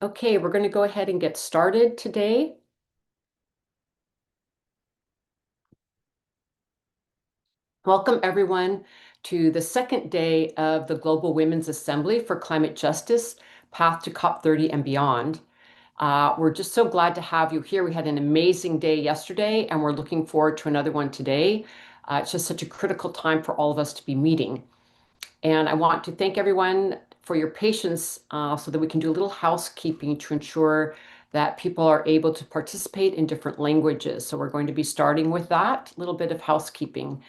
Okay, we're going to go ahead and get started today. Welcome everyone to the second day of the Global Women's Assembly for Climate Justice, Path to COP30 and Beyond. We're just so glad to have you here. We had an amazing day yesterday and we're looking forward to another one today. It's just such a critical time for all of us to be meeting. And I want to thank everyone for your patience so that we can do a little housekeeping to ensure that people are able to participate in different languages. So we're going to be starting with that little bit of housekeeping.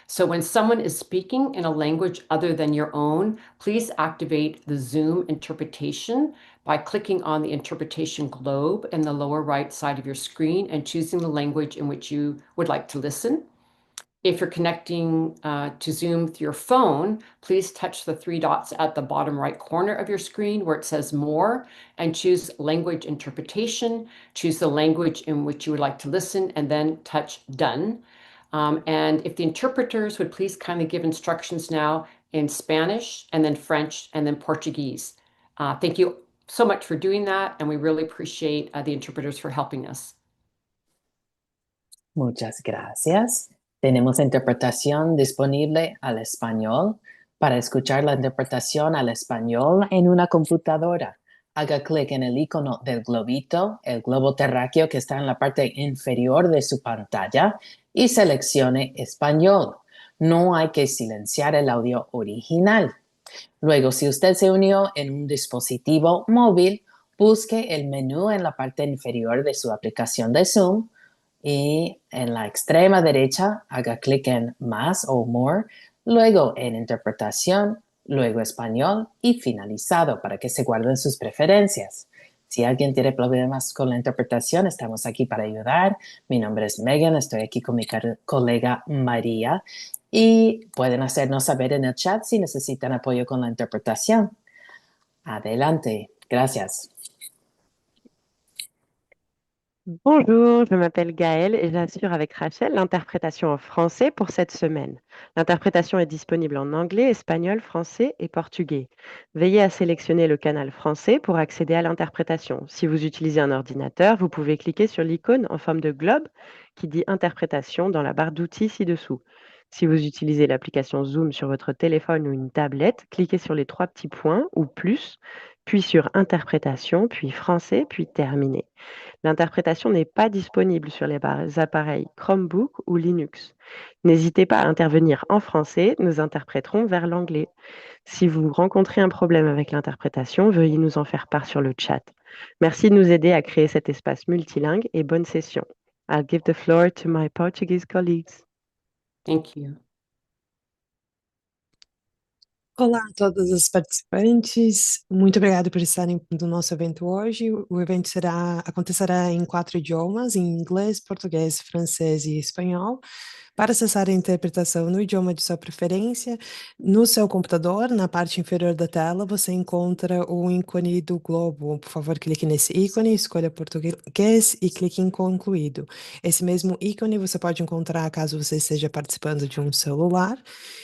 So when someone is speaking in a language other than your own, please activate the Zoom interpretation by clicking on the interpretation globe in the lower right side of your screen and choosing the language in which you would like to listen. If you're connecting to Zoom through your phone, please touch the three dots at the bottom right corner of your screen where it says More and choose Language Interpretation. Choose the language in which you would like to listen and then touch Done. And if the interpreters would please kindly give instructions now in Spanish and then French and then Portuguese. Thank you so much for doing that, and we really appreciate the interpreters for helping us. Muchas gracias. Tenemos interpretación disponible al español. Para escuchar la interpretación al español en una computadora, haga clic en el icono del globito, el globo terráqueo que está en la parte inferior de su pantalla, y seleccione español. No hay que silenciar el audio original. Luego, si usted se unió en un dispositivo móvil, busque el menú en la parte inferior de su aplicación de Zoom y en la extrema derecha haga clic en Más o More, luego en Interpretación, luego Español y Finalizado para que se guarden sus preferencias. Si alguien tiene problemas con la interpretación, estamos aquí para ayudar. Mi nombre es Megan, estoy aquí con mi colega María y pueden hacernos saber en el chat si necesitan apoyo con la interpretación. Adelante, gracias. Bonjour, je m'appelle Gaëlle et j'assure avec Rachel l'interprétation en français pour cette semaine. L'interprétation est disponible en anglais, espagnol, français et portugais. Veillez à sélectionner le canal français pour accéder à l'interprétation. Si vous utilisez un ordinateur, vous pouvez cliquer sur l'icône en forme de globe qui dit interprétation dans la barre d'outils ci-dessous. Si vous utilisez l'application Zoom sur votre téléphone ou une tablette, cliquez sur les trois petits points ou plus, puis sur interprétation, puis français, puis terminer. L'interprétation n'est pas disponible sur les appareils Chromebook ou Linux. N'hésitez pas à intervenir en français, nous interpréterons vers l'anglais. Si vous rencontrez un problème avec l'interprétation, veuillez nous en faire part sur le chat. Merci de nous aider à créer cet espace multilingue et bonne session. I'll give the floor to my Portuguese colleagues. Thank you. Olá a todos os participantes, muito obrigada por estarem no nosso evento hoje. O evento acontecerá em 4 idiomas, em inglês, português, francês e espanhol. Para acessar a interpretação no idioma de sua preferência, no seu computador, na parte inferior da tela, você encontra o ícone do globo. Por favor, clique nesse ícone, escolha português e clique em concluído. Esse mesmo ícone você pode encontrar caso você esteja participando de um celular.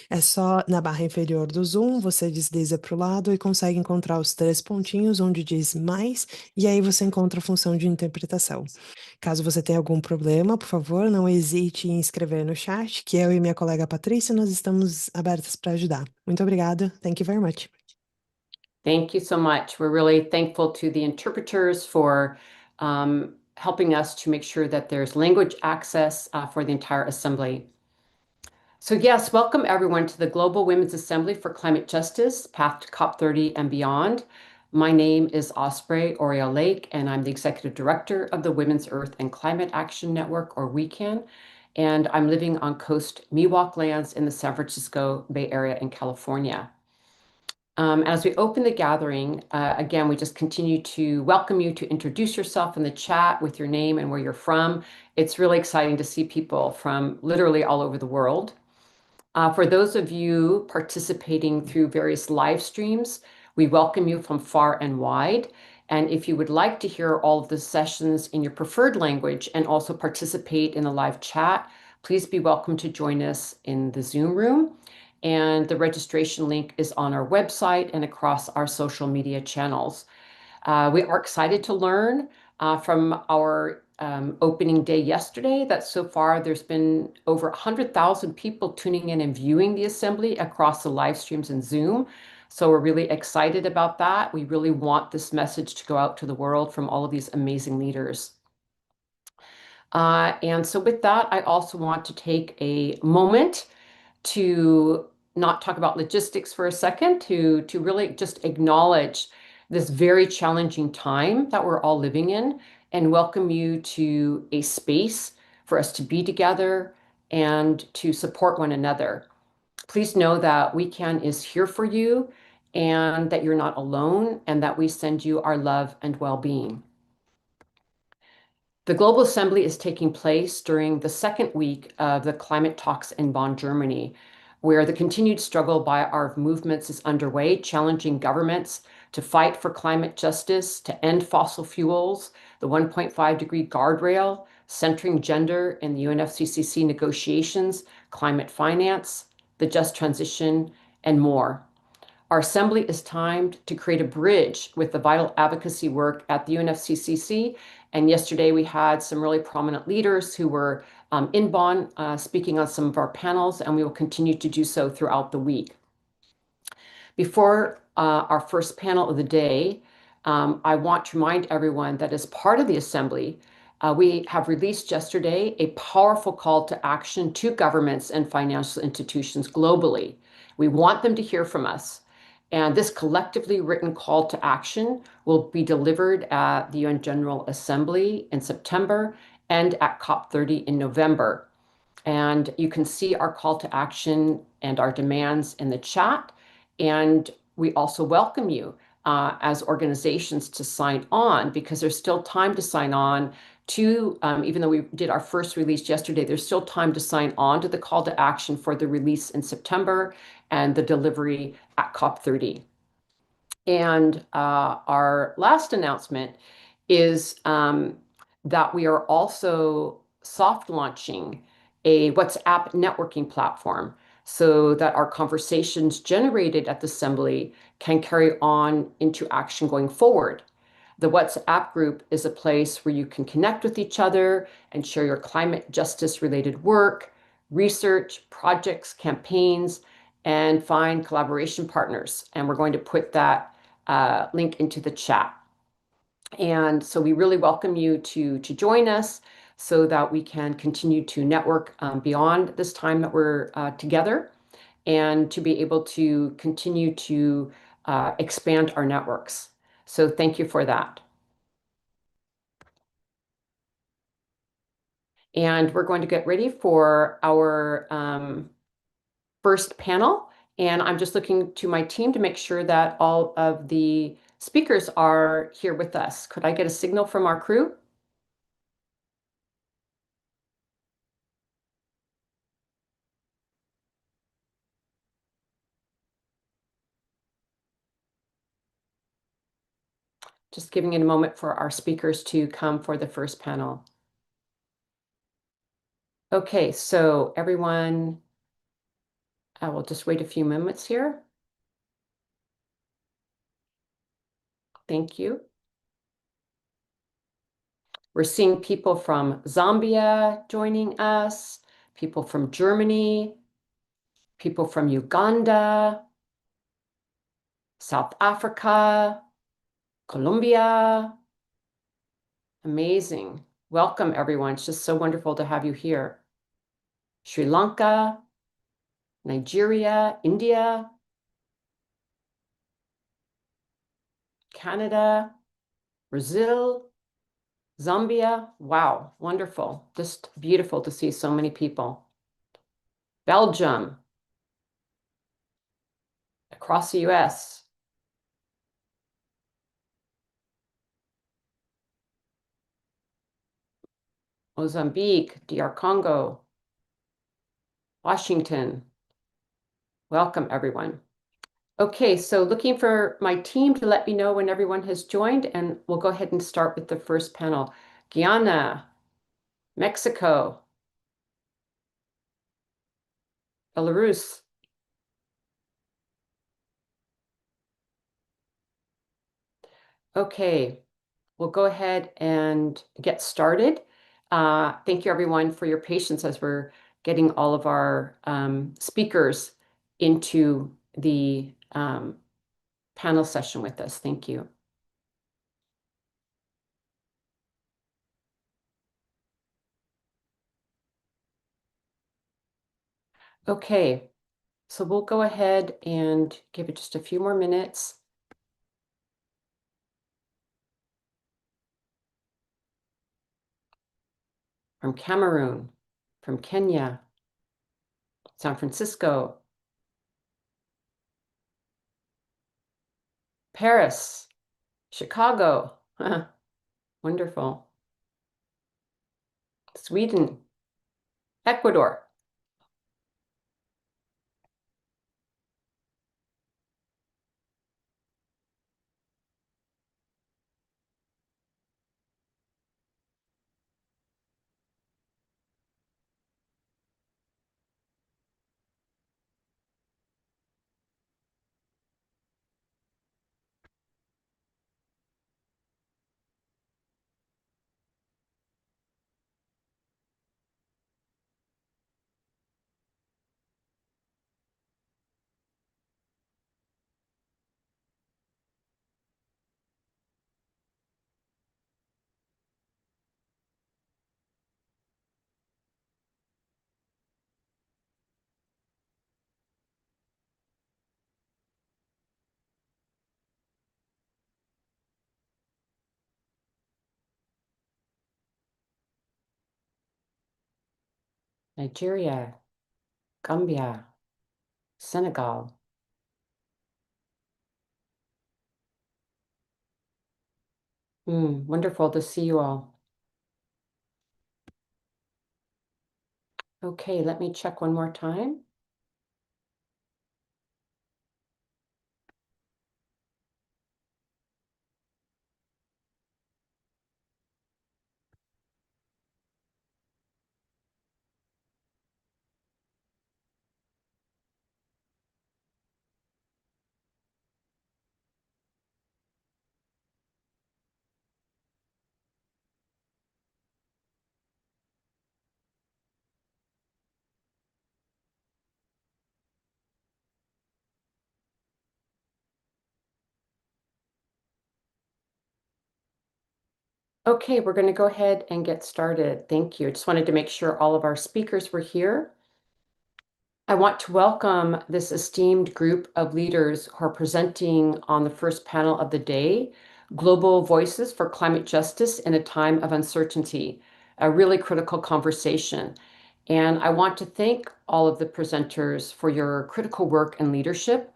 É só na barra inferior do Zoom, você desliza para o lado e consegue encontrar os 3 pontinhos onde diz mais, e aí você encontra a função de interpretação. Caso você tenha algum problema, por favor, não hesite em escrever no chat, que eu e minha colega Patrícia, nós estamos abertas para ajudar. Muito obrigada. Thank you very much. Thank you so much. We're really thankful to the interpreters for helping us to make sure that there's language access for the entire assembly. So yes, welcome everyone to the Global Women's Assembly for Climate Justice, Path to COP30 and Beyond. My name is Osprey Oriel Lake, and I'm the Executive Director of the Women's Earth and Climate Action Network, or WECAN, and I'm living on Coast Miwok lands in the San Francisco Bay Area in California. As we open the gathering, again, we just continue to welcome you to introduce yourself in the chat with your name and where you're from. It's really exciting to see people from literally all over the world. For those of you participating through various live streams, we welcome you from far and wide. And if you would like to hear all of the sessions in your preferred language and also participate in the live chat, please be welcome to join us in the Zoom room. And the registration link is on our website and across our social media channels. We are excited to learn from our opening day yesterday that so far there's been over 100,000 people tuning in and viewing the assembly across the live streams and Zoom. So we're really excited about that. We really want this message to go out to the world from all of these amazing leaders. And so with that, I also want to take a moment to not talk about logistics for a second, to really just acknowledge this very challenging time that we're all living in and welcome you to a space for us to be together and to support one another. Please know that WeCan is here for you and that you're not alone and that we send you our love and well-being. The Global Assembly is taking place during the second week of the climate talks in Bonn, Germany, where the continued struggle by our movements is underway, challenging governments to fight for climate justice, to end fossil fuels, the 1.5-degree guardrail, centering gender in the UNFCCC negotiations, climate finance, the just transition, and more. Our assembly is timed to create a bridge with the vital advocacy work at the UNFCCC. And yesterday we had some really prominent leaders who were in Bonn speaking on some of our panels, and we will continue to do so throughout the week. Before our first panel of the day, I want to remind everyone that as part of the assembly, we have released yesterday a powerful call to action to governments and financial institutions globally. We want them to hear from us. And this collectively written call to action will be delivered at the UN General Assembly in September and at COP30 in November. And you can see our call to action and our demands in the chat. And we also welcome you as organizations to sign on, because there's still time to sign on to, even though we did our first release yesterday, there's still time to sign on to the call to action for the release in September and the delivery at COP30. And our last announcement is that we are also soft launching a WhatsApp networking platform so that our conversations generated at the assembly can carry on into action going forward. The WhatsApp group is a place where you can connect with each other and share your climate justice related work, research, projects, campaigns, and find collaboration partners. And we're going to put that link into the chat. And so we really welcome you to join us so that we can continue to network beyond this time that we're together, and to be able to continue to expand our networks. So thank you for that. And we're going to get ready for our first panel. And I'm just looking to my team to make sure that all of the speakers are here with us. Could I get a signal from our crew? Just giving it a moment for our speakers to come for the first panel. Okay, so everyone, I will just wait a few moments here. Thank you. We're seeing people from Zambia joining us, people from Germany, people from Uganda, South Africa, Colombia. Amazing. Welcome, everyone. It's just so wonderful to have you here. Sri Lanka, Nigeria, India, Canada, Brazil, Zambia. Wow, wonderful. Just beautiful to see so many people. Belgium, across the US. Mozambique, DR Congo, Washington. Welcome, everyone. Okay, so looking for my team to let me know when everyone has joined, and we'll go ahead and start with the first panel. Guyana, Mexico, Belarus, Okay, we'll go ahead and get started. Thank you everyone for your patience as we're getting all of our speakers into the panel session with us. Thank you. Okay, so we'll go ahead and give it just a few more minutes. From Cameroon, from Kenya, San Francisco, Paris, Chicago. Wonderful. Sweden, Ecuador. Nigeria, Gambia, Senegal. Wonderful to see you all. Okay, let me check one more time. Okay, we're going to go ahead and get started. Thank you. Just wanted to make sure all of our speakers were here. I want to welcome this esteemed group of leaders who are presenting on the first panel of the day, Global Voices for Climate Justice in a Time of Uncertainty, a really critical conversation. And I want to thank all of the presenters for your critical work and leadership.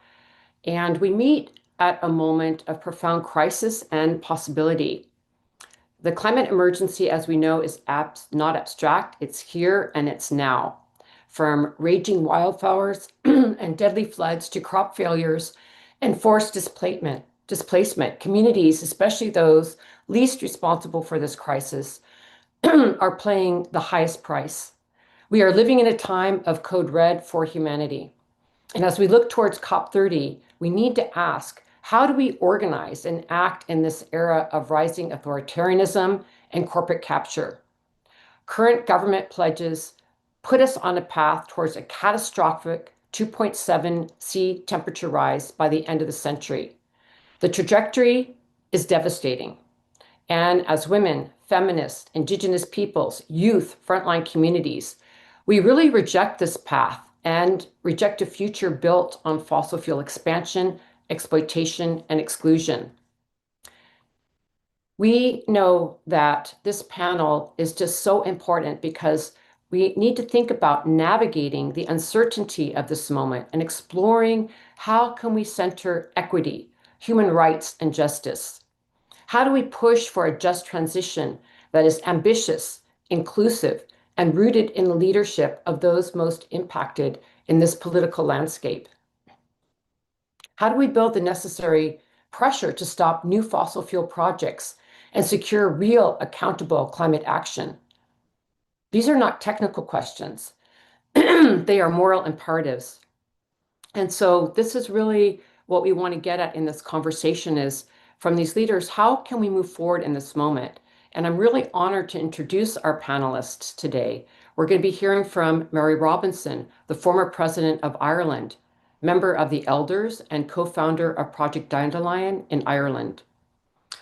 And we meet at a moment of profound crisis and possibility. The climate emergency, as we know, is not abstract. It's here and it's now. From raging wildfires and deadly floods to crop failures and forced displacement, communities, especially those least responsible for this crisis, are paying the highest price. We are living in a time of code red for humanity. And as we look towards COP30, we need to ask, how do we organize and act in this era of rising authoritarianism and corporate capture? Current government pledges put us on a path towards a catastrophic 2.7 C temperature rise by the end of the century. The trajectory is devastating. And as women, feminists, Indigenous peoples, youth, frontline communities, we really reject this path and reject a future built on fossil fuel expansion, exploitation, and exclusion. We know that this panel is just so important because we need to think about navigating the uncertainty of this moment and exploring how can we center equity, human rights, and justice. How do we push for a just transition that is ambitious, inclusive, and rooted in the leadership of those most impacted in this political landscape? How do we build the necessary pressure to stop new fossil fuel projects and secure real, accountable climate action? These are not technical questions. They are moral imperatives. And so this is really what we want to get at in this conversation is from these leaders, how can we move forward in this moment? And I'm really honored to introduce our panelists today. We're going to be hearing from Mary Robinson, the former president of Ireland, member of the Elders and co-founder of Project Dandelion in Ireland.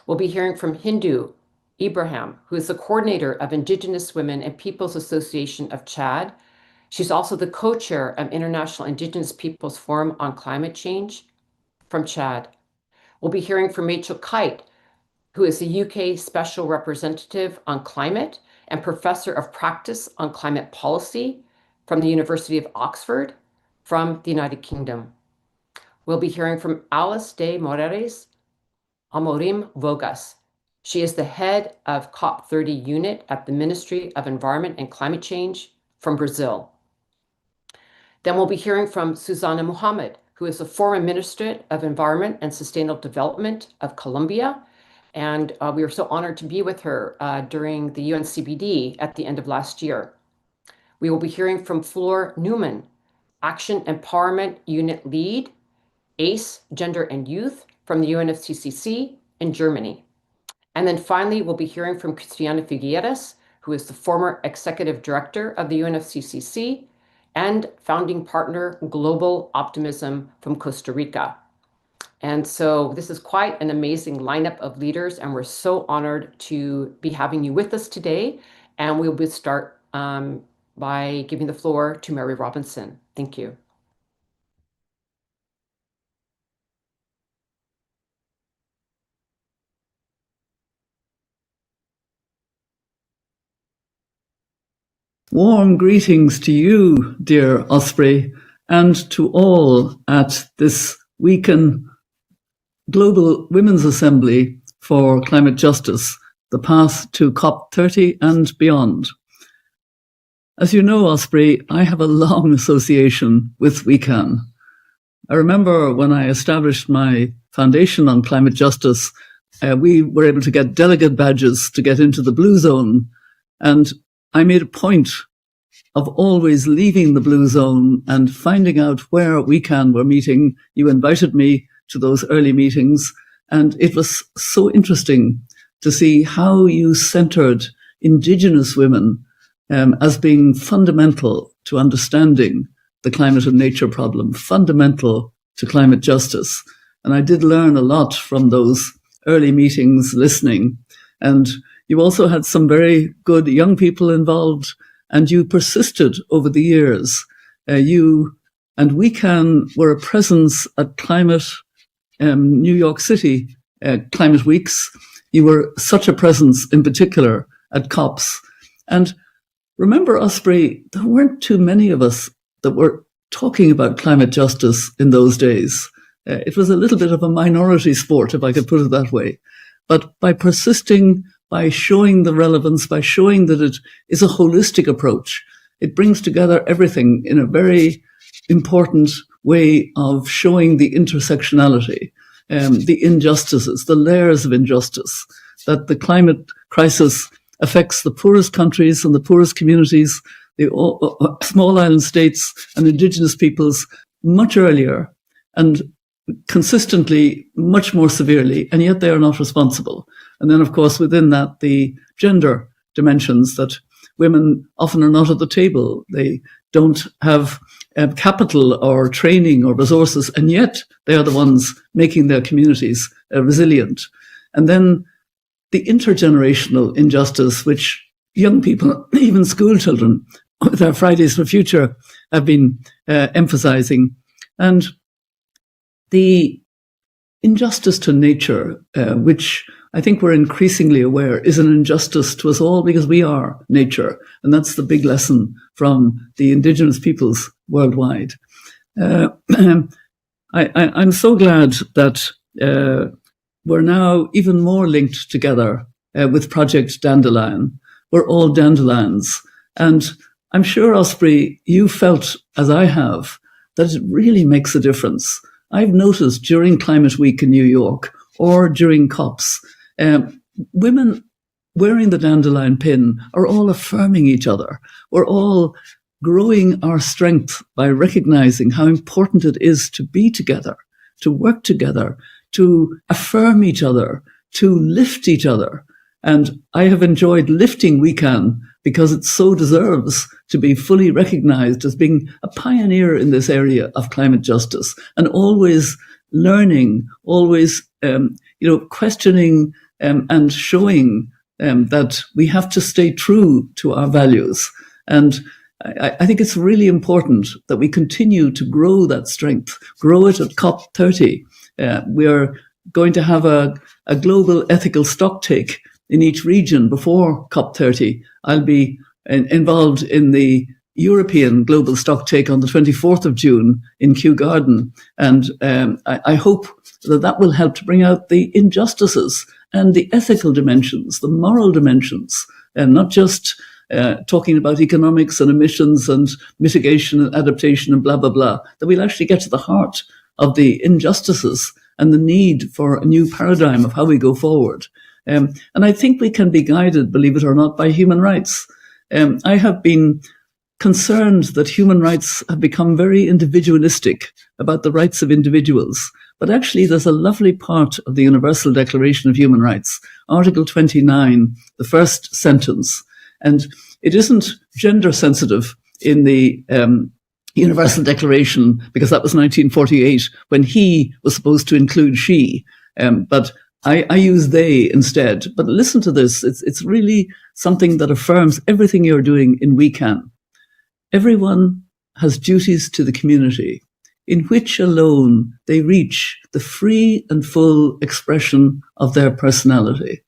We'll be hearing from Hindou, Ibrahim, who is the coordinator of Indigenous Women and Peoples Association of Chad. She's also the co-chair of International Indigenous Peoples Forum on Climate Change from Chad. We'll be hearing from Rachel Kyte, who is the UK Special Representative on Climate and Professor of Practice on Climate Policy from the University of Oxford from the United Kingdom. We'll be hearing from Alice de Moraes, Amorim Vogas. She is the head of COP30 unit at the Ministry of Environment and Climate Change from Brazil. Then we'll be hearing from Susanna Muhammad, who is the former Minister of Environment and Sustainable Development of Colombia. And we were so honored to be with her during the UNCBD at the end of last year. We will be hearing from Fleur Newman, Action Empowerment Unit Lead, ACE, Gender and Youth from the UNFCCC in Germany. And then finally, we'll be hearing from Christiana Figueres, who is the former Executive Director of the UNFCCC and founding partner Global Optimism from Costa Rica. And so this is quite an amazing lineup of leaders, and we're so honored to be having you with us today. And we'll start by giving the floor to Mary Robinson. Thank you. Warm greetings to you, dear Osprey, and to all at this weekend Global Women's Assembly for Climate Justice, the path to COP30 and beyond. As you know, Osprey, I have a long association with WECAN. I remember when I established my foundation on climate justice, we were able to get delegate badges to get into the blue zone, and I made a point of always leaving the blue zone and finding out where WECAN were meeting. You invited me to those early meetings, and it was so interesting to see how you centered Indigenous women as being fundamental to understanding the climate and nature problem, fundamental to climate justice. And I did learn a lot from those early meetings, listening. And you also had some very good young people involved, and you persisted over the years. You and WECAN were a presence at New York City Climate Weeks. You were such a presence in particular at COPs. And remember, Osprey, there weren't too many of us that were talking about climate justice in those days. It was a little bit of a minority sport, if I could put it that way. But by persisting, by showing the relevance, by showing that it is a holistic approach, it brings together everything in a very important way of showing the intersectionality, the injustices, the layers of injustice, that the climate crisis affects the poorest countries and the poorest communities, the small island states and Indigenous peoples much earlier and consistently much more severely, and yet they are not responsible. And then, of course, within that, the gender dimensions, that women often are not at the table. They don't have capital or training or resources, and yet they are the ones making their communities resilient. And then the intergenerational injustice, which young people, even school children, with our Fridays for Future, have been emphasizing. And the injustice to nature, which I think we're increasingly aware is an injustice to us all because we are nature. And that's the big lesson from the Indigenous peoples worldwide. I'm so glad that we're now even more linked together with Project Dandelion. We're all dandelions. And I'm sure, Osprey, you felt, as I have, that it really makes a difference. I've noticed during Climate Week in New York or during COPs, women wearing the dandelion pin are all affirming each other. We're all growing our strength by recognizing how important it is to be together, to work together, to affirm each other, to lift each other. And I have enjoyed lifting We Can because it so deserves to be fully recognized as being a pioneer in this area of climate justice, and always learning, always questioning and showing that we have to stay true to our values. And I think it's really important that we continue to grow that strength, grow it at COP30. We are going to have a global ethical stocktake in each region before COP30. I'll be involved in the European Global Stocktake on the 24th of June in Kew Garden. And I hope that will help to bring out the injustices and the ethical dimensions, the moral dimensions, and not just talking about economics and emissions and mitigation and adaptation and blah, blah, blah, that we'll actually get to the heart of the injustices and the need for a new paradigm of how we go forward. And I think we can be guided, believe it or not, by human rights. I have been concerned that human rights have become very individualistic about the rights of individuals. But actually, there's a lovely part of the Universal Declaration of Human Rights, Article 29, the first sentence. And it isn't gender sensitive in the Universal Declaration, because that was 1948, when he was supposed to include she. But I use they instead. But listen to this. It's really something that affirms everything you're doing in We Can. Everyone has duties to the community, in which alone they reach the free and full expression of their personality.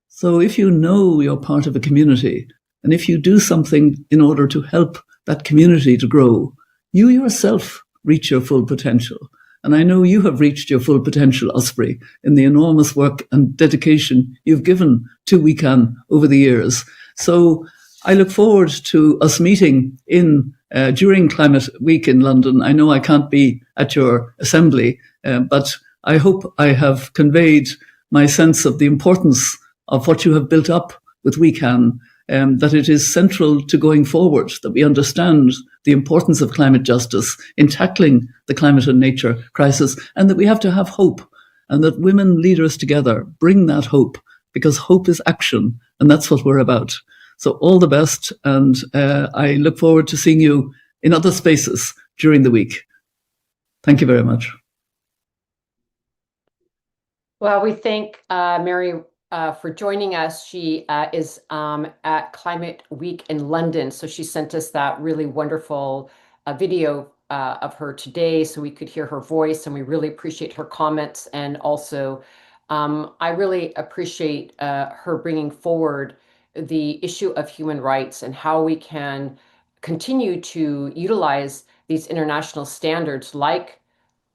So if you know you're part of a community, and if you do something in order to help that community to grow, you yourself reach your full potential. And I know you have reached your full potential, Osprey, in the enormous work and dedication you've given to We Can over the years. So I look forward to us meeting during Climate Week in London. I know I can't be at your assembly, but I hope I have conveyed my sense of the importance of what you have built up with We Can, that it is central to going forward, that we understand the importance of climate justice in tackling the climate and nature crisis, and that we have to have hope, and that women leaders together bring that hope, because hope is action, and that's what we're about. So all the best, and I look forward to seeing you in other spaces during the week. Thank you very much. Well, we thank Mary for joining us. She is at Climate Week in London, so she sent us that really wonderful video of her today so we could hear her voice, and we really appreciate her comments. And also, I really appreciate her bringing forward the issue of human rights and how we can continue to utilize these international standards like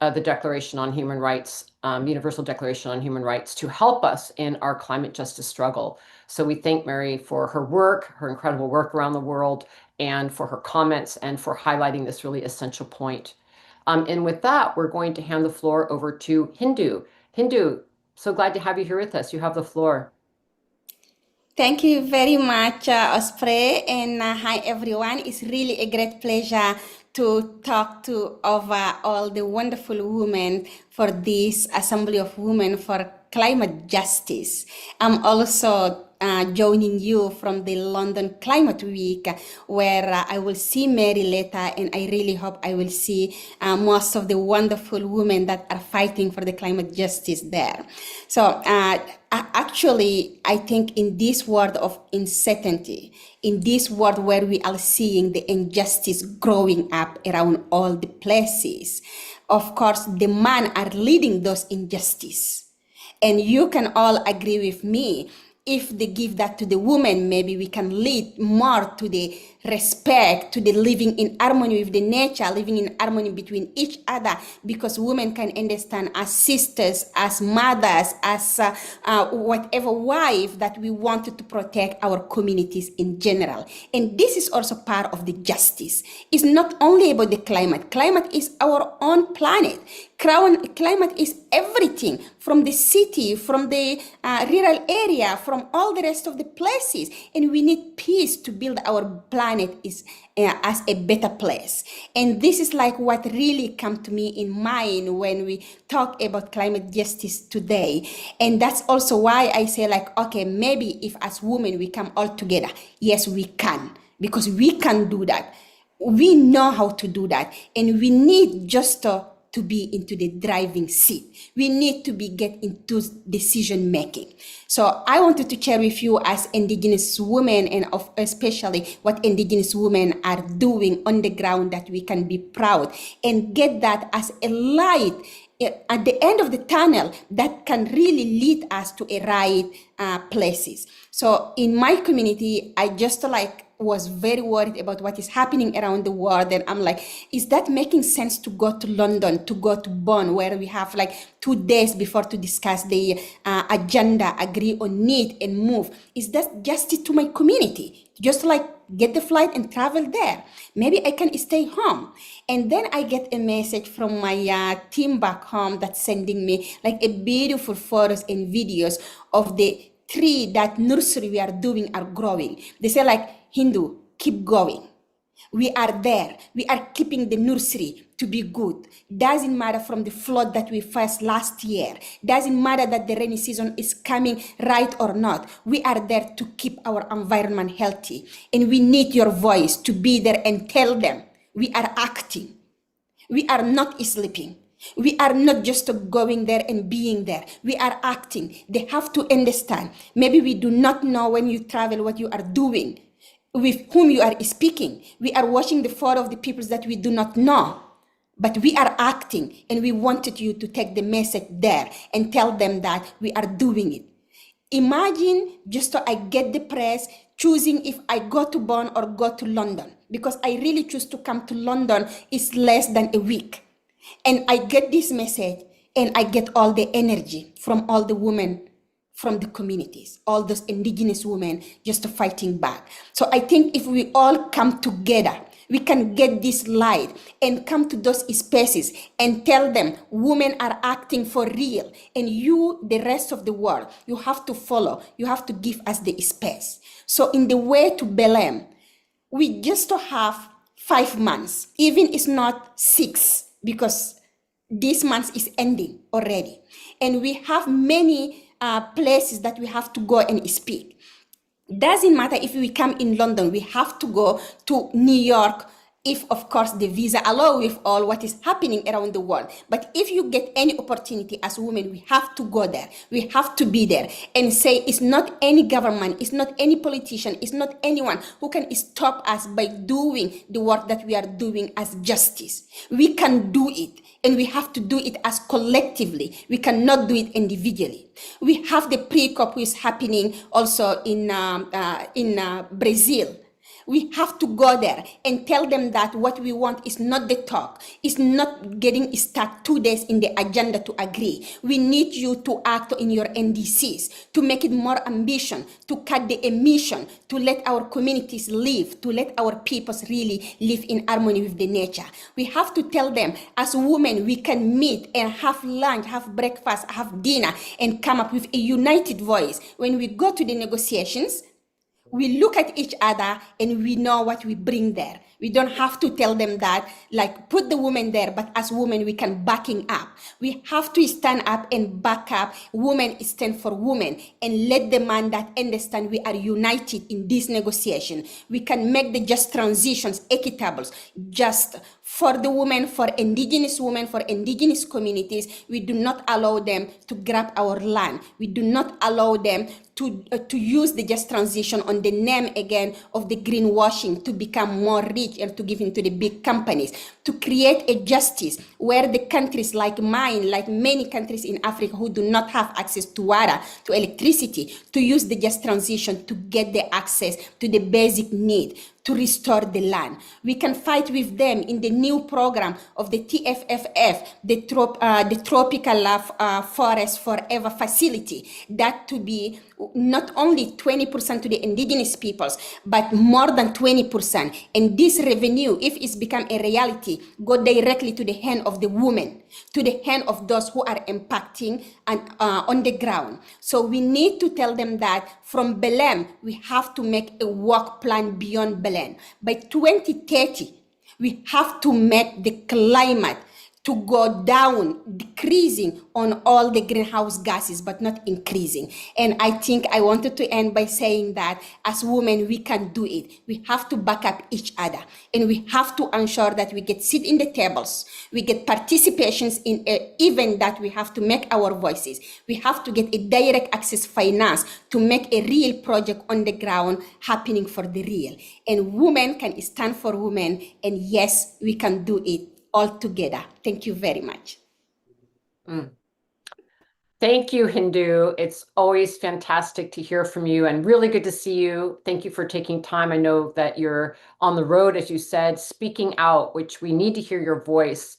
the Declaration on Human Rights, Universal Declaration on Human Rights, to help us in our climate justice struggle. So we thank Mary for her work, her incredible work around the world, and for her comments and for highlighting this really essential point. And with that, we're going to hand the floor over to Hindou. Hindou, so glad to have you here with us. You have the floor. Thank you very much, Osprey, and hi everyone. It's really a great pleasure to talk to over all the wonderful women for this Assembly of Women for Climate Justice. I'm also joining you from the London Climate Week, where I will see Mary later, and I really hope I will see most of the wonderful women that are fighting for the climate justice there. So actually, I think in this world of uncertainty, in this world where we are seeing the injustice growing up around all the places, of course, the men are leading those injustices. And you can all agree with me, if they give that to the women, maybe we can lead more to the respect, to the living in harmony with the nature, living in harmony between each other, because women can understand as sisters, as mothers, as whatever wife, that we wanted to protect our communities in general. And this is also part of the justice. It's not only about the climate. Climate is our own planet. Climate is everything, from the city, from the rural area, from all the rest of the places. And we need peace to build our planet planet is as a better place. And this is like what really come to me in mind when we talk about climate justice today. And that's also why I say like, okay, maybe if as women we come all together, yes, we can, because we can do that. We know how to do that, and we need just to be into the driving seat. We need to be get into decision making. So I wanted to share with you as Indigenous women, and especially what Indigenous women are doing on the ground, that we can be proud and get that as a light at the end of the tunnel that can really lead us to a right places. So in my community, I just was very worried about what is happening around the world, and I'm like, is that making sense to go to London, to go to Bonn, where we have like 2 days before to discuss the agenda, agree on need and move? Is that justice to my community? Just like get the flight and travel there. Maybe I can stay home. And then I get a message from my team back home that's sending me like a beautiful photos and videos of the tree that nursery we are doing are growing. They say like, Hindou, keep going. We are there. We are keeping the nursery to be good. Doesn't matter from the flood that we faced last year. Doesn't matter that the rainy season is coming right or not. We are there to keep our environment healthy. And we need your voice to be there and tell them we are acting. We are not sleeping. We are not just going there and being there. We are acting. They have to understand. Maybe we do not know when you travel what you are doing, with whom you are speaking. We are watching the photo of the people that we do not know, but we are acting, and we wanted you to take the message there and tell them that we are doing it. Imagine just so I get the press choosing if I go to Bonn or go to London, because I really choose to come to London. It's less than a week. And I get this message, and I get all the energy from all the women from the communities, all those Indigenous women just fighting back. So I think if we all come together, we can get this light and come to those spaces and tell them women are acting for real. And you, the rest of the world, you have to follow. You have to give us the space. So in the way to Belém, we just have 5 months, even it's not 6, because this month is ending already. And we have many places that we have to go and speak. Doesn't matter if we come in London, we have to go to New York, if of course the visa allow with all what is happening around the world. But if you get any opportunity as women, we have to go there. We have to be there and say it's not any government, it's not any politician, it's not anyone who can stop us by doing the work that we are doing as justice. We can do it, and we have to do it as collectively. We cannot do it individually. We have the pre-COP who is happening also in Brazil. We have to go there and tell them that what we want is not the talk, it's not getting stuck 2 days in the agenda to agree. We need you to act in your NDCs, to make it more ambition, to cut the emission, to let our communities live, to let our peoples really live in harmony with the nature. We have to tell them as women we can meet and have lunch, have breakfast, have dinner, and come up with a united voice. When we go to the negotiations, we look at each other and we know what we bring there. We don't have to tell them that, like, put the women there, but as women, we can backing up. We have to stand up and back up. Women stand for women, and let the man that understand we are united in this negotiation. We can make the just transitions equitable, just for the women, for Indigenous women, for Indigenous communities. We do not allow them to grab our land. We do not allow them to use the just transition on the name again of the greenwashing to become more rich and to give into the big companies, to create a justice where the countries like mine, like many countries in Africa who do not have access to water, to electricity, to use the just transition to get the access to the basic need, to restore the land. We can fight with them in the new program of the TFFF, the Tropical Forest Forever Facility, that to be not only 20% to the Indigenous peoples, but more than 20%. And this revenue, if it's become a reality, go directly to the hand of the women, to the hand of those who are impacting and on the ground. So we need to tell them that from Belém, we have to make a work plan beyond Belém. Helen, by 2030, we have to make the climate to go down, decreasing on all the greenhouse gases, but not increasing. And I think I wanted to end by saying that as women, we can do it. We have to back up each other, and we have to ensure that we get sit in the tables, we get participations in an event that we have to make our voices. We have to get a direct access finance to make a real project on the ground happening for the real. And women can stand for women, and yes, we can do it all together. Thank you very much. Thank you, Hindou. It's always fantastic to hear from you and really good to see you. Thank you for taking time. I know that you're on the road, as you said, speaking out, which we need to hear your voice.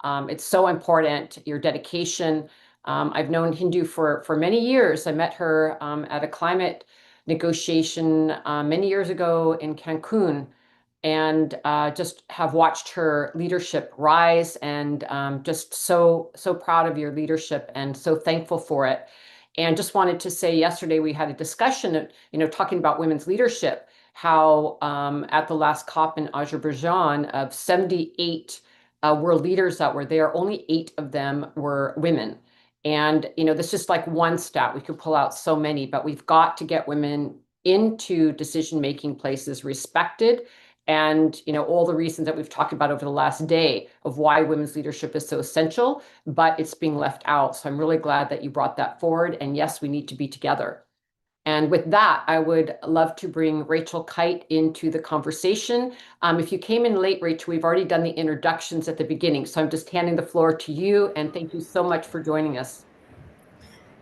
It's so important, your dedication. I've known Hindou for many years. I met her at a climate negotiation many years ago in Cancun, and just have watched her leadership rise, and just so proud of your leadership and so thankful for it. And just wanted to say, yesterday we had a discussion of, talking about women's leadership, how at the last COP in Azerbaijan, of 78 world leaders that were there, only 8 of them were women. And, that's just like one stat. We could pull out so many, but we've got to get women into decision-making places, respected, and all the reasons that we've talked about over the last day of why women's leadership is so essential, but it's being left out. So I'm really glad that you brought that forward. And yes, we need to be together. And with that, I would love to bring Rachel Kyte into the conversation. If you came in late, Rachel, we've already done the introductions at the beginning. So I'm just handing the floor to you. And thank you so much for joining us.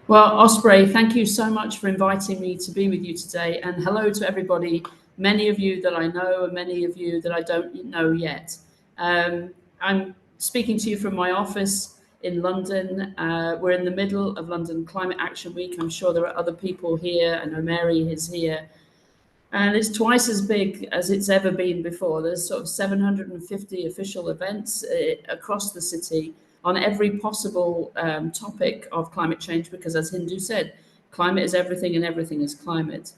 Well, Osprey, thank you so much for inviting me to be with you today. And hello to everybody, many of you that I know and many of you that I don't know yet. I'm speaking to you from my office in London. We're in the middle of London Climate Action Week. I'm sure there are other people here. I know Mary is here. And it's twice as big as it's ever been before. There's sort of 750 official events across the city on every possible topic of climate change, because as Hindou said, climate is everything and everything is climate.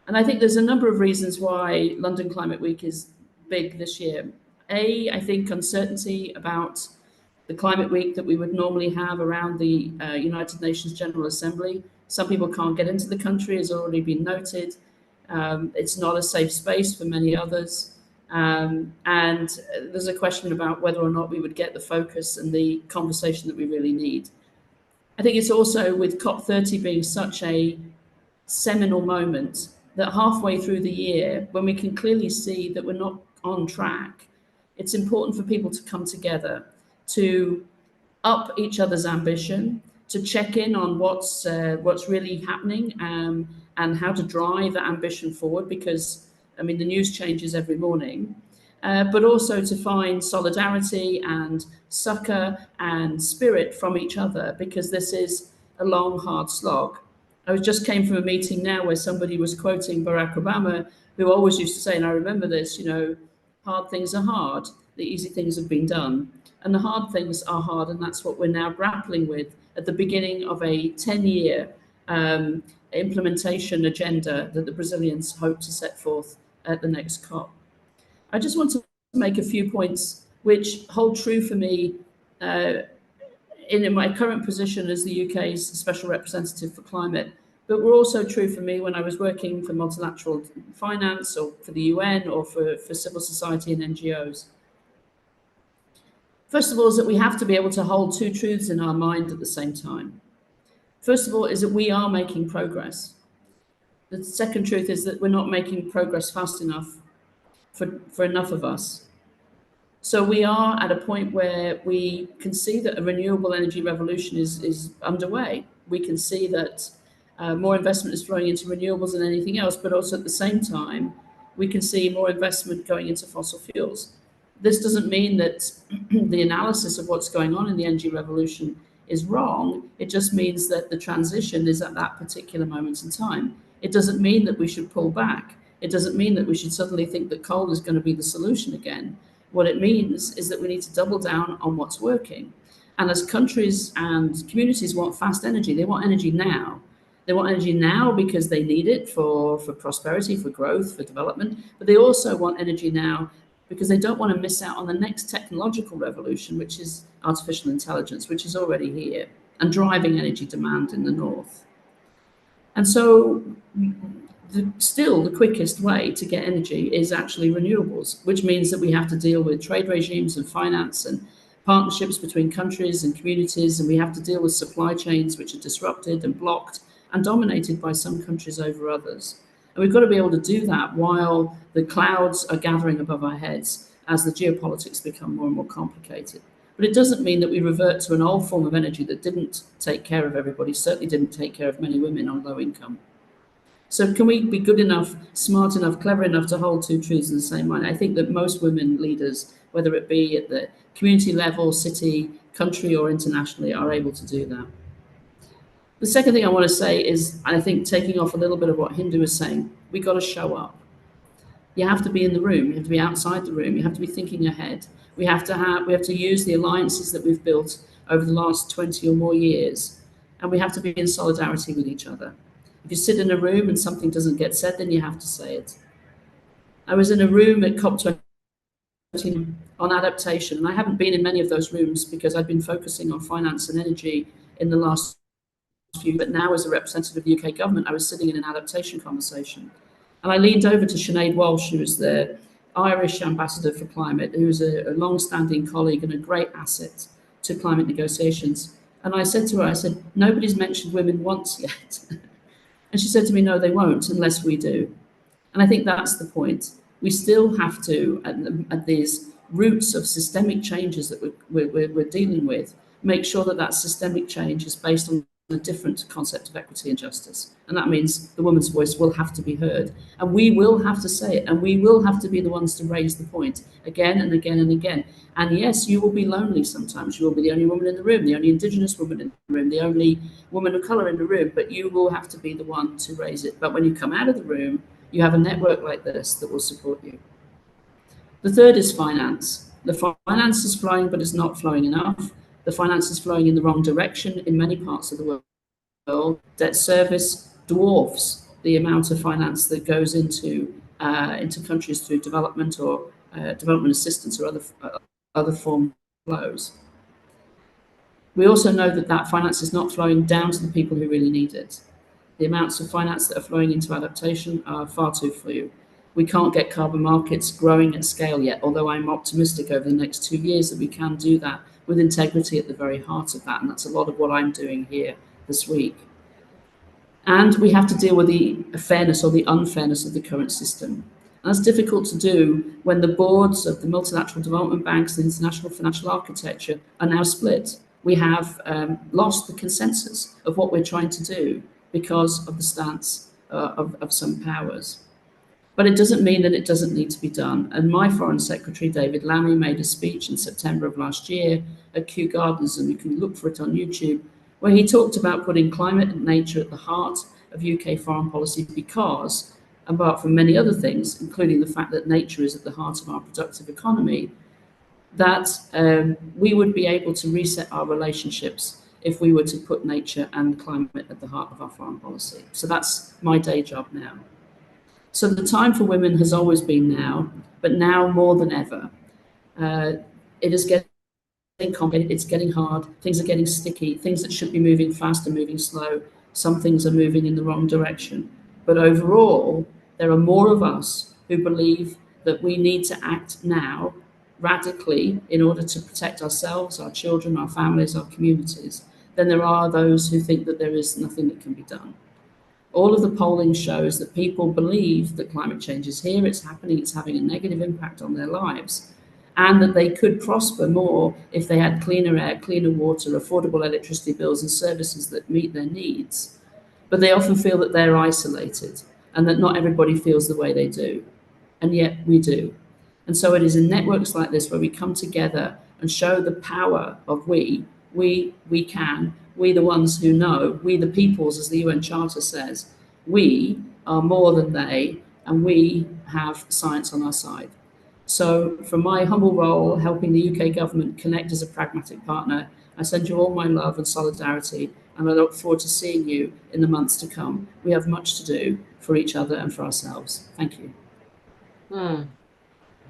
And I think there's a number of reasons why London Climate Week is big this year. I think uncertainty about the climate week that we would normally have around the United Nations General Assembly. Some people can't get into the country, has already been noted. It's not a safe space for many others. And there's a question about whether or not we would get the focus and the conversation that we really need. I think it's also, with COP30 being such a seminal moment, that halfway through the year, when we can clearly see that we're not on track, it's important for people to come together, to up each other's ambition, to check in on what's really happening, and how to drive that ambition forward, because, I mean, the news changes every morning, but also to find solidarity and succor and spirit from each other, because this is a long, hard slog. I just came from a meeting now where somebody was quoting Barack Obama, who always used to say, and I remember this, hard things are hard, the easy things have been done. And the hard things are hard, and that's what we're now grappling with at the beginning of a 10-year implementation agenda that the Brazilians hope to set forth at the next COP. I just want to make a few points which hold true for me in my current position as the UK's Special Representative for Climate, but were also true for me when I was working for multilateral finance, or for the UN, or for civil society and NGOs. First of all, is that we have to be able to hold two truths in our mind at the same time. First of all is that we are making progress. The second truth is that we're not making progress fast enough for enough of us. So we are at a point where we can see that a renewable energy revolution is underway. We can see that more investment is flowing into renewables than anything else, but also at the same time, we can see more investment going into fossil fuels. This doesn't mean that the analysis of what's going on in the energy revolution is wrong. It just means that the transition is at that particular moment in time. It doesn't mean that we should pull back. It doesn't mean that we should suddenly think that coal is going to be the solution again. What it means is that we need to double down on what's working. And as countries and communities want fast energy, they want energy now. They want energy now because they need it for prosperity, for growth, for development, but they also want energy now because they don't want to miss out on the next technological revolution, which is artificial intelligence, which is already here and driving energy demand in the north. And so still the quickest way to get energy is actually renewables, which means that we have to deal with trade regimes and finance and partnerships between countries and communities, and we have to deal with supply chains which are disrupted and blocked and dominated by some countries over others. And we've got to be able to do that while the clouds are gathering above our heads as the geopolitics become more and more complicated. But it doesn't mean that we revert to an old form of energy that didn't take care of everybody, certainly didn't take care of many women on low income. So can we be good enough, smart enough, clever enough to hold two truths in the same mind? I think that most women leaders, whether it be at the community level, city, country, or internationally, are able to do that. The second thing I want to say is, I think taking off a little bit of what Hindou was saying, we got to show up. You have to be in the room. You have to be outside the room. You have to be thinking ahead. We have to use the alliances that we've built over the last 20 or more years, and we have to be in solidarity with each other. If you sit in a room and something doesn't get said, then you have to say it. I was in a room at COP30 on adaptation, and I haven't been in many of those rooms because I've been focusing on finance and energy in the last few, but now as a representative of the UK government, I was sitting in an adaptation conversation. And I leaned over to Sinead Walsh, who is the Irish ambassador for climate, who is a long-standing colleague and a great asset to climate negotiations. And I said to her, I said, nobody's mentioned women once yet. And she said to me, no, they won't unless we do. And I think that's the point. We still have to, at these roots of systemic changes that we're dealing with, make sure that that systemic change is based on a different concept of equity and justice. And that means the woman's voice will have to be heard. And we will have to say it. And we will have to be the ones to raise the point again and again and again. And yes, you will be lonely sometimes. You will be the only woman in the room, the only Indigenous woman in the room, the only woman of colour in the room, but you will have to be the one to raise it. But when you come out of the room, you have a network like this that will support you. The third is finance. The finance is flowing, but it's not flowing enough. The finance is flowing in the wrong direction in many parts of the world. Debt service dwarfs the amount of finance that goes into countries through development or development assistance or other form flows. We also know that that finance is not flowing down to the people who really need it. The amounts of finance that are flowing into adaptation are far too few. We can't get carbon markets growing at scale yet, although I'm optimistic over the next 2 years that we can do that with integrity at the very heart of that. And that's a lot of what I'm doing here this week. And we have to deal with the fairness or the unfairness of the current system. And that's difficult to do when the boards of the multilateral development banks and international financial architecture are now split. We have lost the consensus of what we're trying to do because of the stance of some powers. But it doesn't mean that it doesn't need to be done. And my Foreign Secretary, David Lammy, made a speech in September of last year at Kew Gardens, and you can look for it on YouTube, where he talked about putting climate and nature at the heart of UK foreign policy because, apart from many other things, including the fact that nature is at the heart of our productive economy, that we would be able to reset our relationships if we were to put nature and climate at the heart of our foreign policy. So that's my day job now. So the time for women has always been now, but now more than ever. It is getting complicated, it's getting hard, things are getting sticky, things that should be moving fast are moving slow, some things are moving in the wrong direction. But overall, there are more of us who believe that we need to act now radically in order to protect ourselves, our children, our families, our communities, than there are those who think that there is nothing that can be done. All of the polling shows that people believe that climate change is here, it's happening, it's having a negative impact on their lives, and that they could prosper more if they had cleaner air, cleaner water, affordable electricity bills and services that meet their needs. But they often feel that they're isolated and that not everybody feels the way they do. And yet we do. And so it is in networks like this where we come together and show the power of we can, we the ones who know, we the peoples, as the UN Charter says, we are more than they, and we have science on our side. So from my humble role, helping the UK government connect as a pragmatic partner, I send you all my love and solidarity and I look forward to seeing you in the months to come. We have much to do for each other and for ourselves. Thank you.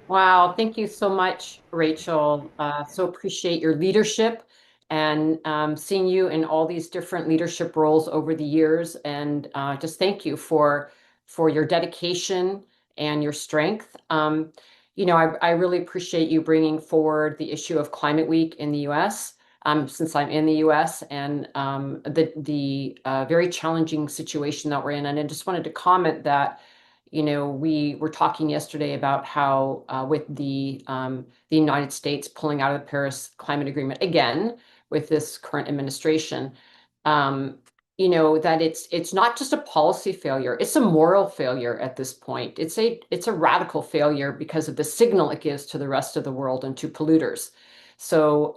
Wow, thank you so much, Rachel. So appreciate your leadership and seeing you in all these different leadership roles over the years. And just thank you for your dedication and your strength. I really appreciate you bringing forward the issue of Climate Week in the U.S. Since I'm in the U.S. and the very challenging situation that we're in. And I just wanted to comment that we were talking yesterday about how with the United States pulling out of the Paris Climate Agreement again with this current administration, that it's not just a policy failure, it's a moral failure at this point. It's a radical failure because of the signal it gives to the rest of the world and to polluters. So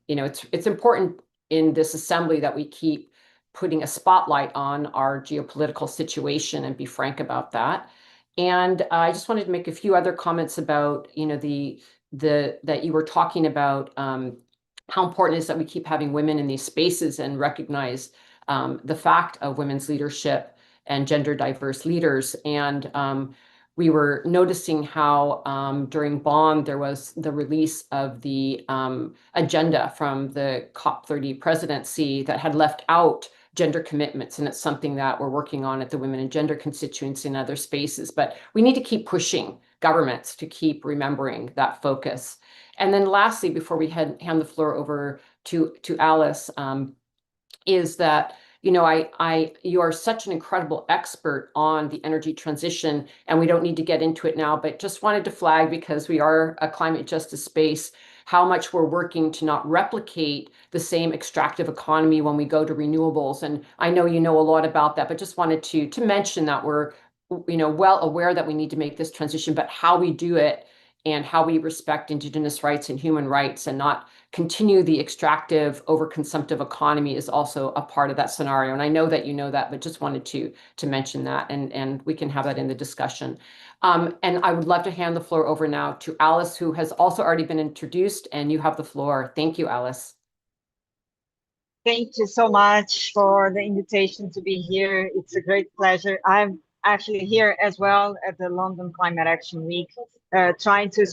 it's important in this assembly that we keep putting a spotlight on our geopolitical situation and be frank about that. And I just wanted to make a few other comments about, that you were talking about how important it is that we keep having women in these spaces and recognize the fact of women's leadership and gender diverse leaders. And we were noticing how during Bonn, there was the release of the agenda from the COP30 presidency that had left out gender commitments. And it's something that we're working on at the Women and Gender constituency and other spaces. But we need to keep pushing governments to keep remembering that focus. And then lastly, before we hand the floor over to Alice, is that you are such an incredible expert on the energy transition, and we don't need to get into it now, but just wanted to flag, because we are a climate justice space, how much we're working to not replicate the same extractive economy when we go to renewables. And I know you know a lot about that, but just wanted to mention that we're well aware that we need to make this transition, but how we do it and how we respect Indigenous rights and human rights and not continue the extractive, overconsumptive economy is also a part of that scenario. And I know that you know that, but just wanted to mention that, and we can have that in the discussion. And I would love to hand the floor over now to Alice, who has also already been introduced, and you have the floor. Thank you, Alice. Thank you so much for the invitation to be here. It's a great pleasure. I'm actually here as well at the London Climate Action Week, trying to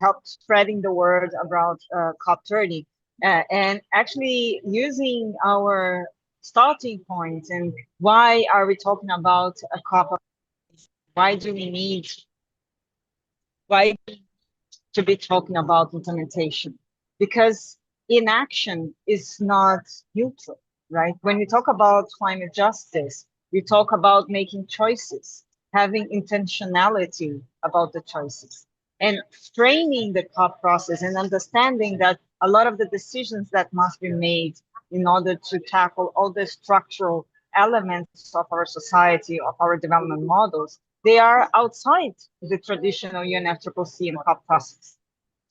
help spreading the word about COP30, and actually using our starting point and why are we talking about a COP? Why do we need to be talking about implementation? Because inaction is not neutral, right? When we talk about climate justice, we talk about making choices, having intentionality about the choices, and framing the COP process and understanding that a lot of the decisions that must be made in order to tackle all the structural elements of our society, of our development models, they are outside the traditional UNFCCC and COP process.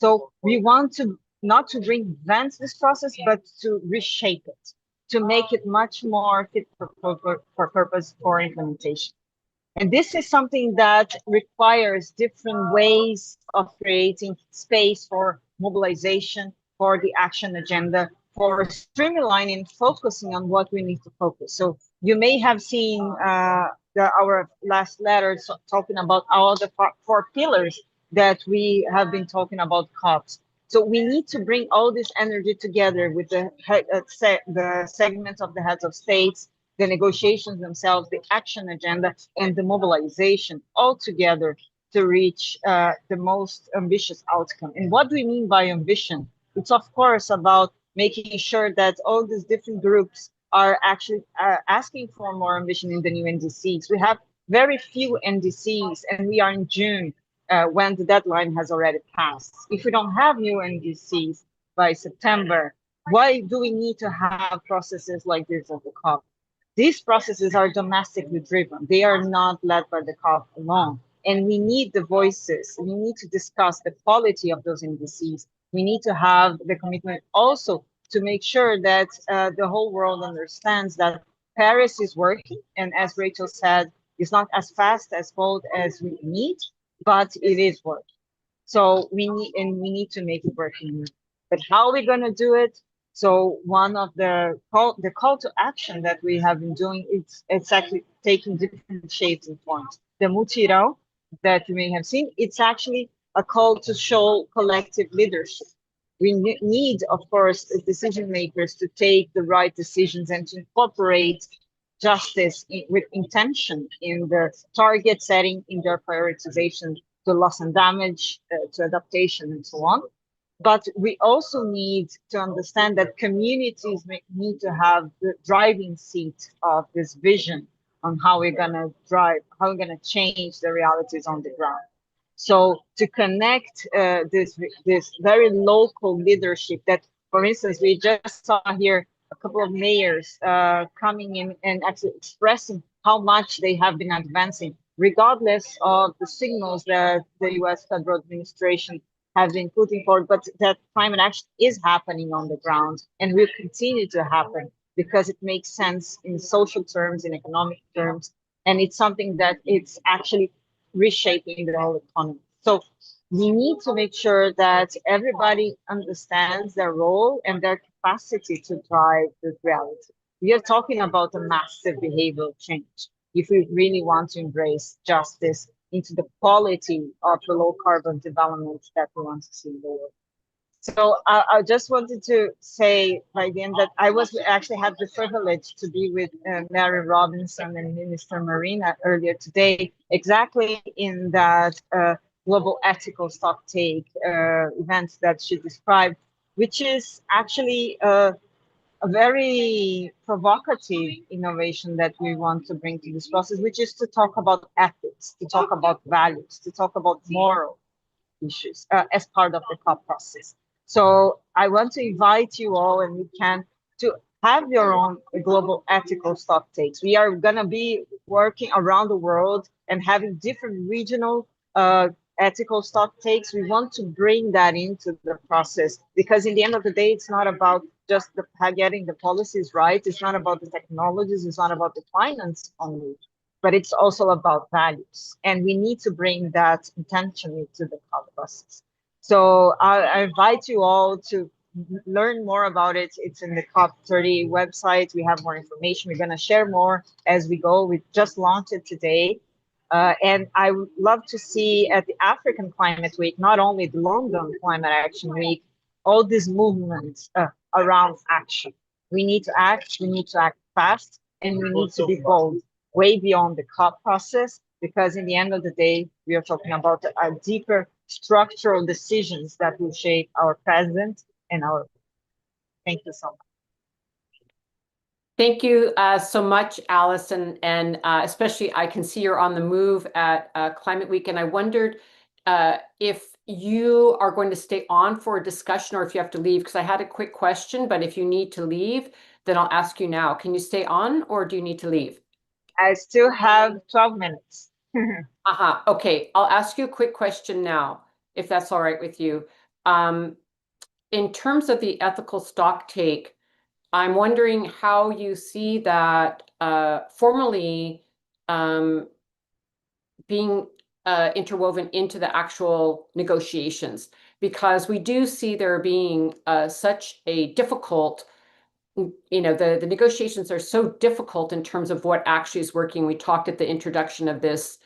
So we want to not to reinvent this process, but to reshape it, to make it much more fit for purpose for implementation. And this is something that requires different ways of creating space for mobilization, for the action agenda, for streamlining, focusing on what we need to focus. So you may have seen our last letter talking about all the four pillars that we have been talking about COPs. So we need to bring all this energy together with the segments of the heads of states, the negotiations themselves, the action agenda, and the mobilization all together to reach the most ambitious outcome. And what do we mean by ambition? It's of course about making sure that all these different groups are actually asking for more ambition in the new NDCs. We have very few NDCs, and we are in June when the deadline has already passed. If we don't have new NDCs by September, why do we need to have processes like this at the COP? These processes are domestically driven. They are not led by the COP alone. And we need the voices. We need to discuss the quality of those NDCs. We need to have the commitment also to make sure that the whole world understands that Paris is working. And as Rachel said, it's not as fast as bold as we need, but it is working. So we need to make it working. But how are we going to do it? So one of the call to action that we have been doing, it's actually taking different shapes and forms. The mutirão that you may have seen, it's actually a call to show collective leadership. We need, of course, decision makers to take the right decisions and to incorporate justice with intention in their target setting, in their prioritization to loss and damage, to adaptation, and so on. But we also need to understand that communities need to have the driving seat of this vision on how we're going to drive, how we're going to change the realities on the ground. So to connect this very local leadership that, for instance, we just saw here a couple of mayors coming in and actually expressing how much they have been advancing, regardless of the signals that the U.S. federal administration have been putting forward, but that climate action is happening on the ground and will continue to happen because it makes sense in social terms, in economic terms, and it's something that it's actually reshaping the whole economy. So we need to make sure that everybody understands their role and their capacity to drive this reality. We are talking about a massive behavioral change if we really want to embrace justice into the quality of the low carbon development that we want to see in the world. So I just wanted to say by the end that I actually had the privilege to be with Mary Robinson and Minister Marina earlier today, exactly in that global ethical stocktake event that she described, which is actually a very provocative innovation that we want to bring to this process, which is to talk about ethics, to talk about values, to talk about moral issues as part of the COP process. So I want to invite you all, and you can, to have your own global ethical stock takes. We are going to be working around the world and having different regional ethical stock takes. We want to bring that into the process because in the end of the day, it's not about just getting the policies right. It's not about the technologies. It's not about the finance only, but it's also about values. And we need to bring that intentionally to the COP process. So I invite you all to learn more about it. It's in the COP30 website. We have more information. We're going to share more as we go. We just launched it today. And I would love to see at the African Climate Week, not only the London Climate Action Week, all these movements around action. We need to act fast, and we need to be bold, way beyond the COP process, because in the end of the day, we are talking about a deeper structural decisions that will shape our present and our. Thank you so much. Thank you so much, Alice, and especially I can see you're on the move at Climate Week, and I wondered if you are going to stay on for a discussion or if you have to leave, because I had a quick question, but if you need to leave, then I'll ask you now. Can you stay on or do you need to leave? I still have 12 minutes. Okay, I'll ask you a quick question now, if that's all right with you. In terms of the ethical stock take, I'm wondering how you see that formally being interwoven into the actual negotiations, because we do see there being such a difficult, the negotiations are so difficult in terms of what actually is working. We talked at the introduction of this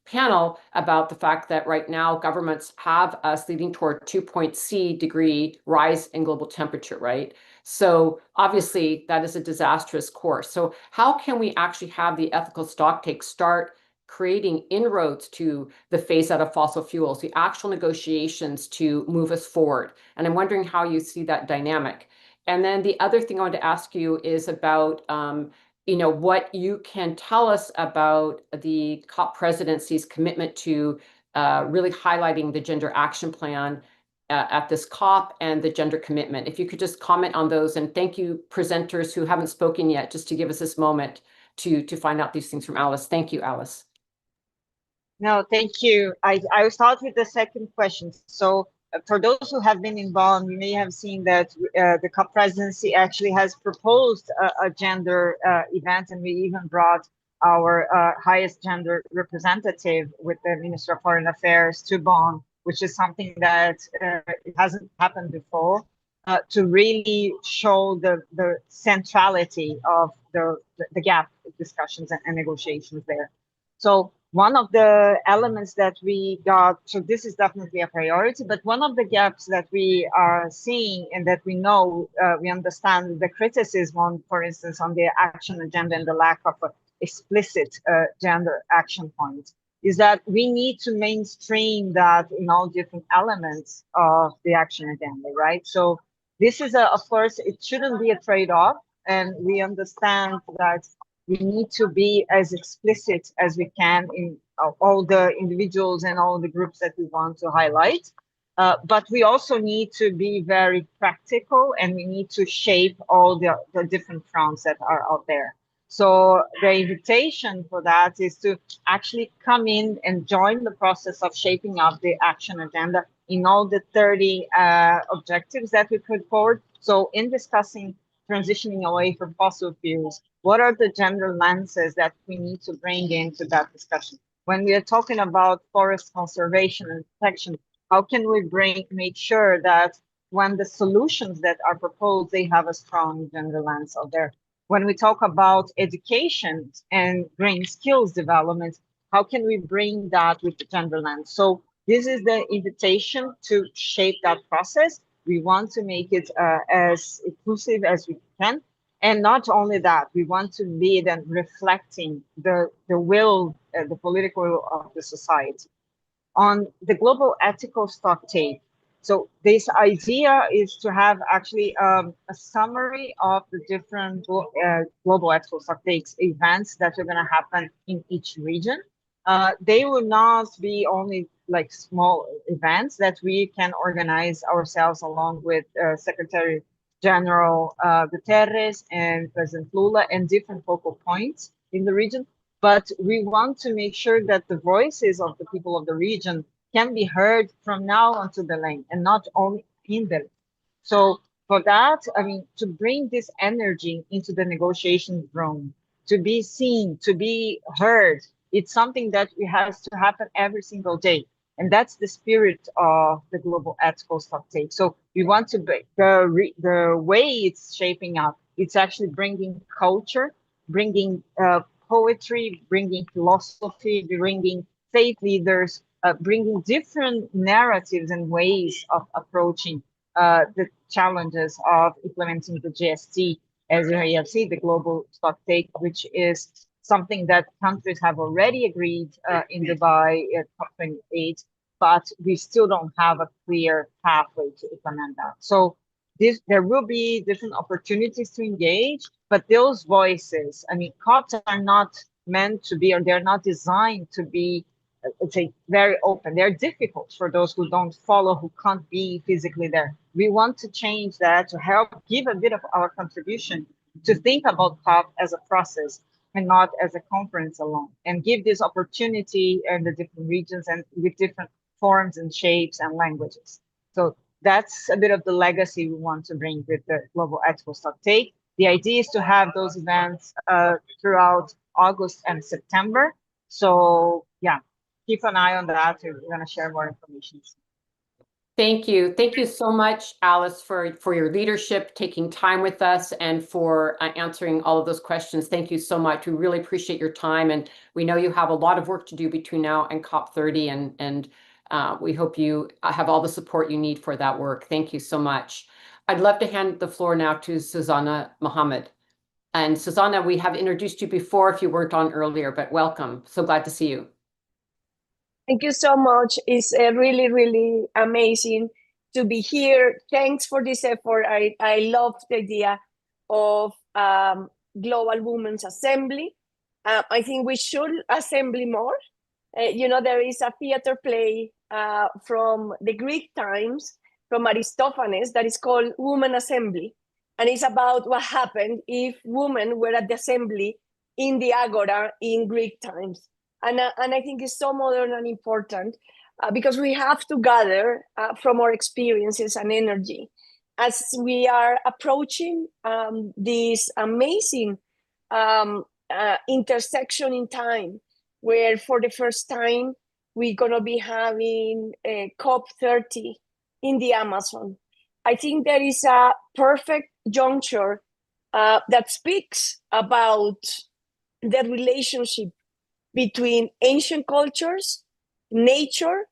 panel about the fact that right now governments have us leading toward 2.C degree rise in global temperature, right? So obviously that is a disastrous course. So how can we actually have the ethical stocktake start creating inroads to the phase out of fossil fuels, the actual negotiations to move us forward? And I'm wondering how you see that dynamic. And then the other thing I want to ask you is about what you can tell us about the COP presidency's commitment to really highlighting the gender action plan at this COP and the gender commitment. If you could just comment on those, and thank you presenters who haven't spoken yet, just to give us this moment to find out these things from Alice. Thank you, Alice. No, thank you. I will start with the second question. So for those who have been involved, you may have seen that the COP presidency actually has proposed a gender event, and we even brought our highest gender representative with the Minister of Foreign Affairs to Bonn, which is something that it hasn't happened before. to really show the centrality of the gap discussions and negotiations there. So one of the elements that we got, so this is definitely a priority, but one of the gaps that we are seeing and that we know, we understand the criticism on, for instance, on the action agenda and the lack of explicit gender action points, is that we need to mainstream that in all different elements of the action agenda, right? So this is, of course, it shouldn't be a trade-off, and we understand that we need to be as explicit as we can in all the individuals and all the groups that we want to highlight. But we also need to be very practical, and we need to shape all the different fronts that are out there. So the invitation for that is to actually come in and join the process of shaping up the action agenda in all the 30 objectives that we put forward. So in discussing transitioning away from fossil fuels, what are the gender lenses that we need to bring into that discussion? When we are talking about forest conservation and protection, how can we make sure that when the solutions that are proposed, they have a strong gender lens out there? When we talk about education and green skills development, how can we bring that with the gender lens? So this is the invitation to shape that process. We want to make it as inclusive as we can. And not only that, we want to be then reflecting the will, the political will of the society. On the global ethical stocktake, so this idea is to have actually a summary of the different global ethical stocktakes events that are going to happen in each region. They will not be only like small events that we can organize ourselves along with Secretary General Guterres and President Lula and different focal points in the region. But we want to make sure that the voices of the people of the region can be heard from now until the lane and not only in the lane. So for that, I mean, to bring this energy into the negotiation room, to be seen, to be heard, it's something that has to happen every single day. And that's the spirit of the global ethical stocktake. So we want to be, the way it's shaping up, it's actually bringing culture, bringing poetry, bringing philosophy, bringing faith leaders, bringing different narratives and ways of approaching the challenges of implementing the GST, as you have seen, the global stocktake, which is something that countries have already agreed in Dubai at COP28, but we still don't have a clear pathway to implement that. So there will be different opportunities to engage, but those voices, I mean, COPs are not meant to be, or they're not designed to be, let's say, very open. They're difficult for those who don't follow, who can't be physically there. We want to change that to help give a bit of our contribution to think about COP as a process and not as a conference alone, and give this opportunity in the different regions and with different forms and shapes and languages. So that's a bit of the legacy we want to bring with the Global Ethical Stocktake. The idea is to have those events throughout August and September. So yeah, keep an eye on that. We're going to share more information. Thank you. Thank you so much, Alice, for your leadership, taking time with us, and for answering all of those questions. Thank you so much. We really appreciate your time, and we know you have a lot of work to do between now and COP30, and we hope you have all the support you need for that work. Thank you so much. I'd love to hand the floor now to Susanna Mohammed. And Susanna, we have introduced you before if you weren't on earlier, but welcome. So glad to see you. Thank you so much. It's really, really amazing to be here. Thanks for this effort. I love the idea of Global Women's Assembly. I think we should assemble more. There is a theater play from the Greek times, from Aristophanes, that is called Women Assembly. And it's about what happened if women were at the assembly in the agora in Greek times. And I think it's so modern and important because we have to gather from our experiences and energy as we are approaching this amazing intersection in time, where for the first time we're going to be having a COP30 in the Amazon. I think there is a perfect juncture that speaks about the relationship between ancient cultures, nature,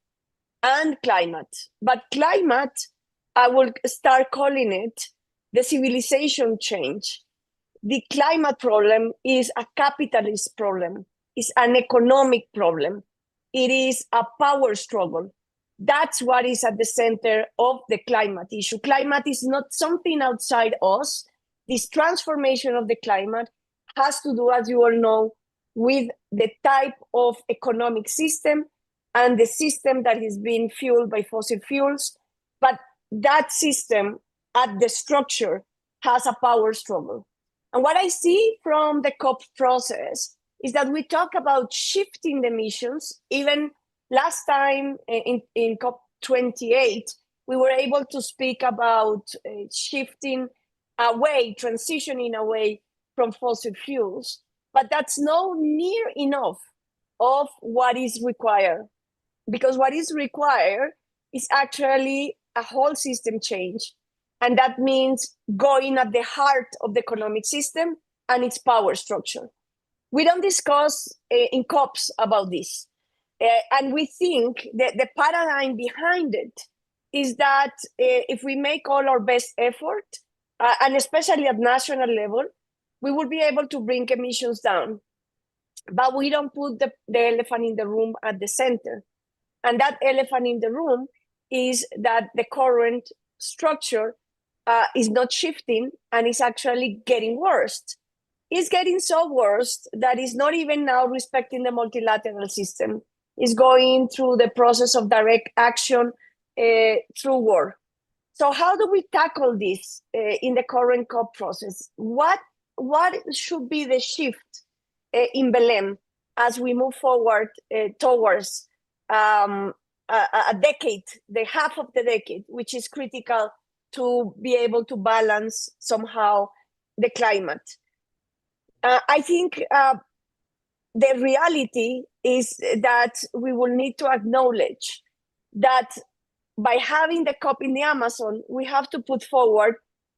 and climate. But climate, I will start calling it the civilization change. The climate problem is a capitalist problem, it's an economic problem, it is a power struggle. That's what is at the center of the climate issue. Climate is not something outside us. This transformation of the climate has to do, as you all know, with the type of economic system and the system that is being fueled by fossil fuels. But that system at the structure has a power struggle. And what I see from the COP process is that we talk about shifting the emissions. Even last time in COP28, we were able to speak about shifting away, transitioning away from fossil fuels, but that's no near enough of what is required. Because what is required is actually a whole system change. And that means going at the heart of the economic system and its power structure. We don't discuss in COPs about this. And we think that the paradigm behind it is that if we make all our best effort, and especially at national level, we will be able to bring emissions down. But we don't put the elephant in the room at the center. And that elephant in the room is that the current structure is not shifting and is actually getting worse. It's getting so worse that it's not even now respecting the multilateral system. It's going through the process of direct action through war. So how do we tackle this in the current COP process? What should be the shift in Belém as we move forward towards a decade, the half of the decade, which is critical to be able to balance somehow the climate? I think the reality is that we will need to acknowledge that by having the COP in the Amazon, we have to put forward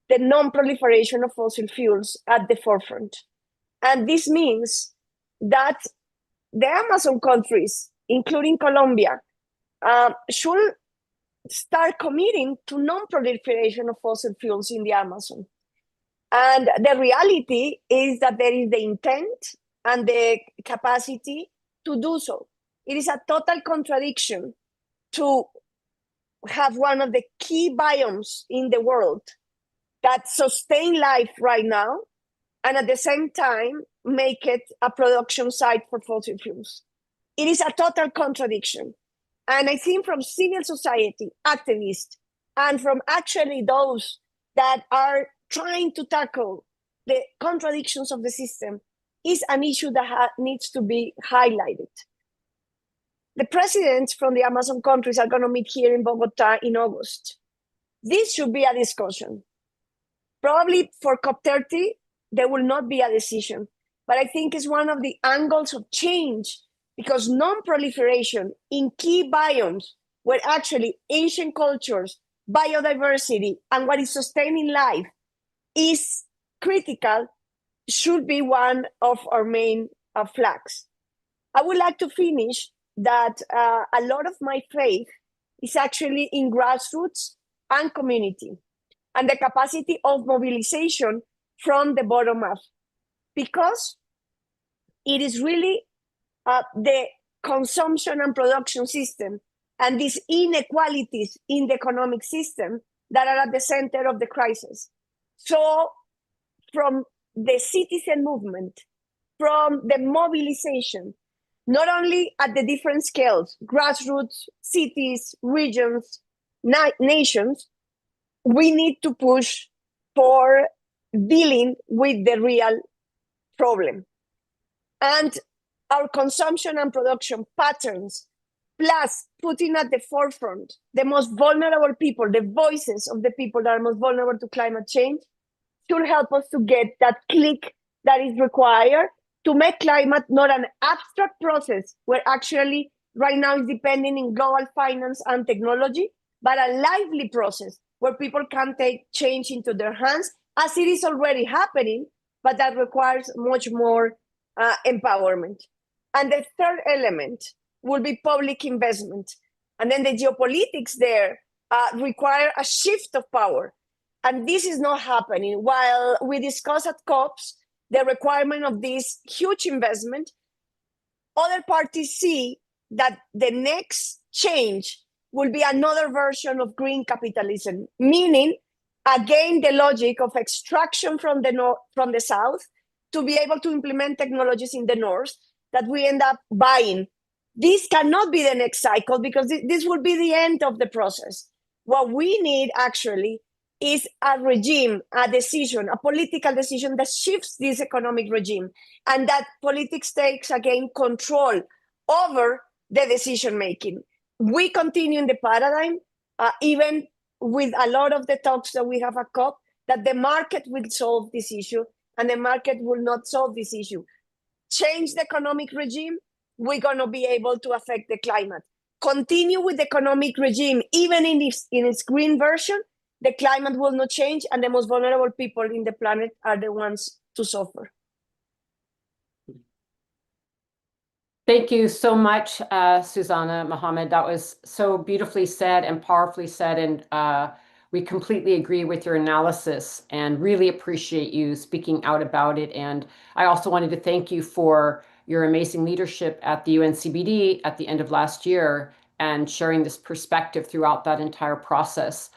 the non-proliferation of fossil fuels at the forefront. And this means that the Amazon countries, including Colombia, should start committing to non-proliferation of fossil fuels in the Amazon. And the reality is that there is the intent and the capacity to do so. It is a total contradiction to have one of the key biomes in the world that sustain life right now, and at the same time, make it a production site for fossil fuels. It is a total contradiction. And I think from civil society, activists, and from actually those that are trying to tackle the contradictions of the system is an issue that needs to be highlighted. The presidents from the Amazon countries are going to meet here in Bogota in August. This should be a discussion. Probably for COP30, there will not be a decision, but I think it's one of the angles of change, because non-proliferation in key biomes where actually ancient cultures, biodiversity, and what is sustaining life is critical should be one of our main flags. I would like to finish that a lot of my faith is actually in grassroots and community, and the capacity of mobilization from the bottom up, because it is really the consumption and production system and these inequalities in the economic system that are at the center of the crisis. So from the citizen movement, from the mobilization, not only at the different scales, grassroots, cities, regions, nations, we need to push for dealing with the real problem. And our consumption and production patterns, plus putting at the forefront the most vulnerable people, the voices of the people that are most vulnerable to climate change, should help us to get that click that is required to make climate not an abstract process where actually right now is depending in global finance and technology, but a lively process where people can take change into their hands, as it is already happening, but that requires much more empowerment. And the third element will be public investment. And then the geopolitics there require a shift of power. And this is not happening. While we discuss at COPs the requirement of this huge investment, other parties see that the next change will be another version of green capitalism, meaning, again, the logic of extraction from the south to be able to implement technologies in the north that we end up buying. This cannot be the next cycle because this will be the end of the process. What we need actually is a regime, a decision, a political decision that shifts this economic regime, and that politics takes again control over the decision making. We continue in the paradigm, even with a lot of the talks that we have at COP, that the market will solve this issue, and the market will not solve this issue. Change the economic regime, we're going to be able to affect the climate. Continue with the economic regime, even in its green version, the climate will not change, and the most vulnerable people in the planet are the ones to suffer. Thank you so much, Susanna Mohammed. That was so beautifully said and powerfully said, and we completely agree with your analysis and really appreciate you speaking out about it. And I also wanted to thank you for your amazing leadership at the UNCBD at the end of last year and sharing this perspective throughout that entire process.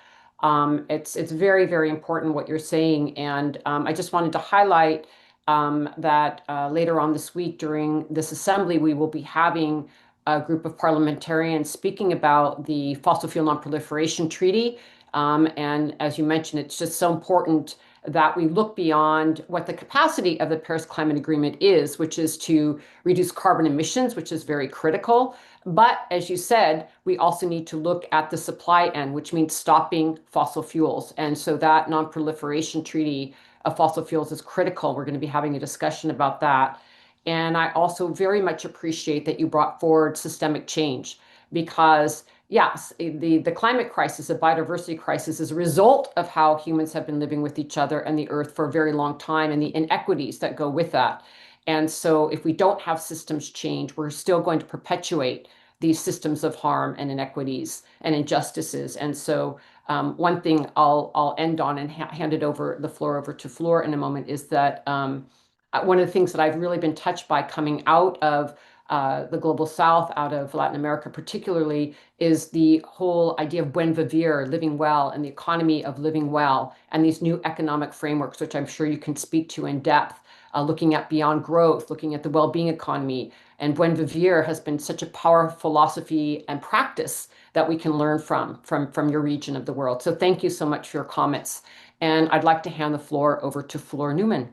It's very, very important what you're saying. And I just wanted to highlight that later on this week during this assembly, we will be having a group of parliamentarians speaking about the Fossil Fuel Non-Proliferation Treaty. And as you mentioned, it's just so important that we look beyond what the capacity of the Paris Climate Agreement is, which is to reduce carbon emissions, which is very critical. But as you said, we also need to look at the supply end, which means stopping fossil fuels. And so that non-proliferation treaty of fossil fuels is critical. We're going to be having a discussion about that. And I also very much appreciate that you brought forward systemic change because yes, the climate crisis, the biodiversity crisis is a result of how humans have been living with each other and the earth for a very long time and the inequities that go with that. And so if we don't have systems change, we're still going to perpetuate these systems of harm and inequities and injustices. And so one thing I'll end on and hand it over the floor over to Fleur in a moment is that one of the things that I've really been touched by coming out of the global south, out of Latin America particularly, is the whole idea of buen vivir, living well, and the economy of living well, and these new economic frameworks, which I'm sure you can speak to in depth, looking at beyond growth, looking at the well-being economy. And buen vivir has been such a powerful philosophy and practice that we can learn from your region of the world. So thank you so much for your comments. And I'd like to hand the floor over to Fleur Newman.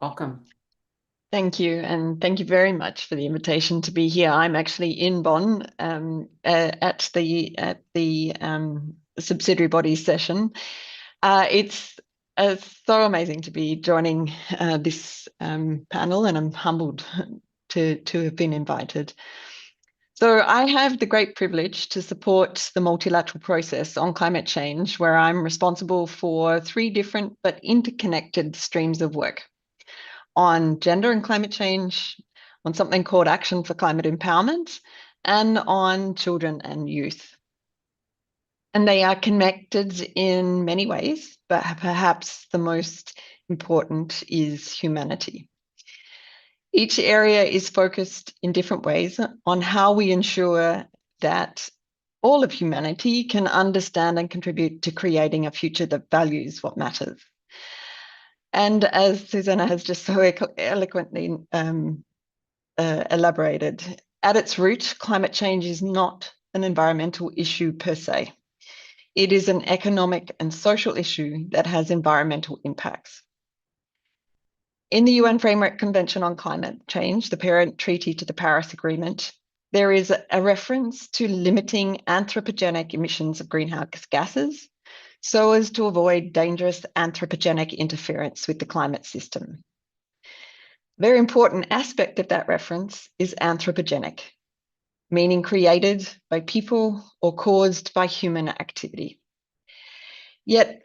Welcome. Thank you, and thank you very much for the invitation to be here. I'm actually in Bonn at the subsidiary body session. It's so amazing to be joining this panel, and I'm humbled to have been invited. So I have the great privilege to support the multilateral process on climate change, where I'm responsible for 3 different but interconnected streams of work: on gender and climate change, on something called Action for Climate Empowerment, and on children and youth. And they are connected in many ways, but perhaps the most important is humanity. Each area is focused in different ways on how we ensure that all of humanity can understand and contribute to creating a future that values what matters. And as Susanna has just so eloquently elaborated, at its root, climate change is not an environmental issue per se. It is an economic and social issue that has environmental impacts. In the UN Framework Convention on Climate Change, the parent treaty to the Paris Agreement, there is a reference to limiting anthropogenic emissions of greenhouse gases so as to avoid dangerous anthropogenic interference with the climate system. A very important aspect of that reference is anthropogenic. meaning created by people or caused by human activity. Yet,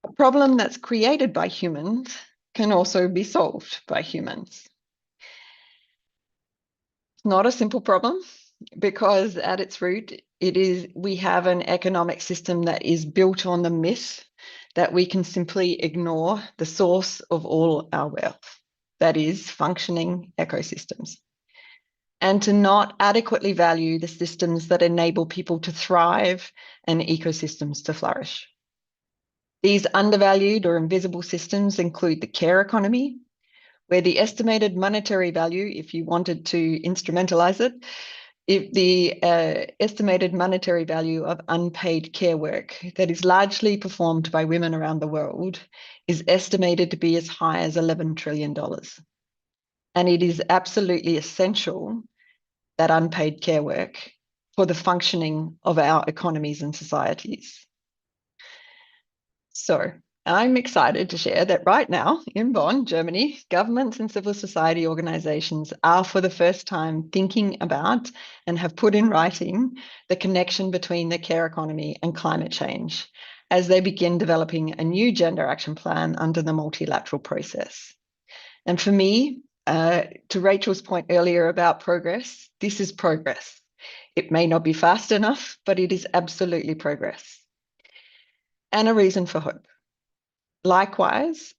a problem that's created by humans can also be solved by humans. It's not a simple problem because at its root, we have an economic system that is built on the myth that we can simply ignore the source of all our wealth, that is, functioning ecosystems, and to not adequately value the systems that enable people to thrive and ecosystems to flourish. These undervalued or invisible systems include the care economy, where the estimated monetary value, if you wanted to instrumentalize it, if the estimated monetary value of unpaid care work that is largely performed by women around the world is estimated to be as high as $11 trillion. And it is absolutely essential, that unpaid care work, for the functioning of our economies and societies. So I'm excited to share that right now in Bonn, Germany, governments and civil society organizations are for the first time thinking about and have put in writing the connection between the care economy and climate change as they begin developing a new gender action plan under the multilateral process. And for me, to Rachel's point earlier about progress, this is progress. It may not be fast enough, but it is absolutely progress. And a reason for hope. Likewise,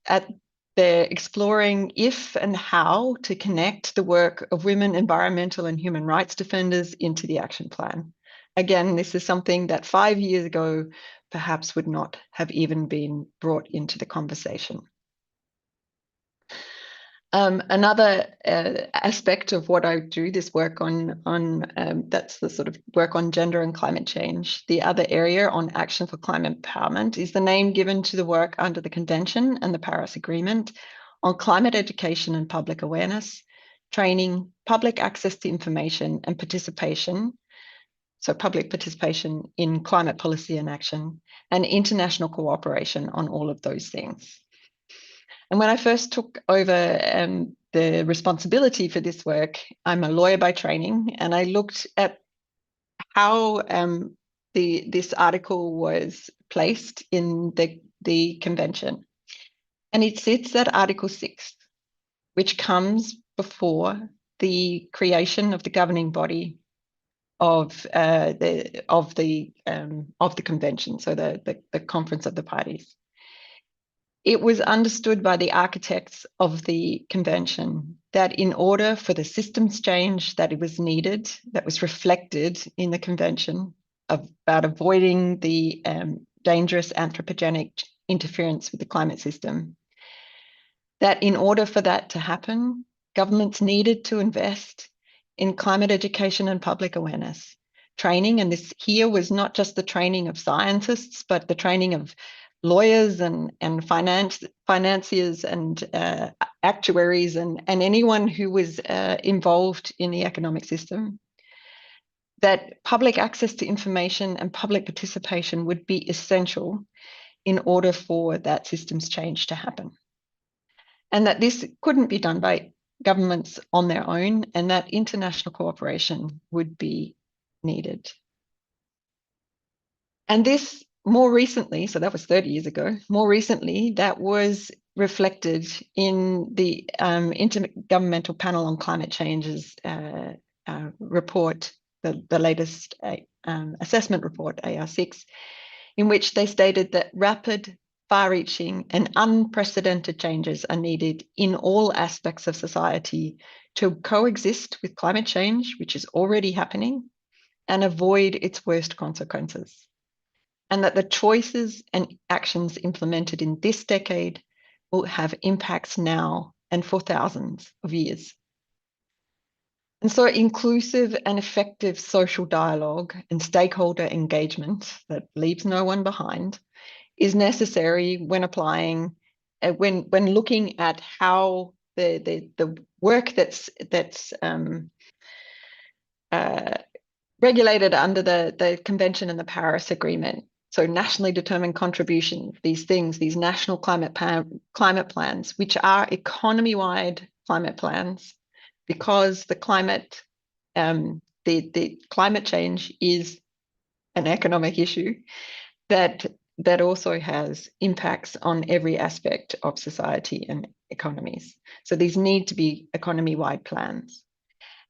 they're exploring if and how to connect the work of women, environmental and human rights defenders into the action plan. Again, this is something that 5 years ago perhaps would not have even been brought into the conversation. Another aspect of what I do, this work on that's the sort of work on gender and climate change. The other area on action for climate empowerment is the name given to the work under the Convention and the Paris Agreement on climate education and public awareness, training, public access to information and participation. So public participation in climate policy and action, and international cooperation on all of those things. And when I first took over the responsibility for this work, I'm a lawyer by training, and I looked at how this article was placed in the convention. And it sits at Article 6, which comes before the creation of the governing body of the convention, so the Conference of the Parties. It was understood by the architects of the convention that in order for the systems change that it was needed, that was reflected in the convention about avoiding the dangerous anthropogenic interference with the climate system, that in order for that to happen, governments needed to invest in climate education and public awareness training. And this here was not just the training of scientists, but the training of lawyers and financiers and actuaries and anyone who was involved in the economic system, that public access to information and public participation would be essential in order for that systems change to happen. And that this couldn't be done by governments on their own, and that international cooperation would be needed. And this more recently, so that was 30 years ago, more recently, that was reflected in the Intergovernmental Panel on Climate Change's report, the latest assessment report, AR6, in which they stated that rapid, far-reaching and unprecedented changes are needed in all aspects of society to coexist with climate change, which is already happening, and avoid its worst consequences. And that the choices and actions implemented in this decade will have impacts now and for thousands of years. And so inclusive and effective social dialogue and stakeholder engagement that leaves no one behind is necessary when applying, when looking at how the work that's regulated under the Convention and the Paris Agreement. So nationally determined contribution, these things, these national climate plans, which are economy-wide climate plans, because the the climate change is an economic issue that also has impacts on every aspect of society and economies. So these need to be economy-wide plans,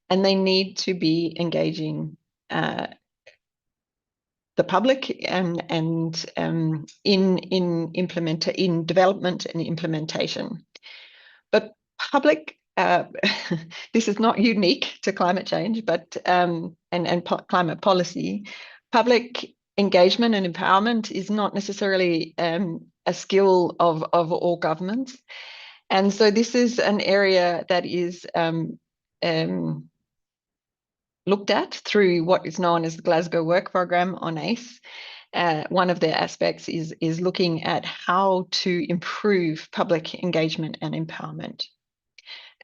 and they need to be engaging the public and in development and implementation. But public, this is not unique to climate change, but and climate policy. Public engagement and empowerment is not necessarily a skill of all governments, and so this is an area that is looked at through what is known as the Glasgow Work Programme on ACE. One of their aspects is looking at how to improve public engagement and empowerment,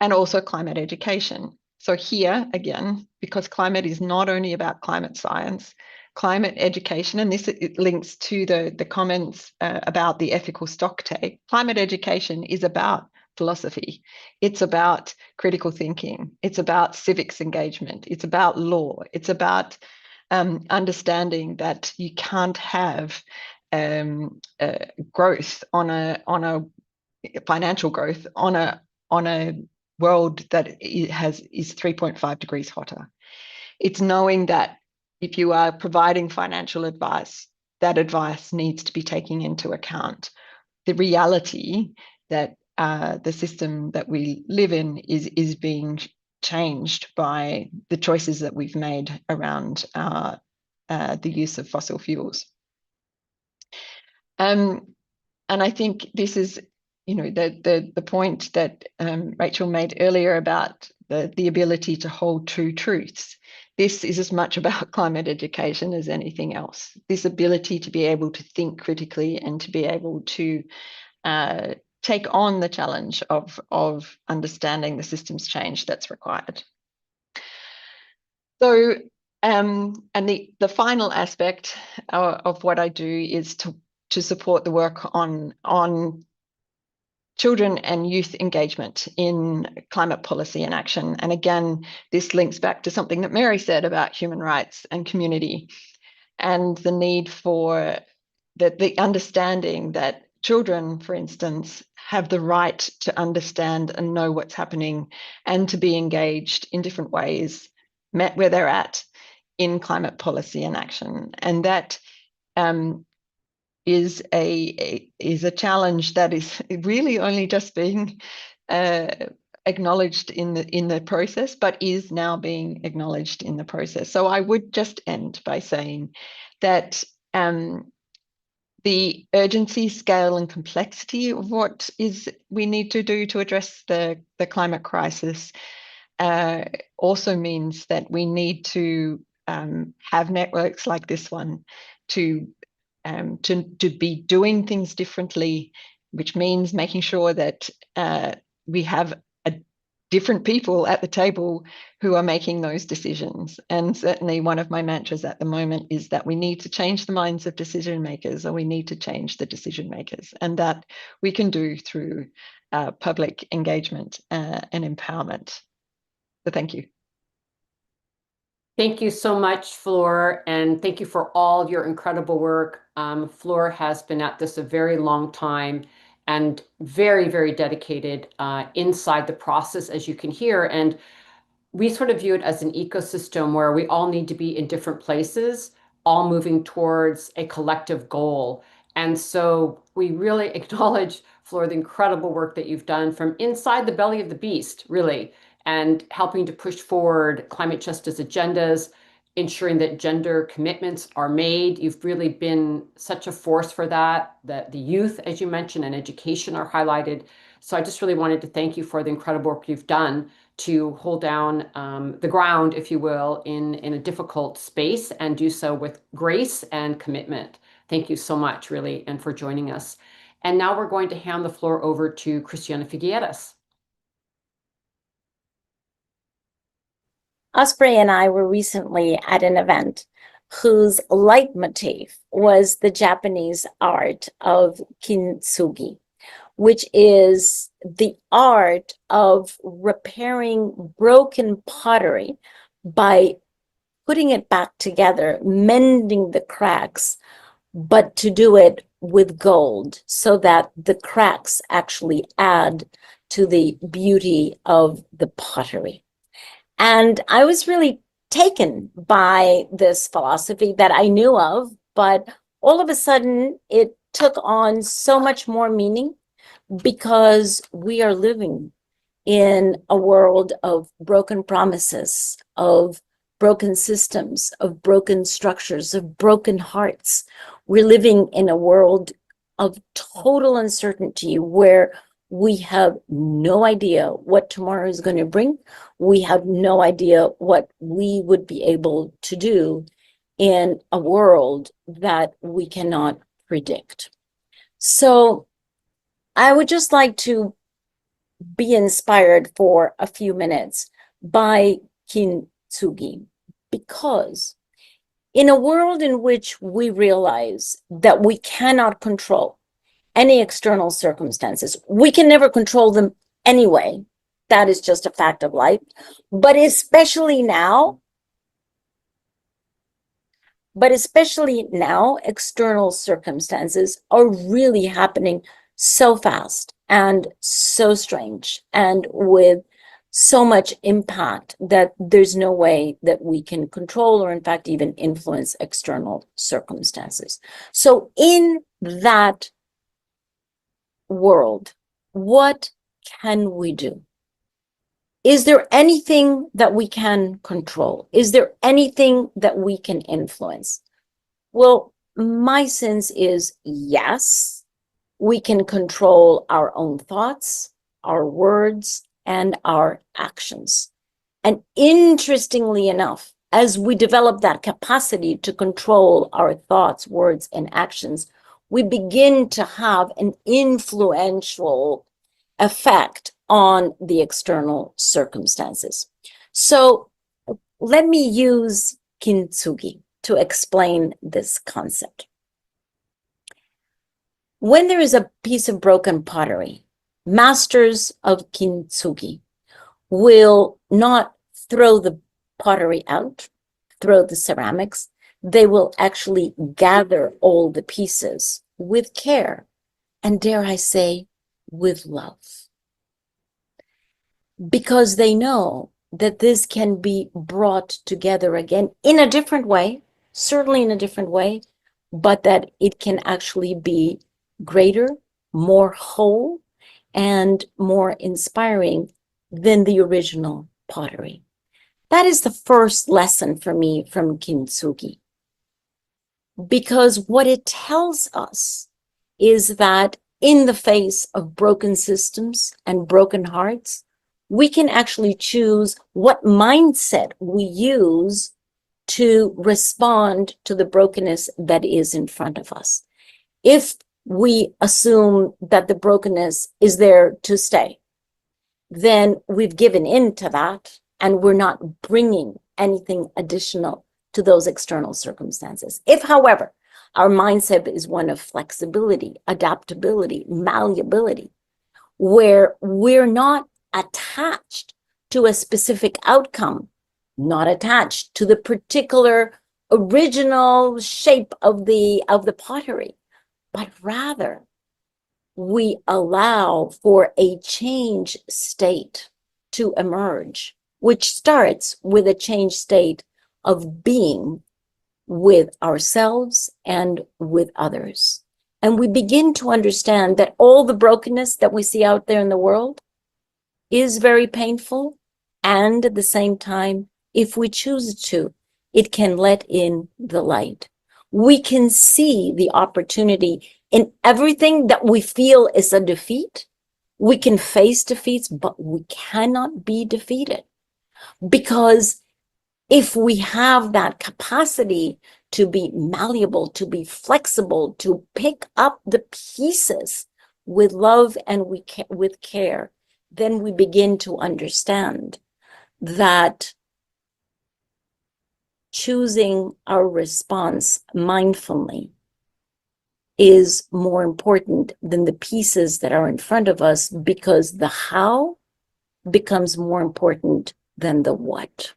and also climate education. So here, again, because climate is not only about climate science, climate education, and this it links to the comments about the ethical stocktake. Climate education is about philosophy. It's about critical thinking. It's about civics engagement. It's about law. It's about understanding that you can't have growth on a financial growth on a world that is 3.5 degrees hotter. It's knowing that if you are providing financial advice, that advice needs to be taking into account the reality that the system that we live in is being changed by the choices that we've made around the use of fossil fuels. And I think this is, the point that Rachel made earlier about the ability to hold true truths. This is as much about climate education as anything else. This ability to be able to think critically and to be able to take on the challenge of understanding the systems change that's required. So, and the final aspect of what I do is to support the work on children and youth engagement in climate policy and action. And again, this links back to something that Mary said about human rights and community, and the need for the understanding that children, for instance, have the right to understand and know what's happening and to be engaged in different ways, met where they're at in climate policy and action. And that is a challenge that is really only just being acknowledged in the process, but is now being acknowledged in the process. So I would just end by saying that the urgency, scale, and complexity of what we need to do to address the climate crisis also means that we need to have networks like this one to be doing things differently, which means making sure that we have different people at the table who are making those decisions. And certainly one of my mantras at the moment is that we need to change the minds of decision makers, or we need to change the decision makers, and that we can do through public engagement and empowerment. So thank you. Thank you so much, Fleur, and thank you for all your incredible work. Fleur has been at this a very long time and very, very dedicated inside the process, as you can hear. And we sort of view it as an ecosystem where we all need to be in different places, all moving towards a collective goal. And so we really acknowledge, Fleur, the incredible work that you've done from inside the belly of the beast, really, and helping to push forward climate justice agendas, ensuring that gender commitments are made. You've really been such a force for that. The youth, as you mentioned, and education are highlighted. So I just really wanted to thank you for the incredible work you've done to hold down the ground, if you will, in a difficult space, and do so with grace and commitment. Thank you so much, really, and for joining us. And now we're going to hand the floor over to Christiana Figueres. Osprey and I were recently at an event whose leitmotif was the Japanese art of kintsugi, which is the art of repairing broken pottery by putting it back together, mending the cracks, but to do it with gold so that the cracks actually add to the beauty of the pottery. And I was really taken by this philosophy that I knew of, but all of a sudden it took on so much more meaning because we are living in a world of broken promises, of broken systems, of broken structures, of broken hearts. We're living in a world of total uncertainty where we have no idea what tomorrow is going to bring. We have no idea what we would be able to do in a world that we cannot predict. So I would just like to be inspired for a few minutes by Kintsugi, because in a world in which we realize that we cannot control any external circumstances, we can never control them anyway. That is just a fact of life. But especially now, external circumstances are really happening so fast and so strange and with so much impact that there's no way that we can control or in fact even influence external circumstances. So in that world, what can we do? Is there anything that we can control? Is there anything that we can influence? Well, my sense is yes, we can control our own thoughts, our words, and our actions. And interestingly enough, as we develop that capacity to control our thoughts, words, and actions, we begin to have an influential effect on the external circumstances. So let me use kintsugi to explain this concept. When there is a piece of broken pottery, masters of kintsugi will not throw the pottery out, throw the ceramics. They will actually gather all the pieces with care and, dare I say, with love. Because they know that this can be brought together again in a different way, certainly in a different way, but that it can actually be greater, more whole, and more inspiring than the original pottery. That is the first lesson for me from kintsugi. Because what it tells us is that in the face of broken systems and broken hearts, we can actually choose what mindset we use to respond to the brokenness that is in front of us. If we assume that the brokenness is there to stay, then we've given in to that and we're not bringing anything additional to those external circumstances. If, however, our mindset is one of flexibility, adaptability, malleability, where we're not attached to a specific outcome, not attached to the particular original shape of the pottery, but rather we allow for a change state to emerge, which starts with a change state of being with ourselves and with others. And we begin to understand that all the brokenness that we see out there in the world is very painful. And at the same time, if we choose to, it can let in the light. We can see the opportunity in everything that we feel is a defeat. We can face defeats, but we cannot be defeated. Because if we have that capacity to be malleable, to be flexible, to pick up the pieces with love and with care, then we begin to understand that choosing our response mindfully is more important than the pieces that are in front of us, because the how becomes more important than the what.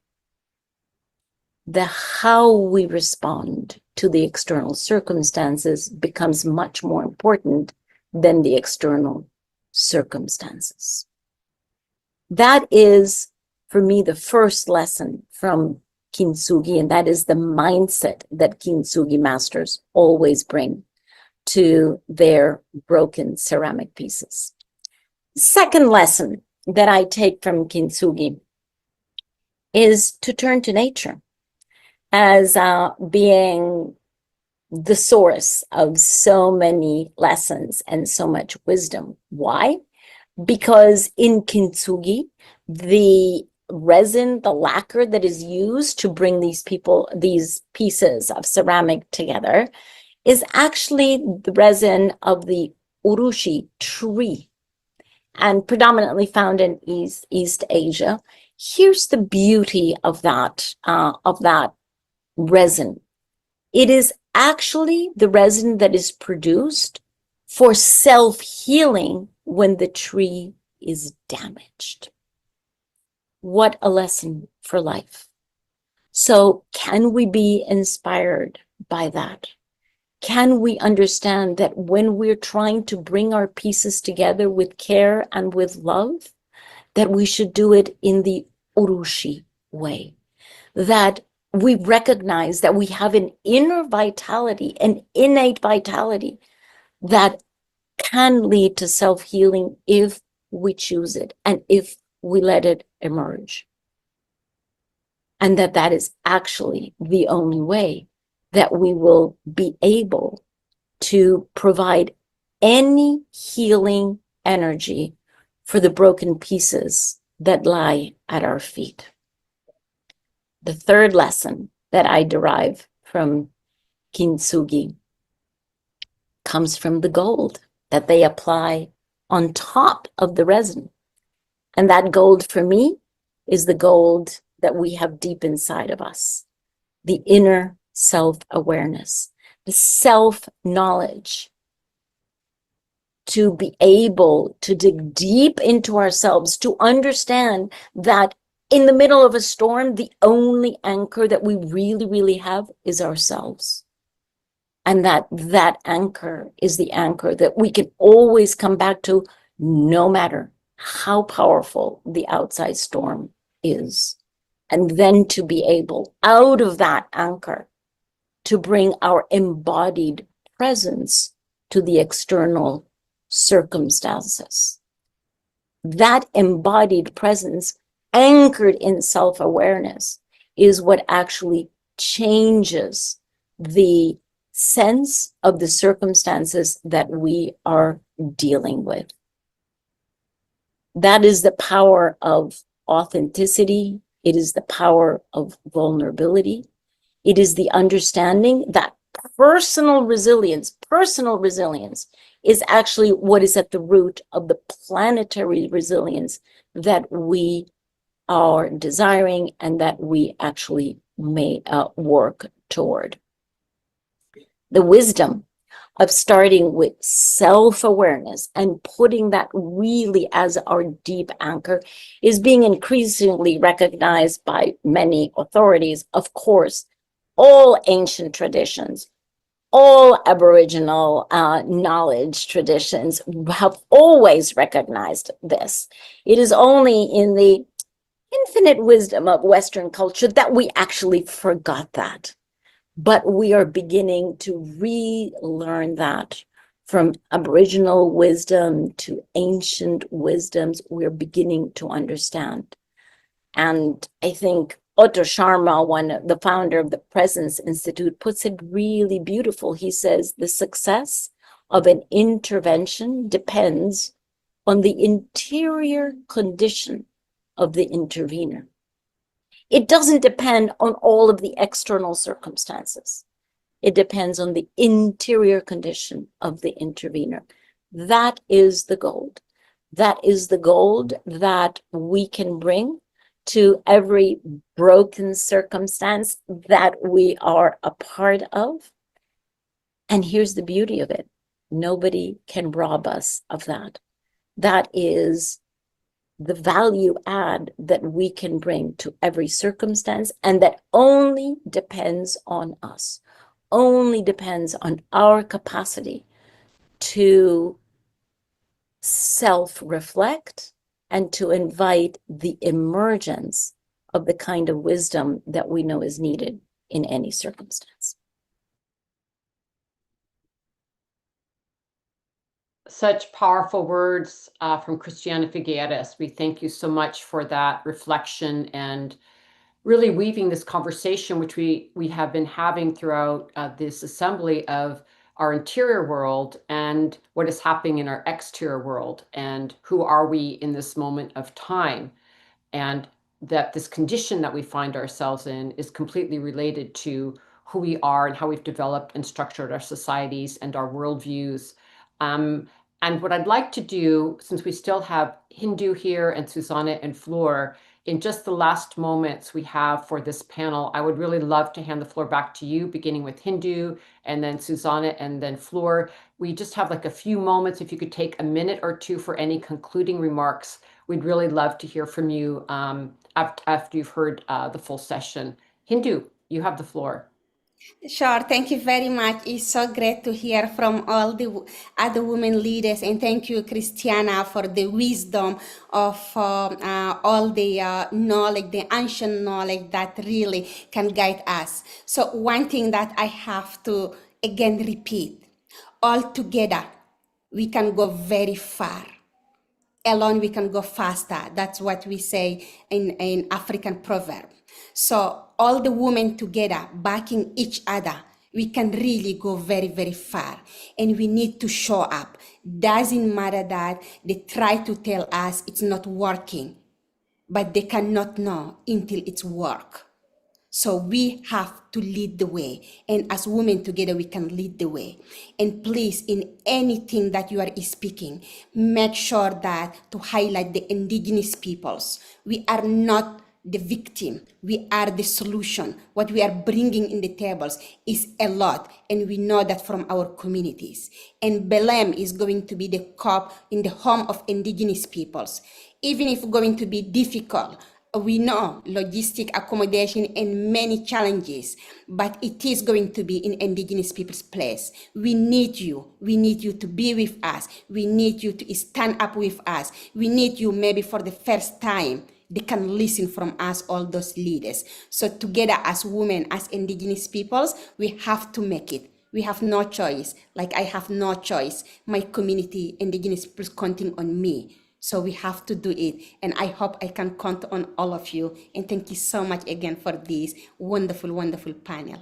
the how we respond to the external circumstances becomes much more important than the external circumstances. That is, for me, the first lesson from Kintsugi, and that is the mindset that Kintsugi masters always bring to their broken ceramic pieces. Second lesson that I take from Kintsugi is to turn to nature as being the source of so many lessons and so much wisdom. Why? Because in Kintsugi, the resin, the lacquer that is used to bring these pieces of ceramic together is actually the resin of the urushi tree, and predominantly found in East Asia. Here's the beauty of that resin. It is actually the resin that is produced for self-healing when the tree is damaged. What a lesson for life. So can we be inspired by that? Can we understand that when we're trying to bring our pieces together with care and with love, that we should do it in the urushi way? That we recognize that we have an inner vitality, an innate vitality that can lead to self-healing if we choose it and if we let it emerge. And that is actually the only way that we will be able to provide any healing energy for the broken pieces that lie at our feet. The third lesson that I derive from Kintsugi comes from the gold that they apply on top of the resin. And that gold for me is the gold that we have deep inside of us, the inner self-awareness, the self-knowledge, to be able to dig deep into ourselves, to understand that in the middle of a storm, the only anchor that we really, really have is ourselves. And that anchor is the anchor that we can always come back to, no matter how powerful the outside storm is. And then to be able, out of that anchor, to bring our embodied presence to the external circumstances. That embodied presence, anchored in self-awareness, is what actually changes the sense of the circumstances that we are dealing with. That is the power of authenticity. It is the power of vulnerability. It is the understanding that personal resilience is actually what is at the root of the planetary resilience that we are desiring and that we actually may work toward. The wisdom of starting with self-awareness and putting that really as our deep anchor is being increasingly recognized by many authorities. Of course, all ancient traditions, all Aboriginal knowledge traditions have always recognized this. It is only in the infinite wisdom of Western culture that we actually forgot that. But we are beginning to relearn that from Aboriginal wisdom to ancient wisdoms. We're beginning to understand. And I think Otto Sharma, the founder of the Presence Institute, puts it really beautiful. He says the success of an intervention depends on the interior condition of the intervener. It doesn't depend on all of the external circumstances. It depends on the interior condition of the intervener. That is the gold. That is the gold that we can bring to every broken circumstance that we are a part of. And here's the beauty of it. Nobody can rob us of that. That is the value add that we can bring to every circumstance, and that only depends on us, only depends on our capacity to self-reflect and to invite the emergence of the kind of wisdom that we know is needed in any circumstance. Such powerful words from Christiana Figueres. We thank you so much for that reflection and really weaving this conversation, which we have been having throughout this assembly, of our interior world and what is happening in our exterior world, and who are we in this moment of time, and that this condition that we find ourselves in is completely related to who we are and how we've developed and structured our societies and our worldviews. And what I'd like to do, since we still have Hindou here and Susanna and Fleur, in just the last moments we have for this panel, I would really love to hand the floor back to you, beginning with Hindou and then Susanna and then Fleur. We just have like a few moments. If you could take a minute or two for any concluding remarks, we'd really love to hear from you after you've heard the full session. Hindou, you have the floor. Sure, thank you very much. It's so great to hear from all the other women leaders, and thank you, Christiana, for the wisdom of all the knowledge, the ancient knowledge that really can guide us. So one thing that I have to again repeat, all together we can go very far. Alone we can go faster. That's what we say in African proverb. So all the women together backing each other, we can really go very, very far. And we need to show up. Doesn't matter that they try to tell us it's not working, but they cannot know until it's work. So we have to lead the way. And as women together, we can lead the way. And please, in anything that you are speaking, make sure that to highlight the indigenous peoples. We are not the victim. We are the solution. What we are bringing in the tables is a lot. And we know that from our communities. And Belém is going to be the COP in the home of indigenous peoples. Even if it's going to be difficult, we know logistic accommodation and many challenges, but it is going to be in indigenous people's place. We need you. We need you to be with us. We need you to stand up with us. We need you maybe for the first time. They can listen from us, all those leaders. So together as women, as indigenous peoples, we have to make it. We have no choice. Like I have no choice. My community, indigenous peoples, counting on me. So we have to do it. And I hope I can count on all of you. And thank you so much again for this wonderful, wonderful panel.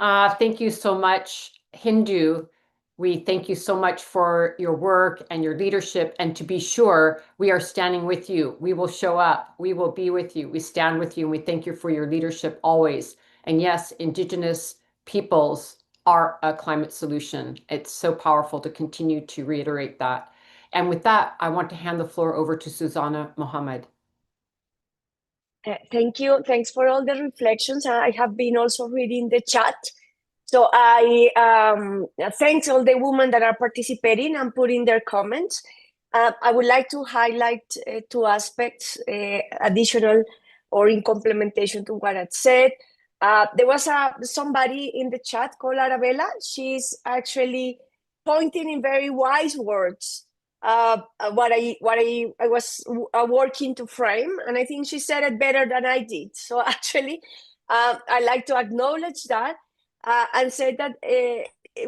Thank you so much, Hindou. We thank you so much for your work and your leadership. And to be sure, we are standing with you. We will show up. We will be with you. We stand with you. And we thank you for your leadership always. And yes, Indigenous peoples are a climate solution. It's so powerful to continue to reiterate that. And with that, I want to hand the floor over to Susanna Mohammed. Thank you. Thanks for all the reflections. I have been also reading the chat. So I thanks all the women that are participating and putting their comments. I would like to highlight two aspects additional or in complementation to what I said. There was somebody in the chat called Arabella. She's actually pointing in very wise words what I was working to frame, and I think she said it better than I did. So actually, I like to acknowledge that and say that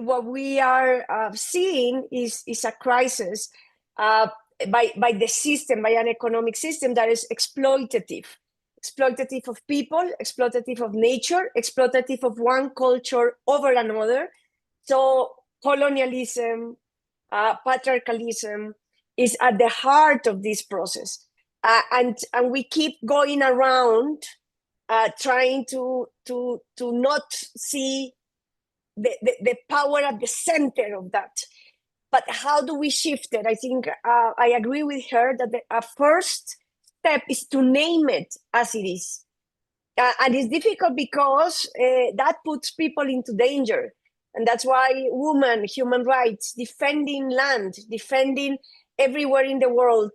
what we are seeing is a crisis by the system, by an economic system that is exploitative of people, exploitative of nature, exploitative of one culture over another. So colonialism, patriarchalism is at the heart of this process, and we keep going around trying to not see the power at the center of that. But how do we shift it? I think I agree with her that the first step is to name it as it is, and it's difficult because that puts people into danger. And that's why women, human rights, defending land, defending everywhere in the world,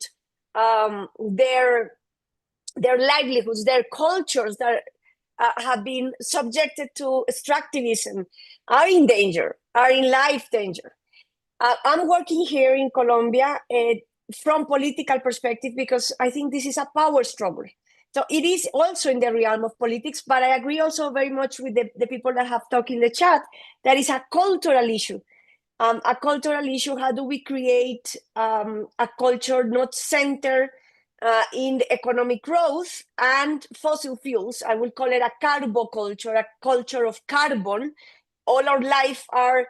their livelihoods, their cultures that have been subjected to extractivism are in danger, are in life danger. I'm working here in Colombia from political perspective because I think this is a power struggle. So it is also in the realm of politics, but I agree also very much with the people that have talked in the chat. That is a cultural issue. A cultural issue, how do we create a culture not centered in the economic growth and fossil fuels? I will call it a carboculture, a culture of carbon. All our life are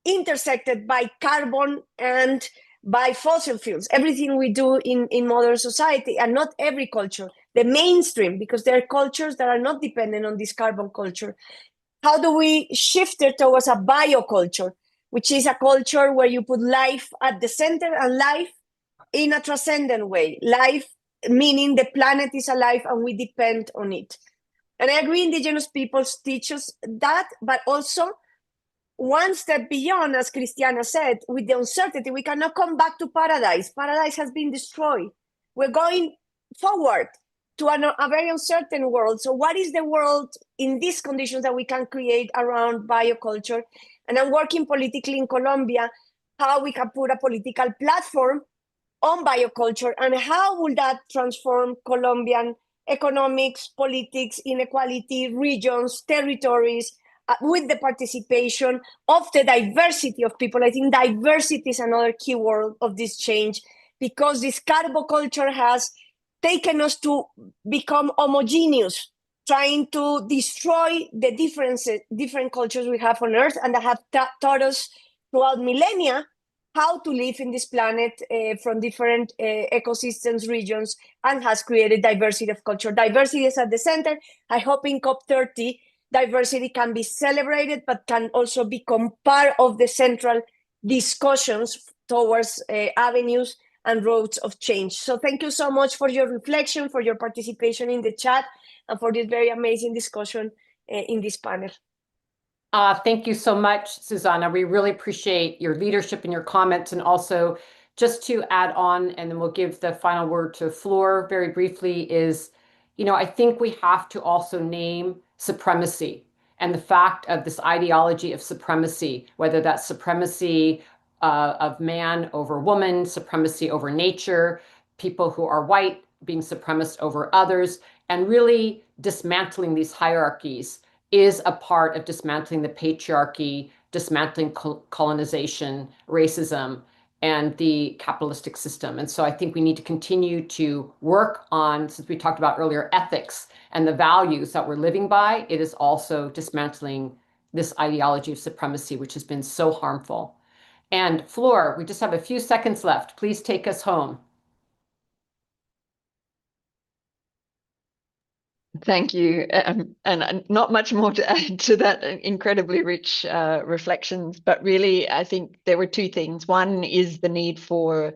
intersected by carbon and by fossil fuels. Everything we do in modern society, and not every culture, the mainstream, because there are cultures that are not dependent on this carbon culture. How do we shift it towards a bioculture, which is a culture where you put life at the center and life in a transcendent way? Life meaning the planet is alive and we depend on it. And I agree, indigenous peoples teach us that, but also one step beyond, as Christiana said, with the uncertainty, we cannot come back to paradise. Paradise has been destroyed. We're going forward to a very uncertain world. So what is the world in these conditions that we can create around bioculture? And I'm working politically in Colombia, how we can put a political platform on bioculture, and how will that transform Colombian economics, politics, inequality, regions, territories, with the participation of the diversity of people. I think diversity is another key word of this change, because this carboculture has taken us to become homogeneous, trying to destroy the different cultures we have on Earth, and that have taught us throughout millennia how to live in this planet from different ecosystems, regions, and has created diversity of culture. Diversity is at the center. I hope in COP30, diversity can be celebrated, but can also become part of the central discussions towards avenues and roads of change. So thank you so much for your reflection, for your participation in the chat, and for this very amazing discussion in this panel. Thank you so much, Susanna. We really appreciate your leadership and your comments. And also, just to add on, and then we'll give the final word to Fleur very briefly, is, I think we have to also name supremacy and the fact of this ideology of supremacy, whether that's supremacy of man over woman, supremacy over nature, people who are white being supremacist over others, and really dismantling these hierarchies is a part of dismantling the patriarchy, dismantling colonization, racism, and the capitalistic system. And so I think we need to continue to work on, since we talked about earlier, ethics and the values that we're living by. It is also dismantling this ideology of supremacy, which has been so harmful. And Fleur, we just have a few seconds left. Please take us home. Thank you. And not much more to add to that incredibly rich reflections, but really, I think there were two things. One is the need for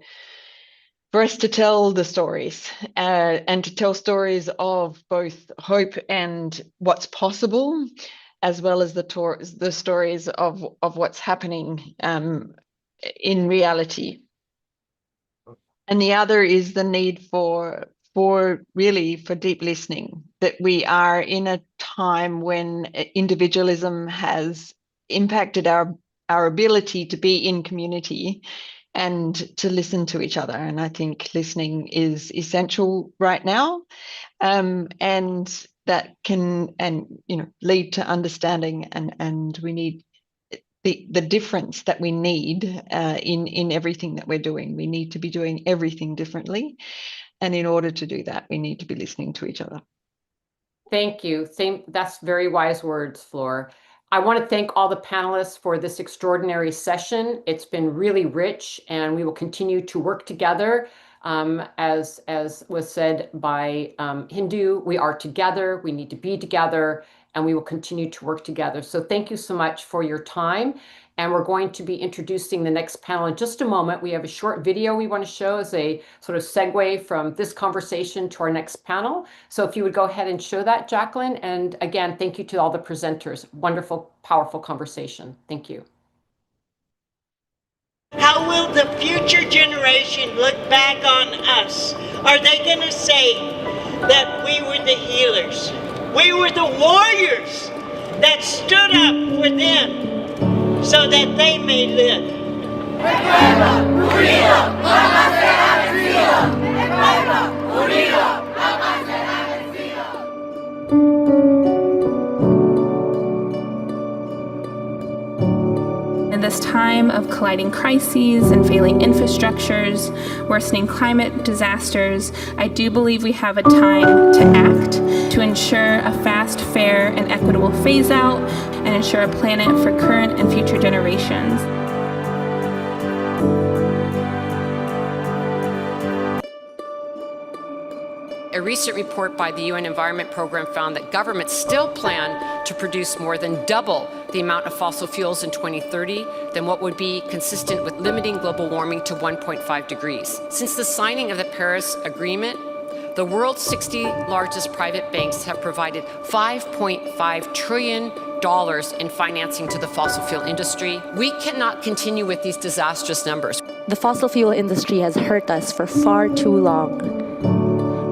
us to tell the stories and to tell stories of both hope and what's possible, as well as the stories of what's happening in reality. And the other is the need for deep listening, that we are in a time when individualism has impacted our ability to be in community and to listen to each other. And I think listening is essential right now, and that can lead to understanding, and we need the difference that we need in everything that we're doing. We need to be doing everything differently. And in order to do that, we need to be listening to each other. Thank you. That's very wise words, Fleur. I want to thank all the panelists for this extraordinary session. It's been really rich, and we will continue to work together. As was said by Hindou, we are together, we need to be together, and we will continue to work together. So thank you so much for your time. And we're going to be introducing the next panel in just a moment. We have a short video we want to show as a sort of segue from this conversation to our next panel. So if you would go ahead and show that, Jacqueline. And again, thank you to all the presenters. Wonderful, powerful conversation. Thank you. How will the future generation look back on us? Are they going to say that we were the healers? We were the warriors that stood up for them so that they may live. In this time of colliding crises and failing infrastructures, worsening climate disasters, I do believe we have a time to act, to ensure a fast, fair, and equitable phase out, and ensure a planet for current and future generations. A recent report by the UN Environment Program found that governments still plan to produce more than double the amount of fossil fuels in 2030 than what would be consistent with limiting global warming to 1.5 degrees. Since the signing of the Paris Agreement, the world's 60 largest private banks have provided $5.5 trillion in financing to the fossil fuel industry. We cannot continue with these disastrous numbers. The fossil fuel industry has hurt us for far too long,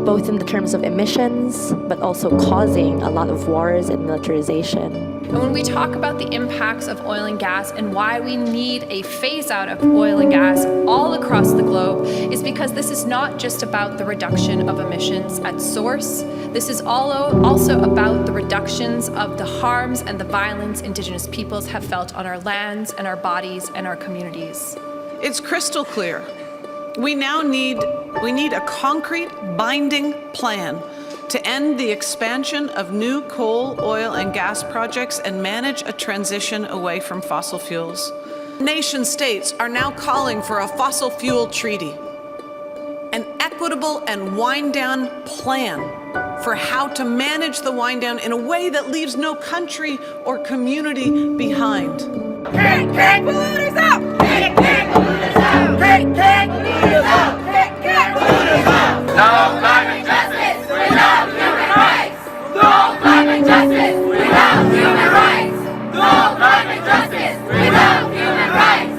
both in the terms of emissions, but also causing a lot of wars and militarization. And when we talk about the impacts of oil and gas and why we need a phase out of oil and gas all across the globe, is because this is not just about the reduction of emissions at source. This is also about the reductions of the harms and the violence Indigenous peoples have felt on our lands and our bodies and our communities. It's crystal clear. We need a concrete, binding plan to end the expansion of new coal, oil, and gas projects and manage a transition away from fossil fuels. Nation states are now calling for a fossil fuel treaty, an equitable and wind-down plan for how to manage the wind-down in a way that leaves no country or community behind. Kick polluters out! Kick polluters out! Kick polluters out! Kick polluters out! No climate justice without human rights! No climate justice without human rights! No climate justice without human rights!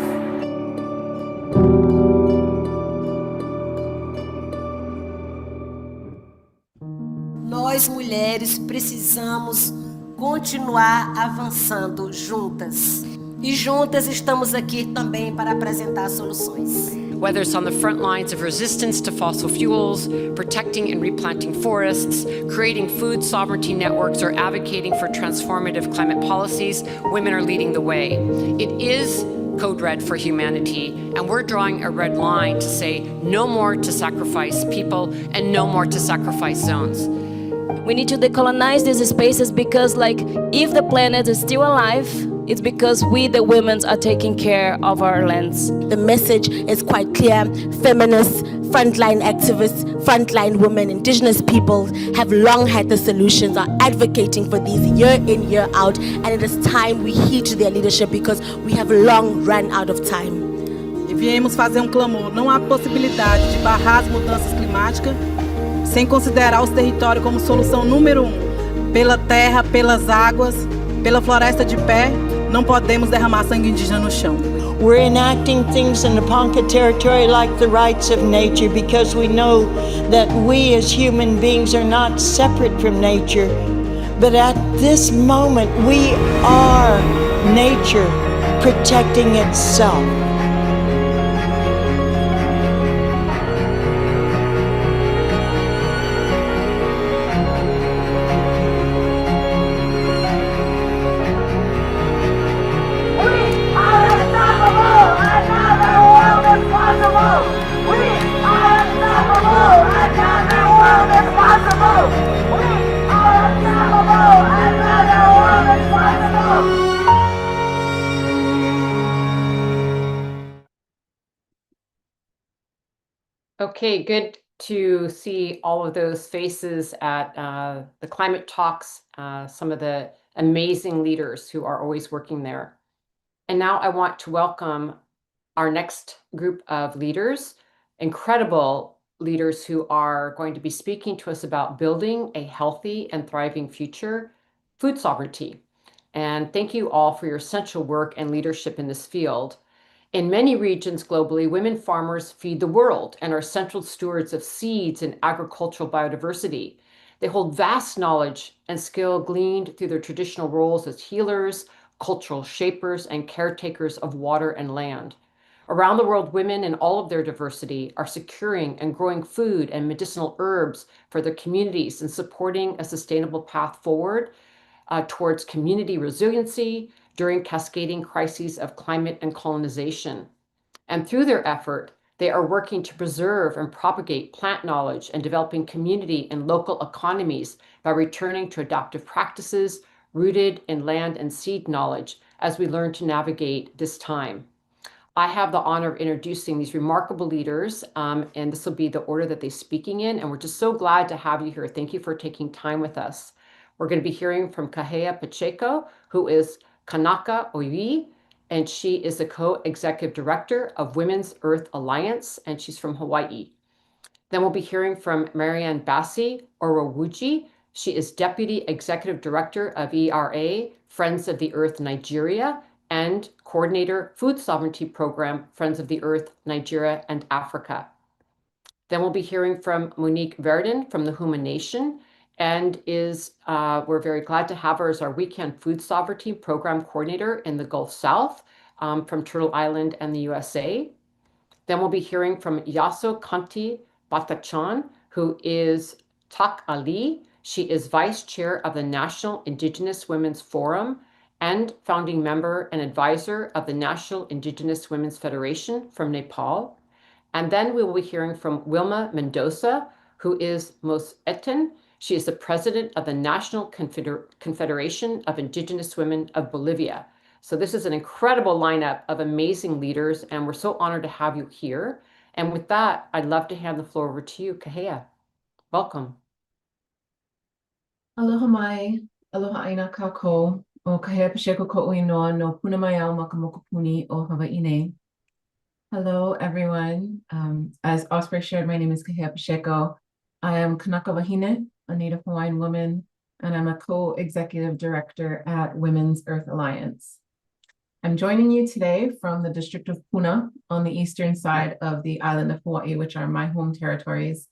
Nós, mulheres, precisamos continuar avançando juntas. E juntas estamos aqui também para apresentar soluções. Whether it's on the front lines of resistance to fossil fuels, protecting and replanting forests, creating food sovereignty networks, or advocating for transformative climate policies, women are leading the way. It is code red for humanity, and we're drawing a red line to say no more to sacrifice people and no more to sacrifice zones. We need to decolonize these spaces because, if the planet is still alive, it's because we, the women, are taking care of our lands. The message is quite clear. Feminists, frontline activists, frontline women, Indigenous people have long had the solutions, are advocating for these year in, year out, and it is time we heed to their leadership because we have long run out of time. E viemos fazer clamor. Não há possibilidade de barrar as mudanças climáticas sem considerar os territórios como solução número 1. Pela terra, pelas águas, pela floresta de pé, não podemos derramar sangue indígena no chão. We're enacting things in the Ponca territory like the rights of nature because we know that we as human beings are not separate from nature. But at this moment, we are nature protecting itself. Okay, good to see all of those faces at the climate talks, some of the amazing leaders who are always working there. And now I want to welcome our next group of leaders, incredible leaders who are going to be speaking to us about building a healthy and thriving future, food sovereignty. And thank you all for your essential work and leadership in this field. In many regions globally, women farmers feed the world and are central stewards of seeds and agricultural biodiversity. They hold vast knowledge and skill gleaned through their traditional roles as healers, cultural shapers, and caretakers of water and land. Around the world, women in all of their diversity are securing and growing food and medicinal herbs for their communities and supporting a sustainable path forward towards community resiliency during cascading crises of climate and colonization. And through their effort, they are working to preserve and propagate plant knowledge and developing community and local economies by returning to adaptive practices rooted in land and seed knowledge as we learn to navigate this time. I have the honor of introducing these remarkable leaders, and this will be the order that they're speaking in, and we're just so glad to have you here. Thank you for taking time with us. We're going to be hearing from Kahea Pacheco, who is Kanaka Oiwi, and she is the co-executive director of Women's Earth Alliance, and she's from Hawaii. Then we'll be hearing from Marianne Bassi Orowuji. She is deputy executive director of ERA, Friends of the Earth Nigeria, and coordinator Food Sovereignty Program, Friends of the Earth Nigeria and Africa. Then we'll be hearing from Monique Verdon from the Huma Nation, and we're very glad to have her as our Weekend Food Sovereignty Program Coordinator in the Gulf South from Turtle Island and the USA. Then we'll be hearing from Yaso Kanti Batachan, who is Tak Ali. She is Vice Chair of the National Indigenous Women's Forum and founding member and advisor of the National Indigenous Women's Federation from Nepal. And then we will be hearing from Wilma Mendoza, who is Mos Etten. She is the president of the National Confederation of Indigenous Women of Bolivia. So this is an incredible lineup of amazing leaders, and we're so honored to have you here. And with that, I'd love to hand the floor over to you, Kahea. Welcome. Aloha mai, aloha aina kako, o Kahea Pacheco ko'ui noa no punamaiao makamokopuni o Hawaii. Hello, everyone. As Osprey shared, my name is Kahea Pacheco. I am Kanaka Wahine, a Native Hawaiian woman, and I'm a co-executive director at Women's Earth Alliance. I'm joining you today from the District of Puna on the eastern side of the island of Hawaii, which are my home territories.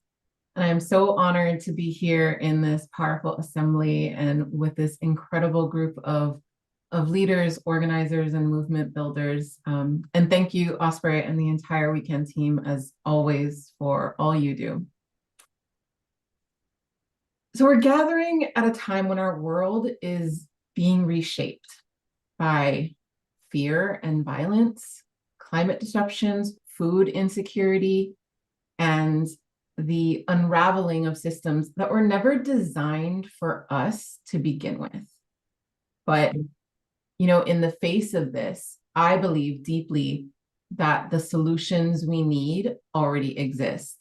And I'm so honored to be here in this powerful assembly and with this incredible group of leaders, organizers, and movement builders. And thank you, Osprey, and the entire weekend team, as always, for all you do. So we're gathering at a time when our world is being reshaped by fear and violence, climate disruptions, food insecurity, and the unraveling of systems that were never designed for us to begin with. But, you know, in the face of this, I believe deeply that the solutions we need already exist.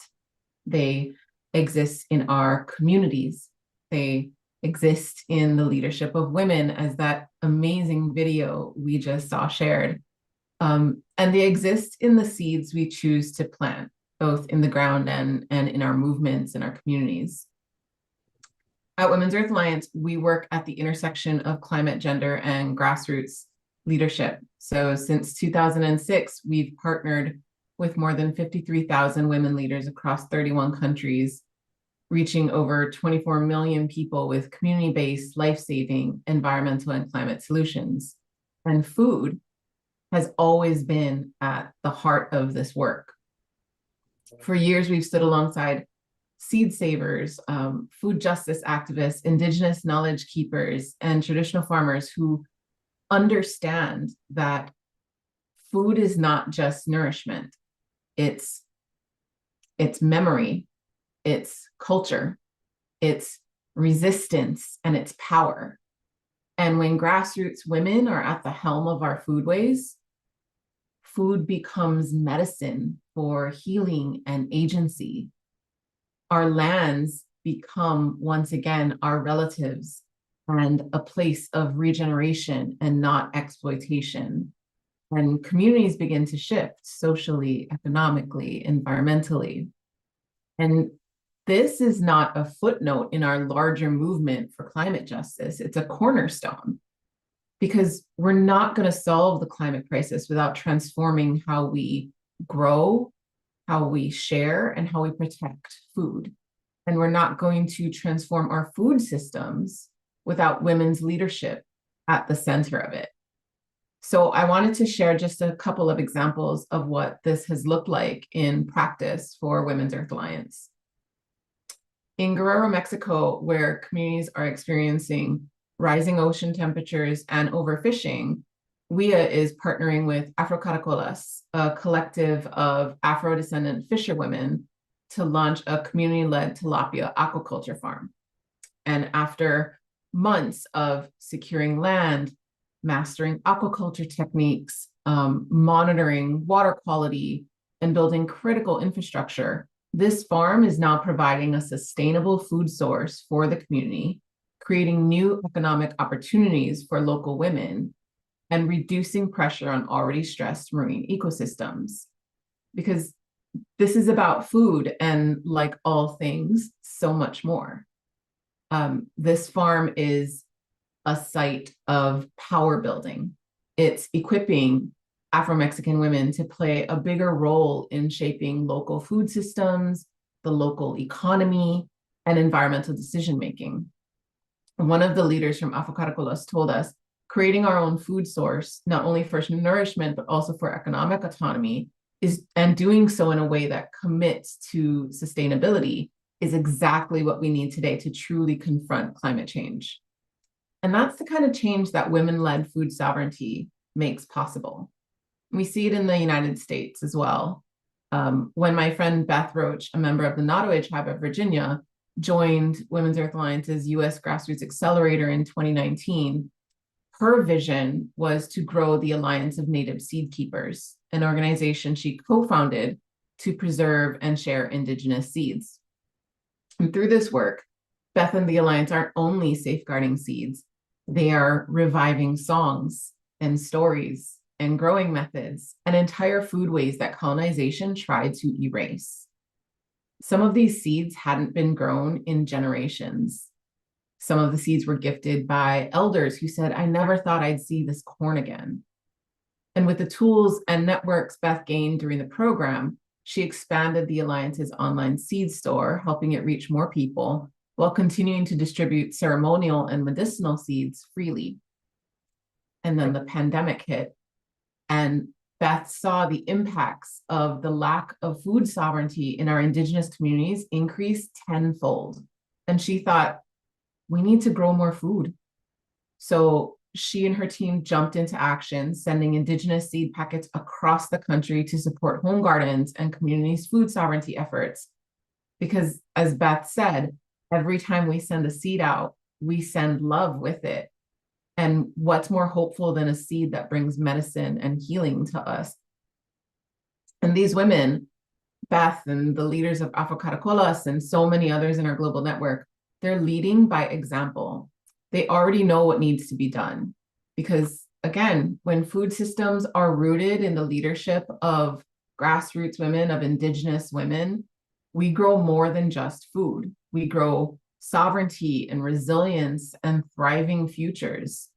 They exist in our communities. They exist in the leadership of women, as that amazing video we just saw shared. And they exist in the seeds we choose to plant, both in the ground and in our movements and our communities. At Women's Earth Alliance, we work at the intersection of climate, gender, and grassroots leadership. So since 2006, we've partnered with more than 53,000 women leaders across 31 countries, reaching over 24 million people with community-based, life-saving, environmental and climate solutions. And food has always been at the heart of this work. For years, we've stood alongside seed savers, food justice activists, indigenous knowledge keepers, and traditional farmers who understand that food is not just nourishment. It's memory, it's culture, it's resistance, and it's power. And when grassroots women are at the helm of our foodways, food becomes medicine for healing and agency. Our lands become, once again, our relatives and a place of regeneration and not exploitation. And communities begin to shift socially, economically, environmentally. And this is not a footnote in our larger movement for climate justice. It's a cornerstone. because we're not going to solve the climate crisis without transforming how we grow, how we share, and how we protect food. And we're not going to transform our food systems without women's leadership at the center of it. So I wanted to share just a couple of examples of what this has looked like in practice for Women's Earth Alliance. In Guerrero, Mexico, where communities are experiencing rising ocean temperatures and overfishing, WIA is partnering with Afrocaracolas, a collective of Afro-descendant fisherwomen, to launch a community-led tilapia aquaculture farm. And after months of securing land, mastering aquaculture techniques, monitoring water quality, and building critical infrastructure, this farm is now providing a sustainable food source for the community, creating new economic opportunities for local women, and reducing pressure on already stressed marine ecosystems. Because this is about food and, like all things, so much more. This farm is a site of power building. It's equipping Afro-Mexican women to play a bigger role in shaping local food systems, the local economy, and environmental decision-making. One of the leaders from Afrocaracolas told us, creating our own food source, not only for nourishment, but also for economic autonomy, and doing so in a way that commits to sustainability, is exactly what we need today to truly confront climate change. And that's the kind of change that women-led food sovereignty makes possible. We see it in the United States as well. When my friend Beth Roach, a member of the Nottoway Tribe of Virginia, joined Women's Earth Alliance's US Grassroots Accelerator in 2019, her vision was to grow the Alliance of Native Seed Keepers, an organization she co-founded to preserve and share Indigenous seeds. And through this work, Beth and the Alliance aren't only safeguarding seeds, they are reviving songs and stories and growing methods and entire foodways that colonization tried to erase. Some of these seeds hadn't been grown in generations. Some of the seeds were gifted by elders who said, I never thought I'd see this corn again. And with the tools and networks Beth gained during the program, she expanded the Alliance's online seed store, helping it reach more people, while continuing to distribute ceremonial and medicinal seeds freely. And then the pandemic hit, and Beth saw the impacts of the lack of food sovereignty in our Indigenous communities increase tenfold. And she thought, we need to grow more food. So she and her team jumped into action, sending Indigenous seed packets across the country to support home gardens and communities' food sovereignty efforts. Because as Beth said, every time we send a seed out, we send love with it. And what's more hopeful than a seed that brings medicine and healing to us? And these women, Beth and the leaders of Afrocaracolas and so many others in our global network, they're leading by example. They already know what needs to be done. Because again, when food systems are rooted in the leadership of grassroots women, of Indigenous women, we grow more than just food. We grow sovereignty and resilience and thriving futures.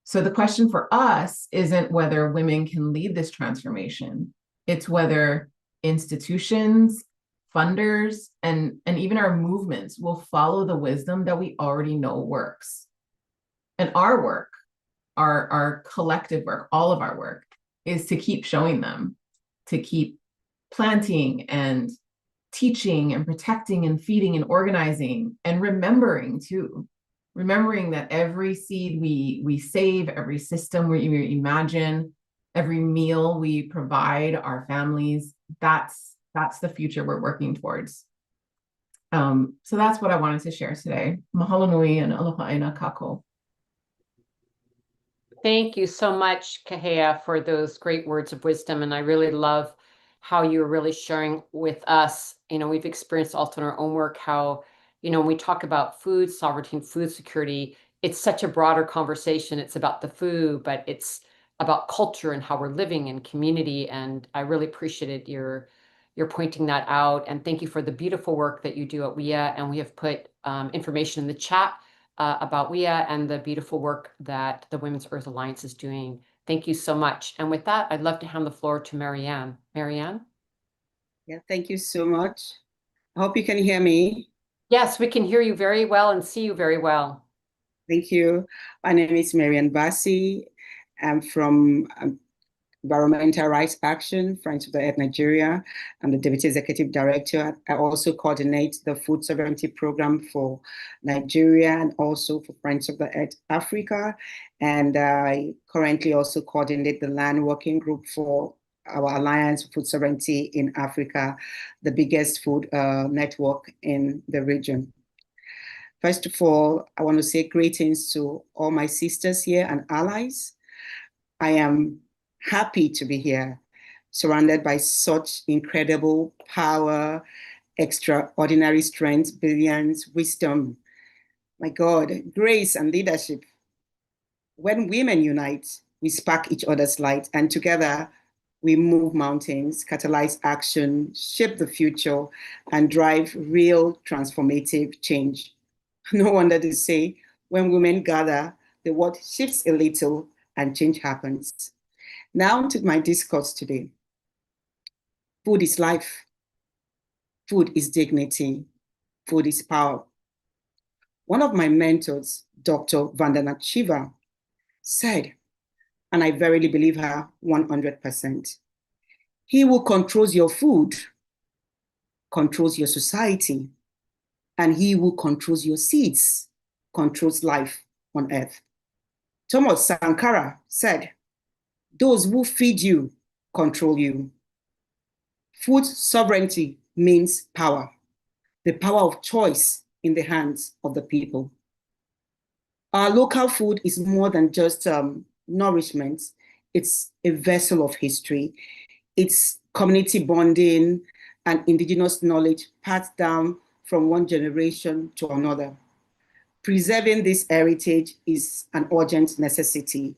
So the question for us isn't whether women can lead this transformation. It's whether institutions, funders, and even our movements will follow the wisdom that we already know works. And our work, our collective work, all of our work, is to keep showing them, to keep planting and teaching and protecting and feeding and organizing and remembering too. Remembering that every seed we save, every system we imagine, every meal we provide our families, that's the future we're working towards. So that's what I wanted to share today. Mahalo nui and aloha aina kako. Thank you so much, Kahea, for those great words of wisdom. And I really love how you're really sharing with us. We've experienced also in our own work how, when we talk about food sovereignty and food security, it's such a broader conversation. It's about the food, but it's about culture and how we're living in community. And I really appreciated your pointing that out. And thank you for the beautiful work that you do at WIA. And we have put information in the chat about WIA and the beautiful work that the Women's Earth Alliance is doing. Thank you so much. And with that, I'd love to hand the floor to Marianne. Marianne? Yeah, thank you so much. I hope you can hear me. Yes, we can hear you very well and see you very well. Thank you. My name is Marianne Bassi. I'm from Environmental Rights Action, Friends of the Earth Nigeria. I'm the Deputy Executive Director. I also coordinate the Food Sovereignty Program for Nigeria and also for Friends of the Earth Africa. And I currently also coordinate the Land Working Group for our Alliance for Food Sovereignty in Africa, the biggest food network in the region. First of all, I want to say greetings to all my sisters here and allies. I am happy to be here, surrounded by such incredible power, extraordinary strength, brilliance, wisdom. My God, grace and leadership. When women unite, we spark each other's light, and together we move mountains, catalyze action, shape the future, and drive real transformative change. No wonder they say, when women gather, the world shifts a little and change happens. Now to my discourse today. Food is life. Food is dignity. Food is power. One of my mentors, Dr. Vandana Shiva, said, and I verily believe her 100%, he who controls your food controls your society, and he who controls your seeds controls life on earth. Thomas Sankara said, those who feed you control you. Food sovereignty means power, the power of choice in the hands of the people. Our local food is more than just nourishment. It's a vessel of history. It's community bonding and indigenous knowledge passed down from one generation to another. Preserving this heritage is an urgent necessity.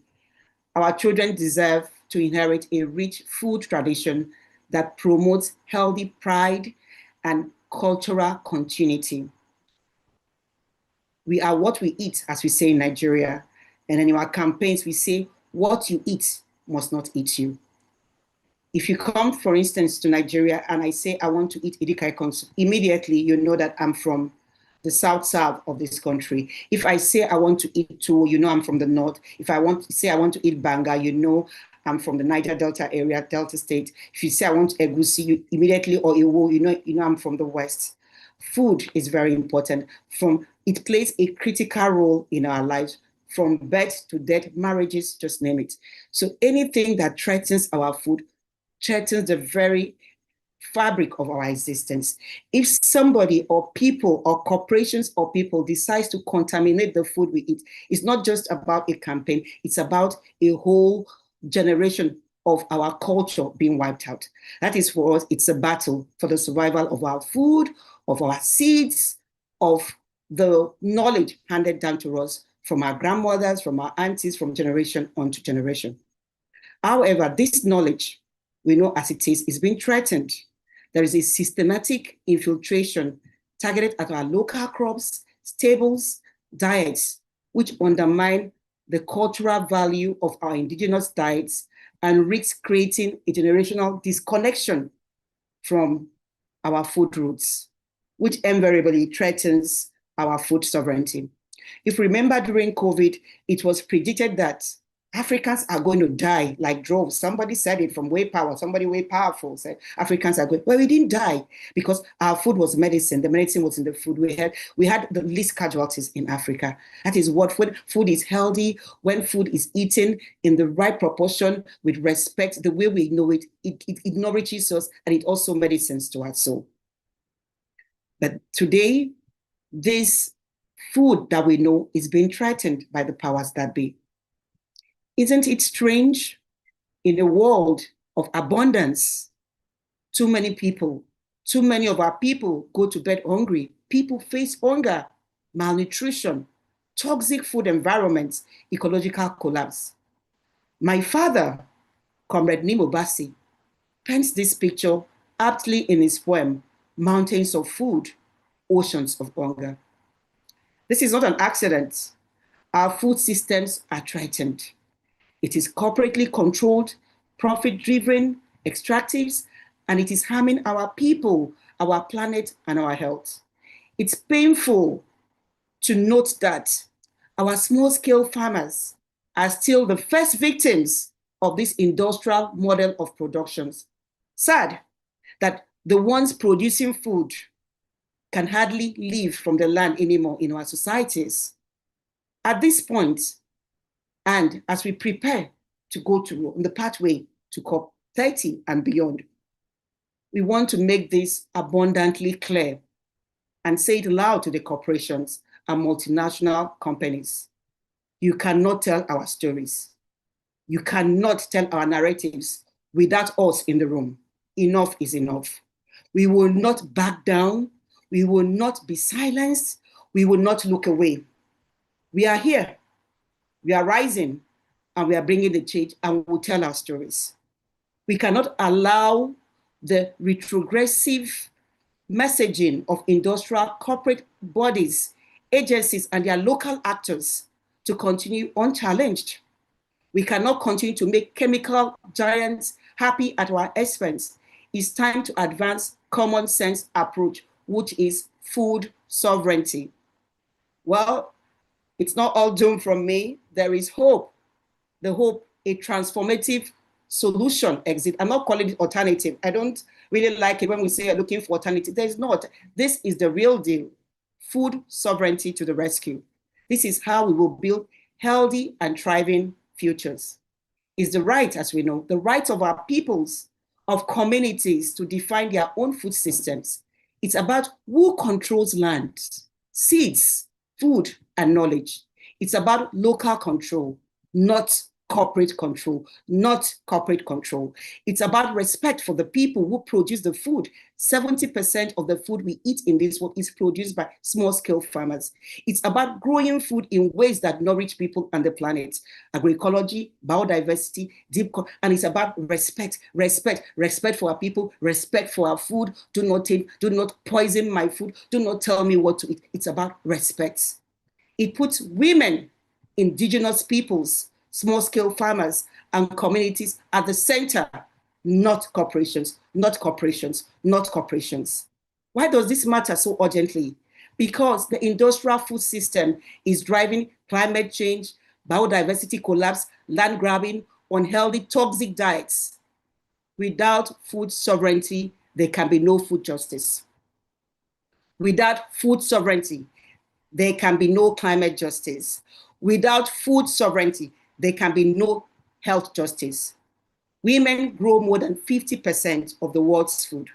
Our children deserve to inherit a rich food tradition that promotes healthy pride and cultural continuity. We are what we eat, as we say in Nigeria. And in our campaigns, we say, what you eat must not eat you. If you come, for instance, to Nigeria and I say, I want to eat idikaikong, immediately you know that I'm from the south of this country. If I say I want to eat tuwo, you know I'm from the north. If I want to say I want to eat banga, you know I'm from the Niger Delta area, Delta State. If you say I want egusi, you immediately, or iwo, you know I'm from the west. Food is very important. It plays a critical role in our lives, from birth to death, marriages, just name it. So anything that threatens our food threatens the very fabric of our existence. If somebody or people or corporations or people decides to contaminate the food we eat, it's not just about a campaign, it's about a whole generation of our culture being wiped out. That is, for us, it's a battle for the survival of our food, of our seeds, of the knowledge handed down to us from our grandmothers, from our aunties, from generation onto generation. However, this knowledge, we know as it is being threatened. There is a systematic infiltration targeted at our local crops, staples, diets, which undermine the cultural value of our indigenous diets and risk creating a generational disconnection from our food roots, which invariably threatens our food sovereignty. If you remember, during COVID, it was predicted that Africans are going to die like droves. Somebody said it from way power, somebody way powerful said Africans are going, well, we didn't die because our food was medicine. The medicine was in the food. We had the least casualties in Africa. That is what food is healthy, when food is eaten in the right proportion with respect, the way we know it, it nourishes us and it also medicines to our soul. But today, this food that we know is being threatened by the powers that be. Isn't it strange? In a world of abundance, too many of our people go to bed hungry. People face hunger, malnutrition, toxic food environments, ecological collapse. My father, Comrade Nimo Bassi, paints this picture aptly in his poem, Mountains of Food, Oceans of Hunger. This is not an accident. Our food systems are threatened. It is corporately controlled, profit-driven, extractives, and it is harming our people, our planet, and our health. It's painful to note that our small-scale farmers are still the first victims of this industrial model of productions. Sad that the ones producing food can hardly live from the land anymore in our societies. At this point, and as we prepare to go on the pathway to COP30 and beyond, we want to make this abundantly clear and say it loud to the corporations and multinational companies. You cannot tell our stories. You cannot tell our narratives without us in the room. Enough is enough. We will not back down. We will not be silenced. We will not look away. We are here. We are rising, and we are bringing the change, and we will tell our stories. We cannot allow the retrogressive messaging of industrial corporate bodies, agencies, and their local actors to continue unchallenged. We cannot continue to make chemical giants happy at our expense. It's time to advance common sense approach, which is food sovereignty. Well, it's not all doom from me. There is hope. The hope, a transformative solution exit. I'm not calling it alternative. I don't really like it when we say looking for alternative. There's not. This is the real deal. Food sovereignty to the rescue. This is how we will build healthy and thriving futures. It's the right, as we know, the right of our peoples, of communities to define their own food systems. It's about who controls land, seeds, food, and knowledge. It's about local control, not corporate control, not corporate control. It's about respect for the people who produce the food. 70% of the food we eat in this world is produced by small-scale farmers. It's about growing food in ways that nourish people and the planet. Agroecology, biodiversity, and it's about respect for our people, respect for our food. Do not poison my food. Do not tell me what to eat. It's about respect. It puts women, indigenous peoples, small-scale farmers, and communities at the center, not corporations, not corporations, not corporations. Why does this matter so urgently? Because the industrial food system is driving climate change, biodiversity collapse, land grabbing, unhealthy, toxic diets. Without food sovereignty, there can be no food justice. Without food sovereignty, there can be no climate justice. Without food sovereignty, there can be no health justice. Women grow more than 50% of the world's food.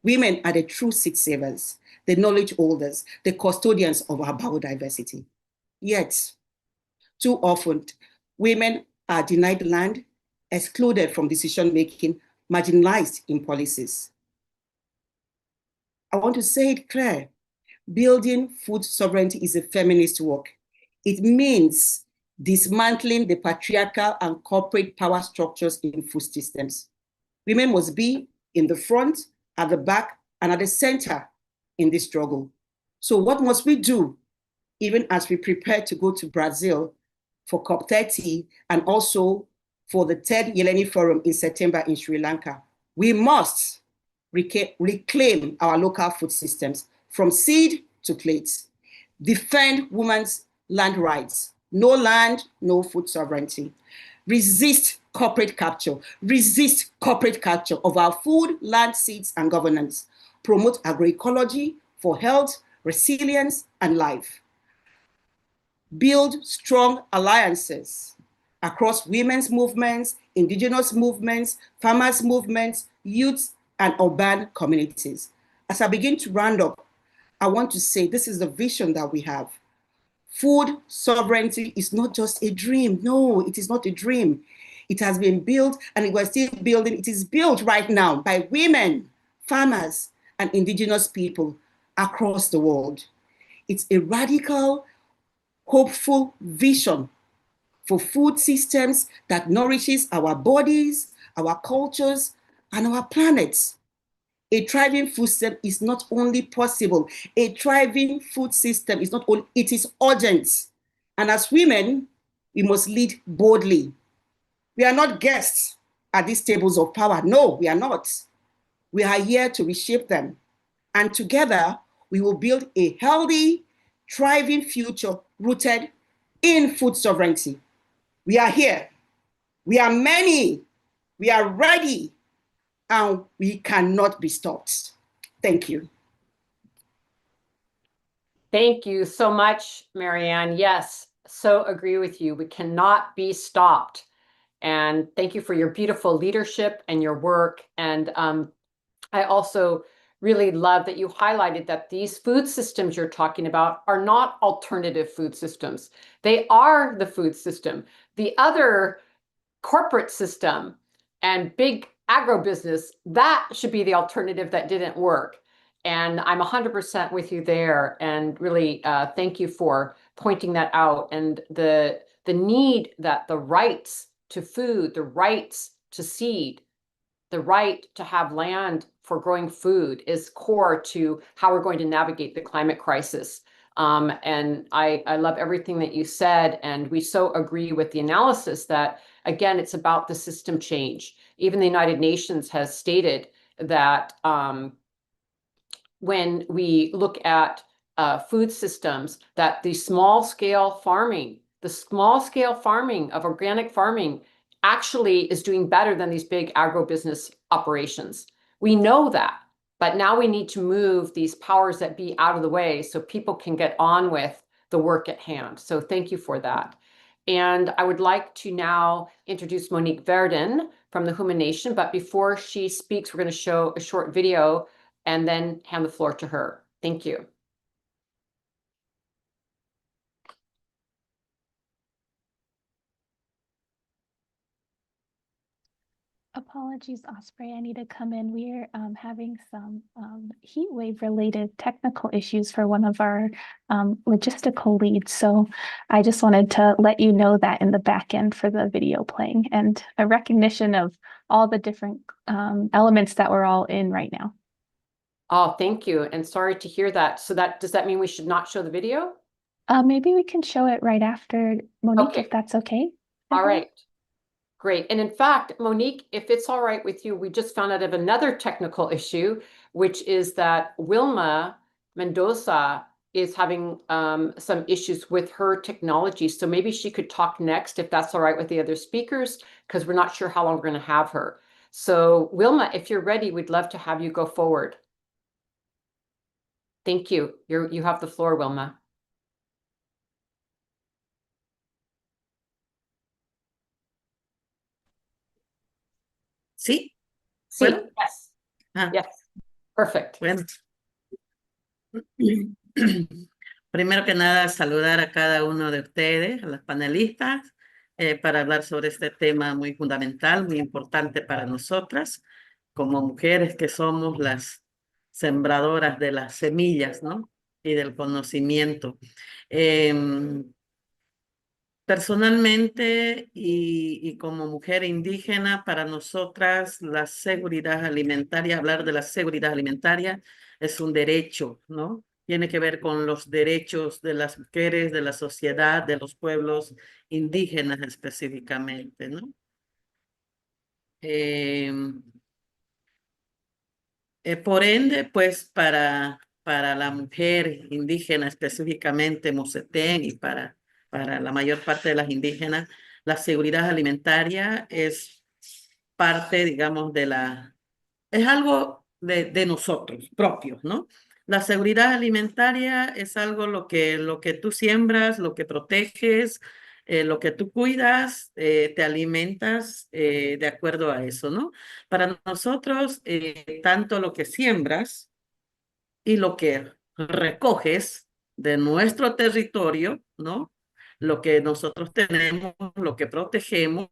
Women are the true seed savers, the knowledge holders, the custodians of our biodiversity. Yet, too often, women are denied land, excluded from decision-making, marginalized in policies. I want to say it clear. Building food sovereignty is a feminist work. It means dismantling the patriarchal and corporate power structures in food systems. Women must be in the front, at the back, and at the center in this struggle. So what must we do, even as we prepare to go to Brazil for COP30 and also for the third Yeleni Forum in September in Sri Lanka? We must reclaim our local food systems from seed to plate, defend women's land rights. No land, no food sovereignty. Resist corporate capture of our food, land, seeds, and governance. Promote agroecology for health, resilience, and life. Build strong alliances across women's movements, indigenous movements, farmers' movements, youth, and urban communities. As I begin to round up, I want to say this is the vision that we have. Food sovereignty is not just a dream. No, it is not a dream. It has been built and we're still building. It is built right now by women, farmers, and indigenous people across the world. It's a radical, hopeful vision for food systems that nourishes our bodies, our cultures, and our planets. A thriving food system is not only possible, a thriving food system is not only, it is urgent. And as women, we must lead boldly. We are not guests at these tables of power. No, we are not. We are here to reshape them. And together, we will build a healthy, thriving future rooted in food sovereignty. We are here. We are many. We are ready. And we cannot be stopped. Thank you. Thank you so much, Marianne. Yes, so agree with you. We cannot be stopped. And thank you for your beautiful leadership and your work. And I also really love that you highlighted that these food systems you're talking about are not alternative food systems. They are the food system. The other corporate system and big agribusiness, that should be the alternative that didn't work. And I'm 100% with you there. And really, thank you for pointing that out. And the need that the rights to food, the rights to seed, the right to have land for growing food is core to how we're going to navigate the climate crisis. And I love everything that you said. And we so agree with the analysis that, again, it's about the system change. Even the United Nations has stated that when we look at food systems, that the small scale farming of organic farming actually is doing better than these big agribusiness operations. We know that, but now we need to move these powers that be out of the way so people can get on with the work at hand. So thank you for that. And I would like to now introduce Monique Verden from the Human Nation, but before she speaks, we're going to show a short video and then hand the floor to her. Thank you. Apologies, Osprey. I need to come in. We're having some heat wave related technical issues for one of our logistical leads. So I just wanted to let you know that in the back end for the video playing and a recognition of all the different elements that we're all in right now. Oh, thank you. And sorry to hear that. So does that mean we should not show the video? Maybe we can show it right after, Monique, Okay. if that's okay. All right. Great. And in fact, Monique, if it's all right with you, we just found out of another technical issue, which is that Wilma Mendoza is having some issues with her technology. So maybe she could talk next if that's all right with the other speakers, because we're not sure how long we're going to have her. So Wilma, if you're ready, we'd love to have you go forward. Thank you. You have the floor, Wilma. ¿Sí? Sí, ¿Bueno? yes. Ah, Yes. Perfect. bueno. Primero que nada, saludar a cada uno de ustedes, a los panelistas, para hablar sobre este tema muy fundamental, muy importante para nosotras, como mujeres que somos las sembradoras de las semillas, ¿no? Y del conocimiento. Personalmente y como mujer indígena, para nosotras la seguridad alimentaria, hablar de la seguridad alimentaria es un derecho, ¿no? Tiene que ver con los derechos de las mujeres, de la sociedad, de los pueblos indígenas específicamente, ¿no? Por ende, pues para la mujer indígena específicamente, Mosetén, y para la mayor parte de las indígenas, la seguridad alimentaria es parte, digamos, es algo de nosotros propios, ¿no? La seguridad alimentaria es algo lo que tú siembras, lo que proteges, lo que tú cuidas, te alimentas de acuerdo a eso, ¿no? Para nosotros, tanto lo que siembras y lo que recoges de nuestro territorio, ¿no? Lo que nosotros tenemos, lo que protegemos,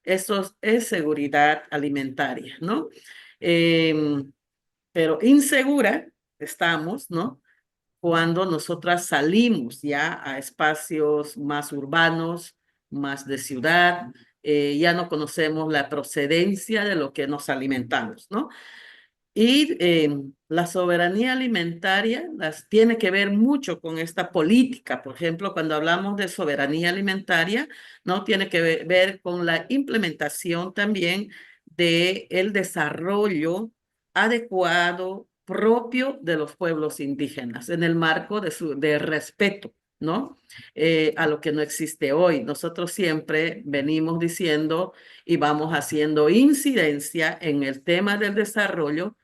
eso es seguridad alimentaria, ¿no? Pero insegura estamos, ¿no? Cuando nosotras salimos ya a espacios más urbanos, más de ciudad, ya no conocemos la procedencia de lo que nos alimentamos, ¿no? Y la soberanía alimentaria tiene que ver mucho con esta política. Por ejemplo, cuando hablamos de soberanía alimentaria, ¿no? Tiene que ver con la implementación también del desarrollo adecuado propio de los pueblos indígenas en el marco de respeto, ¿no? A lo que no existe hoy. Nosotros siempre venimos diciendo y vamos haciendo incidencia en el tema del desarrollo,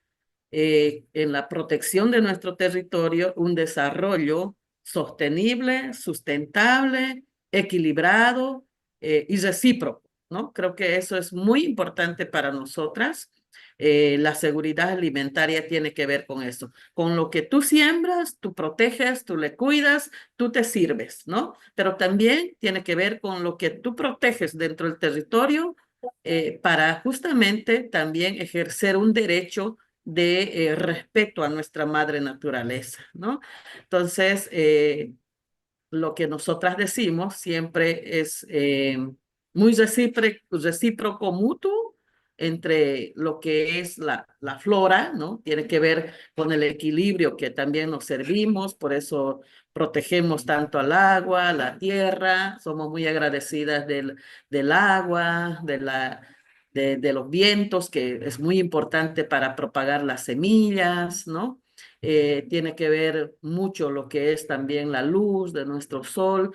en la protección de nuestro territorio, un desarrollo sostenible, sustentable, equilibrado y recíproco, ¿no? Creo que eso es muy importante para nosotras. La seguridad alimentaria tiene que ver con eso, con lo que tú siembras, tú proteges, tú le cuidas, tú te sirves, ¿no? Pero también tiene que ver con lo que tú proteges dentro del territorio, para justamente también ejercer un derecho de respeto a nuestra madre naturaleza, ¿no? Entonces, lo que nosotras decimos siempre es muy recíproco mutuo entre lo que es la flora, ¿no? Tiene que ver con el equilibrio que también nos servimos, por eso protegemos tanto al agua, la tierra, somos muy agradecidas del agua, de los vientos, que es muy importante para propagar las semillas, ¿no? Tiene que ver mucho lo que es también la luz de nuestro sol.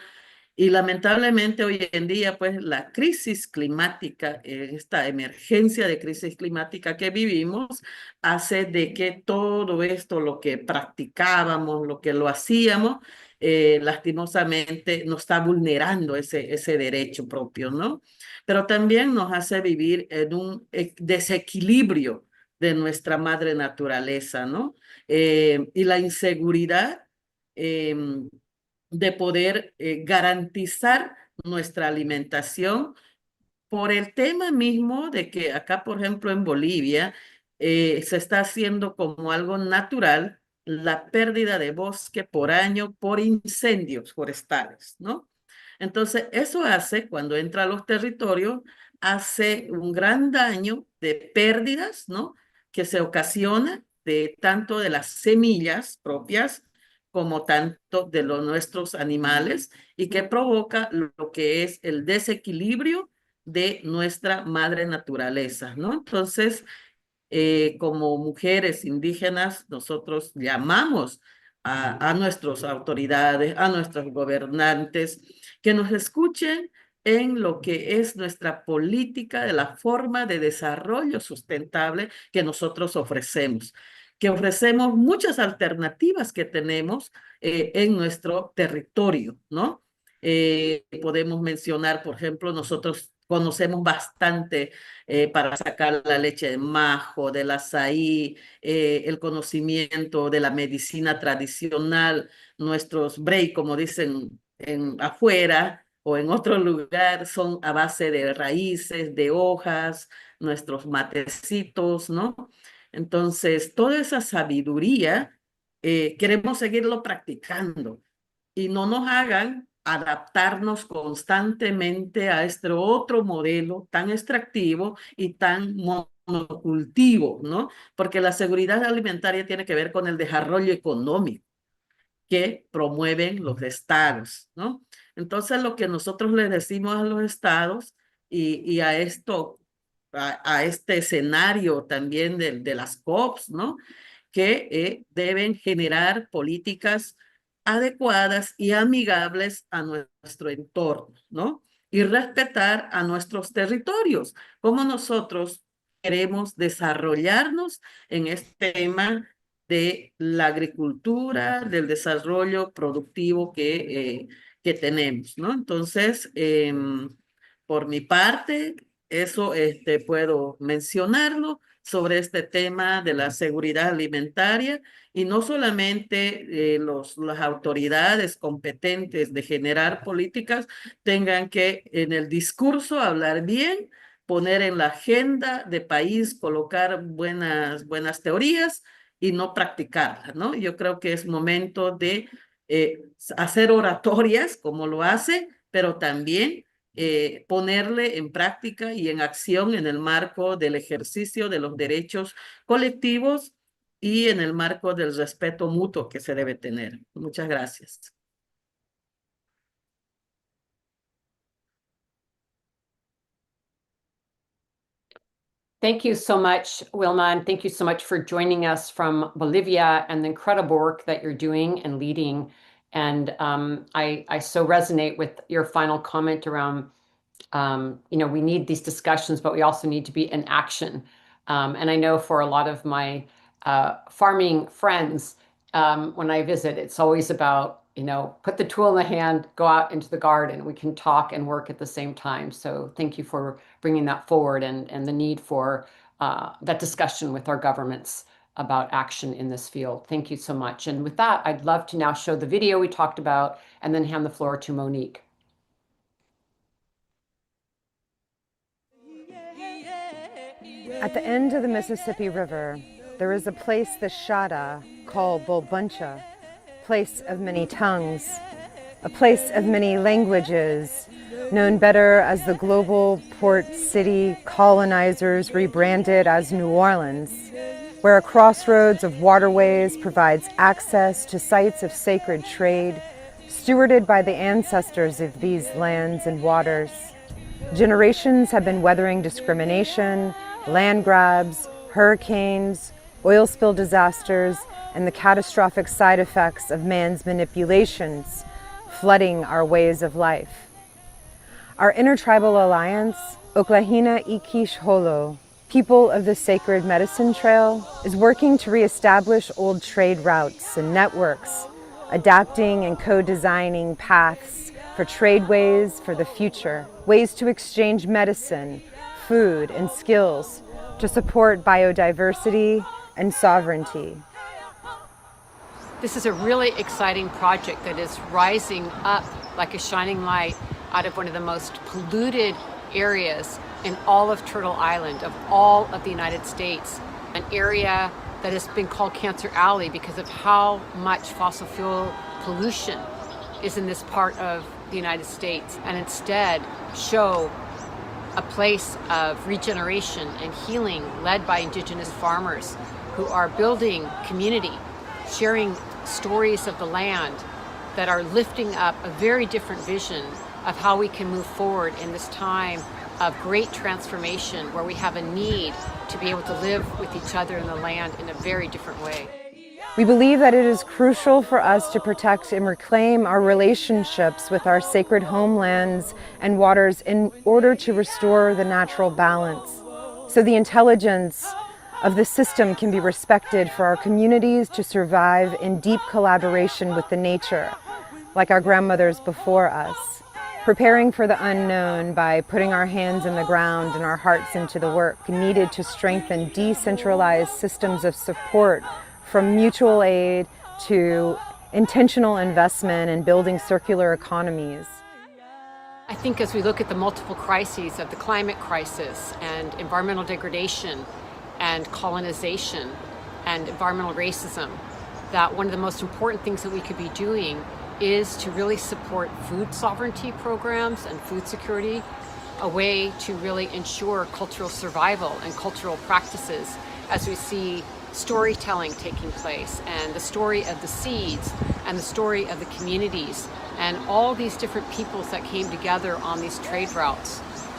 Y lamentablemente hoy en día, pues la crisis climática, esta emergencia de crisis climática que vivimos, hace de que todo esto, lo que practicábamos, lo que lo hacíamos, lastimosamente nos está vulnerando ese derecho propio, ¿no? Pero también nos hace vivir en un desequilibrio de nuestra madre naturaleza, ¿no? Y la inseguridad de poder garantizar nuestra alimentación por el tema mismo de que acá, por ejemplo, en Bolivia, se está haciendo como algo natural la pérdida de bosque por año por incendios forestales, ¿no? Entonces, eso hace, cuando entra a los territorios, hace un gran daño de pérdidas, ¿no? Que se ocasiona de tanto de las semillas propias como tanto de los nuestros animales, y que provoca lo que es el desequilibrio de nuestra madre naturaleza, ¿no? Entonces, como mujeres indígenas, nosotros llamamos a nuestras autoridades, a nuestros gobernantes, que nos escuchen en lo que es nuestra política de la forma de desarrollo sustentable que nosotros ofrecemos, que ofrecemos muchas alternativas que tenemos en nuestro territorio, ¿no? Podemos mencionar, por ejemplo, nosotros conocemos bastante para sacar la leche de majo, del azaí, el conocimiento de la medicina tradicional, nuestros break, como dicen afuera o en otro lugar, son a base de raíces, de hojas, nuestros matecitos, ¿no? Entonces, toda esa sabiduría queremos seguirlo practicando y no nos hagan adaptarnos constantemente a este otro modelo tan extractivo y tan monocultivo, ¿no? Porque la seguridad alimentaria tiene que ver con el desarrollo económico que promueven los estados, ¿no? Entonces, lo que nosotros les decimos a los estados y a esto, a este escenario también de las COPs, ¿no? Que deben generar políticas adecuadas y amigables a nuestro entorno, ¿no? Y respetar a nuestros territorios, como nosotros queremos desarrollarnos en este tema de la agricultura, del desarrollo productivo que tenemos, ¿no? Entonces, por mi parte, eso puedo mencionarlo sobre este tema de la seguridad alimentaria, y no solamente las autoridades competentes de generar políticas tengan que en el discurso hablar bien, poner en la agenda de país, colocar buenas teorías y no practicarlas, ¿no? Yo creo que es momento de hacer oratorias como lo hace, pero también ponerle en práctica y en acción en el marco del ejercicio de los derechos colectivos y en el marco del respeto mutuo que se debe tener. Muchas gracias. Thank you so much, Wilma, and thank you so much for joining us from Bolivia and the incredible work that you're doing and leading. And I so resonate with your final comment around, we need these discussions, but we also need to be in action. And I know for a lot of my farming friends, when I visit, it's always about, put the tool in the hand, go out into the garden. We can talk and work at the same time. So thank you for bringing that forward and the need for that discussion with our governments about action in this field. Thank you so much. And with that, I'd love to now show the video we talked about and then hand the floor to Monique. At the end of the Mississippi River, there is a place, the Shada, called Bolbuncha, place of many tongues, a place of many languages, known better as the global port city colonizers rebranded as New Orleans, where a crossroads of waterways provides access to sites of sacred trade, stewarded by the ancestors of these lands and waters. Generations have been weathering discrimination, land grabs, hurricanes, oil spill disasters, and the catastrophic side effects of man's manipulations, flooding our ways of life. Our intertribal alliance, Oklahina Ikish Holo, People of the Sacred Medicine Trail, is working to reestablish old trade routes and networks, adapting and co-designing paths for tradeways for the future, ways to exchange medicine, food, and skills to support biodiversity and sovereignty. This is a really exciting project that is rising up like a shining light out of one of the most polluted areas in all of Turtle Island, of all of the United States, an area that has been called Cancer Alley because of how much fossil fuel pollution is in this part of the United States, and instead show a place of regeneration and healing led by Indigenous farmers who are building community, sharing stories of the land that are lifting up a very different vision of how we can move forward in this time of great transformation where we have a need to be able to live with each other in the land in a very different way. We believe that it is crucial for us to protect and reclaim our relationships with our sacred homelands and waters in order to restore the natural balance, so the intelligence of the system can be respected for our communities to survive in deep collaboration with the nature, like our grandmothers before us, preparing for the unknown by putting our hands in the ground and our hearts into the work needed to strengthen decentralized systems of support, from mutual aid to intentional investment in building circular economies. I think as we look at the multiple crises of the climate crisis and environmental degradation and colonization and environmental racism, that one of the most important things that we could be doing is to really support food sovereignty programs and food security, a way to really ensure cultural survival and cultural practices as we see storytelling taking place, and the story of the seeds and the story of the communities and all these different peoples that came together on these trade routes.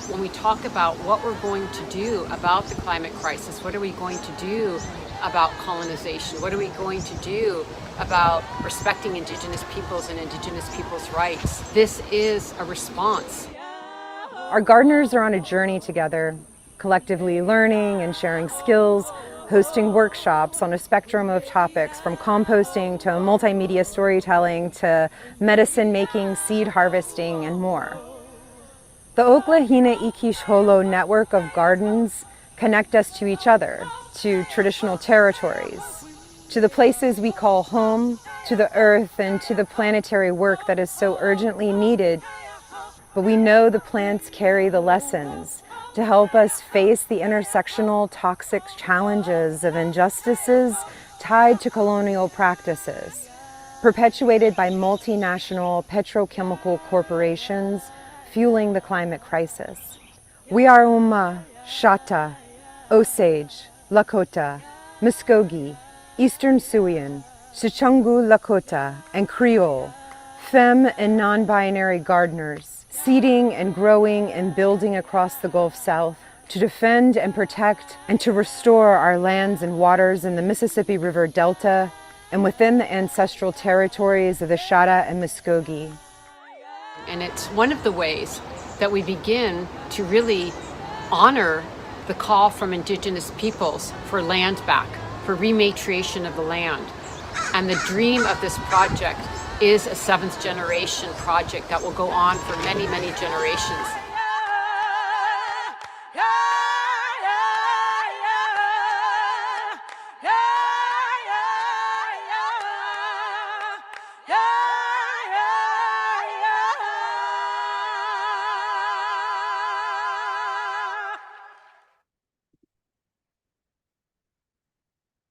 When we talk about what we're going to do about the climate crisis, what are we going to do about colonization, what are we going to do about respecting Indigenous peoples and Indigenous peoples' rights, this is a response. Our gardeners are on a journey together, collectively learning and sharing skills, hosting workshops on a spectrum of topics, from composting to multimedia storytelling to medicine making, seed harvesting, and more. The Oklahina Ikisholo network of gardens connect us to each other, to traditional territories, to the places we call home, to the earth, and to the planetary work that is so urgently needed. But we know the plants carry the lessons to help us face the intersectional toxic challenges of injustices tied to colonial practices, perpetuated by multinational petrochemical corporations, fueling the climate crisis. We are Uma, Shata, Osage, Lakota, Muskogee, Eastern Siouan, Sichungu Lakota, and Creole, femme and non-binary gardeners, seeding and growing and building across the Gulf South to defend and protect and to restore our lands and waters in the Mississippi River Delta and within the ancestral territories of the Shata and Muskogee. And it's one of the ways that we begin to really honor the call from Indigenous peoples for land back, for rematriation of the land. And the dream of this project is a seventh generation project that will go on for many, many generations.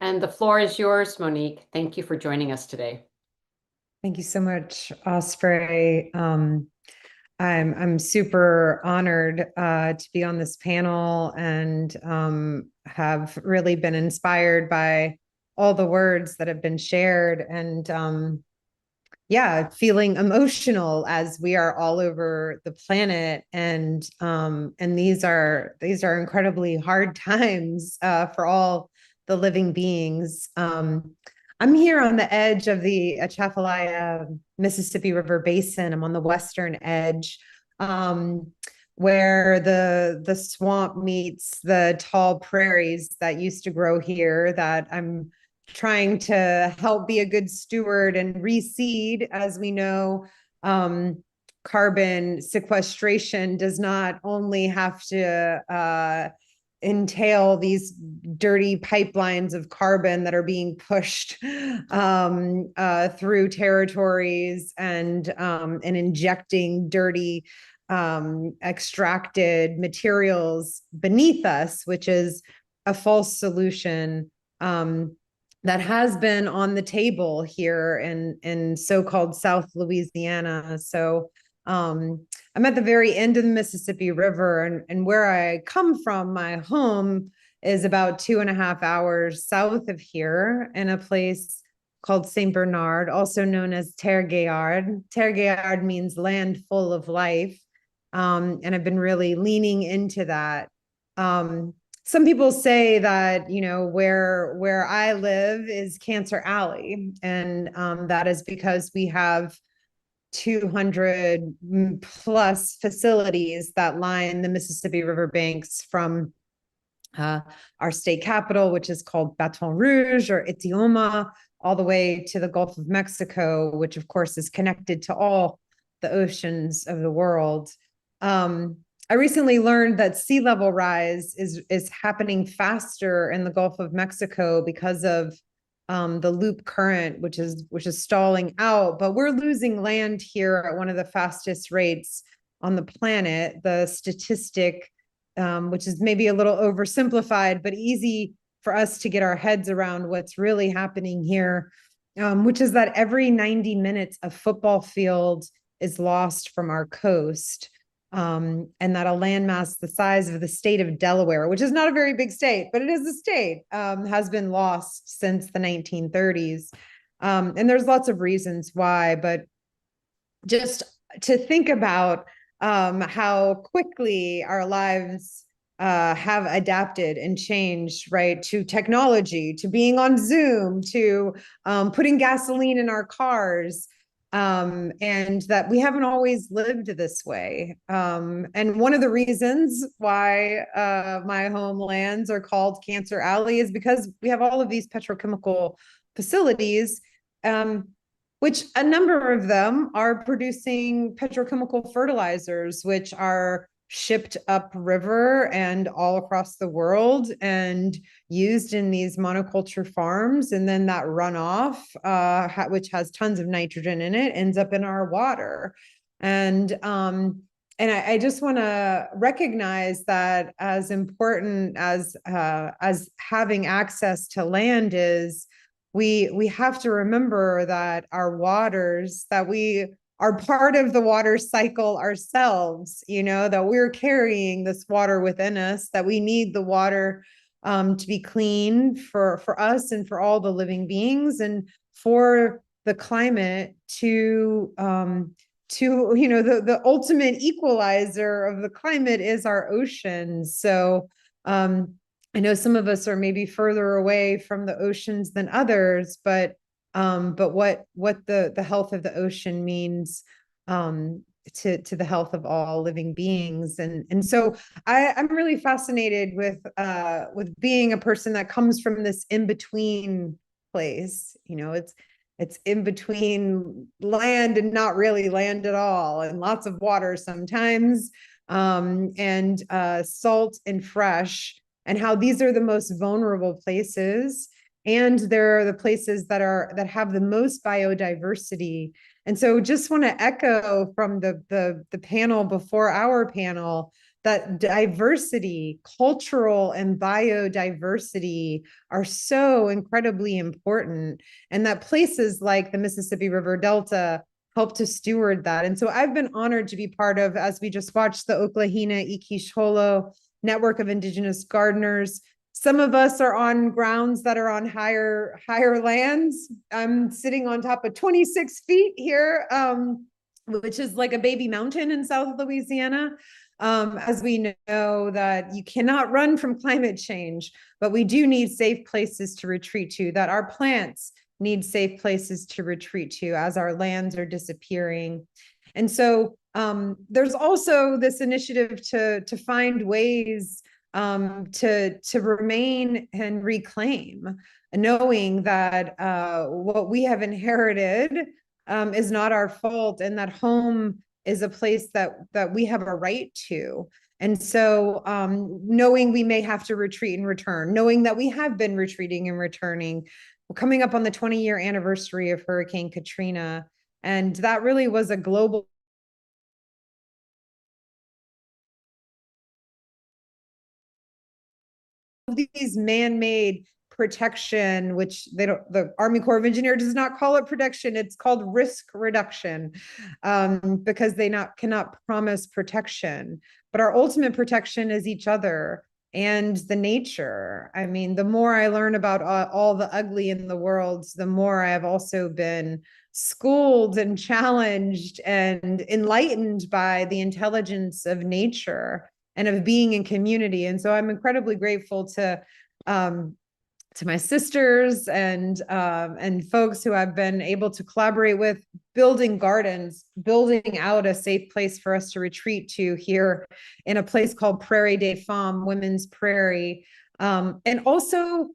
And the floor is yours, Monique. Thank you for joining us today. Thank you so much, Osprey. I'm super honored to be on this panel and have really been inspired by all the words that have been shared, and yeah, feeling emotional as we are all over the planet, and these are incredibly hard times for all the living beings. I'm here on the edge of the Atchafalaya Mississippi River Basin. I'm on the western edge, where the swamp meets the tall prairies that used to grow here, that I'm trying to help be a good steward and reseed. As we know, carbon sequestration does not only have to entail these dirty pipelines of carbon that are being pushed through territories and injecting dirty extracted materials beneath us, which is a false solution that has been on the table here in so-called South Louisiana. So I'm at the very end of the Mississippi River, and where I come from, my home is about 2.5 hours south of here in a place called St. Bernard, also known as Terre Gaillarde. Terre Gaillarde means land full of life. And I've been really leaning into that. Some people say that, you know, where I live is Cancer Alley, and that is because we have 200 plus facilities that line the Mississippi River banks from our state capital, which is called Baton Rouge or Itioma, all the way to the Gulf of Mexico, which of course is connected to all the oceans of the world. I recently learned that sea level rise is happening faster in the Gulf of Mexico because of the loop current, which is stalling out, but we're losing land here at one of the fastest rates on the planet. The statistic, which is maybe a little oversimplified, but easy for us to get our heads around what's really happening here, which is that every 90 minutes a football field is lost from our coast. And that a landmass the size of the state of Delaware, which is not a very big state, but it is a state, has been lost since the 1930s. And there's lots of reasons why, but just to think about how quickly our lives have adapted and changed, right, to technology, to being on Zoom, to putting gasoline in our cars, and that we haven't always lived this way. And one of the reasons why my homelands are called Cancer Alley is because we have all of these petrochemical facilities, which a number of them are producing petrochemical fertilizers, which are shipped upriver and all across the world and used in these monoculture farms. And then that runoff, which has tons of nitrogen in it, ends up in our water. And I just want to recognize that as important as having access to land is, we have to remember that our waters that we are part of the water cycle ourselves, you know, that we're carrying this water within us, that we need the water to be clean for us and for all the living beings, and for the climate to you know, the ultimate equalizer of the climate is our oceans. So I know some of us are maybe further away from the oceans than others, but what the health of the ocean means to the health of all living beings. And so I'm really fascinated with being a person that comes from this in-between place. You know, it's in between land and not really land at all, and lots of water sometimes, and salt and fresh, and how these are the most vulnerable places, and they're the places that have the most biodiversity. And so just want to echo from the panel before our panel, that diversity, cultural and biodiversity, are so incredibly important, and that places like the Mississippi River Delta help to steward that. And so I've been honored to be part of, as we just watched, the Oklahina Ikisholo network of Indigenous gardeners. Some of us are on grounds that are on higher lands. I'm sitting on top of 26 feet here, which is like a baby mountain in South Louisiana. As we know that you cannot run from climate change, but we do need safe places to retreat to, that our plants need safe places to retreat to as our lands are disappearing. And so there's also this initiative to find ways to remain and reclaim, knowing that what we have inherited is not our fault, and that home is a place that we have a right to. And so knowing we may have to retreat and return, knowing that we have been retreating and returning. We're coming up on the 20-year anniversary of Hurricane Katrina, and that really was a global these man-made protection, which the Army Corps of Engineers does not call it protection, it's called risk reduction, because they cannot promise protection. But our ultimate protection is each other and the nature. I mean, the more I learn about all the ugly in the world, the more I have also been schooled and challenged and enlightened by the intelligence of nature and of being in community. And so I'm incredibly grateful to my sisters and folks who I've been able to collaborate with, building gardens, building out a safe place for us to retreat to here in a place called Prairie des Femmes, Women's Prairie, and also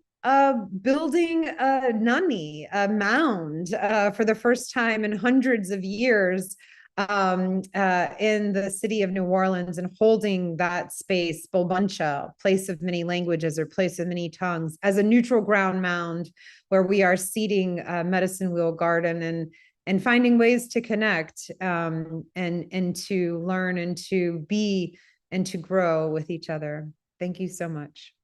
building a nunny, a mound, for the first time in hundreds of years, in the city of New Orleans, and holding that space, Bolbuncha, place of many languages or place of many tongues, as a neutral ground mound where we are seeding a medicine wheel garden and finding ways to connect, and to learn and to be and to grow with each other. Thank you so much.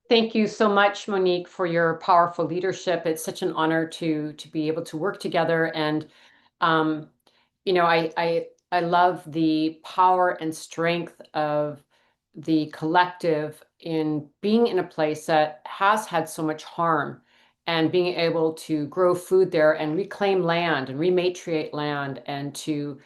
Thank you so much, Monique, for your powerful leadership. It's such an honor to be able to work together. And you know, I love the power and strength of the collective in being in a place that has had so much harm, and being able to grow food there and reclaim land and rematriate land, and to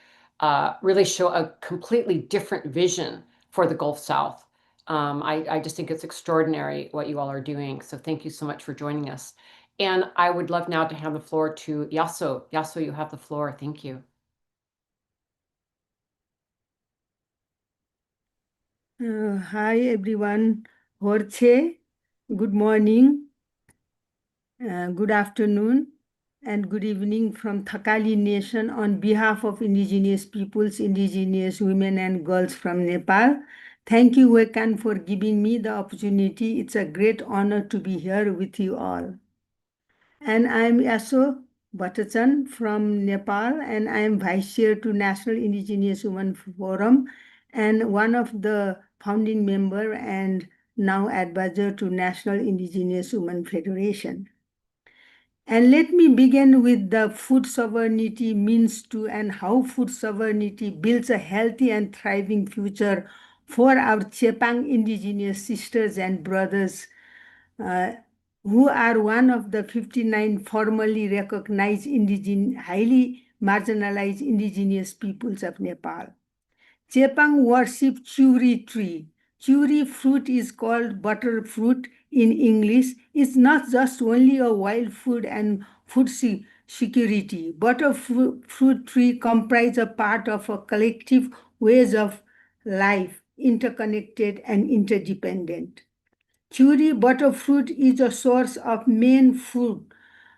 really show a completely different vision for the Gulf South. I just think it's extraordinary what you all are doing. So thank you so much for joining us. And I would love now to hand the floor to Yasso. Yasso, you have the floor. Thank you. Hi everyone. Horche, good morning, good afternoon, and good evening from Thakali Nation on behalf of indigenous peoples, indigenous women and girls from Nepal. Thank you, Wekan, for giving me the opportunity. It's a great honor to be here with you all. And I'm Yasso Bhattachan from Nepal, and I am Vice Chair to National Indigenous Women Forum, and one of the founding member and now advisor to National Indigenous Women Federation. And let me begin with the food sovereignty means to and how food sovereignty builds a healthy and thriving future for our Chepang indigenous sisters and brothers who are one of the 59 formally recognized highly marginalized indigenous peoples of Nepal. Chepang worship churi tree. Churi fruit is called butter fruit in English. It's not just only a wild food and food security. Butter fruit tree comprise a part of a collective ways of life, interconnected and interdependent. Churi butterfruit is a source of main food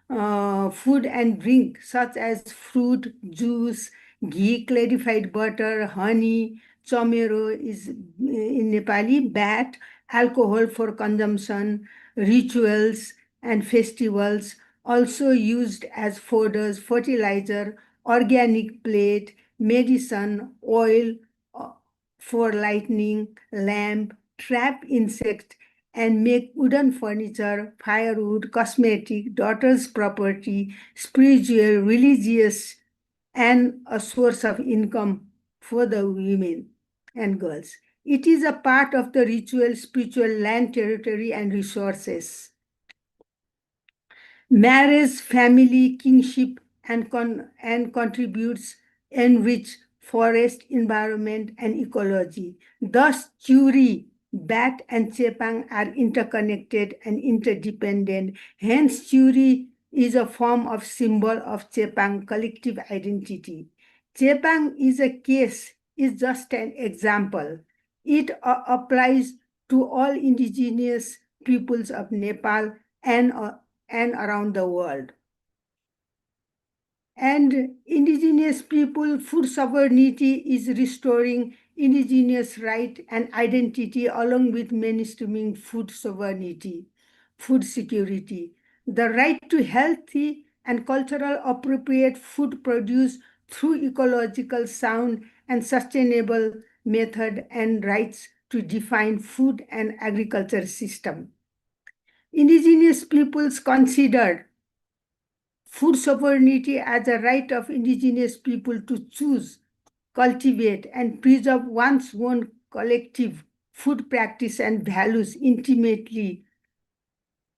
and drink such as fruit, juice, ghee, clarified butter, honey, chomero is in Nepali, bat, alcohol for consumption, rituals and festivals, also used as fodders, fertilizer, organic plate, medicine, oil for lighting, lamp, trap insect, and make wooden furniture, firewood, cosmetic, daughter's property, spiritual, religious, and a source of income for the women and girls. It is a part of the ritual, spiritual land, territory, and resources. Marriage, family, kingship, and contributes enrich forest, environment, and ecology. Thus, Churi, Bat, and Chepang are interconnected and interdependent. Hence, Churi is a form of symbol of Chepang collective identity. Chepang is just an example. It applies to all indigenous peoples of Nepal and around the world. And indigenous people food sovereignty is restoring indigenous right and identity along with mainstreaming food sovereignty, food security, the right to healthy and cultural appropriate food produced through ecological sound and sustainable method and rights to define food and agriculture system. Indigenous peoples considered food sovereignty as a right of indigenous people to choose, cultivate, and preserve one's own collective food practice and values intimately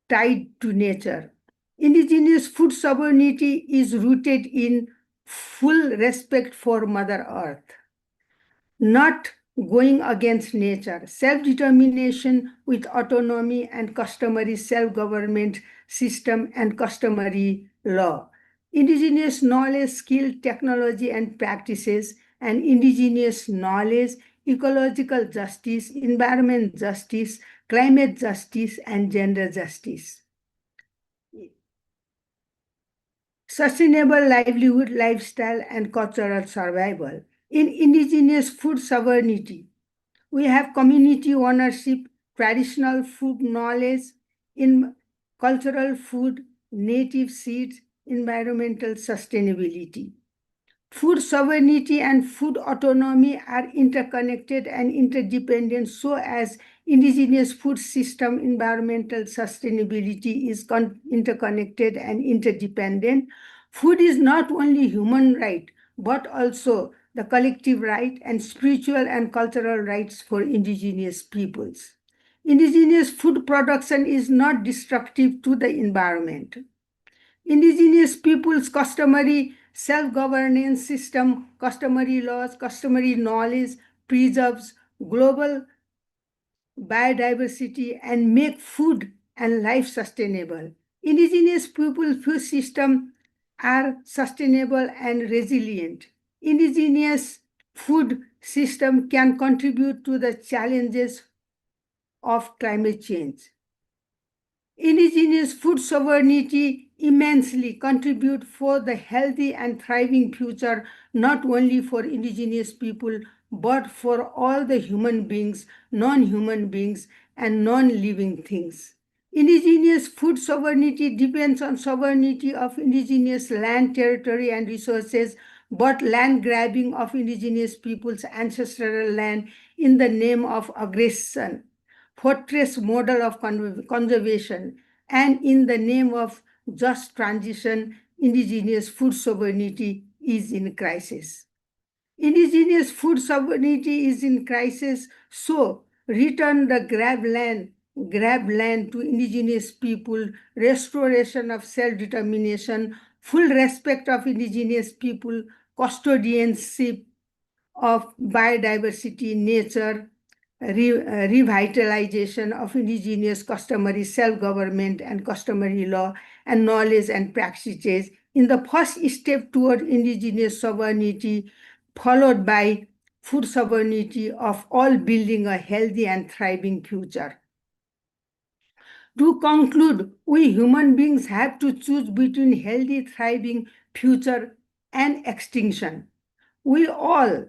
tied to nature. Indigenous food sovereignty is rooted in full respect for Mother Earth, not going against nature, self-determination with autonomy and customary self-government system and customary law. Indigenous knowledge, skill, technology, and practices, and indigenous knowledge, ecological justice, environment justice, climate justice, and gender justice. Sustainable livelihood, lifestyle, and cultural survival. In indigenous food sovereignty, we have community ownership, traditional food knowledge, in cultural food, native seeds, environmental sustainability. Food sovereignty and food autonomy are interconnected and interdependent, so as indigenous food system environmental sustainability is interconnected and interdependent. Food is not only human right, but also the collective right and spiritual and cultural rights for indigenous peoples. Indigenous food production is not destructive to the environment. Indigenous people's customary self-governance system, customary laws, customary knowledge preserves global biodiversity and make food and life sustainable. Indigenous people food system are sustainable and resilient. Indigenous food system can contribute to the challenges of climate change. Indigenous food sovereignty immensely contribute for the healthy and thriving future, not only for indigenous people, but for all the human beings, non-human beings, and non-living things. Indigenous food sovereignty depends on sovereignty of indigenous land, territory, and resources, but land grabbing of indigenous people's ancestral land in the name of aggression, fortress model of conservation, and in the name of just transition, indigenous food sovereignty is in crisis. Indigenous food sovereignty is in crisis, so return the grab land to indigenous people, restoration of self-determination, full respect of indigenous people, custodianship of biodiversity, nature, revitalization of indigenous customary self-government and customary law, and knowledge and practices in the first step toward indigenous sovereignty, followed by food sovereignty of all, building a healthy and thriving future. To conclude, we human beings have to choose between healthy, thriving future and extinction. We all,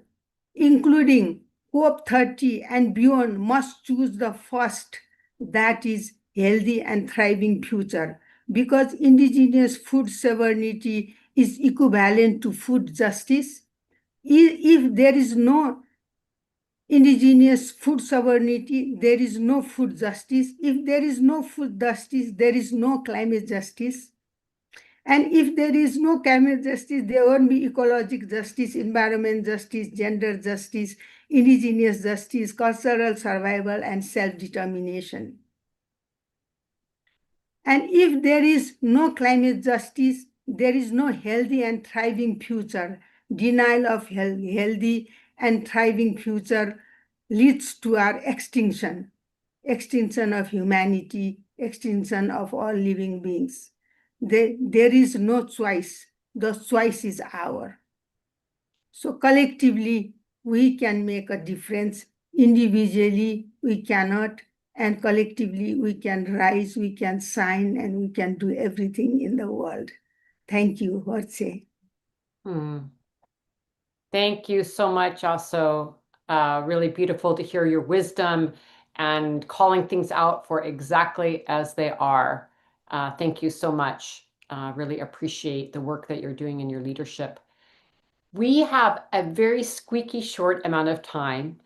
including COP30 and beyond, must choose the first, that is healthy and thriving future, because indigenous food sovereignty is equivalent to food justice. If there is no indigenous food sovereignty, there is no food justice. If there is no food justice, there is no climate justice. And if there is no climate justice, there won't be ecologic justice, environment justice, gender justice, indigenous justice, cultural survival, and self-determination. And if there is no climate justice, there is no healthy and thriving future. Denial of healthy and thriving future leads to our extinction of humanity, extinction of all living beings. There is no choice. The choice is ours. So collectively, we can make a difference. Individually, we cannot. And collectively, we can rise, we can shine, and we can do everything in the world. Thank you, Jorge. Thank you so much. Also, really beautiful to hear your wisdom and calling things out for exactly as they are. Thank you so much. Really appreciate the work that you're doing in your leadership. We have a very squeaky short amount of time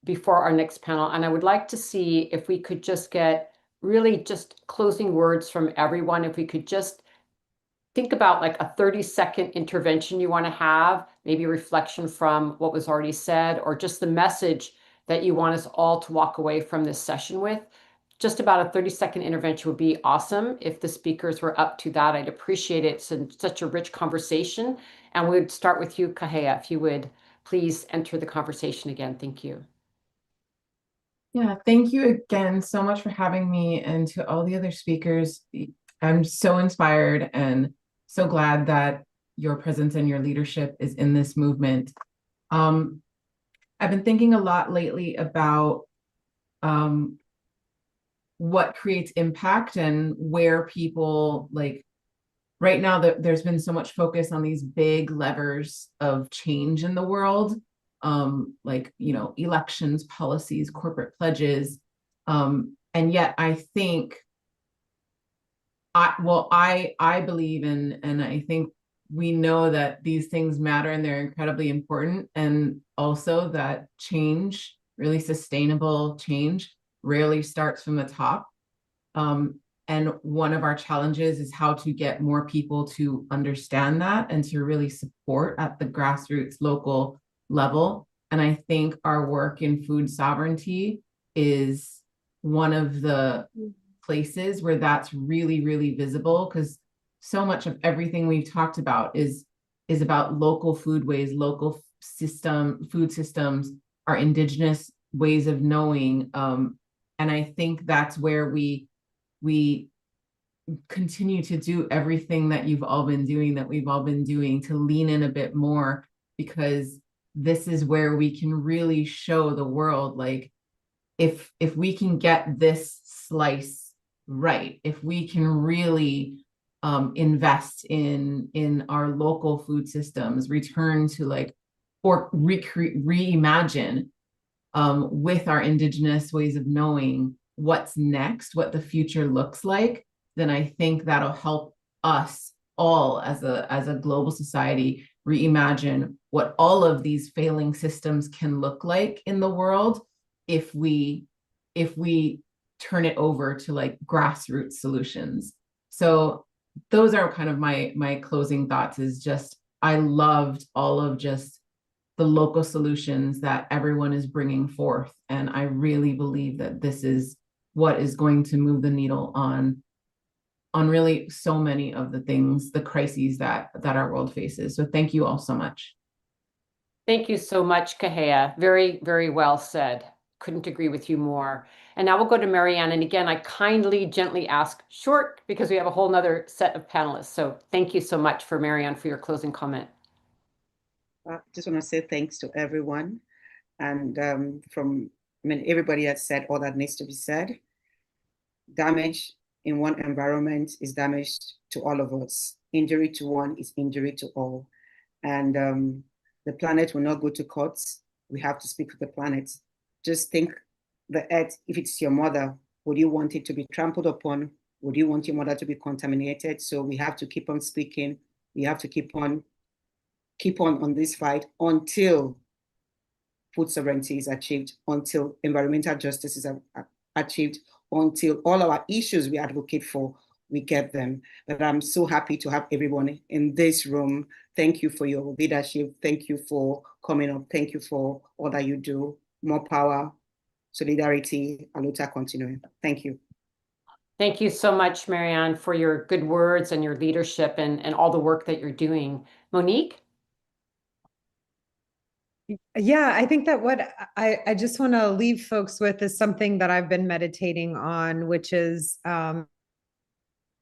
before our next panel, and I would like to see if we could just get really just closing words from everyone. If we could just think about like a 30-second intervention you want to have, maybe a reflection from what was already said, or just the message that you want us all to walk away from this session with. Just about a 30-second intervention would be awesome. If the speakers were up to that, I'd appreciate it. It's such a rich conversation. And we'd start with you, Kahea, if you would please enter the conversation again. Thank you. Yeah, thank you again so much for having me, and to all the other speakers. I'm so inspired and so glad that your presence and your leadership is in this movement. I've been thinking a lot lately about what creates impact and where people, like right now, there's been so much focus on these big levers of change in the world, like, you know, elections, policies, corporate pledges. And yet I think, I believe in, and I think we know that these things matter and they're incredibly important. And also that change, really sustainable change, rarely starts from the top. And one of our challenges is how to get more people to understand that and to really support at the grassroots local level. And I think our work in food sovereignty is one of the places where that's really, really visible, because so much of everything we've talked about is about local foodways, local food systems, our indigenous ways of knowing. And I think that's where we continue to do everything that you've all been doing, that we've all been doing, to lean in a bit more, because this is where we can really show the world, like, if we can get this slice right, if we can really invest in our local food systems, return to like, or reimagine with our indigenous ways of knowing what's next, what the future looks like, then I think that'll help us all as a global society reimagine what all of these failing systems can look like in the world if we turn it over to like grassroots solutions. So those are kind of my closing thoughts, is just, I loved all of just the local solutions that everyone is bringing forth. And I really believe that this is what is going to move the needle on really so many of the things, the crises that our world faces. So thank you all so much. Thank you so much, Kahea. Very, very well said. Couldn't agree with you more. And now we'll go to Marianne. And again, I kindly, gently ask short because we have a whole nother set of panelists. So thank you so much for Marianne for your closing comment. I just want to say thanks to everyone. And everybody has said all that needs to be said. Damage in one environment is damage to all of us. Injury to one is injury to all. And the planet will not go to courts. We have to speak with the planet. Just think, the earth, if it's your mother, would you want it to be trampled upon? Would you want your mother to be contaminated? So we have to keep on speaking. We have to keep on this fight until food sovereignty is achieved, until environmental justice is achieved, until all our issues we advocate for, we get them. But I'm so happy to have everyone in this room. Thank you for your leadership. Thank you for coming up. Thank you for all that you do. More power, solidarity, aluta continuing. Thank you. Thank you so much, Marianne, for your good words and your leadership and all the work that you're doing. Monique? Yeah, I think that what I just want to leave folks with is something that I've been meditating on, which is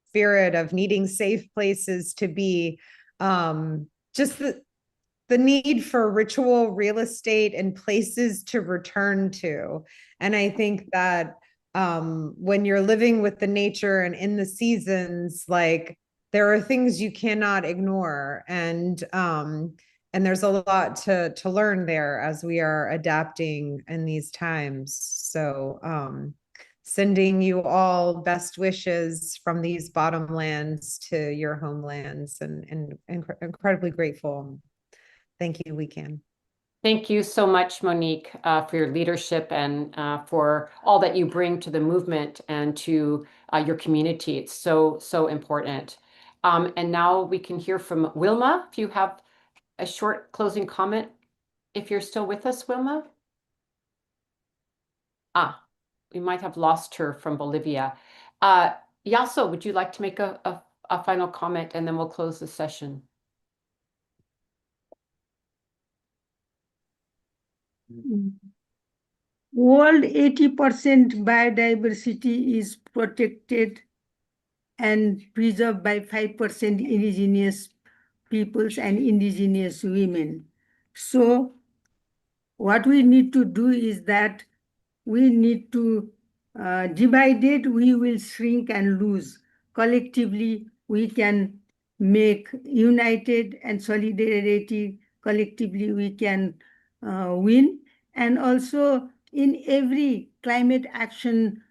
spirit of needing safe places to be, just the need for ritual real estate and places to return to. And I think that when you're living with the nature and in the seasons, like, there are things you cannot ignore. And there's a lot to learn there as we are adapting in these times. So sending you all best wishes from these bottomlands to your homelands, and incredibly grateful. Thank you, Weekend. Thank you so much, Monique, for your leadership and for all that you bring to the movement and to your community. It's so, so important. And now we can hear from Wilma, if you have a short closing comment, if you're still with us, Wilma. We might have lost her from Bolivia. Yaso, would you like to make a final comment, and then we'll close the session? World 80% biodiversity is protected and preserved by 5% indigenous peoples and indigenous women. So what we need to do is that we need to divide it, we will shrink and lose. Collectively, we can make united and solidarity. Collectively, we can win. And also in every climate action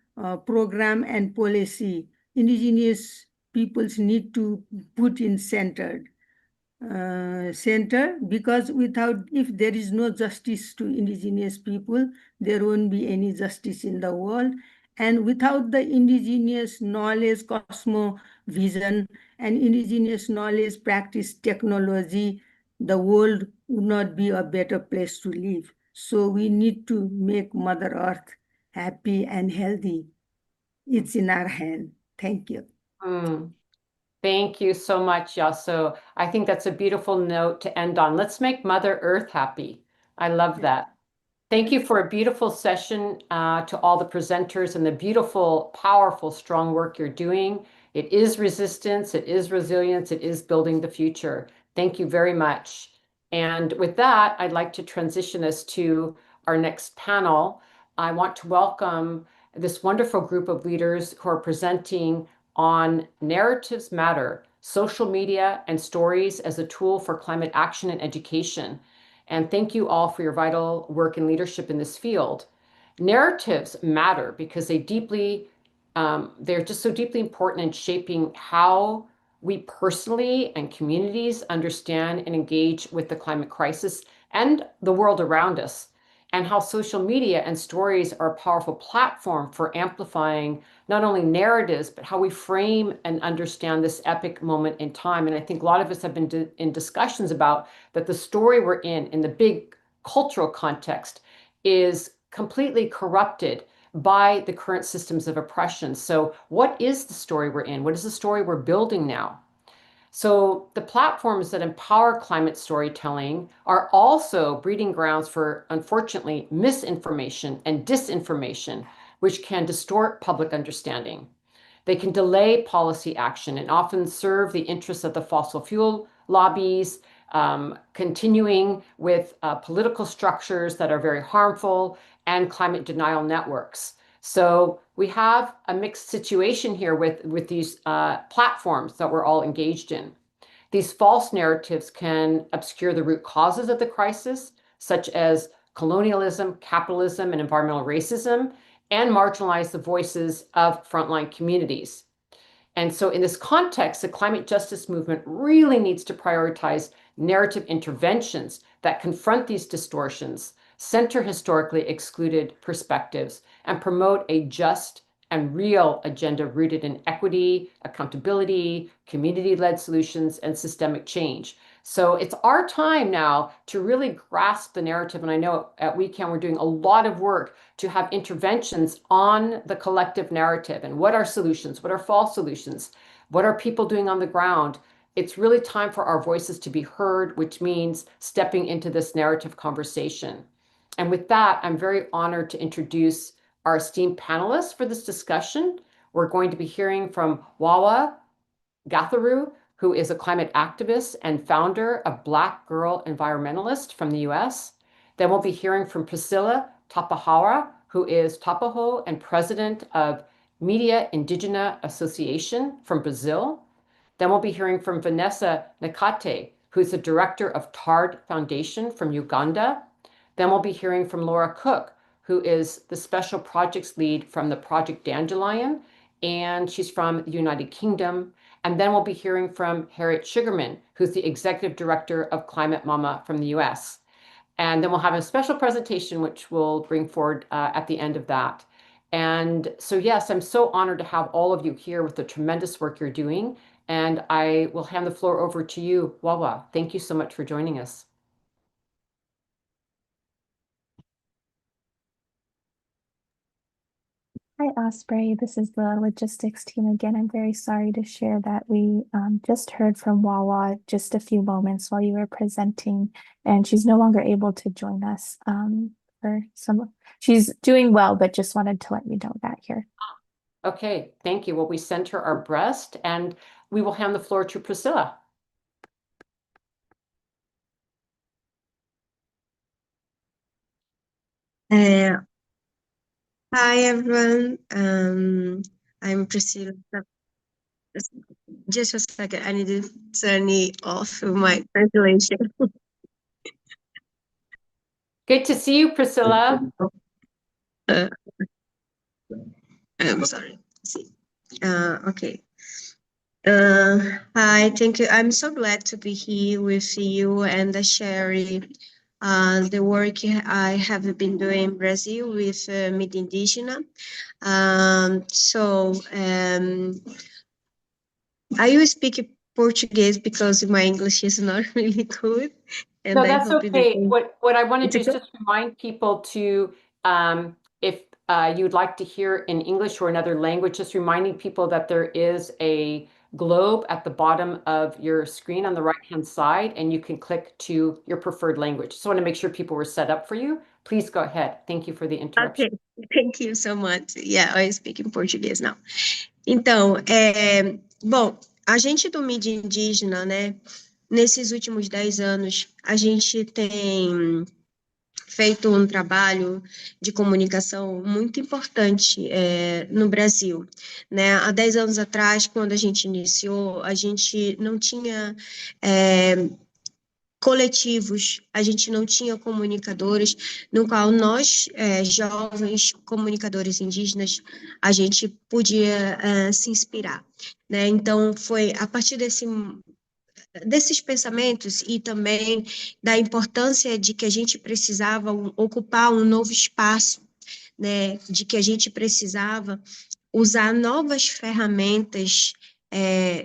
program and policy, indigenous peoples need to put in center, because if there is no justice to indigenous people, there won't be any justice in the world. And without the indigenous knowledge, cosmovision, and indigenous knowledge, practice, technology, the world would not be a better place to live. So we need to make Mother Earth happy and healthy. It's in our hand. Thank you. Thank you so much, Yaso. I think that's a beautiful note to end on. Let's make Mother Earth happy. I love that. Thank you for a beautiful session to all the presenters and the beautiful, powerful, strong work you're doing. It is resistance, it is resilience, it is building the future. Thank you very much. And with that, I'd like to transition us to our next panel. I want to welcome this wonderful group of leaders who are presenting on Narratives Matter, Social Media and Stories as a Tool for Climate Action and Education. And thank you all for your vital work and leadership in this field. Narratives matter because they're just so deeply important in shaping how we personally and communities understand and engage with the climate crisis and the world around us. and how social media and stories are a powerful platform for amplifying not only narratives, but how we frame and understand this epic moment in time. And I think a lot of us have been in discussions about that the story we're in the big cultural context, is completely corrupted by the current systems of oppression. So what is the story we're in? What is the story we're building now? So the platforms that empower climate storytelling are also breeding grounds for, unfortunately, misinformation and disinformation, which can distort public understanding. They can delay policy action and often serve the interests of the fossil fuel lobbies, continuing with political structures that are very harmful, and climate denial networks. So we have a mixed situation here with these platforms that we're all engaged in. These false narratives can obscure the root causes of the crisis, such as colonialism, capitalism, and environmental racism, and marginalize the voices of frontline communities. And so in this context, the climate justice movement really needs to prioritize narrative interventions that confront these distortions, center historically excluded perspectives, and promote a just and real agenda rooted in equity, accountability, community-led solutions, and systemic change. So it's our time now to really grasp the narrative. And I know at WeCan we're doing a lot of work to have interventions on the collective narrative and what are solutions, what are false solutions, what are people doing on the ground. It's really time for our voices to be heard, which means stepping into this narrative conversation. And with that, I'm very honored to introduce our esteemed panelists for this discussion. We're going to be hearing from Wawa Gatharu, who is a climate activist and founder of Black Girl Environmentalist from the US. Then we'll be hearing from Priscilla Tapahara, who is Tapaho and president of Media Indigena Association from Brazil. Then we'll be hearing from Vanessa Nakate, who's the director of TARD Foundation from Uganda. Then we'll be hearing from Laura Cook, who is the special projects lead from the Project Dandelion, and she's from the United Kingdom. And then we'll be hearing from Harriet Sugarman, who's the executive director of Climate Mama from the US. And then we'll have a special presentation, which we'll bring forward at the end of that. And so, yes, I'm so honored to have all of you here with the tremendous work you're doing. And I will hand the floor over to you, Wawa. Thank you so much for joining us. Hi, Osprey. This is the logistics team again. I'm very sorry to share that we just heard from Wawa just a few moments while you were presenting, and she's no longer able to join us she's doing well, but just wanted to let you know that here. Okay, thank you. Well, we sent her our best, and we will hand the floor to Priscilla. Hi everyone, I'm Priscilla. Just a second, I need to turn it off my translation. Good to see you, Priscilla. I'm sorry. Okay. Hi, thank you. I'm so glad to be here with you and sharing the work I have been doing in Brazil with Media Indígena. I will speak Portuguese because my English is not really good. And No, I that's hope okay. What I want to do is okay. just remind people to, if you'd like to hear in English or another language, just reminding people that there is a globe at the bottom of your screen on the right-hand side, and you can click to your preferred language. Just want to make sure people were set up for you. Please go ahead. Thank you for the interruption. Okay, thank you so much. Yeah, I speak in Português now. Então, bom, a gente do mídia indígena, né, nesses últimos 10 anos, a gente tem feito um trabalho de comunicação muito importante no Brasil, né? Há 10 anos atrás, quando a gente iniciou, a gente não tinha coletivos, a gente não tinha comunicadores, no qual nós, jovens comunicadores indígenas, a gente podia se inspirar, né? Então, foi a partir desses pensamentos e também da importância de que a gente precisava ocupar um novo espaço, né, de que a gente precisava usar novas ferramentas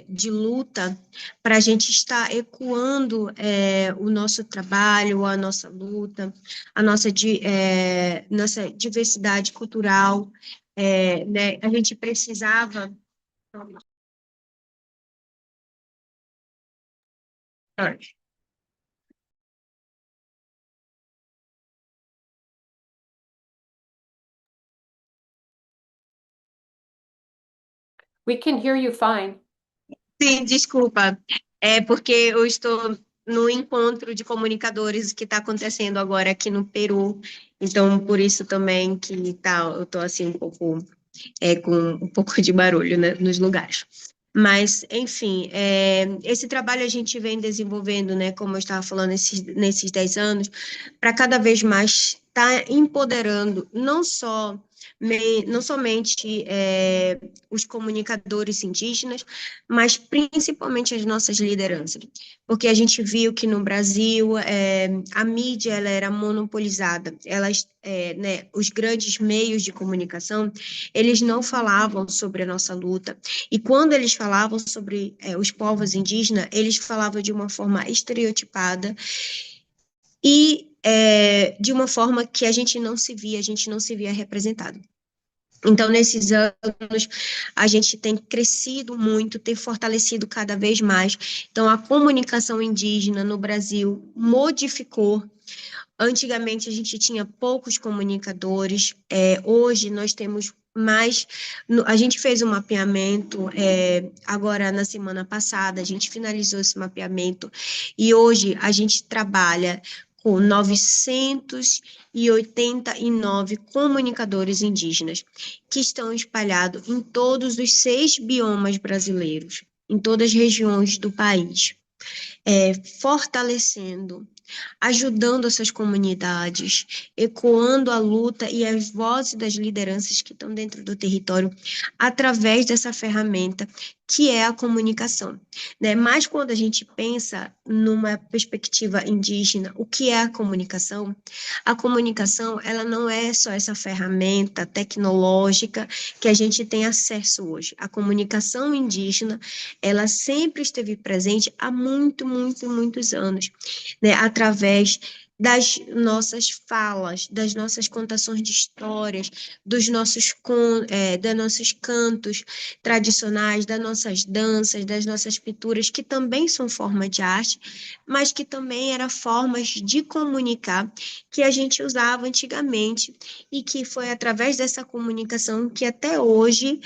de luta para a gente estar ecoando o nosso trabalho, a nossa luta, a nossa diversidade cultural, né, a gente precisava. We can hear you fine. Sim, desculpa. É porque eu estou no encontro de comunicadores que está acontecendo agora aqui no Peru. Então, por isso também que eu estou assim um pouco com um pouco de barulho, né, nos lugares. Mas, enfim, esse trabalho a gente vem desenvolvendo, né, como eu estava falando, nesses 10 anos, para cada vez mais estar empoderando não somente os comunicadores indígenas, mas principalmente as nossas lideranças. Porque a gente viu que no Brasil a mídia ela era monopolizada, né, os grandes meios de comunicação, eles não falavam sobre a nossa luta, e quando eles falavam sobre os povos indígenas, eles falavam de uma forma estereotipada e de uma forma que a gente não se via representado. Então, nesses anos, a gente tem crescido muito, tem fortalecido cada vez mais. Então, a comunicação indígena no Brasil modificou. Antigamente, a gente tinha poucos comunicadores, hoje nós temos mais. A gente fez um mapeamento, agora na semana passada, a gente finalizou esse mapeamento, e hoje a gente trabalha com 989 comunicadores indígenas, que estão espalhados em todos os 6 biomas brasileiros, em todas as regiões do país, fortalecendo, ajudando essas comunidades, ecoando a luta e as vozes das lideranças que estão dentro do território, através dessa ferramenta que é a comunicação, né? Mas quando a gente pensa numa perspectiva indígena, o que é a comunicação? A comunicação, ela não é só essa ferramenta tecnológica que a gente tem acesso hoje. A comunicação indígena, ela sempre esteve presente há muitos anos, né? Através das nossas falas, das nossas contações de histórias, dos nossos cantos tradicionais, das nossas danças, das nossas pinturas, que também são forma de arte, mas que também eram formas de comunicar que a gente usava antigamente, e que foi através dessa comunicação que até hoje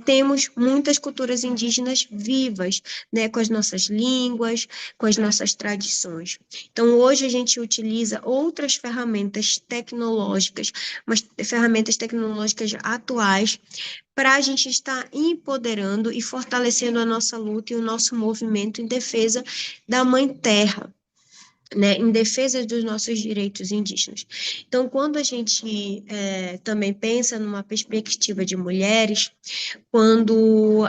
temos muitas culturas indígenas vivas, né, com as nossas línguas, com as nossas tradições. Então, hoje a gente utiliza outras ferramentas tecnológicas, mas ferramentas tecnológicas atuais, para a gente estar empoderando e fortalecendo a nossa luta e o nosso movimento em defesa da Mãe Terra, né, em defesa dos nossos direitos indígenas. Então, quando a gente também pensa numa perspectiva de mulheres, quando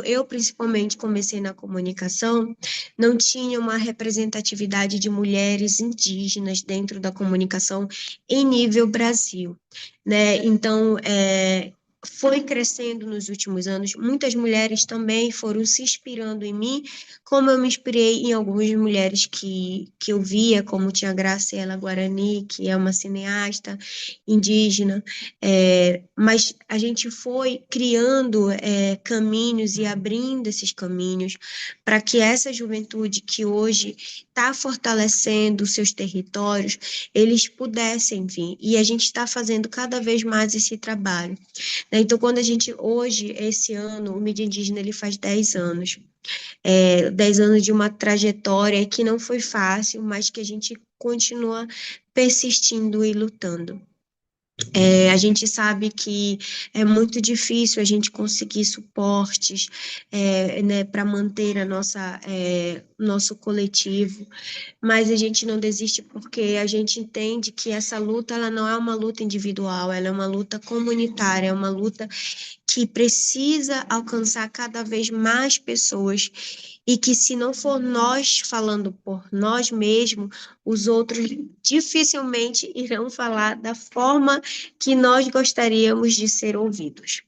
eu principalmente comecei na comunicação, não tinha uma representatividade de mulheres indígenas dentro da comunicação em nível Brasil, né? Então, foi crescendo nos últimos anos, muitas mulheres também foram se inspirando em mim, como eu me inspirei em algumas mulheres que eu via, como Tia Graciela Guarani, que é uma cineasta indígena, mas a gente foi criando caminhos e abrindo esses caminhos para que essa juventude que hoje está fortalecendo seus territórios, eles pudessem vir, e a gente está fazendo cada vez mais esse trabalho. Então, quando a gente, hoje, esse ano, o Mídia Indígena, ele faz 10 anos. 10 anos de uma trajetória que não foi fácil, mas que a gente continua persistindo e lutando. A gente sabe que é muito difícil a gente conseguir suportes, né, para manter nosso coletivo, mas a gente não desiste porque a gente entende que essa luta ela não é uma luta individual, ela é uma luta comunitária, é uma luta que precisa alcançar cada vez mais pessoas e que se não for nós falando por nós mesmos, os outros dificilmente irão falar da forma que nós gostaríamos de ser ouvidos.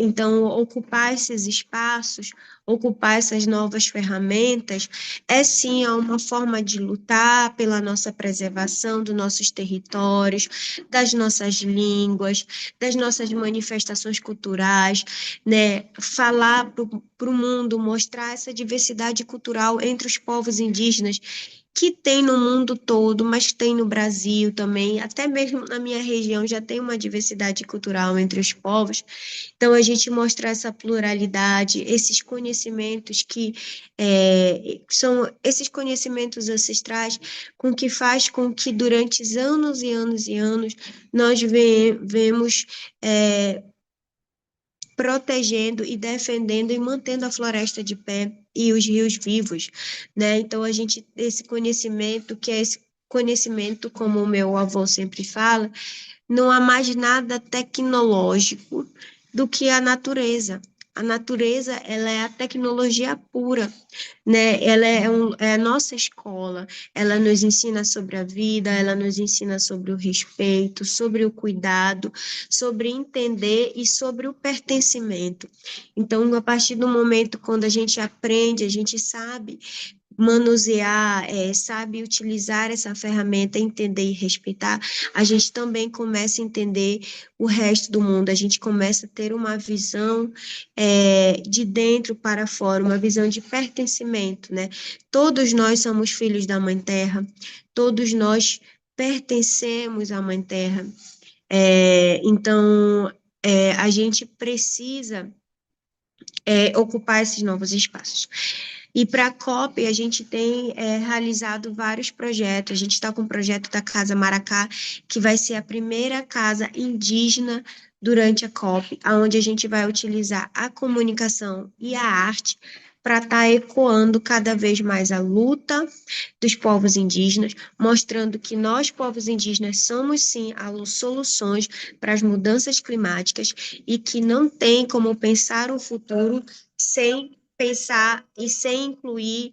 Então, ocupar esses espaços, ocupar essas novas ferramentas, é sim uma forma de lutar pela nossa preservação dos nossos territórios, das nossas línguas, das nossas manifestações culturais, né? Falar para o mundo, mostrar essa diversidade cultural entre os povos indígenas, que tem no mundo todo, mas tem no Brasil também, até mesmo na minha região já tem uma diversidade cultural entre os povos. Então, a gente mostrar essa pluralidade, esses conhecimentos que são esses conhecimentos ancestrais, com que faz com que durante anos e anos e anos nós vemos protegendo e defendendo e mantendo a floresta de pé e os rios vivos, né? Então, a gente, esse conhecimento, que é esse conhecimento, como o meu avô sempre fala, não há mais nada tecnológico do que a natureza. A natureza, ela é a tecnologia pura, né? Ela é a nossa escola, ela nos ensina sobre a vida, ela nos ensina sobre o respeito, sobre o cuidado, sobre entender e sobre o pertencimento. Então, a partir do momento quando a gente aprende, a gente sabe manusear, sabe utilizar essa ferramenta, entender e respeitar, a gente também começa a entender o resto do mundo, a gente começa a ter uma visão de dentro para fora, uma visão de pertencimento, né? Todos nós somos filhos da Mãe Terra, todos nós pertencemos à Mãe Terra, então a gente precisa ocupar esses novos espaços. E para a COP, a gente tem realizado vários projetos. A gente está com o projeto da Casa Maracá, que vai ser a primeira casa indígena durante a COP, onde a gente vai utilizar a comunicação e a arte para estar ecoando cada vez mais a luta dos povos indígenas, mostrando que nós, povos indígenas, somos sim as soluções para as mudanças climáticas e que não tem como pensar um futuro sem pensar e sem incluir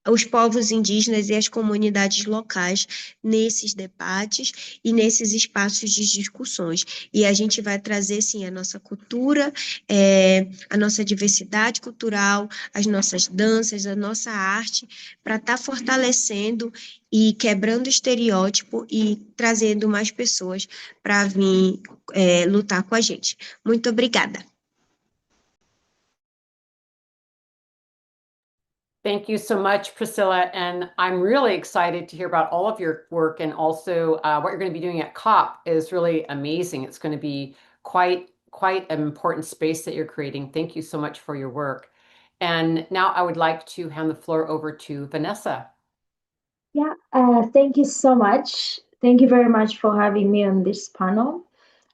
os povos indígenas e as comunidades locais nesses debates e nesses espaços de discussões. E a gente vai trazer, sim, a nossa cultura, a nossa diversidade cultural, as nossas danças, a nossa arte, para estar fortalecendo e quebrando estereótipo e trazendo mais pessoas para vir lutar com a gente. Muito obrigada. Thank you so much, Priscilla. And I'm really excited to hear about all of your work, and also what you're going to be doing at COP is really amazing. It's going to be quite an important space that you're creating. Thank you so much for your work. And now I would like to hand the floor over to Vanessa. Yeah, thank you so much. Thank you very much for having me on this panel.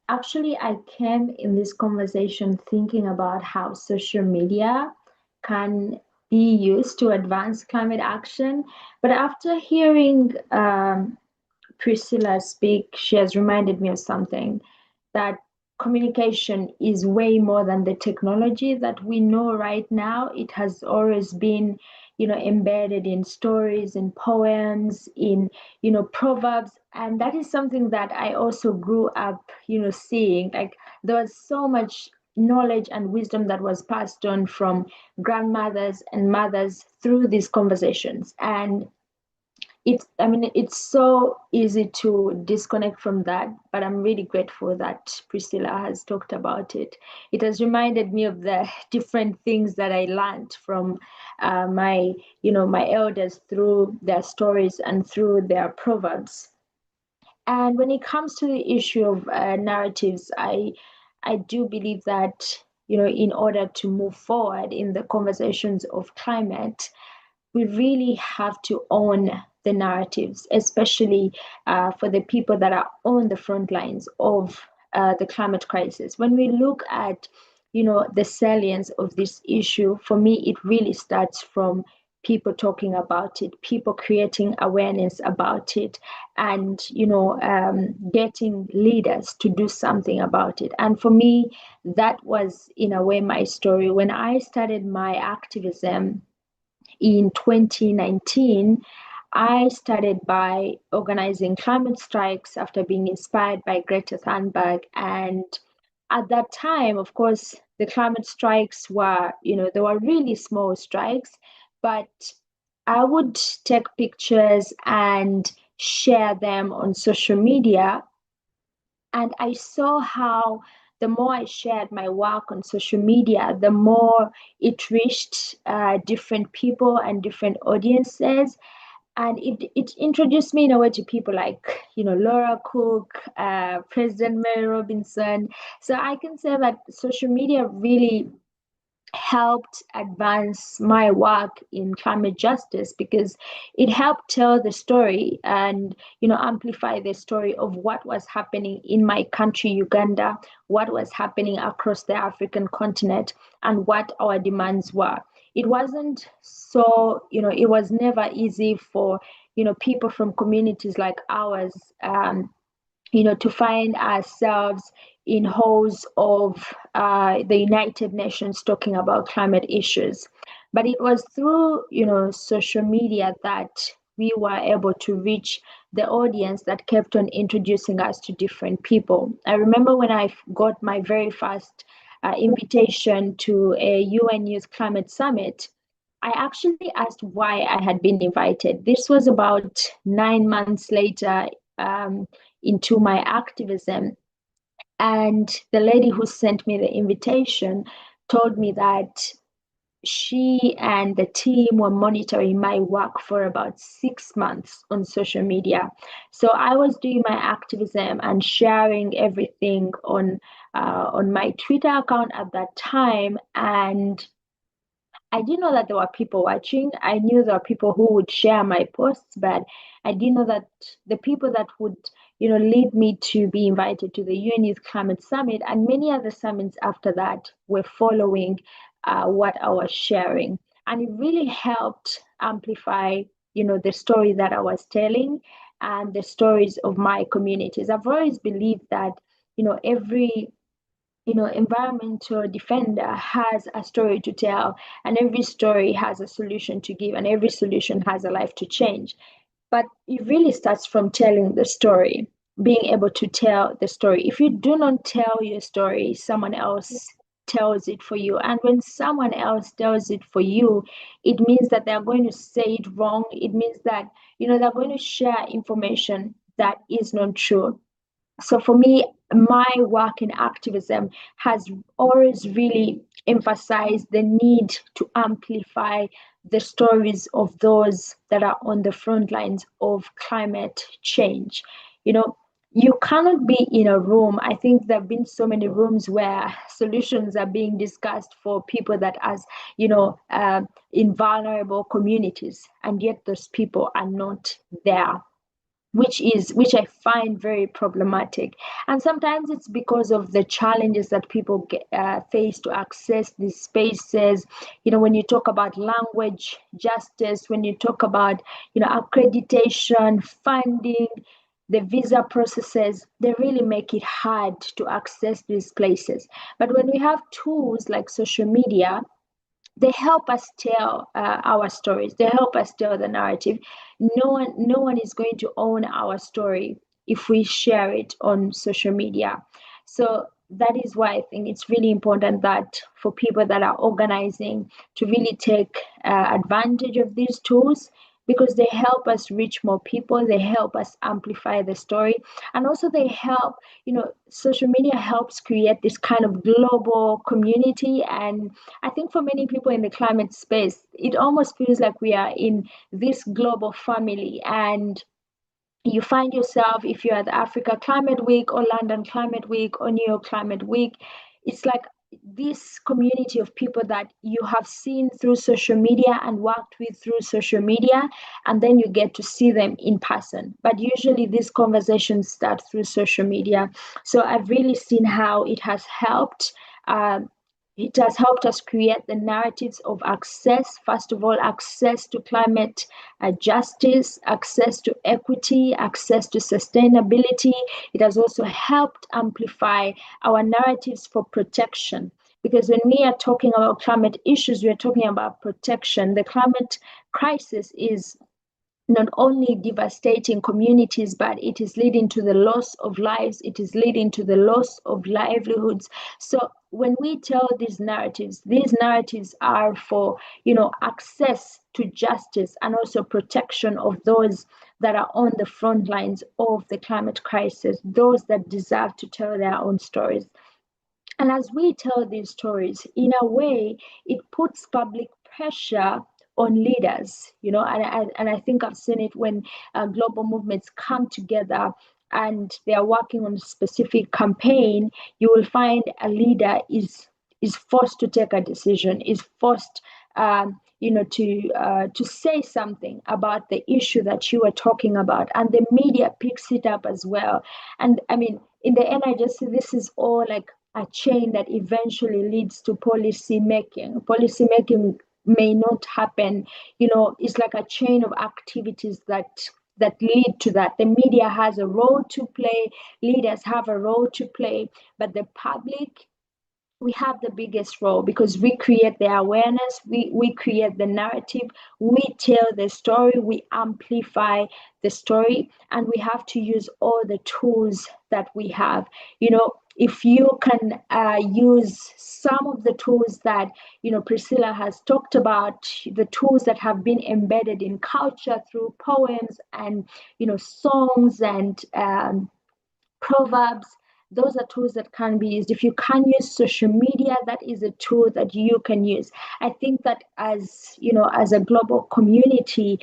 Actually, I came in this conversation thinking about how social media can be used to advance climate action. But after hearing Priscilla speak, she has reminded me of something, that communication is way more than the technology that we know right now. It has always been, embedded in stories, in poems, in, proverbs. And that is something that I also grew up, seeing. Like, there was so much knowledge and wisdom that was passed on from grandmothers and mothers through these conversations. And it's so easy to disconnect from that, but I'm really grateful that Priscilla has talked about it. It has reminded me of the different things that I learned from my elders through their stories and through their proverbs. And when it comes to the issue of narratives, I do believe that, in order to move forward in the conversations of climate, we really have to own the narratives, especially for the people that are on the front lines of the climate crisis. When we look at, the salience of this issue, for me, it really starts from people talking about it, people creating awareness about it, and getting leaders to do something about it. And for me, that was in a way my story. When I started my activism, in 2019, I started by organizing climate strikes after being inspired by Greta Thunberg. And at that time, of course, the climate strikes were, they were really small strikes, but I would take pictures and share them on social media. And I saw how the more I shared my work on social media, the more it reached different people and different audiences. And it introduced me in a way to people like, Laura Cook, President Mary Robinson. So I can say that social media really helped advance my work in climate justice, because it helped tell the story and amplify the story of what was happening in my country, Uganda, what was happening across the African continent, and what our demands were. It wasn't so, it was never easy for people from communities like ours, to find ourselves in halls of the United Nations talking about climate issues. But it was through, social media that we were able to reach the audience that kept on introducing us to different people. I remember when I got my very first invitation to a UN Youth Climate Summit, I actually asked why I had been invited. This was about 9 months later into my activism. And the lady who sent me the invitation told me that she and the team were monitoring my work for about 6 months on social media. So I was doing my activism and sharing everything on my Twitter account at that time. And I didn't know that there were people watching. I knew there were people who would share my posts, but I didn't know that the people that would, lead me to be invited to the UN Youth Climate Summit and many other summits after that were following what I was sharing. And it really helped amplify, the story that I was telling and the stories of my communities. I've always believed that, every environmental defender has a story to tell, and every story has a solution to give, and every solution has a life to change. But it really starts from telling the story, being able to tell the story. If you do not tell your story, someone else tells it for you. And when someone else tells it for you, it means that they're going to say it wrong. It means that, they're going to share information that is not true. So for me, my work in activism has always really emphasized the need to amplify the stories of those that are on the front lines of climate change. You cannot be in a room. I think there have been so many rooms where solutions are being discussed for people that in vulnerable communities, and yet those people are not there, which I find very problematic. And sometimes it's because of the challenges that people face to access these spaces. When you talk about language justice, when you talk about accreditation, funding, the visa processes, they really make it hard to access these places. But when we have tools like social media, they help us tell our stories. They help us tell the narrative. No one is going to own our story if we share it on social media. So that is why I think it's really important that for people that are organizing to really take advantage of these tools, because they help us reach more people, they help us amplify the story, and also they help, social media helps create this kind of global community. And I think for many people in the climate space, it almost feels like we are in this global family. And you find yourself, if you're at the Africa Climate Week or London Climate Week or New York Climate Week, it's like this community of people that you have seen through social media and worked with through social media, and then you get to see them in person. But usually these conversations start through social media. So I've really seen how it has helped. It has helped us create the narratives of access. First of all, access to climate justice, access to equity, access to sustainability. It has also helped amplify our narratives for protection, because when we are talking about climate issues, we are talking about protection. The climate crisis is not only devastating communities, but it is leading to the loss of lives, it is leading to the loss of livelihoods. So when we tell these narratives are for, access to justice and also protection of those that are on the front lines of the climate crisis, those that deserve to tell their own stories. And as we tell these stories, in a way, it puts public pressure on leaders, and I think I've seen it when global movements come together and they are working on a specific campaign. You will find a leader is forced to take a decision, is forced to say something about the issue that you are talking about, and the media picks it up as well. And I mean, in the end, I just see this is all like a chain that eventually leads to policy making. Policy making may not happen, it's like a chain of activities that lead to that. The media has a role to play, leaders have a role to play, but the public, we have the biggest role because we create the awareness, we create the narrative, we tell the story, we amplify the story, and we have to use all the tools that we have. If you can use some of the tools that Priscilla has talked about, the tools that have been embedded in culture through poems and songs and proverbs, those are tools that can be used. If you can use social media, that is a tool that you can use. I think that as a global community,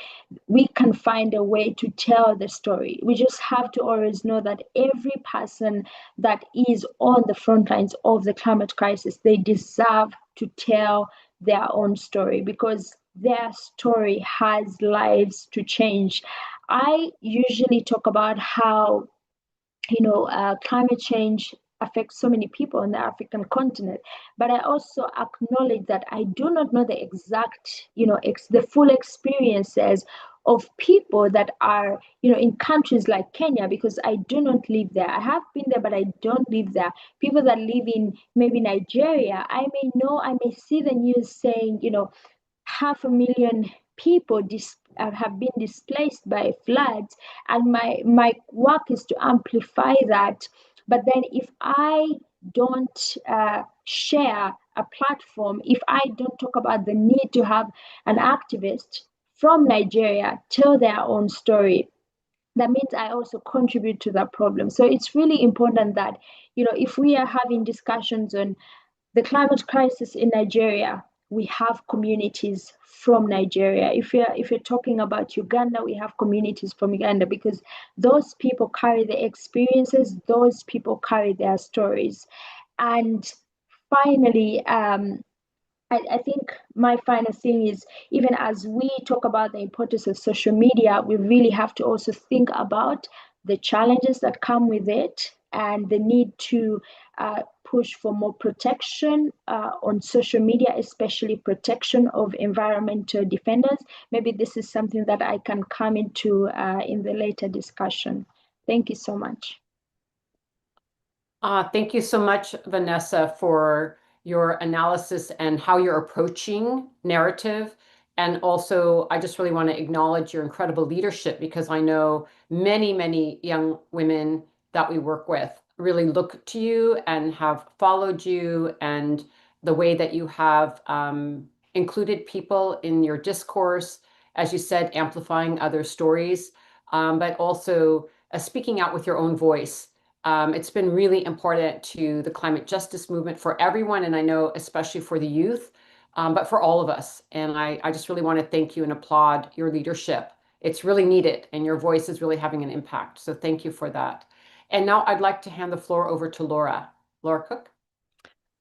we can find a way to tell the story. We just have to always know that every person that is on the front lines of the climate crisis, they deserve to tell their own story because their story has lives to change. I usually talk about how climate change affects so many people on the African continent, but I also acknowledge that I do not know the exact, the full experiences of people that are, in countries like Kenya, because I do not live there. I have been there, but I don't live there. People that live in maybe Nigeria, I may see the news saying, 500,000 people have been displaced by floods, and my work is to amplify that. But then if I don't share a platform, if I don't talk about the need to have an activist from Nigeria tell their own story, that means I also contribute to that problem. So it's really important that, if we are having discussions on the climate crisis in Nigeria, we have communities from Nigeria. If you're talking about Uganda, we have communities from Uganda because those people carry the experiences, those people carry their stories. And finally, I think my final thing is, even as we talk about the importance of social media, we really have to also think about the challenges that come with it and the need to push for more protection on social media, especially protection of environmental defenders. Maybe this is something that I can come into in the later discussion. Thank you so much. Thank you so much, Vanessa, for your analysis and how you're approaching narrative. And also, I just really want to acknowledge your incredible leadership because I know many, many young women that we work with really look to you and have followed you, and the way that you have included people in your discourse, as you said, amplifying other stories, but also speaking out with your own voice. It's been really important to the climate justice movement for everyone, and I know especially for the youth, but for all of us. And I just really want to thank you and applaud your leadership. It's really needed, and your voice is really having an impact. So thank you for that. And now I'd like to hand the floor over to Laura. Laura Cook.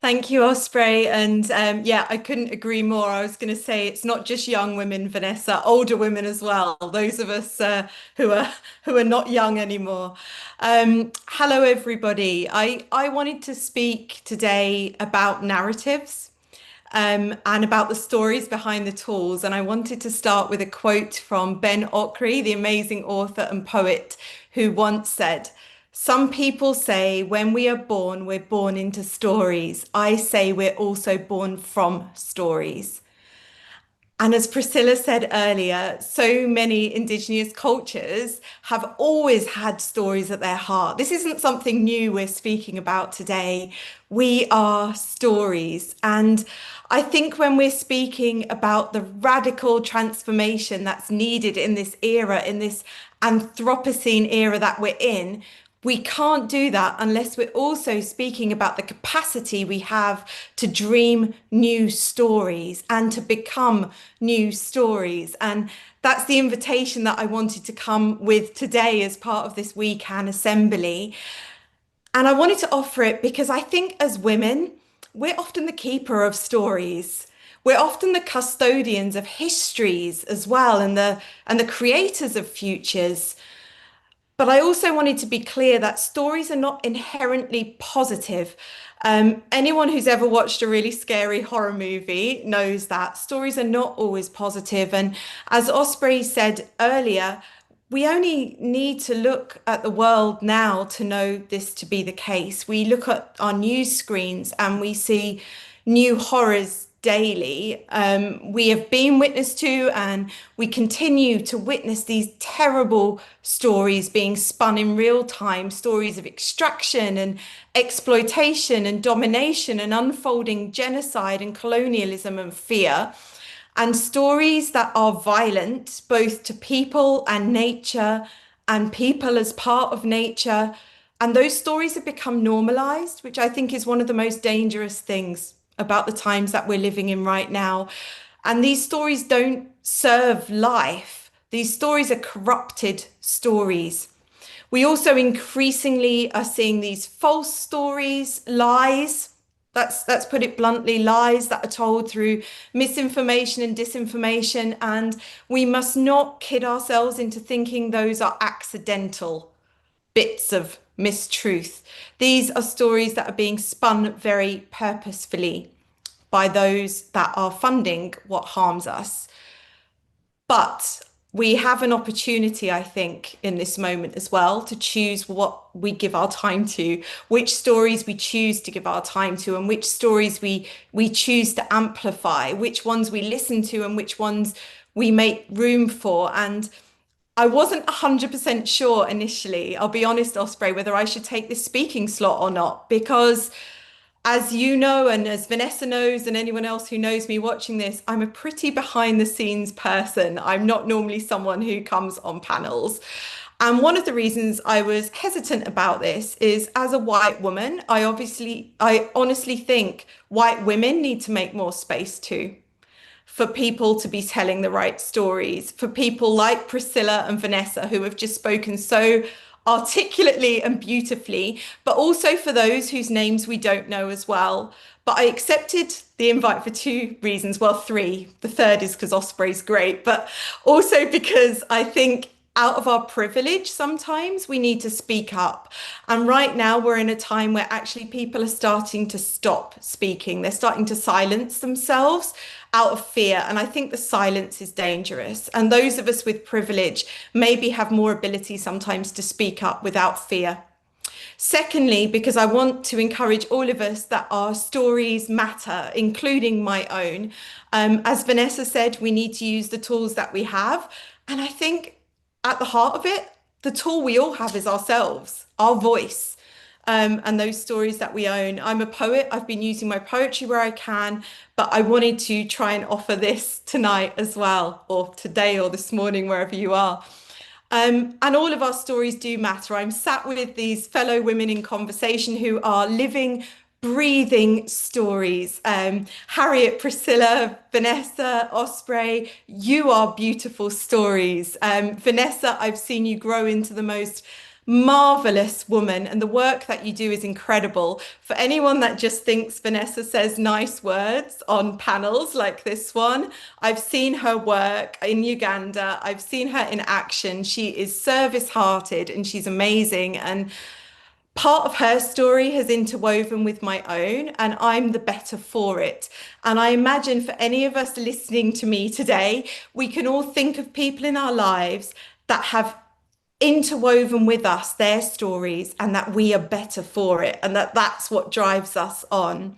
Thank you, Osprey. And yeah, I couldn't agree more. I was going to say it's not just young women, Vanessa, older women as well. Those of us who are not young anymore. Hello, everybody. I wanted to speak today about narratives and about the stories behind the tools. And I wanted to start with a quote from Ben Okri, the amazing author and poet, who once said, Some people say when we are born, we're born into stories. I say we're also born from stories. And as Priscilla said earlier, so many Indigenous cultures have always had stories at their heart. This isn't something new we're speaking about today. We are stories. And I think when we're speaking about the radical transformation that's needed in this era, in this Anthropocene era that we're in, we can't do that unless we're also speaking about the capacity we have to dream new stories and to become new stories. And that's the invitation that I wanted to come with today as part of this WeCan assembly. And I wanted to offer it because I think as women, we're often the keeper of stories. We're often the custodians of histories as well, and the creators of futures. But I also wanted to be clear that stories are not inherently positive. Anyone who's ever watched a really scary horror movie knows that stories are not always positive. And as Osprey said earlier, we only need to look at the world now to know this to be the case. We look at our news screens and we see new horrors daily. We have been witness to, and we continue to witness these terrible stories being spun in real time, stories of extraction and exploitation and domination and unfolding genocide and colonialism and fear, and stories that are violent both to people and nature and people as part of nature. And those stories have become normalized, which I think is one of the most dangerous things about the times that we're living in right now. And these stories don't serve life. These stories are corrupted stories. We also increasingly are seeing these false stories, lies. Let's put it bluntly, lies that are told through misinformation and disinformation. And we must not kid ourselves into thinking those are accidental bits of mistruth. These are stories that are being spun very purposefully by those that are funding what harms us. But we have an opportunity, I think, in this moment as well, to choose what we give our time to, which stories we choose to give our time to, and which stories we choose to amplify, which ones we listen to and which ones we make room for. And I wasn't 100% sure initially, I'll be honest, Osprey, whether I should take this speaking slot or not, because as you know, and as Vanessa knows, and anyone else who knows me watching this, I'm a pretty behind the scenes person. I'm not normally someone who comes on panels. And one of the reasons I was hesitant about this is, as a white woman, I honestly think white women need to make more space too, for people to be telling the right stories, for people like Priscilla and Vanessa, who have just spoken so articulately and beautifully, but also for those whose names we don't know as well. But I accepted the invite for two reasons, well, three. The third is because Osprey's great, but also because I think out of our privilege, sometimes we need to speak up. And right now we're in a time where actually people are starting to stop speaking. They're starting to silence themselves out of fear. And I think the silence is dangerous. And those of us with privilege maybe have more ability sometimes to speak up without fear. Secondly, because I want to encourage all of us that our stories matter, including my own. As Vanessa said, we need to use the tools that we have. And I think at the heart of it, the tool we all have is ourselves, our voice, and those stories that we own. I'm a poet. I've been using my poetry where I can, but I wanted to try and offer this tonight as well, or today or this morning, wherever you are. And all of our stories do matter. I'm sat with these fellow women in conversation who are living, breathing stories. Harriet, Priscilla, Vanessa, Osprey, you are beautiful stories. Vanessa, I've seen you grow into the most marvelous woman, and the work that you do is incredible. For anyone that just thinks Vanessa says nice words on panels like this one, I've seen her work in Uganda. I've seen her in action. She is service-hearted and she's amazing. And part of her story has interwoven with my own, and I'm the better for it. And I imagine for any of us listening to me today, we can all think of people in our lives that have interwoven with us their stories, and that we are better for it, and that's what drives us on.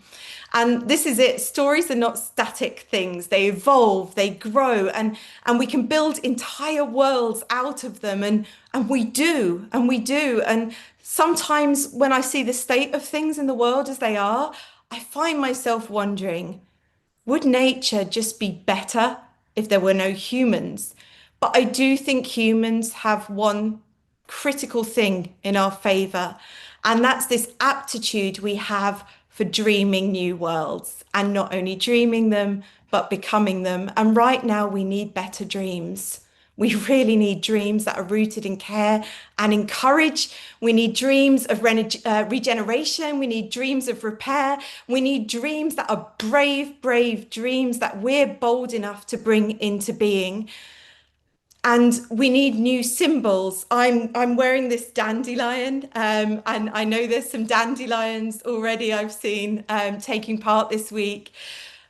And this is it. Stories are not static things. They evolve, they grow, and we can build entire worlds out of them. And we do, and we do. And sometimes when I see the state of things in the world as they are, I find myself wondering, would nature just be better if there were no humans? But I do think humans have one critical thing in our favor, and that's this aptitude we have for dreaming new worlds, and not only dreaming them, but becoming them. And right now we need better dreams. We really need dreams that are rooted in care and in courage. We need dreams of regeneration. We need dreams of repair. We need dreams that are brave, brave dreams that we're bold enough to bring into being. And we need new symbols. I'm wearing this dandelion, and I know there's some dandelions already I've seen taking part this week.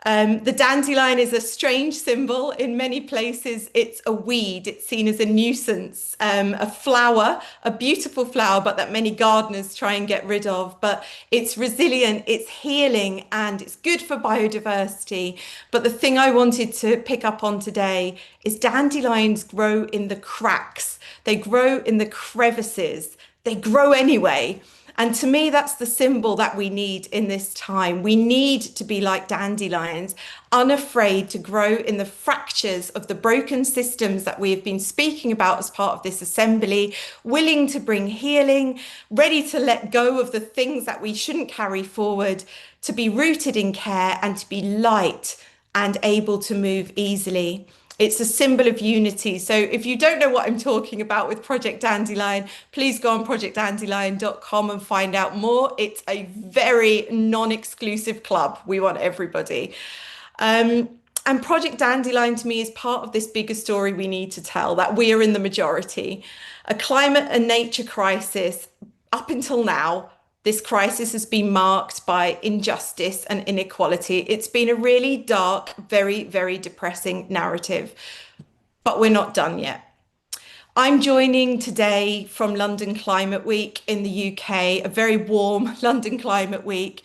The dandelion is a strange symbol. In many places, it's a weed. It's seen as a nuisance, a flower, a beautiful flower, but that many gardeners try and get rid of. But it's resilient, it's healing, and it's good for biodiversity. But the thing I wanted to pick up on today is dandelions grow in the cracks. They grow in the crevices. They grow anyway. And to me, that's the symbol that we need in this time. We need to be like dandelions, unafraid to grow in the fractures of the broken systems that we have been speaking about as part of this assembly, willing to bring healing, ready to let go of the things that we shouldn't carry forward, to be rooted in care, and to be light and able to move easily. It's a symbol of unity. So if you don't know what I'm talking about with Project Dandelion, please go on projectdandelion.com and find out more. It's a very non-exclusive club. We want everybody. And Project Dandelion to me is part of this bigger story we need to tell, that we are in the majority. A climate and nature crisis. Up until now, this crisis has been marked by injustice and inequality. It's been a really dark, very, very depressing narrative, but we're not done yet. I'm joining today from London Climate Week in the UK, a very warm London Climate Week.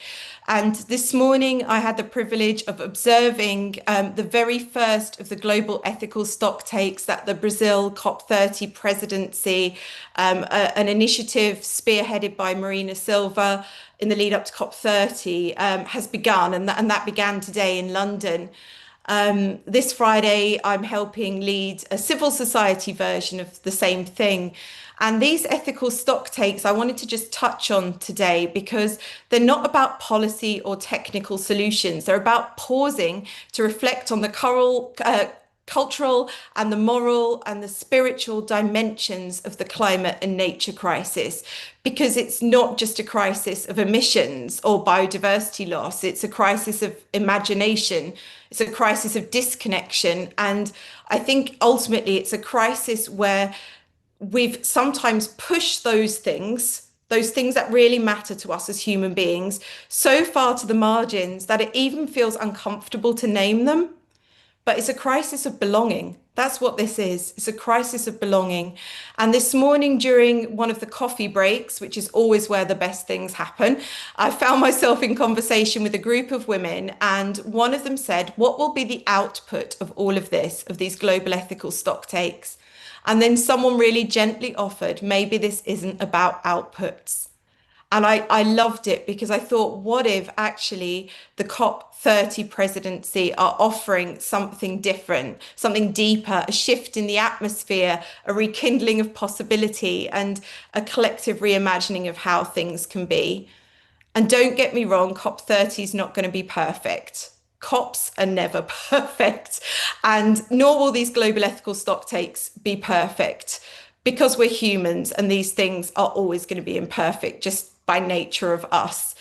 And this morning I had the privilege of observing the very first of the global ethical stocktakes that the Brazil COP30 presidency, an initiative spearheaded by Marina Silva in the lead up to COP30, has begun. And that began today in London. This Friday, I'm helping lead a civil society version of the same thing. And these ethical stocktakes I wanted to just touch on today because they're not about policy or technical solutions. They're about pausing to reflect on the cultural and the moral and the spiritual dimensions of the climate and nature crisis, because it's not just a crisis of emissions or biodiversity loss. It's a crisis of imagination. It's a crisis of disconnection. And I think ultimately it's a crisis where we've sometimes pushed those things that really matter to us as human beings, so far to the margins that it even feels uncomfortable to name them. But it's a crisis of belonging. That's what this is. It's a crisis of belonging. And this morning during one of the coffee breaks, which is always where the best things happen, I found myself in conversation with a group of women, and one of them said, what will be the output of all of this, of these global ethical stocktakes? And then someone really gently offered, maybe this isn't about outputs. And I loved it because I thought, what if actually the COP30 presidency are offering something different, something deeper, a shift in the atmosphere, a rekindling of possibility, and a collective reimagining of how things can be. And don't get me wrong, COP30 is not going to be perfect. COPs are never perfect, and nor will these global ethical stocktakes be perfect, because we're humans and these things are always going to be imperfect just by nature of us.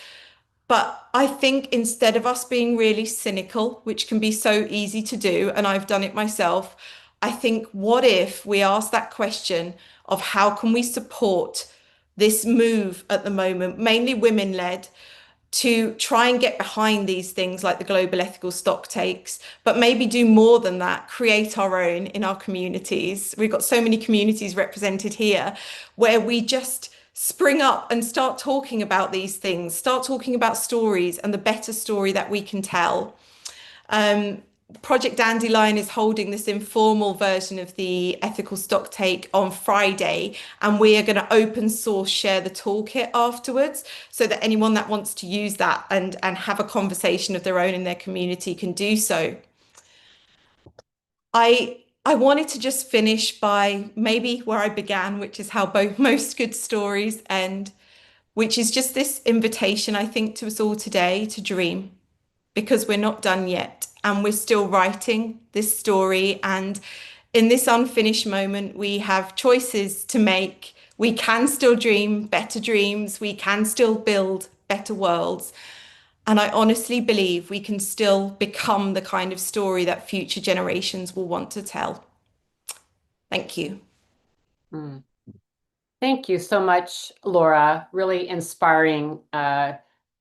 But I think instead of us being really cynical, which can be so easy to do, and I've done it myself, I think what if we ask that question of how can we support this move at the moment, mainly women-led, to try and get behind these things like the global ethical stock takes, but maybe do more than that, create our own in our communities. We've got so many communities represented here where we just spring up and start talking about these things, start talking about stories and the better story that we can tell. Project Dandelion is holding this informal version of the ethical stock take on Friday, and we are going to open source share the toolkit afterwards so that anyone that wants to use that and have a conversation of their own in their community can do so. I wanted to just finish by maybe where I began, which is how most good stories end, which is just this invitation, I think, to us all today to dream, because we're not done yet and we're still writing this story. And in this unfinished moment, we have choices to make. We can still dream better dreams. We can still build better worlds. And I honestly believe we can still become the kind of story that future generations will want to tell. Thank you. Thank you so much, Laura. Really inspiring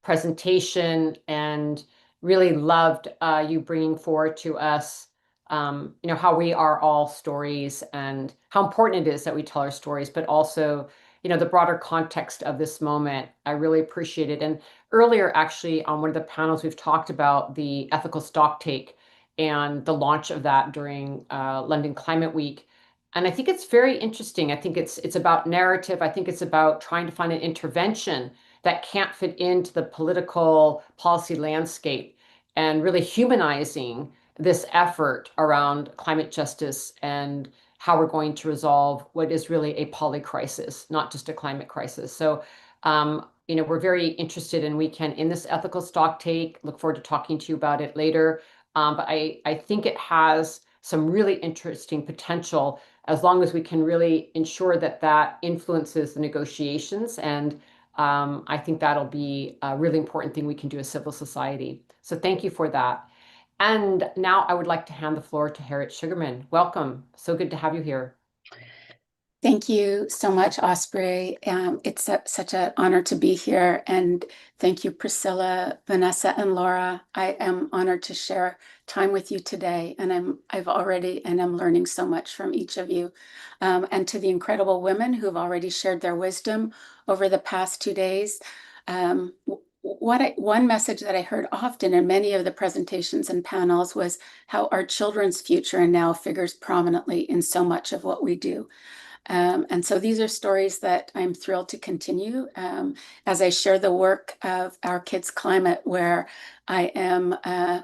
presentation, and really loved you bringing forward to us, how we are all stories and how important it is that we tell our stories, but also, the broader context of this moment. I really appreciate it. And earlier, actually, on one of the panels, we've talked about the ethical stocktake and the launch of that during London Climate Week. And I think it's very interesting. I think it's about narrative. I think it's about trying to find an intervention that can't fit into the political policy landscape, and really humanizing this effort around climate justice and how we're going to resolve what is really a poly-crisis, not just a climate crisis. So, we're very interested, and we can, in this ethical stocktake, look forward to talking to you about it later. But I think it has some really interesting potential, as long as we can really ensure that that influences the negotiations. And I think that'll be a really important thing we can do as civil society. So thank you for that. And now I would like to hand the floor to Harriet Sugarman. Welcome. So good to have you here. Thank you so much, Osprey. It's such an honor to be here. And thank you, Priscilla, Vanessa, and Laura. I am honored to share time with you today. And I'm learning so much from each of you. And to the incredible women who've already shared their wisdom over the past 2 days. One message that I heard often in many of the presentations and panels was how our children's future and now figures prominently in so much of what we do. And so these are stories that I'm thrilled to continue as I share the work of Our Kids Climate, where I am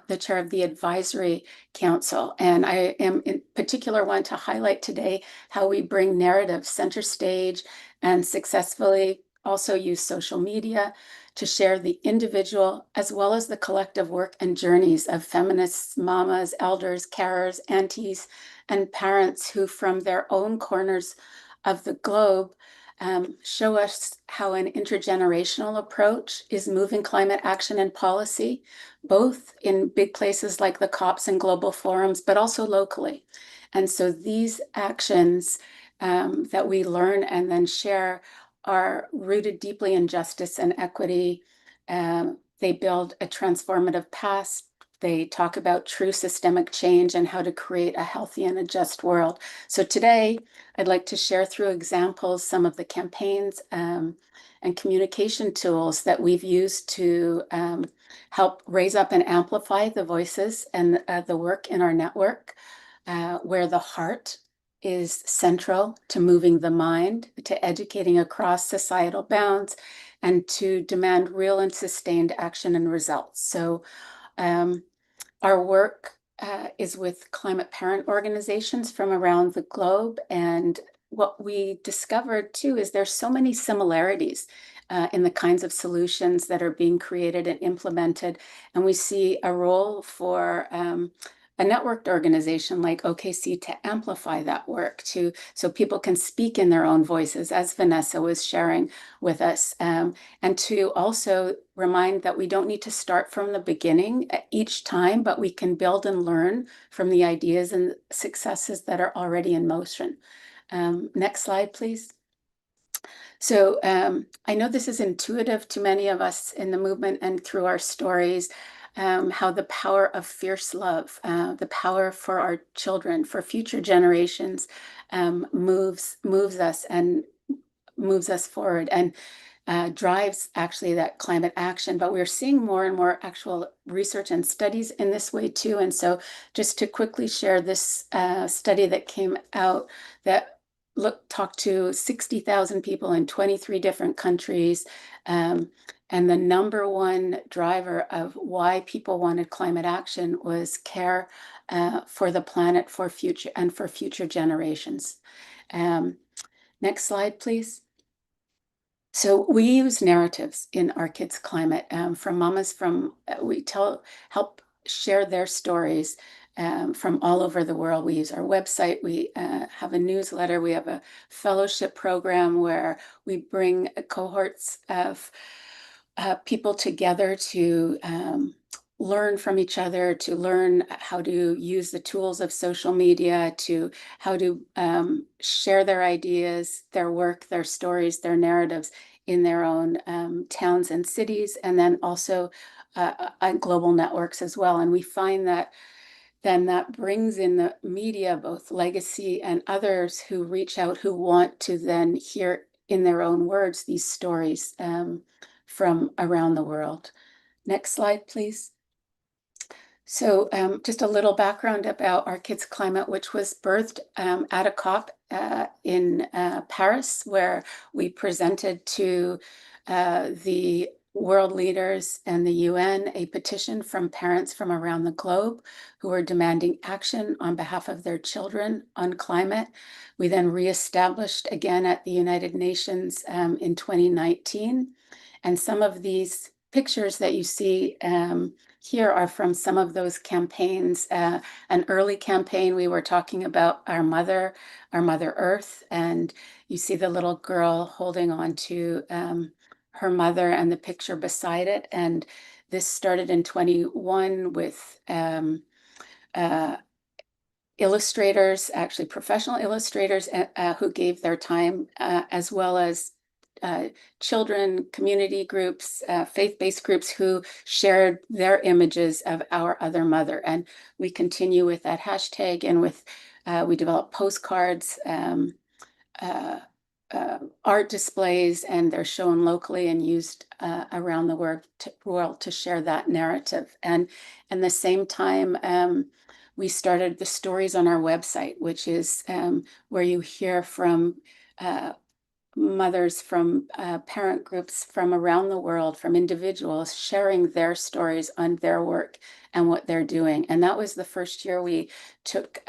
the chair of the advisory council. And I am in particular want to highlight today how we bring narrative center stage and successfully also use social media to share the individual as well as the collective work and journeys of feminists, mamas, elders, carers, aunties, and parents who, from their own corners of the globe, show us how an intergenerational approach is moving climate action and policy, both in big places like the COPs and global forums, but also locally. And so these actions that we learn and then share are rooted deeply in justice and equity. They build a transformative past. They talk about true systemic change and how to create a healthy and a just world. So today, I'd like to share through examples some of the campaigns and communication tools that we've used to help raise up and amplify the voices and the work in our network, where the heart is central to moving the mind, to educating across societal bounds, and to demand real and sustained action and results. So our work is with climate parent organizations from around the globe. And what we discovered too is there's so many similarities in the kinds of solutions that are being created and implemented. And we see a role for a networked organization like OKC to amplify that work, so people can speak in their own voices, as Vanessa was sharing with us, and to also remind that we don't need to start from the beginning each time, but we can build and learn from the ideas and successes that are already in motion. Next slide, please. So I know this is intuitive to many of us in the movement and through our stories, how the power of fierce love, the power for our children, for future generations, moves us and moves us forward and drives actually that climate action. But we're seeing more and more actual research and studies in this way too. And so just to quickly share this study that came out that talked to 60,000 people in 23 different countries. And the number one driver of why people wanted climate action was care for the planet, for future and for future generations. Next slide, please. So we use narratives in our kids' climate from mamas we help share their stories from all over the world. We use our website, we have a newsletter, we have a fellowship program where we bring cohorts of people together to learn from each other, to learn how to use the tools of social media, to how to share their ideas, their work, their stories, their narratives in their own towns and cities, and then also global networks as well. And we find that then that brings in the media, both legacy and others who reach out, who want to then hear in their own words these stories from around the world. Next slide, please. So just a little background about our kids' climate, which was birthed at a COP in Paris, where we presented to the world leaders and the UN a petition from parents from around the globe who were demanding action on behalf of their children on climate. We then reestablished again at the United Nations in 2019. And some of these pictures that you see here are from some of those campaigns. An early campaign, we were talking about our Mother Earth, and you see the little girl holding on to her mother and the picture beside it. And this started in 21 with illustrators, actually professional illustrators who gave their time, as well as children, community groups, faith-based groups who shared their images of our other mother. And we continue with that hashtag, and with we develop postcards, art displays, and they're shown locally and used around the world to share that narrative. And at the same time, we started the stories on our website, which is where you hear from mothers, from parent groups from around the world, from individuals sharing their stories on their work and what they're doing. And that was the first year we took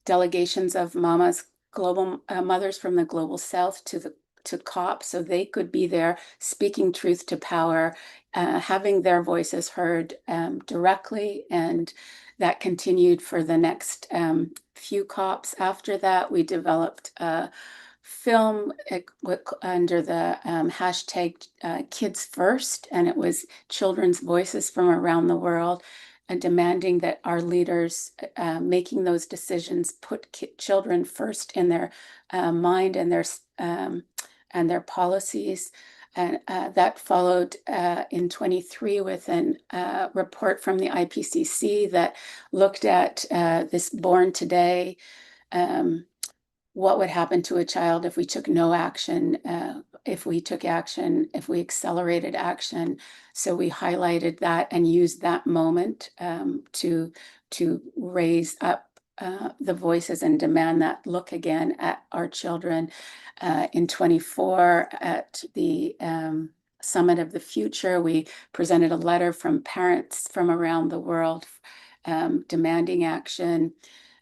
delegations of mamas, global mothers from the global south to COP, so they could be there speaking truth to power, having their voices heard directly. And that continued for the next few COPs. After that, we developed film under the hashtag Kids First, and it was children's voices from around the world and demanding that our leaders making those decisions put children first in their mind and their policies. And that followed in 23 with a report from the IPCC that looked at this Born Today, what would happen to a child if we took no action, if we took action, if we accelerated action. So we highlighted that and used that moment to raise up the voices and demand that look again at our children. In 24 at the Summit of the Future, we presented a letter from parents from around the world demanding action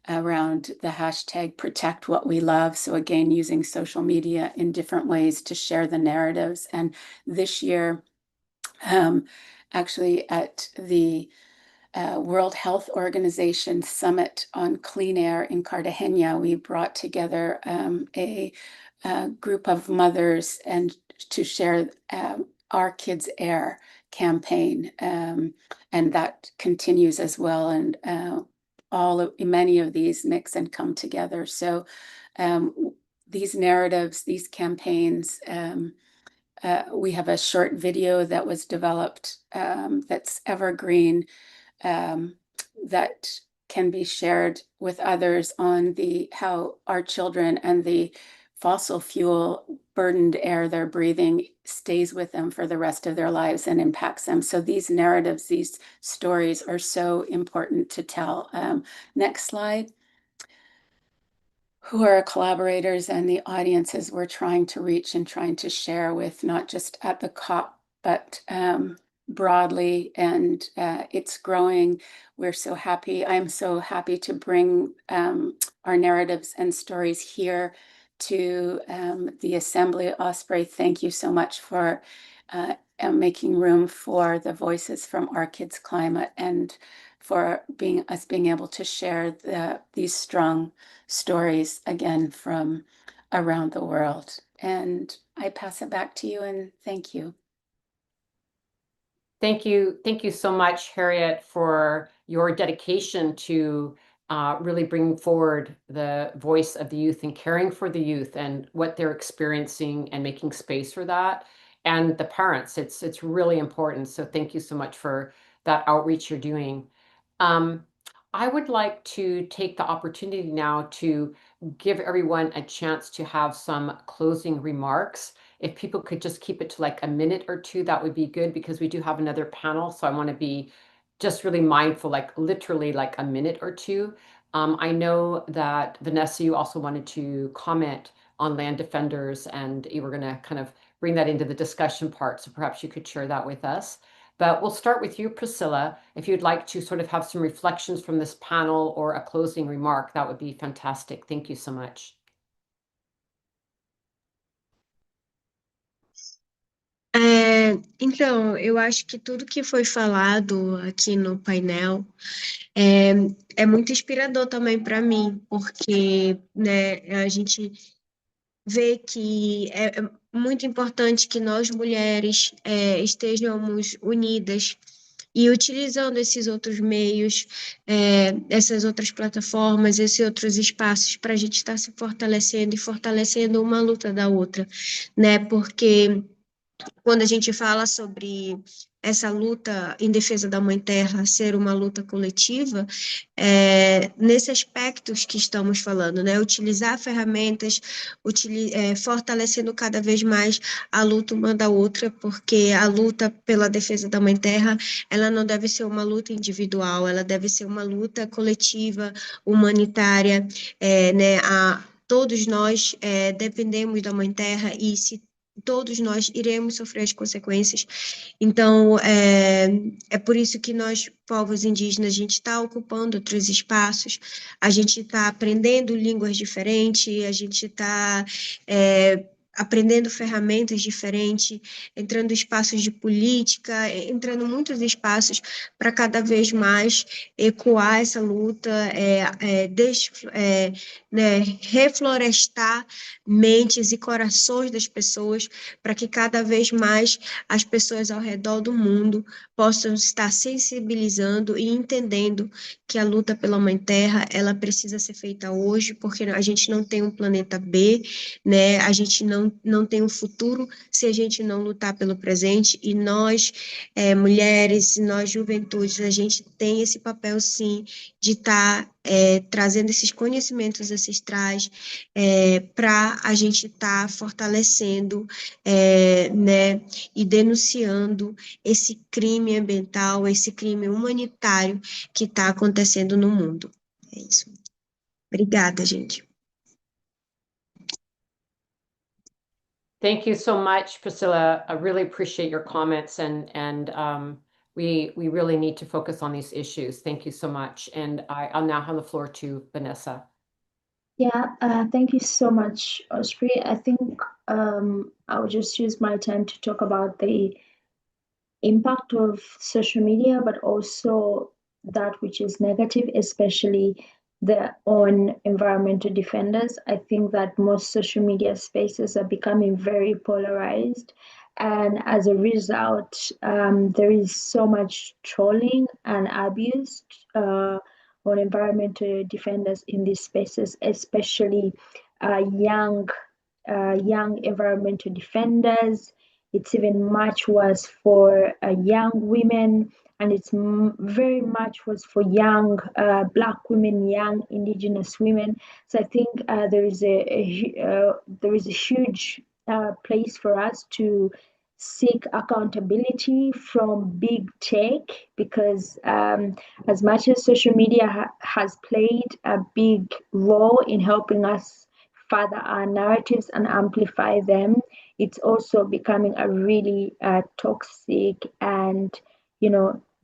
around the hashtag Protect What We Love. So again, using social media in different ways to share the narratives. And this year, actually at the World Health Organization Summit on Clean Air in Cartagena, we brought together a group of mothers and to share our Kids Air campaign. And that continues as well. And many of these mix and come together. So these narratives, these campaigns. We have a short video that was developed that's evergreen, that can be shared with others on how our children and the fossil fuel burdened air they're breathing stays with them for the rest of their lives and impacts them. So these narratives, these stories are so important to tell. Next slide. Who are our collaborators and the audiences we're trying to reach and trying to share with, not just at the COP, but broadly, and it's growing. We're so happy. I'm so happy to bring our narratives and stories here to the Assembly. Osprey, thank you so much for making room for the voices from Our Kids Climate and for being able to share these strong stories again from around the world. And I pass it back to you and thank you. Thank you. Thank you so much, Harriet, for your dedication to really bringing forward the voice of the youth and caring for the youth and what they're experiencing and making space for that. And the parents, it's really important. So thank you so much for that outreach you're doing. I would like to take the opportunity now to give everyone a chance to have some closing remarks. If people could just keep it to like a minute or two, that would be good because we do have another panel. So I want to be just really mindful, like literally like a minute or two. I know that Vanessa, you also wanted to comment on land defenders and you were going to kind of bring that into the discussion part. So perhaps you could share that with us. But we'll start with you, Priscilla. If you'd like to sort of have some reflections from this panel or a closing remark, that would be fantastic. Thank you so much. Então, eu acho que tudo que foi falado aqui no painel é muito inspirador também para mim, porque né, a gente vê que é muito importante que nós mulheres estejamos unidas e utilizando esses outros meios, essas outras plataformas, esses outros espaços para a gente estar se fortalecendo e fortalecendo uma luta da outra, né? Porque quando a gente fala sobre essa luta em defesa da Mãe Terra ser uma luta coletiva, nesses aspectos que estamos falando, né? Utilizar ferramentas, fortalecendo cada vez mais a luta uma da outra, porque a luta pela defesa da Mãe Terra, ela não deve ser uma luta individual, ela deve ser uma luta coletiva, humanitária, né? Todos nós dependemos da Mãe Terra e se todos nós iremos sofrer as consequências. Então, é por isso que nós, povos indígenas, a gente está ocupando outros espaços, a gente está aprendendo línguas diferentes, a gente está aprendendo ferramentas diferentes, entrando em espaços de política, entrando em muitos espaços para cada vez mais ecoar essa luta, né, reflorestar mentes e corações das pessoas para que cada vez mais as pessoas ao redor do mundo possam estar sensibilizando e entendendo que a luta pela Mãe Terra, ela precisa ser feita hoje, porque a gente não tem um planeta B, né? A gente não tem um futuro se a gente não lutar pelo presente, e nós, mulheres, nós, juventudes, a gente tem esse papel, sim, de estar trazendo esses conhecimentos ancestrais para a gente estar fortalecendo, né, e denunciando esse crime ambiental, esse crime humanitário que está acontecendo no mundo. É isso. Obrigada, gente. Thank you so much, Priscilla. I really appreciate your comments and we really need to focus on these issues. Thank you so much. And I'll now hand the floor to Vanessa. Yeah, thank you so much, Osprey. I think I'll just use my time to talk about the impact of social media, but also that which is negative, especially on environmental defenders. I think that most social media spaces are becoming very polarized. And as a result, there is so much trolling and abuse on environmental defenders in these spaces, especially young environmental defenders. It's even much worse for young women, and it's very much worse for young Black women, young Indigenous women. So I think there is a huge place for us to seek accountability from big tech, because as much as social media has played a big role in helping us further our narratives and amplify them, it's also becoming a really toxic and,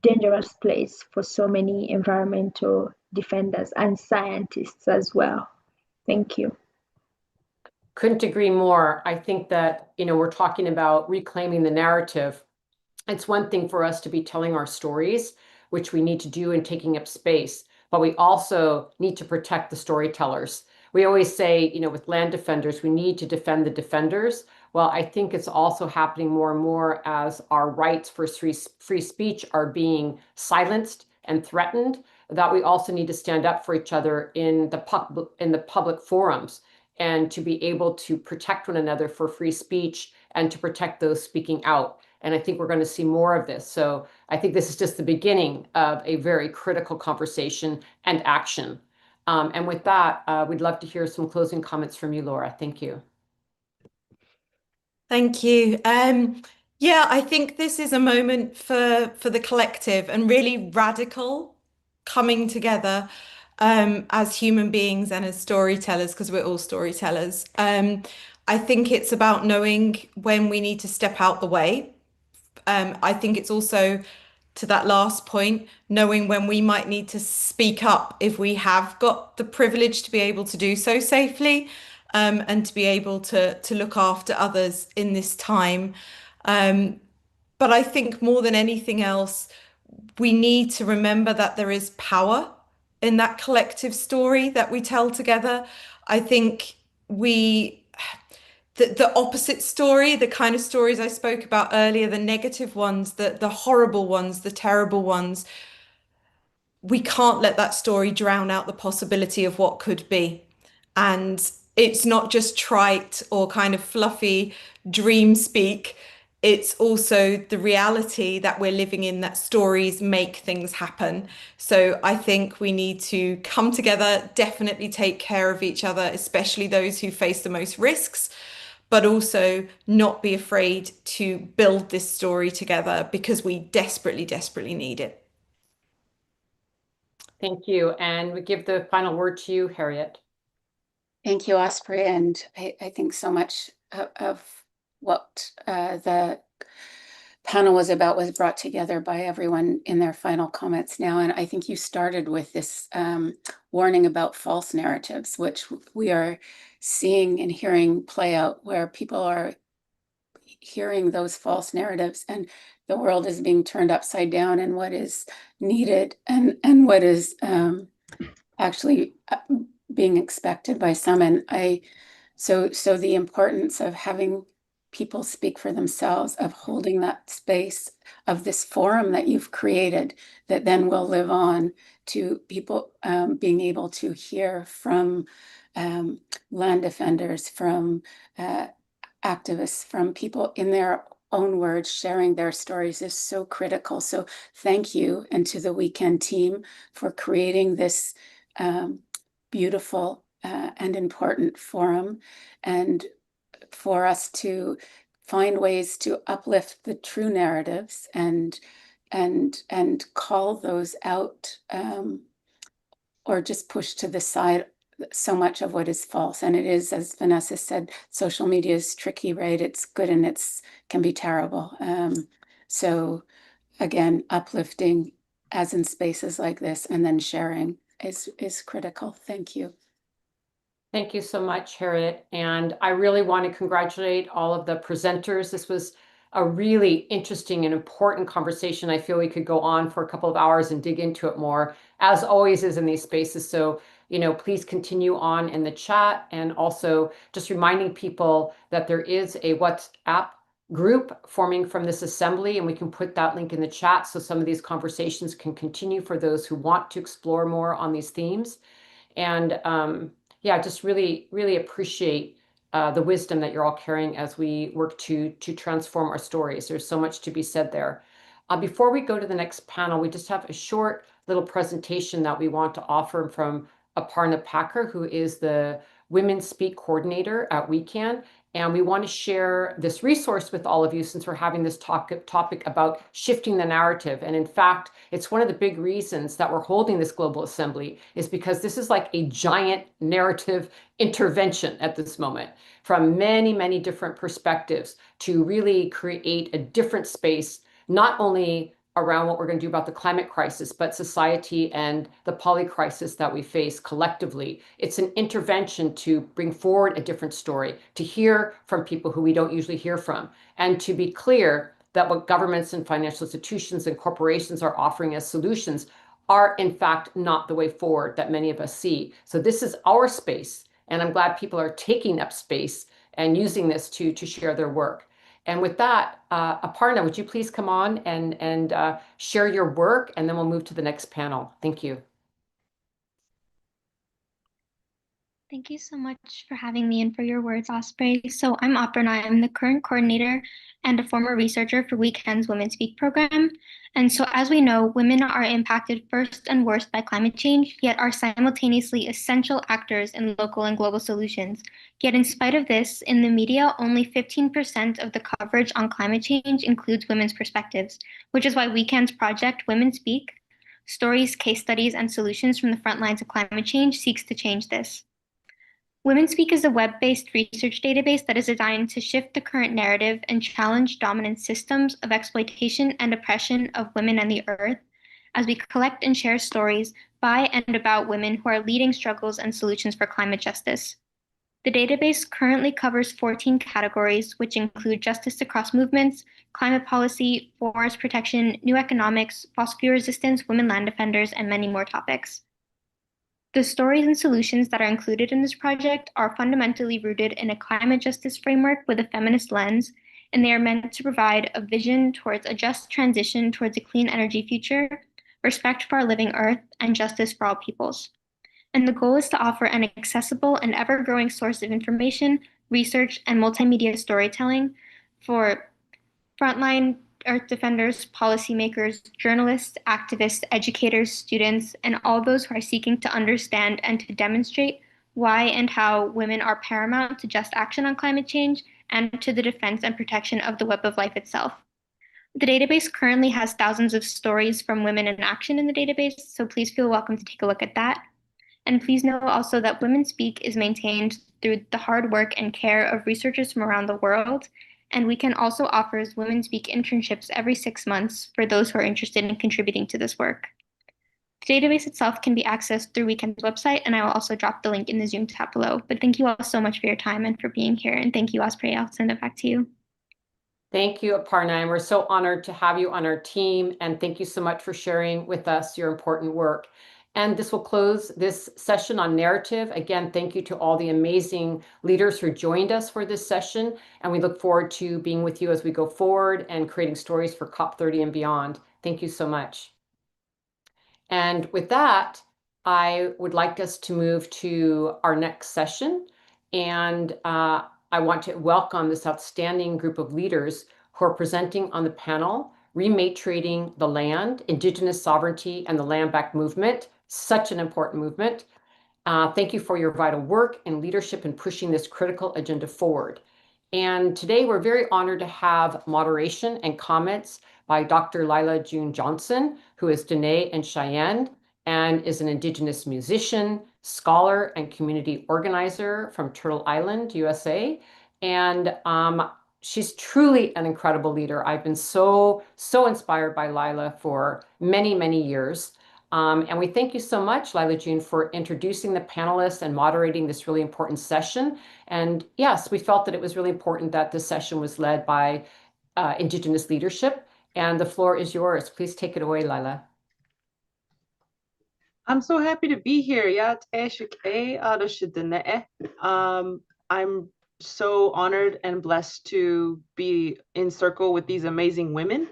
dangerous place for so many environmental defenders and scientists as well. Thank you. Couldn't agree more. I think that, we're talking about reclaiming the narrative. It's one thing for us to be telling our stories, which we need to do and taking up space, but we also need to protect the storytellers. We always say, with land defenders, we need to defend the defenders. Well, I think it's also happening more and more as our rights for free speech are being silenced and threatened, that we also need to stand up for each other in the public forums, and to be able to protect one another for free speech and to protect those speaking out. And I think we're going to see more of this. So I think this is just the beginning of a very critical conversation and action. And with that, we'd love to hear some closing comments from you, Laura. Thank you. Thank you. Yeah, I think this is a moment for the collective and really radical coming together as human beings and as storytellers, because we're all storytellers. I think it's about knowing when we need to step out the way. I think it's also, to that last point, knowing when we might need to speak up if we have got the privilege to be able to do so safely, and to be able to look after others in this time. But I think more than anything else, we need to remember that there is power in that collective story that we tell together. I think the opposite story, the kind of stories I spoke about earlier, the negative ones, the horrible ones, the terrible ones, we can't let that story drown out the possibility of what could be. And it's not just trite or kind of fluffy dream speak. It's also the reality that we're living in, that stories make things happen. So I think we need to come together, definitely take care of each other, especially those who face the most risks, but also not be afraid to build this story together, because we desperately, desperately need it. Thank you. And we give the final word to you, Harriet. Thank you, Osprey. And I think so much of what the panel was about was brought together by everyone in their final comments now. And I think you started with this warning about false narratives, which we are seeing and hearing play out, where people are hearing those false narratives and the world is being turned upside down, and what is needed and what is actually being expected by some. And so the importance of having people speak for themselves, of holding that space, of this forum that you've created that then will live on, to people being able to hear from land defenders, from activists, from people in their own words sharing their stories, is so critical. So thank you, and to the Weekend team, for creating this beautiful and important forum, and for us to find ways to uplift the true narratives and call those out, or just push to the side so much of what is false. And it is, as Vanessa said, social media is tricky, right? It's good and it's can be terrible. So again, uplifting, as in spaces like this, and then sharing is critical. Thank you. Thank you so much, Harriet. And I really want to congratulate all of the presenters. This was a really interesting and important conversation. I feel we could go on for a couple of hours and dig into it more, as always is in these spaces. So, please continue on in the chat, and also just reminding people that there is a WhatsApp group forming from this assembly, and we can put that link in the chat so some of these conversations can continue for those who want to explore more on these themes. And yeah, just really, really appreciate the wisdom that you're all carrying as we work to transform our stories. There's so much to be said there. Before we go to the next panel, we just have a short little presentation that we want to offer from Aparna Packer, who is the Women Speak Coordinator at WeCan. And we want to share this resource with all of you since we're having this topic about shifting the narrative. And in fact, it's one of the big reasons that we're holding this global assembly is because this is like a giant narrative intervention at this moment from many, many different perspectives to really create a different space, not only around what we're going to do about the climate crisis, but society and the poly crisis that we face collectively. It's an intervention to bring forward a different story, to hear from people who we don't usually hear from, and to be clear that what governments and financial institutions and corporations are offering as solutions are in fact not the way forward that many of us see. So this is our space, and I'm glad people are taking up space and using this to share their work. And with that, Aparna, would you please come on and share your work, and then we'll move to the next panel. Thank you. Thank you so much for having me and for your words, Osprey. So I'm Aparna. I'm the current coordinator and a former researcher for WeCan's Women Speak program. And so as we know, women are impacted first and worst by climate change, yet are simultaneously essential actors in local and global solutions. Yet in spite of this, in the media, only 15% of the coverage on climate change includes women's perspectives, which is why WeCan's project, Women Speak, Stories, Case Studies, and Solutions from the Front Lines of Climate Change seeks to change this. Women Speak is a web-based research database that is designed to shift the current narrative and challenge dominant systems of exploitation and oppression of women and the earth as we collect and share stories by and about women who are leading struggles and solutions for climate justice. The database currently covers 14 categories, which include justice across movements, climate policy, forest protection, new economics, fossil fuel resistance, women land defenders, and many more topics. The stories and solutions that are included in this project are fundamentally rooted in a climate justice framework with a feminist lens, and they are meant to provide a vision towards a just transition towards a clean energy future, respect for our living earth, and justice for all peoples. And the goal is to offer an accessible and ever-growing source of information, research, and multimedia storytelling for frontline earth defenders, policymakers, journalists, activists, educators, students, and all those who are seeking to understand and to demonstrate why and how women are paramount to just action on climate change and to the defense and protection of the web of life itself. The database currently has thousands of stories from women in action in the database, so please feel welcome to take a look at that. And please know also that Women Speak is maintained through the hard work and care of researchers from around the world. And WeCan also offers Women Speak internships every 6 months for those who are interested in contributing to this work. The database itself can be accessed through WeCan's website, and I will also drop the link in the Zoom tab below. But thank you all so much for your time and for being here. And thank you, Osprey. I'll send it back to you. Thank you, Aparna, and we're so honored to have you on our team. And thank you so much for sharing with us your important work. And this will close this session on narrative. Again, thank you to all the amazing leaders who joined us for this session. And we look forward to being with you as we go forward and creating stories for COP30 and beyond. Thank you so much. And with that, I would like us to move to our next session. And I want to welcome this outstanding group of leaders who are presenting on the panel, Rematriating the Land, Indigenous Sovereignty and the Land Back Movement. Such an important movement. Thank you for your vital work and leadership in pushing this critical agenda forward. And today we're very honored to have moderation and comments by Dr. Lila June Johnson, who is Dene and Cheyenne and is an Indigenous musician, scholar, and community organizer from Turtle Island, USA. And she's truly an incredible leader. I've been so inspired by Lila for many, many years. And we thank you so much, Lila June, for introducing the panelists and moderating this really important session. And yes, we felt that it was really important that this session was led by Indigenous leadership. And the floor is yours. Please take it away, Lila. I'm so happy to be here. I'm so honored and blessed to be in circle with these amazing women.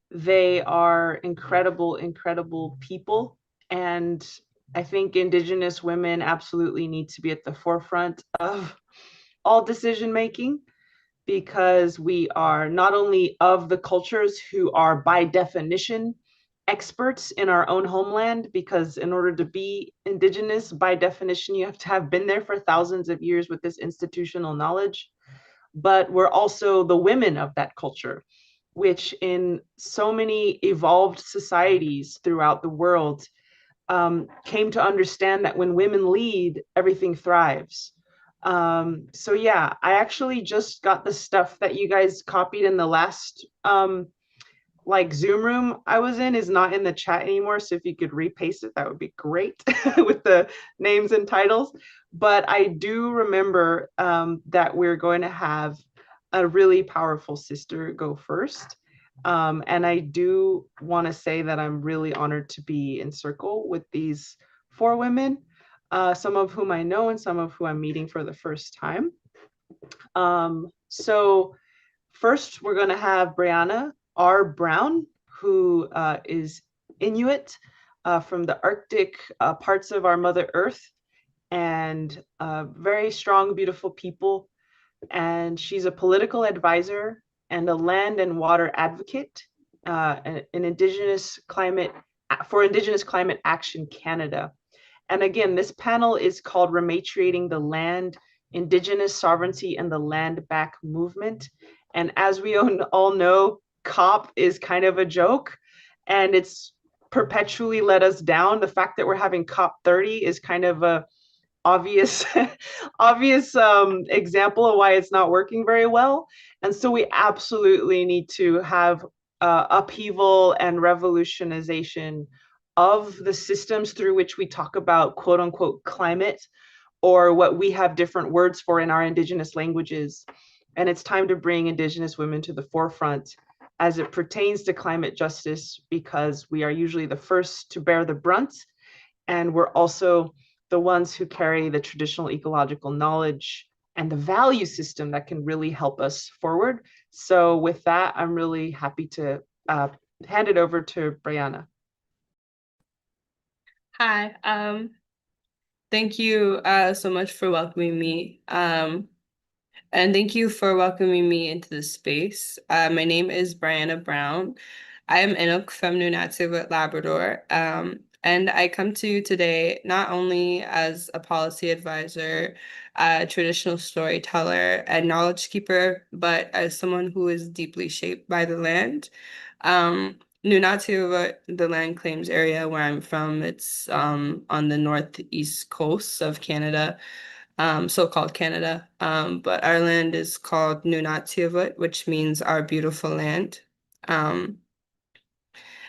They are incredible, incredible people. And I think Indigenous women absolutely need to be at the forefront of all decision making, because we are not only of the cultures who are by definition experts in our own homeland, because in order to be Indigenous, by definition, you have to have been there for thousands of years with this institutional knowledge, but we're also the women of that culture, which in so many evolved societies throughout the world came to understand that when women lead, everything thrives. So yeah, I actually just got the stuff that you guys copied in the last like Zoom room I was in is not in the chat anymore. So if you could repaste it, that would be great with the names and titles. But I do remember that we're going to have a really powerful sister go first. And I do want to say that I'm really honored to be in circle with these 4 women, some of whom I know and some of who I'm meeting for the first time. So first, we're going to have Brianna R. Brown, who is Inuit from the Arctic parts of our Mother Earth, and very strong, beautiful people. And she's a political advisor and a land and water advocate an Indigenous climate for Indigenous Climate Action Canada. And again, this panel is called Rematriating the Land, Indigenous Sovereignty and the Land Back Movement. And as we all know, COP is kind of a joke, and it's perpetually let us down. The fact that we're having COP30 is kind of a obvious example of why it's not working very well. And so we absolutely need to have upheaval and revolutionization of the systems through which we talk about quote unquote climate, or what we have different words for in our Indigenous languages. And it's time to bring Indigenous women to the forefront as it pertains to climate justice, because we are usually the first to bear the brunt, and we're also the ones who carry the traditional ecological knowledge and the value system that can really help us forward. So with that, I'm really happy to hand it over to Brianna. Hi, thank you so much for welcoming me. And thank you for welcoming me into this space. My name is Brianna Brown. I am Inuk from Nunatsiavut, Labrador. And I come to you today not only as a policy advisor, traditional storyteller, and knowledge keeper, but as someone who is deeply shaped by the land. Nunatsiavut, the land claims area where I'm from, it's on the northeast coast of Canada, so-called Canada. But our land is called Nunatsiavut, which means our beautiful land.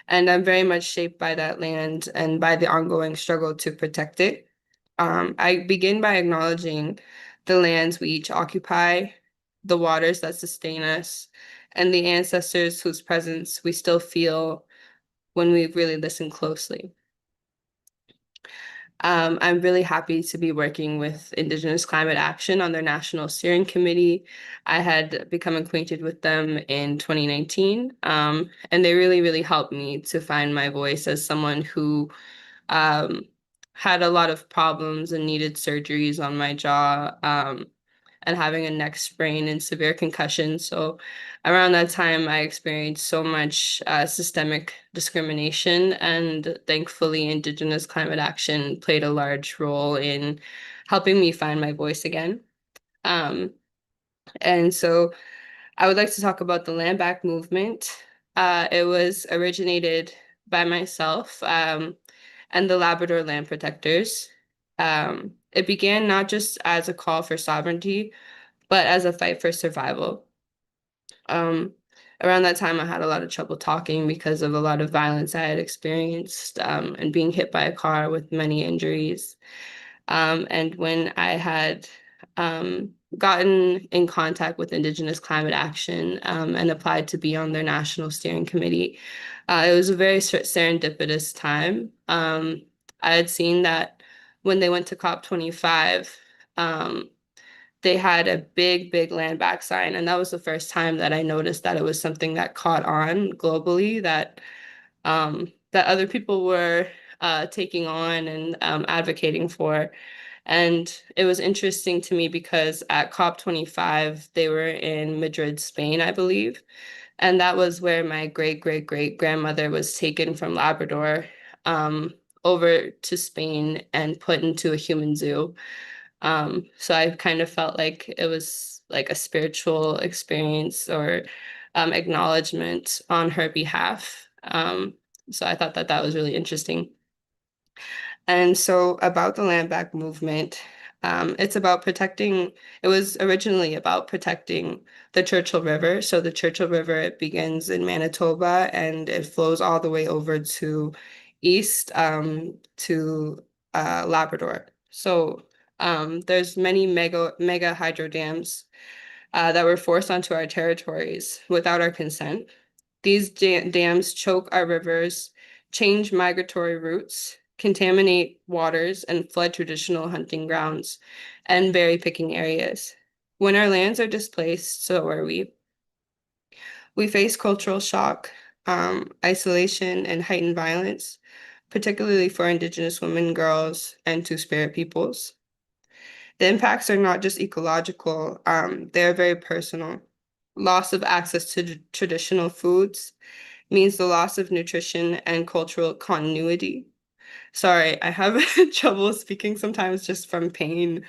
And I'm very much shaped by that land and by the ongoing struggle to protect it. I begin by acknowledging the lands we each occupy, the waters that sustain us, and the ancestors whose presence we still feel when we really listen closely. I'm really happy to be working with Indigenous Climate Action on their National Steering Committee. I had become acquainted with them in 2019, and they really, really helped me to find my voice as someone who had a lot of problems and needed surgeries on my jaw, and having a neck sprain and severe concussion. So around that time, I experienced so much systemic discrimination, and thankfully, Indigenous Climate Action played a large role in helping me find my voice again. And so I would like to talk about the Land Back movement. It was originated by myself and the Labrador Land Protectors. It began not just as a call for sovereignty, but as a fight for survival. Around that time, I had a lot of trouble talking because of a lot of violence I had experienced, and being hit by a car with many injuries. And when I had gotten in contact with Indigenous Climate Action and applied to be on their National Steering Committee, it was a very serendipitous time. I had seen that when they went to COP25, they had a big land back sign. And that was the first time that I noticed that it was something that caught on globally, that that other people were taking on and advocating for. And it was interesting to me because at COP25, they were in Madrid, Spain, I believe. And that was where my great grandmother was taken from Labrador over to Spain and put into a human zoo. So I kind of felt like it was like a spiritual experience or acknowledgement on her behalf. So I thought that that was really interesting. And so about the land back movement, it's about protecting, it was originally about protecting the Churchill River. So the Churchill River, it begins in Manitoba and it flows all the way over to east to Labrador. So there's many mega hydro dams that were forced onto our territories without our consent. These dams choke our rivers, change migratory routes, contaminate waters, and flood traditional hunting grounds and berry picking areas. When our lands are displaced, so are we. We face cultural shock, isolation, and heightened violence, particularly for Indigenous women, girls, and Two-Spirit peoples. The impacts are not just ecological, they're very personal. Loss of access to traditional foods means the loss of nutrition and cultural continuity. Sorry, I have trouble speaking sometimes just from pain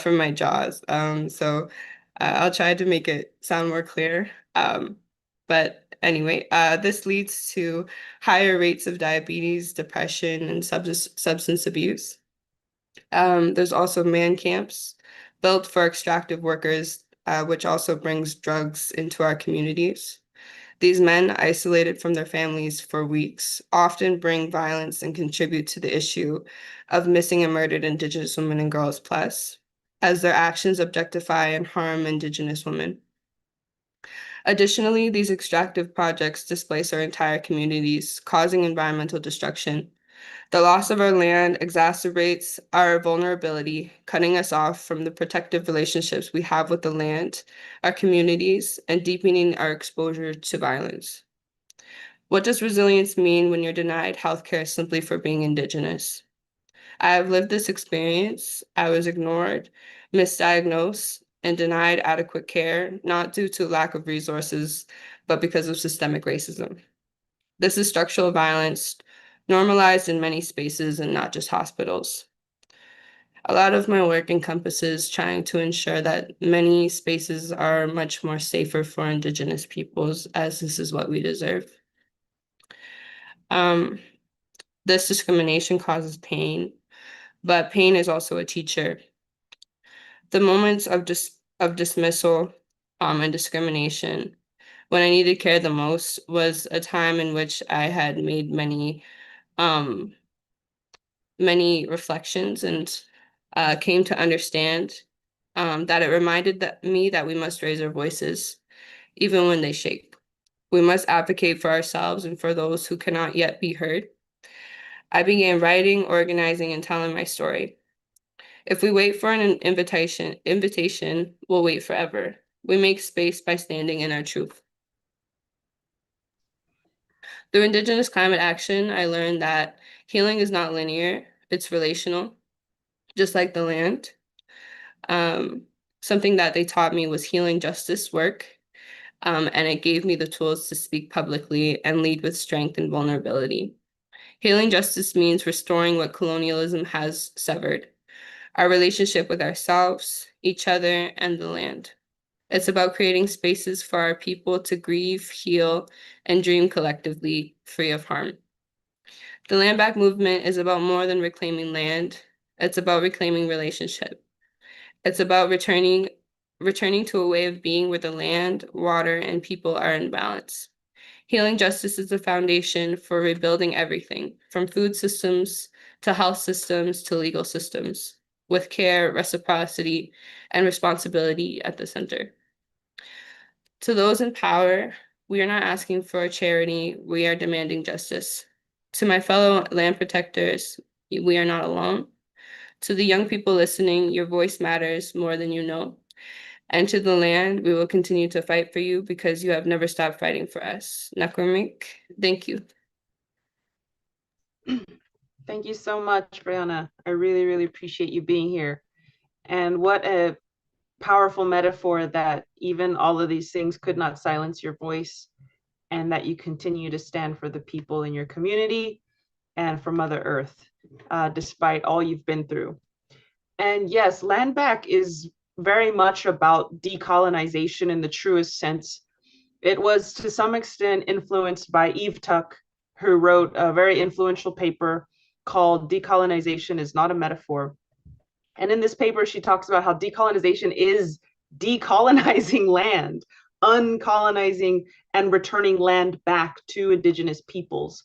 from my jaws. I'll try to make it sound more clear. But anyway, this leads to higher rates of diabetes, depression, and substance abuse. There's also man camps built for extractive workers, which also brings drugs into our communities. These men, isolated from their families for weeks, often bring violence and contribute to the issue of missing and murdered Indigenous women and girls plus, as their actions objectify and harm Indigenous women. Additionally, these extractive projects displace our entire communities, causing environmental destruction. The loss of our land exacerbates our vulnerability, cutting us off from the protective relationships we have with the land, our communities, and deepening our exposure to violence. What does resilience mean when you're denied healthcare simply for being Indigenous? I have lived this experience. I was ignored, misdiagnosed, and denied adequate care, not due to lack of resources, but because of systemic racism. This is structural violence, normalized in many spaces and not just hospitals. A lot of my work encompasses trying to ensure that many spaces are much more safer for Indigenous peoples, as this is what we deserve. This discrimination causes pain, but pain is also a teacher. The moments of dismissal and discrimination, when I needed care the most, was a time in which I had made many reflections and came to understand that it reminded me that we must raise our voices, even when they shake. We must advocate for ourselves and for those who cannot yet be heard. I began writing, organizing, and telling my story. If we wait for an invitation, we'll wait forever. We make space by standing in our truth. Through Indigenous climate action, I learned that healing is not linear, it's relational, just like the land. Something that they taught me was healing justice work, and it gave me the tools to speak publicly and lead with strength and vulnerability. Healing justice means restoring what colonialism has severed, our relationship with ourselves, each other, and the land. It's about creating spaces for our people to grieve, heal, and dream collectively, free of harm. The land back movement is about more than reclaiming land. It's about reclaiming relationship. It's about returning to a way of being where the land, water, and people are in balance. Healing justice is the foundation for rebuilding everything, from food systems to health systems to legal systems, with care, reciprocity, and responsibility at the center. To those in power, we are not asking for a charity, we are demanding justice. To my fellow land protectors, we are not alone. To the young people listening, your voice matters more than you know. And to the land, we will continue to fight for you because you have never stopped fighting for us. Nakwamik, thank you. Thank you so much, Brianna. I really, really appreciate you being here. And what a powerful metaphor that even all of these things could not silence your voice, and that you continue to stand for the people in your community and for Mother Earth, despite all you've been through. And yes, land back is very much about decolonization in the truest sense. It was to some extent influenced by Eve Tuck, who wrote a very influential paper called Decolonization is Not a Metaphor. And in this paper, she talks about how decolonization is decolonizing land, uncolonizing and returning land back to Indigenous peoples.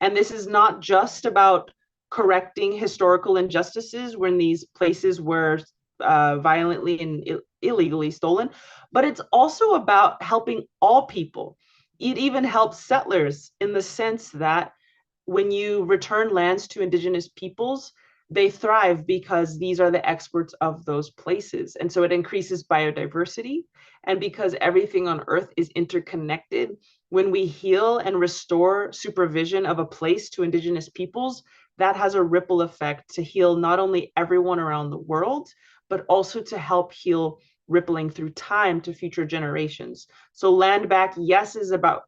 And this is not just about correcting historical injustices when these places were violently and illegally stolen, but it's also about helping all people. It even helps settlers in the sense that when you return lands to Indigenous peoples, they thrive because these are the experts of those places. And so it increases biodiversity. And because everything on Earth is interconnected, when we heal and restore supervision of a place to Indigenous peoples, that has a ripple effect to heal not only everyone around the world, but also to help heal rippling through time to future generations. So land back, yes, is about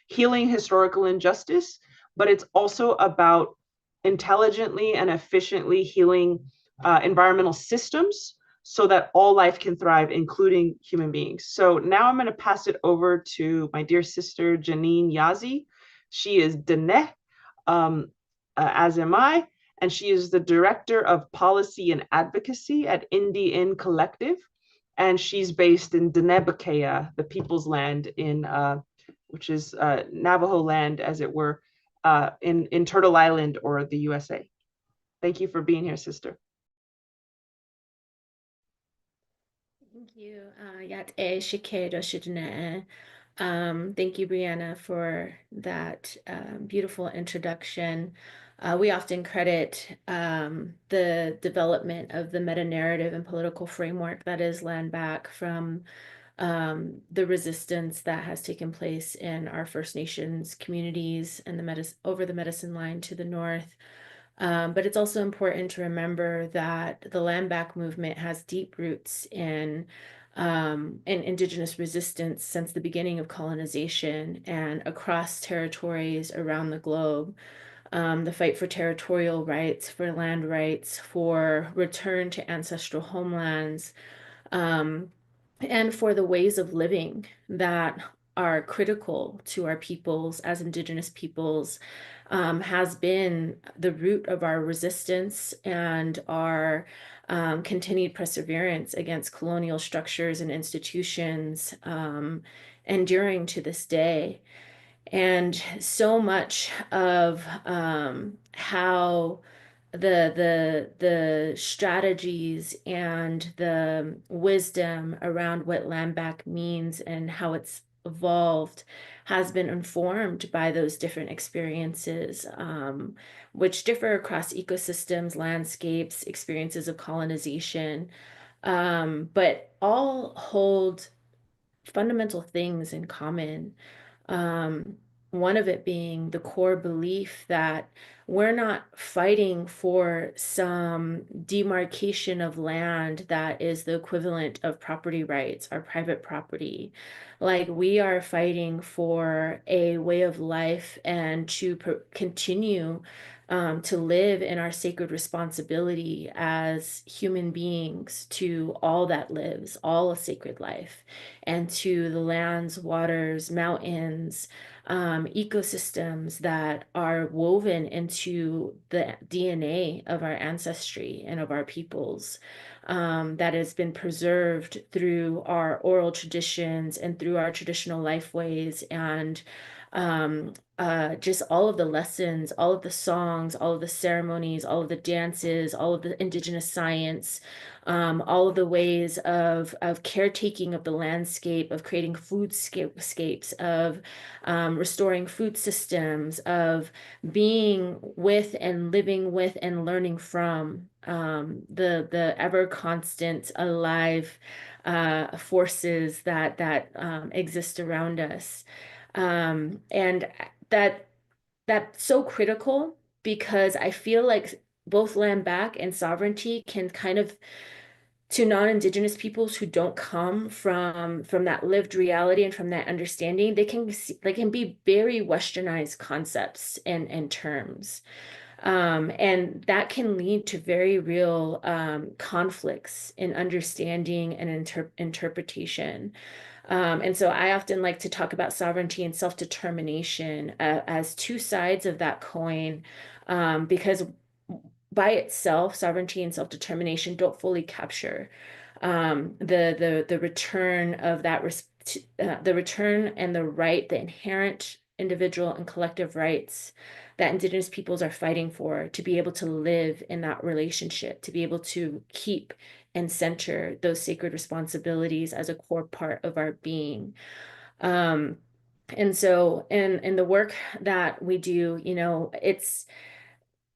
healing historical injustice, but it's also about intelligently and efficiently healing environmental systems so that all life can thrive, including human beings. So now I'm going to pass it over to my dear sister, Janine Yazi. She is Dene, as am I, and she is the Director of Policy and Advocacy at Indian Collective, and she's based in Denebakea, the People's Land in, which is Navajo land, as it were, in Turtle Island or the USA. Thank you for being here, sister. Thank you, Yat E Shikedo Shidne. Thank you, Brianna, for that beautiful introduction. We often credit the development of the meta-narrative and political framework that is land back from the resistance that has taken place in our First Nations communities and over the medicine line to the north. But it's also important to remember that the land back movement has deep roots in Indigenous resistance since the beginning of colonization and across territories around the globe. The fight for territorial rights, for land rights, for return to ancestral homelands, and for the ways of living that are critical to our peoples as Indigenous peoples, has been the root of our resistance and our continued perseverance against colonial structures and institutions, enduring to this day. And so much of how the strategies and the wisdom around what land back means and how it's evolved has been informed by those different experiences, which differ across ecosystems, landscapes, experiences of colonization, but all hold fundamental things in common. One of it being the core belief that we're not fighting for some demarcation of land that is the equivalent of property rights or private property. Like, we are fighting for a way of life and to continue to live in our sacred responsibility as human beings to all that lives, all a sacred life, and to the lands, waters, mountains, ecosystems that are woven into the DNA of our ancestry and of our peoples, that has been preserved through our oral traditions and through our traditional life ways, and just all of the lessons, all of the songs, all of the ceremonies, all of the dances, all of the Indigenous science, all of the ways of caretaking of the landscape, of creating foodscapes, of restoring food systems, of being with and living with and learning from the ever constant alive forces that exist around us. And that's so critical because I feel like both land back and sovereignty can kind of, to non-Indigenous peoples who don't come from that lived reality and from that understanding, they can be very westernized concepts and terms. And that can lead to very real conflicts in understanding and interpretation. And so I often like to talk about sovereignty and self-determination as two sides of that coin, because by itself, sovereignty and self-determination don't fully capture the return of that the return and the right, the inherent individual and collective rights that Indigenous peoples are fighting for, to be able to live in that relationship, to be able to keep and center those sacred responsibilities as a core part of our being. And so in the work that we do, you know, it's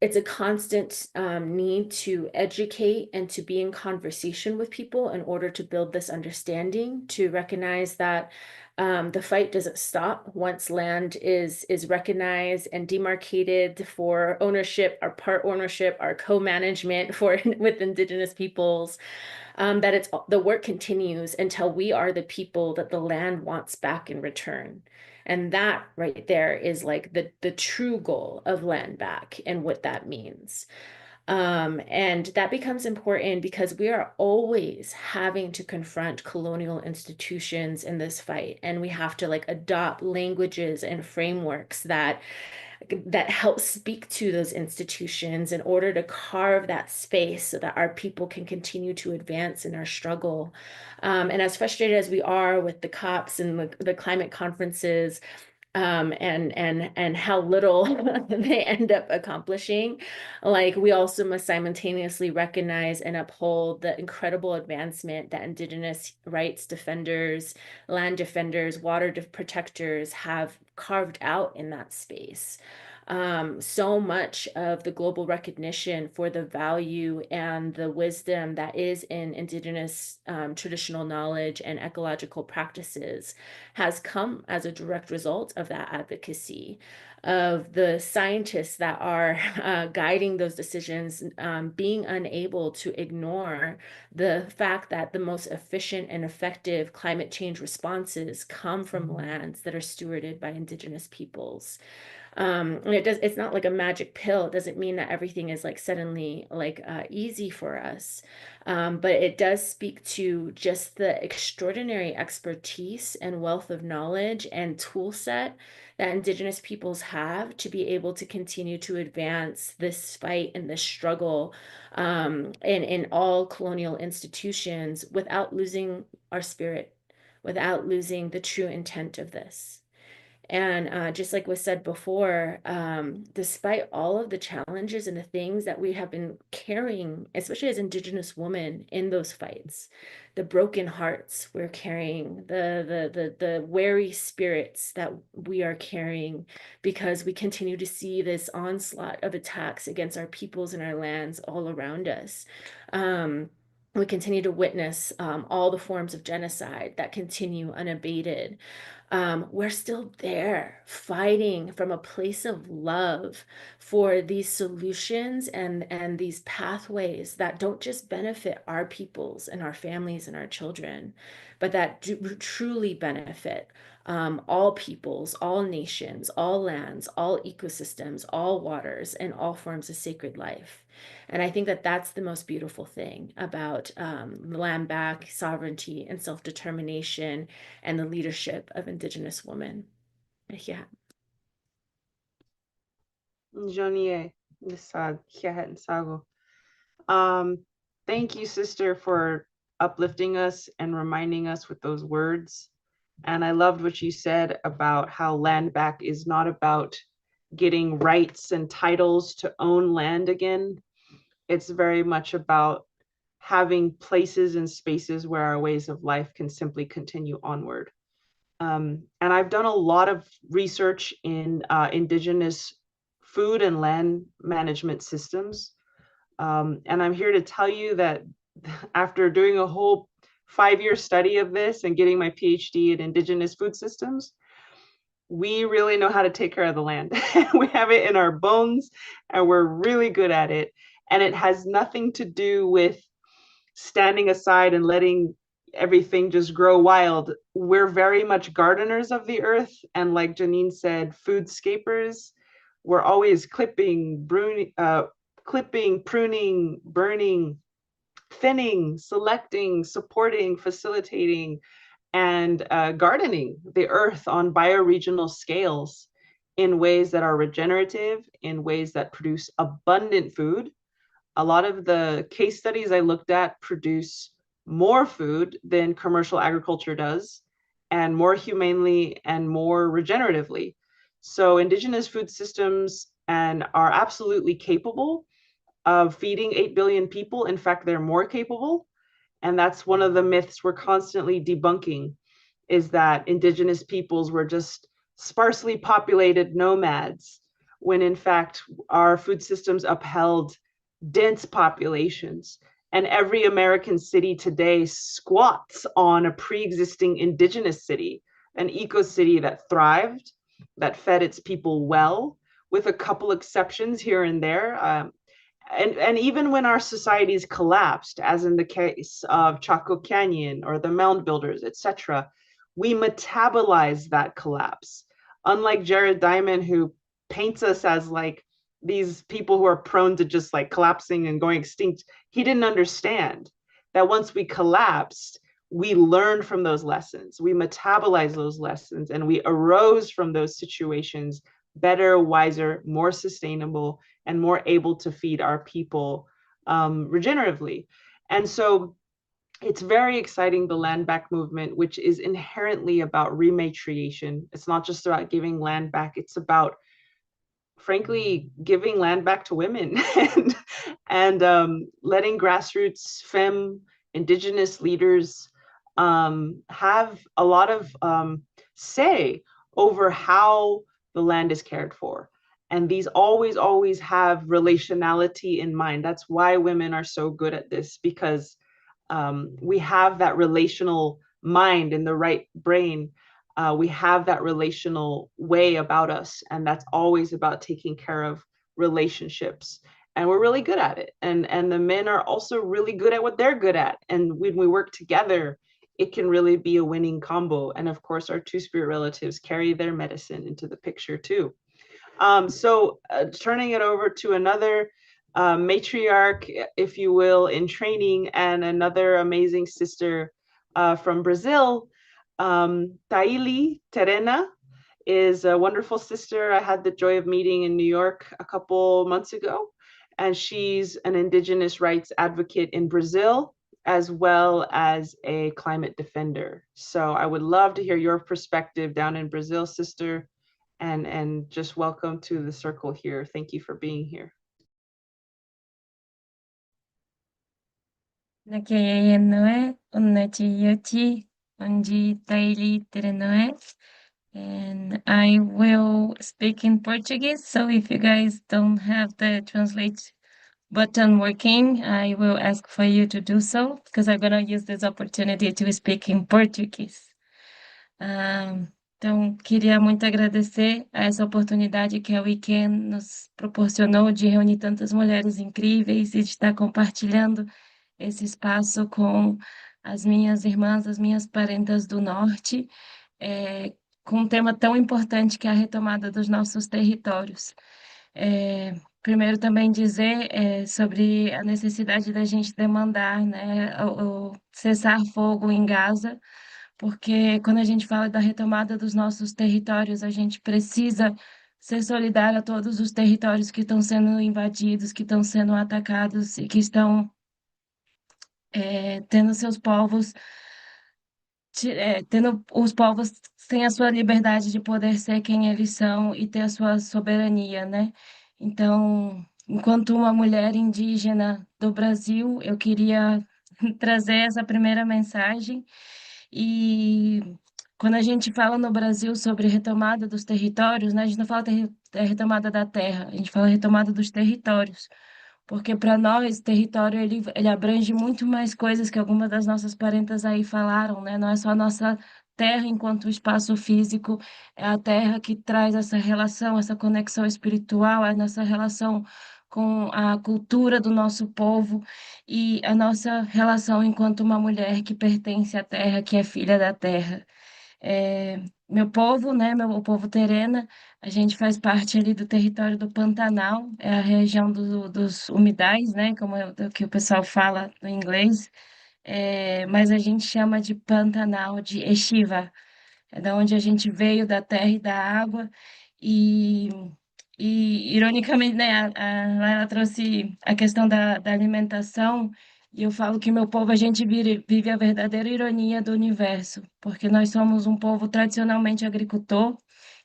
a constant need to educate and to be in conversation with people in order to build this understanding, to recognize that the fight doesn't stop once land is recognized and demarcated for ownership, our part ownership, our co-management for with Indigenous peoples. That the work continues until we are the people that the land wants back in return. And that right there is like the true goal of land back and what that means. And that becomes important because we are always having to confront colonial institutions in this fight. And we have to like adopt languages and frameworks that help speak to those institutions in order to carve that space so that our people can continue to advance in our struggle. And as frustrated as we are with the COPs and the climate conferences, and how little they end up accomplishing, like we also must simultaneously recognize and uphold the incredible advancement that Indigenous rights defenders, land defenders, water protectors have carved out in that space. So much of the global recognition for the value and the wisdom that is in Indigenous traditional knowledge and ecological practices has come as a direct result of that advocacy, of the scientists that are guiding those decisions, being unable to ignore the fact that the most efficient and effective climate change responses come from lands that are stewarded by Indigenous peoples. And it's not like a magic pill. It doesn't mean that everything is like suddenly like easy for us. But it does speak to just the extraordinary expertise and wealth of knowledge and tool set that Indigenous peoples have to be able to continue to advance this fight and this struggle in all colonial institutions without losing our spirit, without losing the true intent of this. And just like was said before, despite all of the challenges and the things that we have been carrying, especially as Indigenous women in those fights, the broken hearts we're carrying, the wary spirits that we are carrying, because we continue to see this onslaught of attacks against our peoples and our lands all around us. We continue to witness all the forms of genocide that continue unabated. We're still there fighting from a place of love for these solutions and these pathways that don't just benefit our peoples and our families and our children, but that do truly benefit all peoples, all nations, all lands, all ecosystems, all waters, and all forms of sacred life. And I think that that's the most beautiful thing about land back, sovereignty, and self-determination, and the leadership of Indigenous women. Yeah. Thank you, sister, for uplifting us and reminding us with those words. And I loved what you said about how land back is not about getting rights and titles to own land again. It's very much about having places and spaces where our ways of life can simply continue onward. And I've done a lot of research in Indigenous food and land management systems. And I'm here to tell you that after doing a whole 5-year study of this and getting my PhD in Indigenous food systems, we really know how to take care of the land. We have it in our bones and we're really good at it. And it has nothing to do with standing aside and letting everything just grow wild. We're very much gardeners of the earth. And like Janine said, foodscapers. We're always clipping, pruning, burning, thinning, selecting, supporting, facilitating, and gardening the earth on bioregional scales in ways that are regenerative, in ways that produce abundant food. A lot of the case studies I looked at produce more food than commercial agriculture does, and more humanely and more regeneratively. So Indigenous food systems are absolutely capable of feeding 8 billion people. In fact, they're more capable. And that's one of the myths we're constantly debunking, is that Indigenous peoples were just sparsely populated nomads, when in fact our food systems upheld dense populations. And every American city today squats on a pre-existing Indigenous city, an eco-city that thrived, that fed its people well, with a couple exceptions here and there. And even when our societies collapsed, as in the case of Chaco Canyon or the mound builders, etc., we metabolize that collapse. Unlike Jared Diamond, who paints us as like these people who are prone to just like collapsing and going extinct, he didn't understand that once we collapsed, we learned from those lessons, we metabolized those lessons, and we arose from those situations better, wiser, more sustainable, and more able to feed our people regeneratively. And so it's very exciting, the land back movement, which is inherently about rematriation. It's not just about giving land back, it's about, frankly, giving land back to women and letting grassroots femme Indigenous leaders have a lot of say over how the land is cared for. And these always have relationality in mind. That's why women are so good at this, because we have that relational mind in the right brain. We have that relational way about us, and that's always about taking care of relationships. And we're really good at it. And the men are also really good at what they're good at. And when we work together, it can really be a winning combo. And of course, our two-spirit relatives carry their medicine into the picture too. So turning it over to another matriarch, if you will, in training, and another amazing sister from Brazil, Taili Terena is a wonderful sister I had the joy of meeting in New York a couple months ago. And she's an Indigenous rights advocate in Brazil, as well as a climate defender. So I would love to hear your perspective down in Brazil, sister, and just welcome to the circle here. Thank you for being here. And I will speak in Portuguese, so if you guys don't have the translate button working, I will ask for you to do so, because I'm gonna use this opportunity to speak in Portuguese. Então, queria muito agradecer a essa oportunidade que a Weekend nos proporcionou de reunir tantas mulheres incríveis e de estar compartilhando esse espaço com as minhas irmãs, as minhas parentas do Norte, com um tema tão importante que é a retomada dos nossos territórios. Primeiro também dizer sobre a necessidade da gente demandar, né, o cessar-fogo em Gaza, porque quando a gente fala da retomada dos nossos territórios, a gente precisa ser solidário a todos os territórios que estão sendo invadidos, que estão sendo atacados e que estão tendo seus povos, tendo os povos sem a sua liberdade de poder ser quem eles são e ter a sua soberania, né? Então, enquanto uma mulher indígena do Brasil, eu queria trazer essa primeira mensagem. E quando a gente fala no Brasil sobre retomada dos territórios, né, a gente não fala retomada da terra, a gente fala retomada dos territórios. Porque para nós, território, ele abrange muito mais coisas que algumas das nossas parentas aí falaram, né? Não é só a nossa terra enquanto espaço físico, é a terra que traz essa relação, essa conexão espiritual, a nossa relação com a cultura do nosso povo e a nossa relação enquanto uma mulher que pertence à terra, que é filha da terra. Meu povo, né, o povo Terena, a gente faz parte ali do território do Pantanal, é a região dos umidais, né, como é o que o pessoal fala no inglês, mas a gente chama de Pantanal de Estiva, é da onde a gente veio, da terra e da água, e, ironicamente, né, a Laila trouxe a questão da alimentação, e eu falo que meu povo, a gente vive a verdadeira ironia do universo, porque nós somos um povo tradicionalmente agricultor,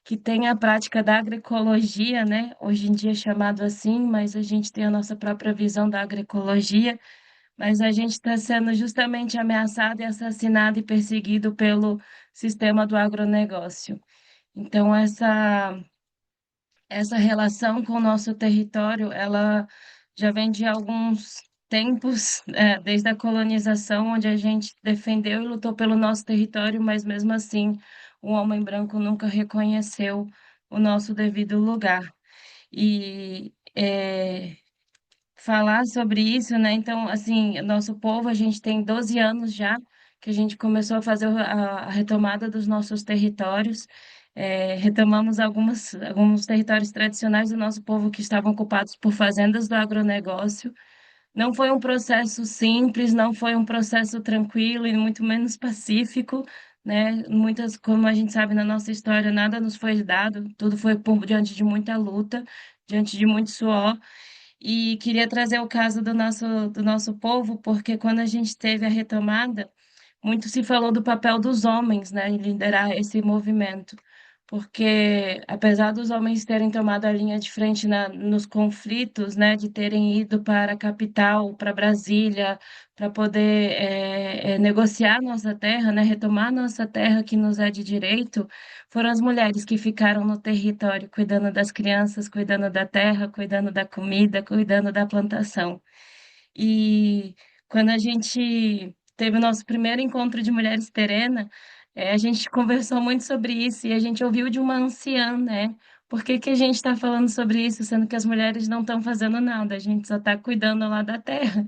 que tem a prática da agroecologia, né, hoje em dia é chamado assim, mas a gente tem a nossa própria visão da agroecologia, mas a gente está sendo justamente ameaçado e assassinado e perseguido pelo sistema do agronegócio. Então, essa relação com o nosso território, ela já vem de alguns tempos, desde a colonização, onde a gente defendeu e lutou pelo nosso território, mas mesmo assim, o homem branco nunca reconheceu o nosso devido lugar. E falar sobre isso, né? Então, assim, nosso povo, a gente tem 12 anos já que a gente começou a fazer a retomada dos nossos territórios. Retomamos alguns territórios tradicionais do nosso povo que estavam ocupados por fazendas do agronegócio. Não foi um processo simples, não foi um processo tranquilo e muito menos pacífico, né? Muitas, como a gente sabe na nossa história, nada nos foi dado, tudo foi diante de muita luta, diante de muito suor. E queria trazer o caso do nosso povo, porque quando a gente teve a retomada, muito se falou do papel dos homens, né, em liderar esse movimento, porque apesar dos homens terem tomado a linha de frente nos conflitos, né, de terem ido para a capital, para Brasília, para poder negociar nossa terra, né, retomar nossa terra que nos é de direito, foram as mulheres que ficaram no território, cuidando das crianças, cuidando da terra, cuidando da comida, cuidando da plantação. E quando a gente teve o nosso primeiro encontro de mulheres terena, a gente conversou muito sobre isso e a gente ouviu de uma anciã, né? Por que que a gente está falando sobre isso, sendo que as mulheres não estão fazendo nada, a gente só está cuidando lá da terra?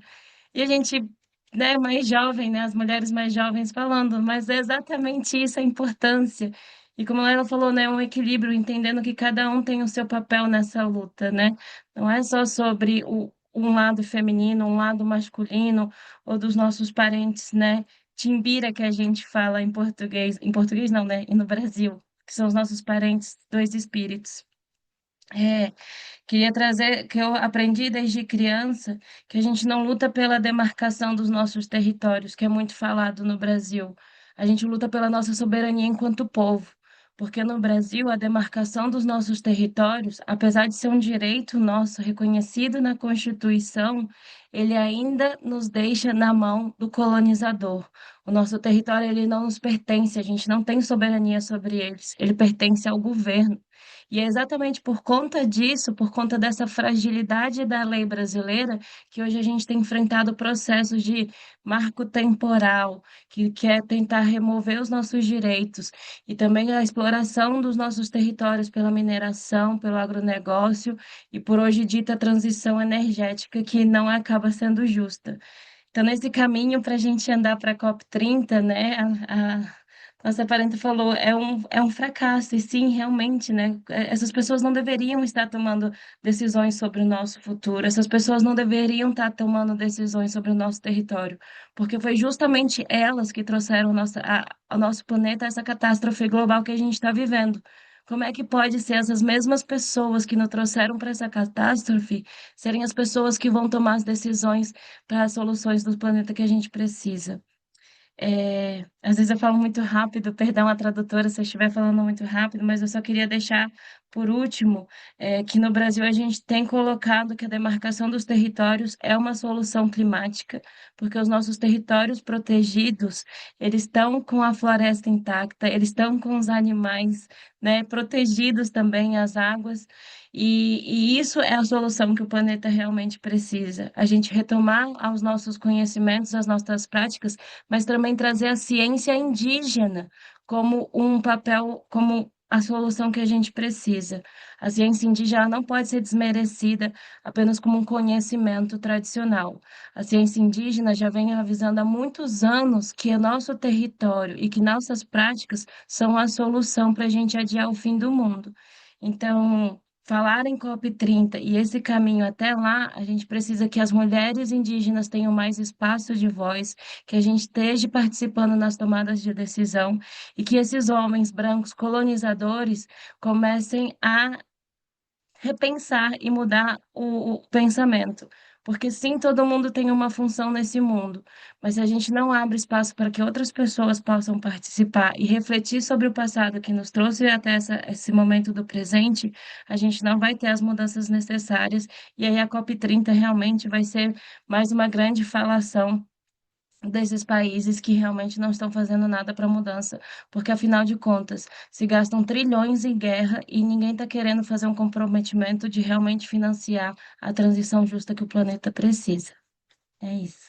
E a gente, né, mais jovem, né, as mulheres mais jovens falando, mas é exatamente isso a importância. E como ela falou, né, um equilíbrio, entendendo que cada um tem o seu papel nessa luta, né? Não é só sobre um lado feminino, um lado masculino, ou dos nossos parentes, né? Timbira, que a gente fala em português não, né? E no Brasil, que são os nossos parentes, dois espíritos. Queria trazer que eu aprendi desde criança que a gente não luta pela demarcação dos nossos territórios, que é muito falado no Brasil. A gente luta pela nossa soberania enquanto povo, porque no Brasil a demarcação dos nossos territórios, apesar de ser um direito nosso reconhecido na Constituição, ele ainda nos deixa na mão do colonizador. O nosso território ele não nos pertence, a gente não tem soberania sobre eles, ele pertence ao governo. E é exatamente por conta disso, por conta dessa fragilidade da lei brasileira, que hoje a gente tem enfrentado processos de marco temporal, que quer tentar remover os nossos direitos, e também a exploração dos nossos territórios pela mineração, pelo agronegócio, e por hoje dita transição energética, que não acaba sendo justa. Então, nesse caminho para a gente andar para a COP30, né, nossa parente falou, é um fracasso, e sim, realmente, né, essas pessoas não deveriam estar tomando decisões sobre o nosso futuro, essas pessoas não deveriam estar tomando decisões sobre o nosso território, porque foi justamente elas que trouxeram ao nosso planeta essa catástrofe global que a gente está vivendo. Como é que pode ser essas mesmas pessoas que nos trouxeram para essa catástrofe serem as pessoas que vão tomar as decisões para as soluções do planeta que a gente precisa? Às vezes eu falo muito rápido, perdão a tradutora se eu estiver falando muito rápido, mas eu só queria deixar por último que no Brasil a gente tem colocado que a demarcação dos territórios é uma solução climática, porque os nossos territórios protegidos, eles estão com a floresta intacta, eles estão com os animais, né, protegidos também, as águas, e isso é a solução que o planeta realmente precisa. A gente retomar os nossos conhecimentos, as nossas práticas, mas também trazer a ciência ciência indígena como um papel, como a solução que a gente precisa. A ciência indígena não pode ser desmerecida apenas como um conhecimento tradicional. A ciência indígena já vem avisando há muitos anos que o nosso território e que nossas práticas são a solução para a gente adiar o fim do mundo. Então, falar em COP30 e esse caminho até lá, a gente precisa que as mulheres indígenas tenham mais espaço de voz, que a gente esteja participando nas tomadas de decisão e que esses homens brancos colonizadores comecem a repensar e mudar o pensamento. Porque sim, todo mundo tem uma função nesse mundo, mas se a gente não abre espaço para que outras pessoas possam participar e refletir sobre o passado que nos trouxe até esse momento do presente, a gente não vai ter as mudanças necessárias, e aí a COP30 realmente vai ser mais uma grande falação desses países que realmente não estão fazendo nada para a mudança, porque afinal de contas, se gastam trilhões em guerra e ninguém está querendo fazer um comprometimento de realmente financiar a transição justa que o planeta precisa. É isso.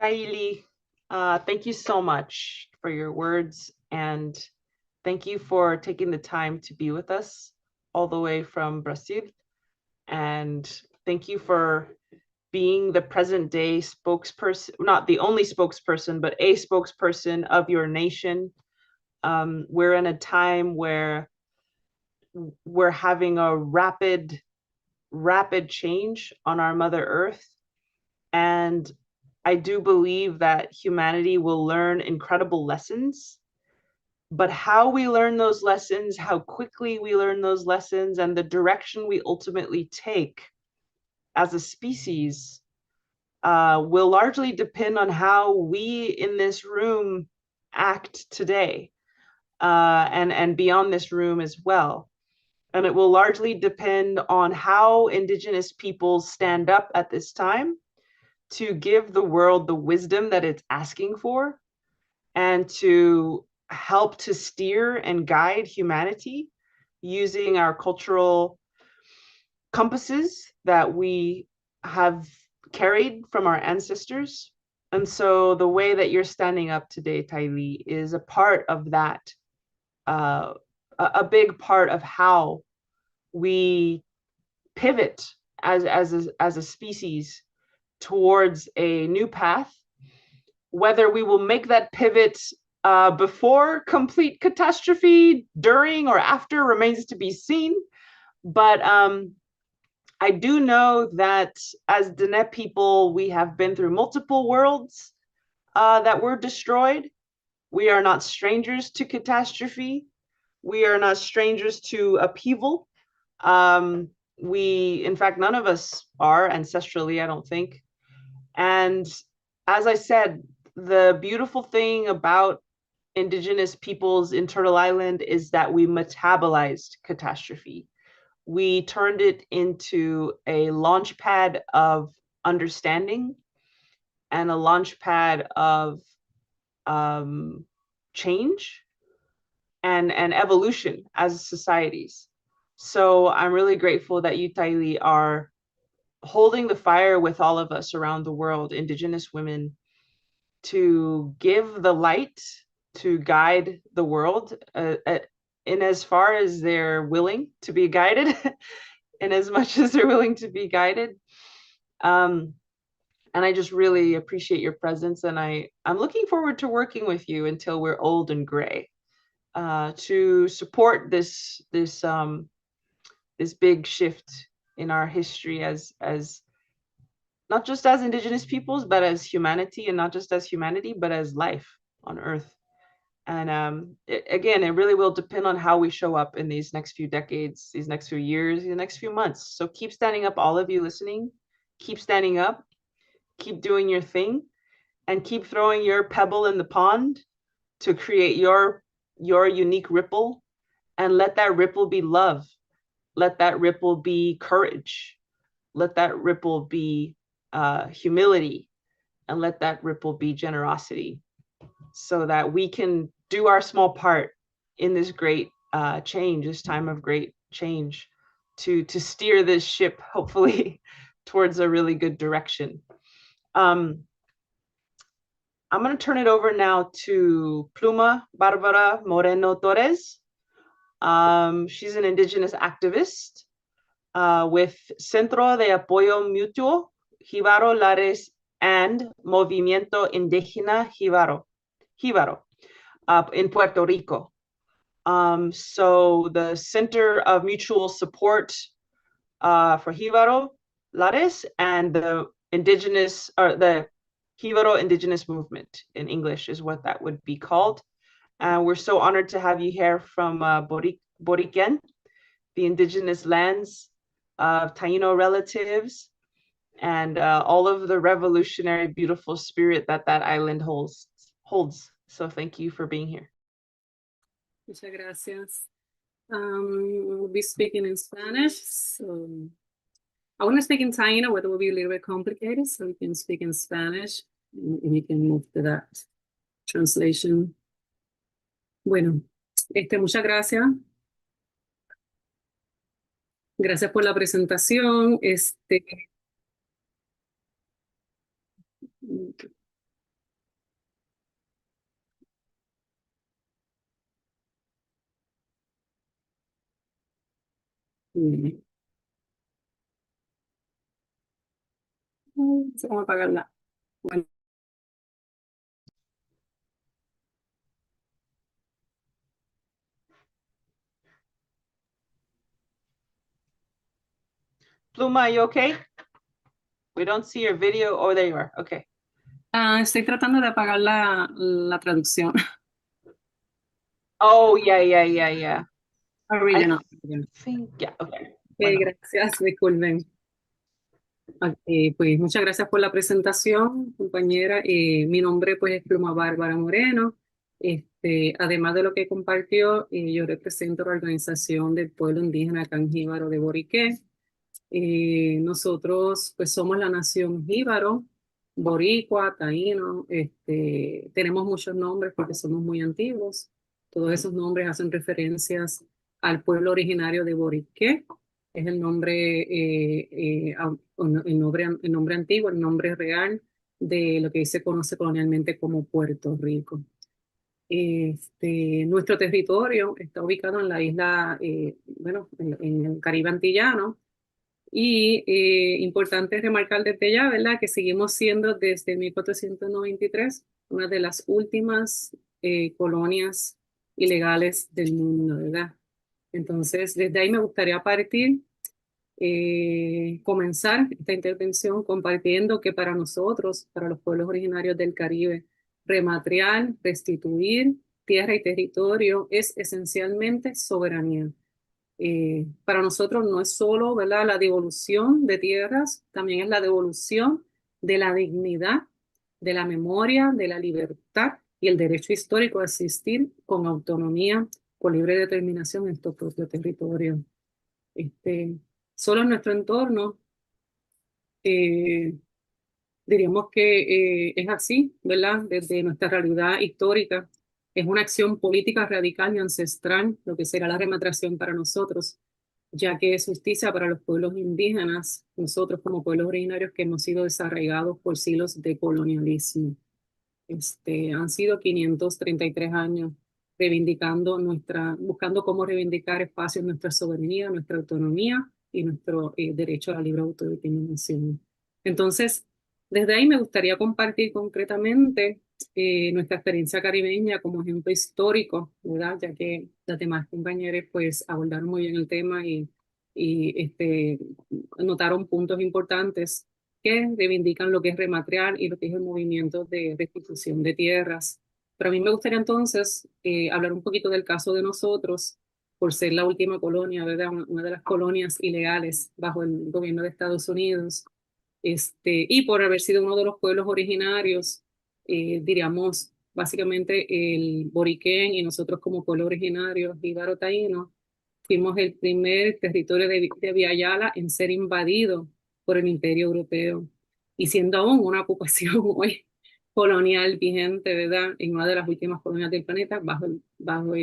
Kylie, thank you so much for your words, and thank you for taking the time to be with us all the way from Brazil. And thank you for being the present day spokesperson, not the only spokesperson, but a spokesperson of your nation. We're in a time where we're having a rapid change on our Mother Earth. And I do believe that humanity will learn incredible lessons, but how we learn those lessons, how quickly we learn those lessons, and the direction we ultimately take as a species will largely depend on how we in this room act today, and beyond this room as well. And it will largely depend on how Indigenous peoples stand up at this time to give the world the wisdom that it's asking for, and to help to steer and guide humanity using our cultural compasses that we have carried from our ancestors. And so the way that you're standing up today, Kylie, is a part of that, a big part of how we pivot as a species towards a new path. Whether we will make that pivot before complete catastrophe, during, or after remains to be seen. But I do know that as Dene people, we have been through multiple worlds that were destroyed. We are not strangers to catastrophe. We are not strangers to upheaval. In fact, none of us are ancestrally, I don't think. And as I said, the beautiful thing about Indigenous peoples in Turtle Island is that we metabolized catastrophe. We turned it into a launch pad of understanding and a launch pad of change and evolution as societies. So I'm really grateful that you, Kylie, are holding the fire with all of us around the world, Indigenous women, to give the light, to guide the world in as far as they're willing to be guided, in as much as they're willing to be guided. And I just really appreciate your presence, and I'm looking forward to working with you until we're old and gray, to support this big shift in our history as not just as Indigenous peoples, but as humanity, and not just as humanity, but as life on Earth. And again, it really will depend on how we show up in these next few decades, these next few years, the next few months. So keep standing up, all of you listening. Keep standing up, keep doing your thing, and keep throwing your pebble in the pond to create your unique ripple. And let that ripple be love. Let that ripple be courage. Let that ripple be humility, and let that ripple be generosity, so that we can do our small part in this great change, this time of great change, to steer this ship hopefully towards a really good direction. I'm going to turn it over now to Pluma Barbara Moreno Torres. She's an Indigenous activist with Centro de Apoyo Mutuo, Jíbaro Lares, and Movimiento Indígena Jíbaro in Puerto Rico. So the Center of Mutual Support for Jíbaro Lares and the Indigenous, or the Jíbaro Indigenous Movement in English is what that would be called. We're so honored to have you here from Boriquen, the indigenous lands of Taino relatives, and all of the revolutionary, beautiful spirit that that island holds. So thank you for being here. Muchas gracias. We'll be speaking in Spanish. So I want to speak in Taino, but it will be a little bit complicated. So we can speak in Spanish and you can move to that translation. Bueno, muchas gracias. Gracias por la presentación. Vamos a apagarla. Bueno. Pluma, are you okay? We don't see your video. Oh, there you are. Okay. Estoy tratando de apagar la traducción. Oh, yeah. Original. Yeah, okay. Bueno. Gracias, disculpen. Pues muchas gracias por la presentación, compañera. Mi nombre pues es Pluma Bárbara Moreno. Además de lo que compartió, yo represento la organización del pueblo indígena Canjíbaro de Boriqué. Nosotros pues somos la nación jíbaro, boricua, taíno. Tenemos muchos nombres porque somos muy antiguos. Todos esos nombres hacen referencias al pueblo originario de Boriqué. Es el nombre, el nombre antiguo, el nombre real de lo que se conoce colonialmente como Puerto Rico. Nuestro territorio está ubicado en la isla, en el Caribe antillano. Y importante remarcar desde ya, ¿verdad?, que seguimos siendo desde 1493 una de las últimas colonias ilegales del mundo, ¿verdad? Entonces, desde ahí me gustaría comenzar esta intervención compartiendo que para nosotros, para los pueblos originarios del Caribe, rematriar, restituir tierra y territorio es esencialmente soberanía. Para nosotros no es solo, ¿verdad?, la devolución de tierras, también es la devolución de la dignidad, de la memoria, de la libertad y el derecho histórico a existir con autonomía, con libre determinación en estos propios territorios. Solo en nuestro entorno diríamos que es así, ¿verdad? Desde nuestra realidad histórica, es una acción política radical y ancestral, lo que será la rematriación para nosotros, ya que es justicia para los pueblos indígenas, nosotros como pueblos originarios que hemos sido desarraigados por siglos de colonialismo. Han sido 533 años buscando cómo reivindicar espacios, nuestra soberanía, nuestra autonomía y nuestro derecho a la libre autodeterminación. Entonces, desde ahí me gustaría compartir concretamente nuestra experiencia caribeña como ejemplo histórico, ¿verdad?, ya que las demás compañeras pues abordaron muy bien el tema y notaron puntos importantes que reivindican lo que es rematriar y lo que es el movimiento de restitución de tierras. Pero a mí me gustaría entonces hablar un poquito del caso de nosotros, por ser la última colonia, ¿verdad?, una de las colonias ilegales bajo el gobierno de Estados Unidos, y por haber sido uno de los pueblos originarios, diríamos, básicamente el Boriquén y nosotros como pueblo originario, jíbaro taíno, fuimos el primer territorio de Via Yala en ser invadido por el Imperio Europeo, y siendo aún una ocupación hoy colonial vigente, ¿verdad?, en una de las últimas colonias del planeta, bajo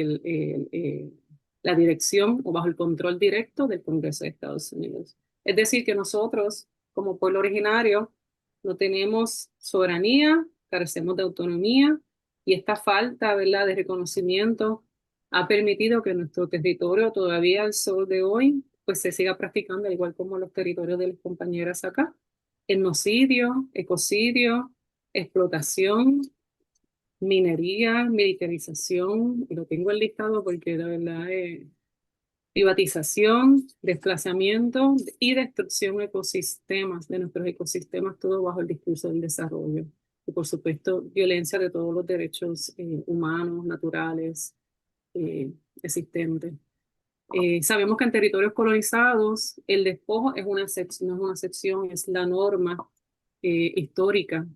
la dirección o bajo el control directo del Congreso de Estados Unidos. Es decir, que nosotros, como pueblo originario, no tenemos soberanía, carecemos de autonomía y esta falta, ¿verdad?, de reconocimiento ha permitido que nuestro territorio todavía al sol de hoy pues se siga practicando, al igual como los territorios de las compañeras acá. Etnocidio, ecocidio, explotación, minería, militarización, y lo tengo enlistado porque la verdad es privatización, desplazamiento y destrucción de ecosistemas, de nuestros ecosistemas, todo bajo el discurso del desarrollo. Y por supuesto, violencia de todos los derechos humanos, naturales, existentes. Sabemos que en territorios colonizados el despojo es una excepción, no es una excepción, es la norma histórica.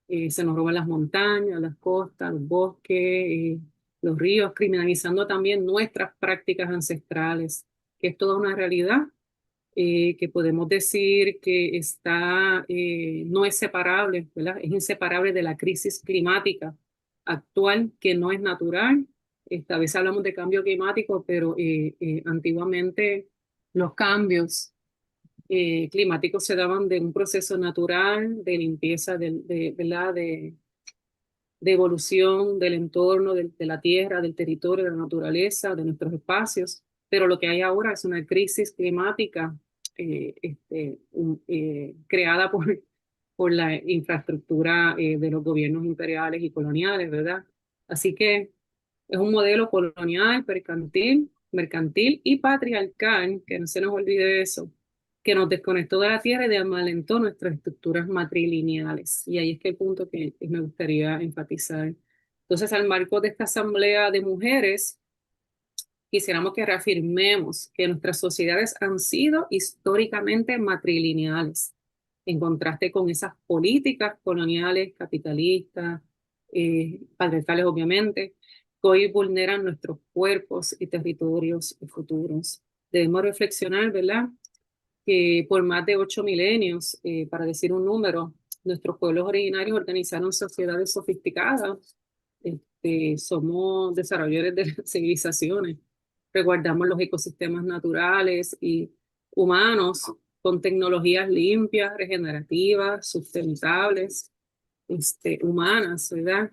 Se nos roban las montañas, las costas, los bosques, los ríos, criminalizando también nuestras prácticas ancestrales, que es toda una realidad que podemos decir que está, no es separable, ¿verdad? Es inseparable de la crisis climática actual, que no es natural. Esta vez hablamos de cambio climático, pero antiguamente los cambios climáticos se daban de un proceso natural de limpieza, ¿verdad? De evolución del entorno, de la tierra, del territorio, de la naturaleza, de nuestros espacios. Pero lo que hay ahora es una crisis climática creada por la infraestructura de los gobiernos imperiales y coloniales, ¿verdad? Así que es un modelo colonial, mercantil y patriarcal, que no se nos olvide eso, que nos desconectó de la tierra y desalentó nuestras estructuras matrilineales. Y ahí es que el punto que me gustaría enfatizar. Entonces, al marco de esta asamblea de mujeres, quisiéramos que reafirmemos que nuestras sociedades han sido históricamente matrilineales, en contraste con esas políticas coloniales, capitalistas, patriarcales obviamente, que hoy vulneran nuestros cuerpos y territorios futuros. Debemos reflexionar, ¿verdad?, que por más de 8 milenios, para decir un número, nuestros pueblos originarios organizaron sociedades sofisticadas. Somos desarrolladores de las civilizaciones, resguardamos los ecosistemas naturales y humanos con tecnologías limpias, regenerativas, sustentables, humanas, ¿verdad?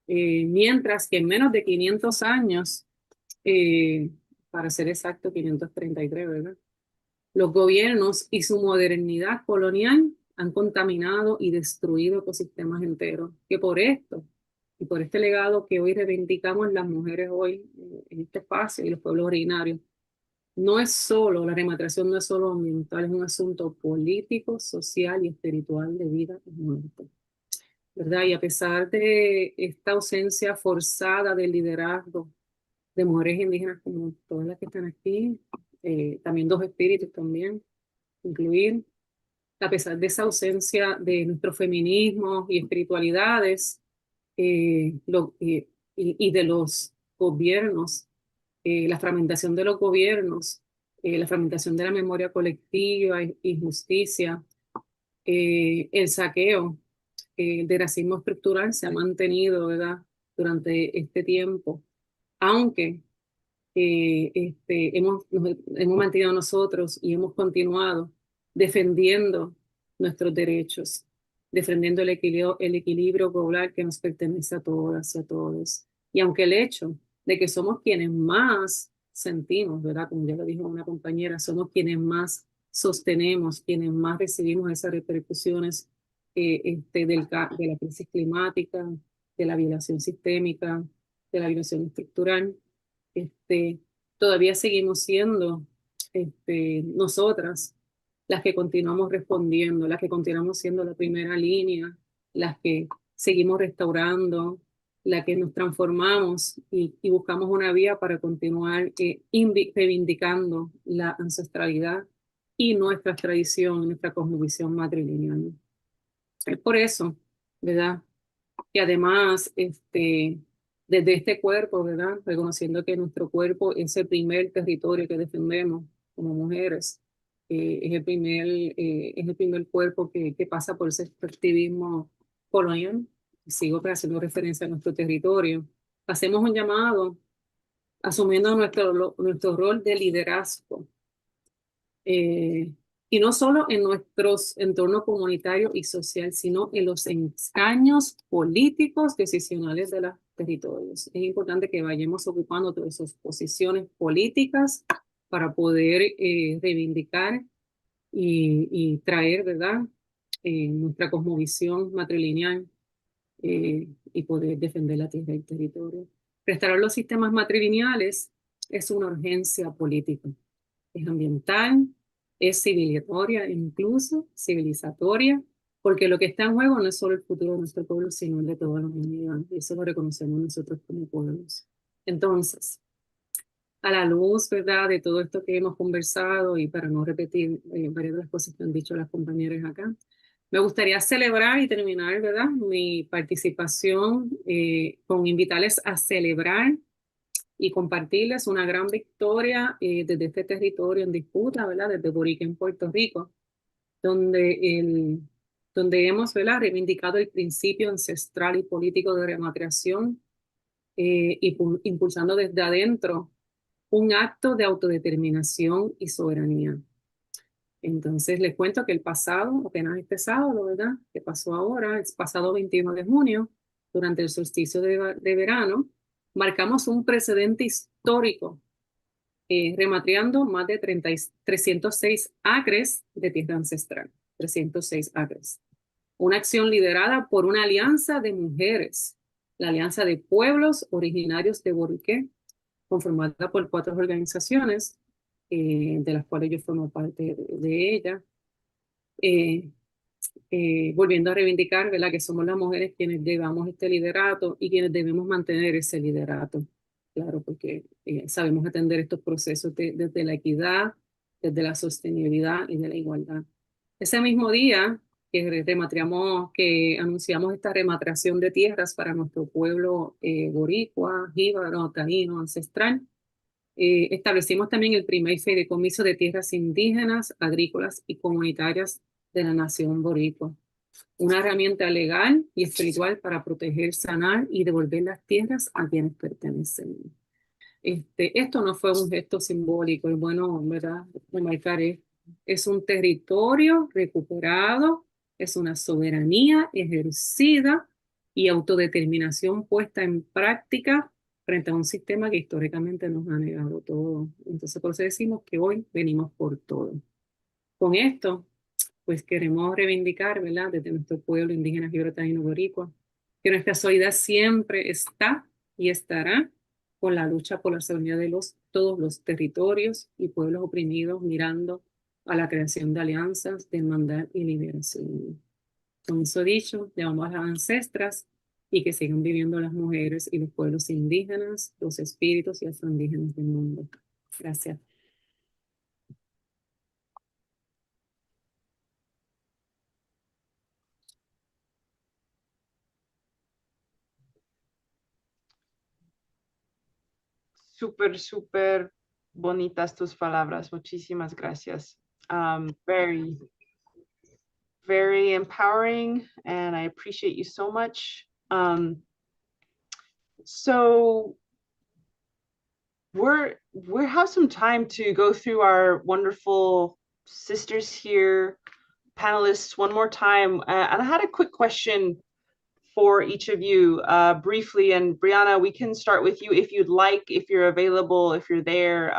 Mientras que en menos de 500 años, para ser exacto, 533, ¿verdad?, los gobiernos y su modernidad colonial han contaminado y destruido ecosistemas enteros, que por esto y por este legado que hoy reivindicamos las mujeres hoy en este espacio y los pueblos originarios, no es solo, la repatriación no es solo ambiental, es un asunto político, social y espiritual de vida y muerte, ¿verdad? Y a pesar de esta ausencia forzada del liderazgo de mujeres indígenas como todas las que están aquí, también dos espíritus también, incluir, a pesar de esa ausencia de nuestros feminismos y espiritualidades y de los gobiernos, la fragmentación de los gobiernos, la fragmentación de la memoria colectiva y justicia, el saqueo del racismo estructural se ha mantenido, ¿verdad?, durante este tiempo, aunque nos hemos mantenido nosotros y hemos continuado defendiendo nuestros derechos, defendiendo el equilibrio global que nos pertenece a todas y a todos. Y aunque el hecho de que somos quienes más sentimos, ¿verdad?, como ya lo dijo una compañera, somos quienes más sostenemos, quienes más recibimos esas repercusiones de la crisis climática, de la violación sistémica, de la violación estructural. Todavía seguimos siendo nosotras las que continuamos respondiendo, las que continuamos siendo la primera línea, las que seguimos restaurando, las que nos transformamos y buscamos una vía para continuar reivindicando la ancestralidad y nuestra tradición, nuestra cosmovisión matrilineal. Es por eso, ¿verdad?, y además, desde este cuerpo, ¿verdad?, reconociendo que nuestro cuerpo es el primer territorio que defendemos como mujeres, es el primer cuerpo que pasa por ese extractivismo colonial. Sigo haciendo referencia a nuestro territorio. Hacemos un llamado asumiendo nuestro rol de liderazgo y no solo en nuestros entornos comunitario y social, sino en los escaños políticos decisionales de los territorios. Es importante que vayamos ocupando todas esas posiciones políticas para poder reivindicar y traer, ¿verdad?, nuestra cosmovisión matrilineal y poder defender la tierra y el territorio. Restaurar los sistemas matrilineales es una urgencia política, es ambiental, es civilizatoria, incluso civilizatoria, porque lo que está en juego no es solo el futuro de nuestro pueblo, sino el de toda la humanidad, y eso lo reconocemos nosotros como pueblos. Entonces, a la luz, ¿verdad?, de todo esto que hemos conversado y para no repetir varias de las cosas que han dicho las compañeras acá, me gustaría celebrar y terminar, ¿verdad?, mi participación con invitarles a celebrar y compartirles una gran victoria desde este territorio en disputa, ¿verdad?, desde Borica en Puerto Rico, donde hemos, ¿verdad?, reivindicado el principio ancestral y político de repatriación y impulsando desde adentro un acto de autodeterminación y soberanía. Entonces les cuento que el pasado, apenas este sábado, ¿verdad?, que pasó ahora, el pasado 21 de junio, durante el solsticio de verano, marcamos un precedente histórico, rematriando más de 306 acres de tierra ancestral, 306 acres. Una acción liderada por una alianza de mujeres, la Alianza de Pueblos Originarios de Boriqué, conformada por 4 organizaciones, de las cuales yo formo parte de ella, volviendo a reivindicar, ¿verdad?, que somos las mujeres quienes llevamos este liderato y quienes debemos mantener ese liderato. Claro, porque sabemos atender estos procesos desde la equidad, desde la sostenibilidad y de la igualdad. Ese mismo día que anunciamos esta rematriación de tierras para nuestro pueblo boricua, jíbaro, taíno, ancestral, establecimos también el primer fideicomiso de tierras indígenas, agrícolas y comunitarias de la nación boricua. Una herramienta legal y espiritual para proteger, sanar y devolver las tierras a quienes pertenecen. Esto no fue un gesto simbólico, es bueno, ¿verdad?, remarcar esto. Es un territorio recuperado, es una soberanía ejercida y autodeterminación puesta en práctica frente a un sistema que históricamente nos ha negado todo. Entonces, por eso decimos que hoy venimos por todo. Con esto, pues queremos reivindicar, ¿verdad?, desde nuestro pueblo indígena, jíbaro, taíno, boricua, que nuestra solidaridad siempre está y estará con la lucha por la soberanía de todos los territorios y pueblos oprimidos, mirando a la creación de alianzas de hermandad y liberación. Con eso dicho, llamamos a las ancestras y que sigan viviendo las mujeres y los pueblos indígenas, los espíritus y afroindígenas del mundo. Gracias. Súper, súper bonitas tus palabras. Muchísimas gracias. Very, very empowering, and I appreciate you so much. So we have some time to go through our wonderful sisters here, panelists, one more time. And I had a quick question for each of you briefly. And Brianna, we can start with you if you'd like, if you're available, if you're there,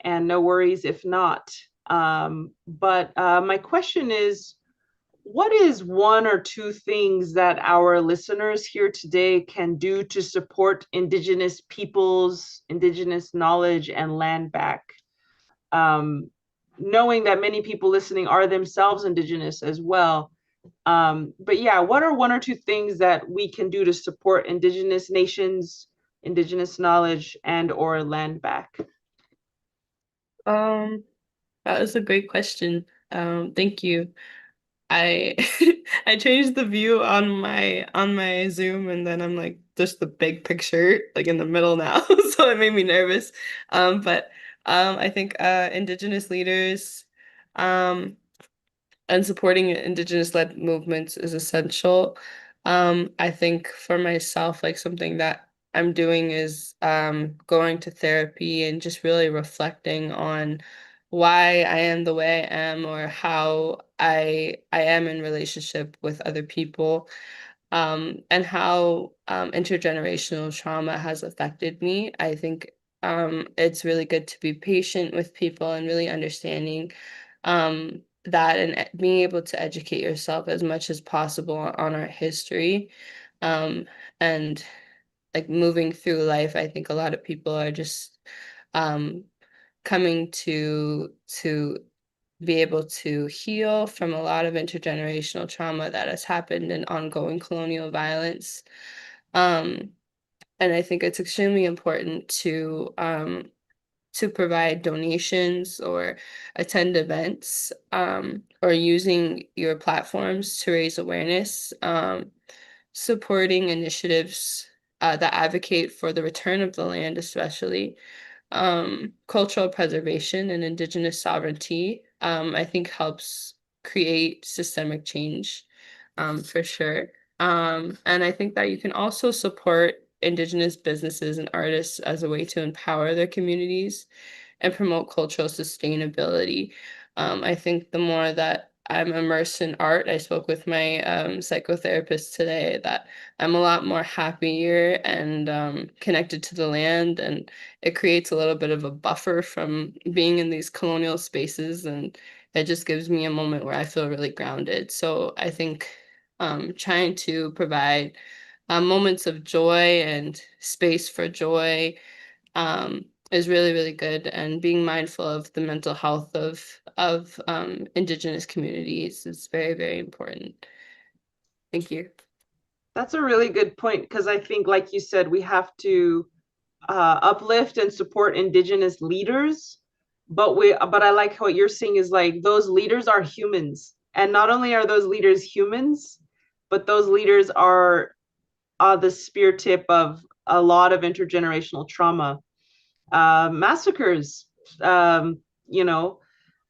and no worries if not. But my question is, what is 1 or 2 things that our listeners here today can do to support Indigenous peoples, Indigenous knowledge, and land back? Knowing that many people listening are themselves Indigenous as well. But yeah, what are 1 or 2 things that we can do to support Indigenous nations, Indigenous knowledge, and or land back? That was a great question. Thank you. I I changed the view on my Zoom, and then I'm like just the big picture like in the middle now, so it made me nervous. But I think Indigenous leaders and supporting Indigenous-led movements is essential. I think for myself, like something that I'm doing is going to therapy and just really reflecting on why I am the way I am, or how I am in relationship with other people, and how intergenerational trauma has affected me. I think it's really good to be patient with people and really understanding that, and being able to educate yourself as much as possible on our history. And like moving through life, I think a lot of people are just um, coming to be able to heal from a lot of intergenerational trauma that has happened and ongoing colonial violence. Um, and I think it's extremely important to provide donations or attend events, or using your platforms to raise awareness, supporting initiatives that advocate for the return of the land, especially cultural preservation and Indigenous sovereignty, I think helps create systemic change, for sure. And I think that you can also support Indigenous businesses and artists as a way to empower their communities and promote cultural sustainability. I think the more that I'm immersed in art, I spoke with my psychotherapist today, that I'm a lot more happier and connected to the land, and it creates a little bit of a buffer from being in these colonial spaces, and it just gives me a moment where I feel really grounded. So I think trying to provide moments of joy and space for joy is really, really good, and being mindful of the mental health of Indigenous communities is very, very important. Thank you. That's a really good point, because I think, like you said, we have to uplift and support Indigenous leaders, but I like what you're saying is like those leaders are humans, and not only are those leaders humans, but those leaders are the spear tip of a lot of intergenerational trauma, massacres, you know,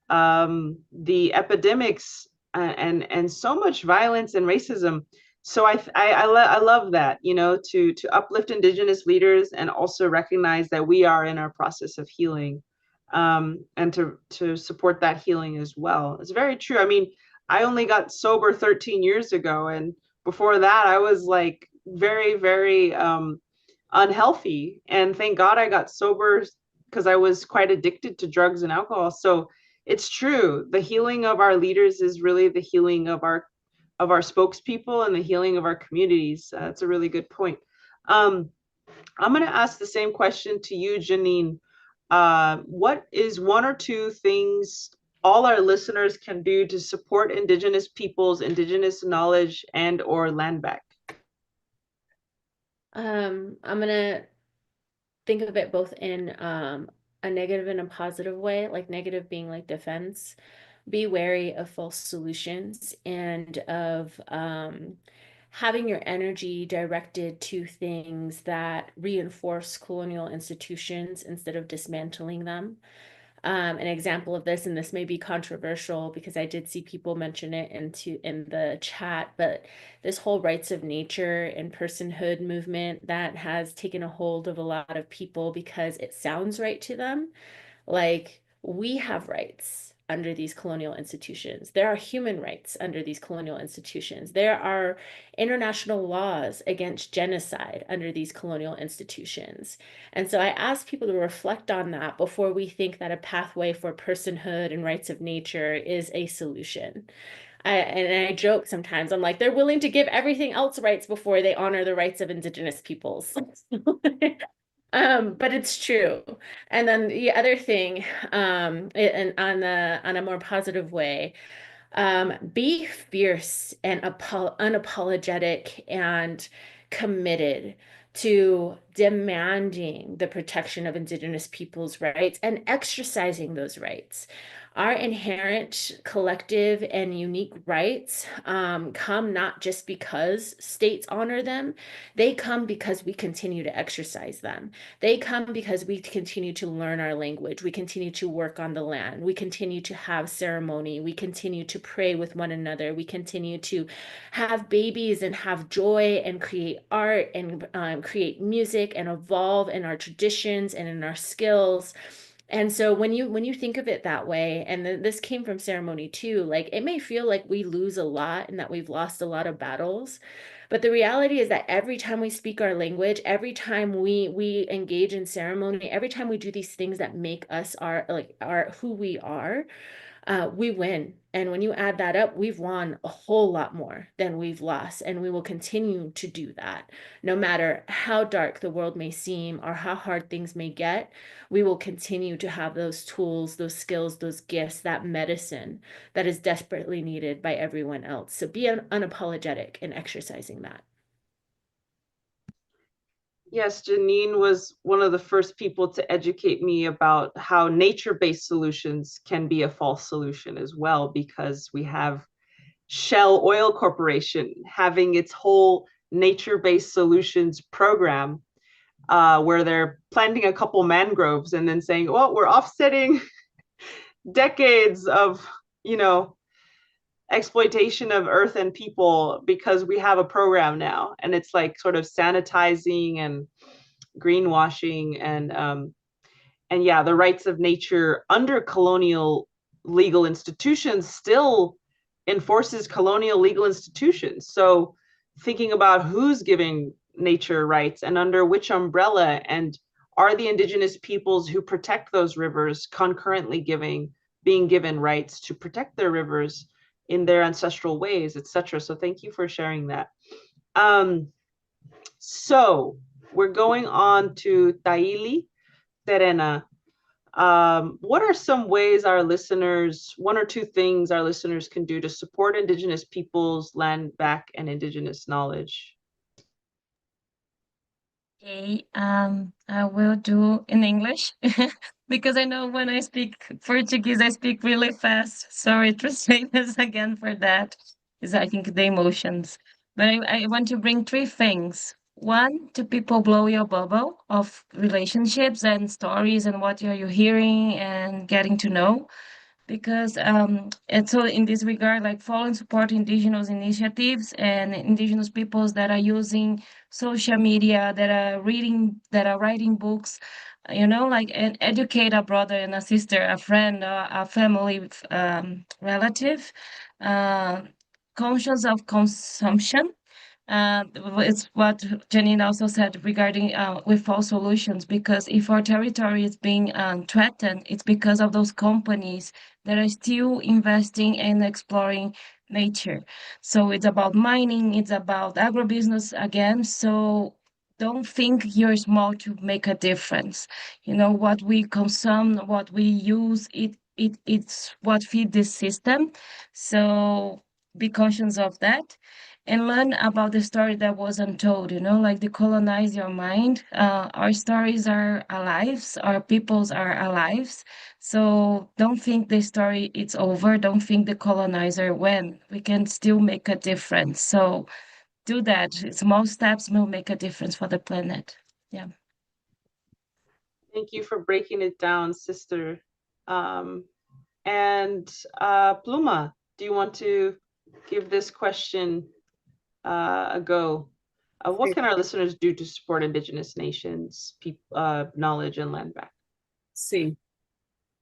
the epidemics, and so much violence and racism. So I love that, you know, to uplift Indigenous leaders and also recognize that we are in our process of healing, and to support that healing as well. It's very true. I mean, I only got sober 13 years ago, and before that I was like very, very unhealthy, and thank God I got sober, because I was quite addicted to drugs and alcohol. So it's true, the healing of our leaders is really the healing of our spokespeople and the healing of our communities. That's a really good point. I'm going to ask the same question to you, Janine. What is one or two things all our listeners can do to support Indigenous peoples, Indigenous knowledge, and or land back? I'm gonna think of it both in a negative and a positive way, like negative being like defense. Be wary of false solutions and of having your energy directed to things that reinforce colonial institutions instead of dismantling them. An example of this, and this may be controversial because I did see people mention it in the chat, but this whole rights of nature and personhood movement that has taken a hold of a lot of people because it sounds right to them. Like, we have rights under these colonial institutions. There are human rights under these colonial institutions. There are international laws against genocide under these colonial institutions. And so I ask people to reflect on that before we think that a pathway for personhood and rights of nature is a solution. I joke sometimes, I'm like, they're willing to give everything else rights before they honor the rights of Indigenous peoples. But it's true. And then the other thing, and on a more positive way, be fierce and unapologetic and committed to demanding the protection of Indigenous people's rights and exercising those rights. Our inherent collective and unique rights come not just because states honor them, they come because we continue to exercise them. They come because we continue to learn our language, we continue to work on the land, we continue to have ceremony, we continue to pray with one another, we continue to have babies and have joy and create art and create music and evolve in our traditions and in our skills. And so when you think of it that way, and this came from ceremony too, like it may feel like we lose a lot and that we've lost a lot of battles, but the reality is that every time we speak our language, every time we engage in ceremony, every time we do these things that make us our who we are, we win. And when you add that up, we've won a whole lot more than we've lost. And we will continue to do that. No matter how dark the world may seem or how hard things may get, we will continue to have those tools, those skills, those gifts, that medicine that is desperately needed by everyone else. So be unapologetic in exercising that. Yes, Janine was one of the first people to educate me about how nature-based solutions can be a false solution as well, because we have Shell Oil Corporation having its whole nature-based solutions program where they're planting a couple mangroves and then saying, well, we're offsetting decades of, exploitation of earth and people because we have a program now. And it's like sort of sanitizing and greenwashing and yeah, the rights of nature under colonial legal institutions still enforces colonial legal institutions. So thinking about who's giving nature rights and under which umbrella, and are the indigenous peoples who protect those rivers concurrently being given rights to protect their rivers in their ancestral ways, etc. So thank you for sharing that. So we're going on to Taili Terena. What are some ways our listeners, one or two things our listeners can do to support Indigenous peoples, land back, and Indigenous knowledge? Okay, I will do in English because I know when I speak Portuguese, I speak really fast. Sorry, translators again for that. Is I think the emotions. But I want to bring three things. One, to people blow your bubble of relationships and stories and what are you hearing and getting to know. Because and so in this regard, like follow and support indigenous initiatives and indigenous peoples that are using social media, that are writing books, like and educate a brother and a sister, a friend, a family relative, uh, conscious of consumption. It's what Janine also said regarding with false solutions, because if our territory is being threatened, it's because of those companies that are still investing and exploring nature. So it's about mining, it's about agribusiness again. So don't think you're small to make a difference. What we consume, what we use, it's what feeds this system. So be conscious of that and learn about the story that wasn't told, like decolonize your mind. Our stories are our lives, our peoples are our lives. So don't think the story it's over. Don't think the colonizer win. We can still make a difference. So do that. Small steps will make a difference for the planet. Yeah. Thank you for breaking it down, sister. And Pluma, do you want to give this question a go? What can our listeners do to support Indigenous nations, knowledge, and land back? Sí.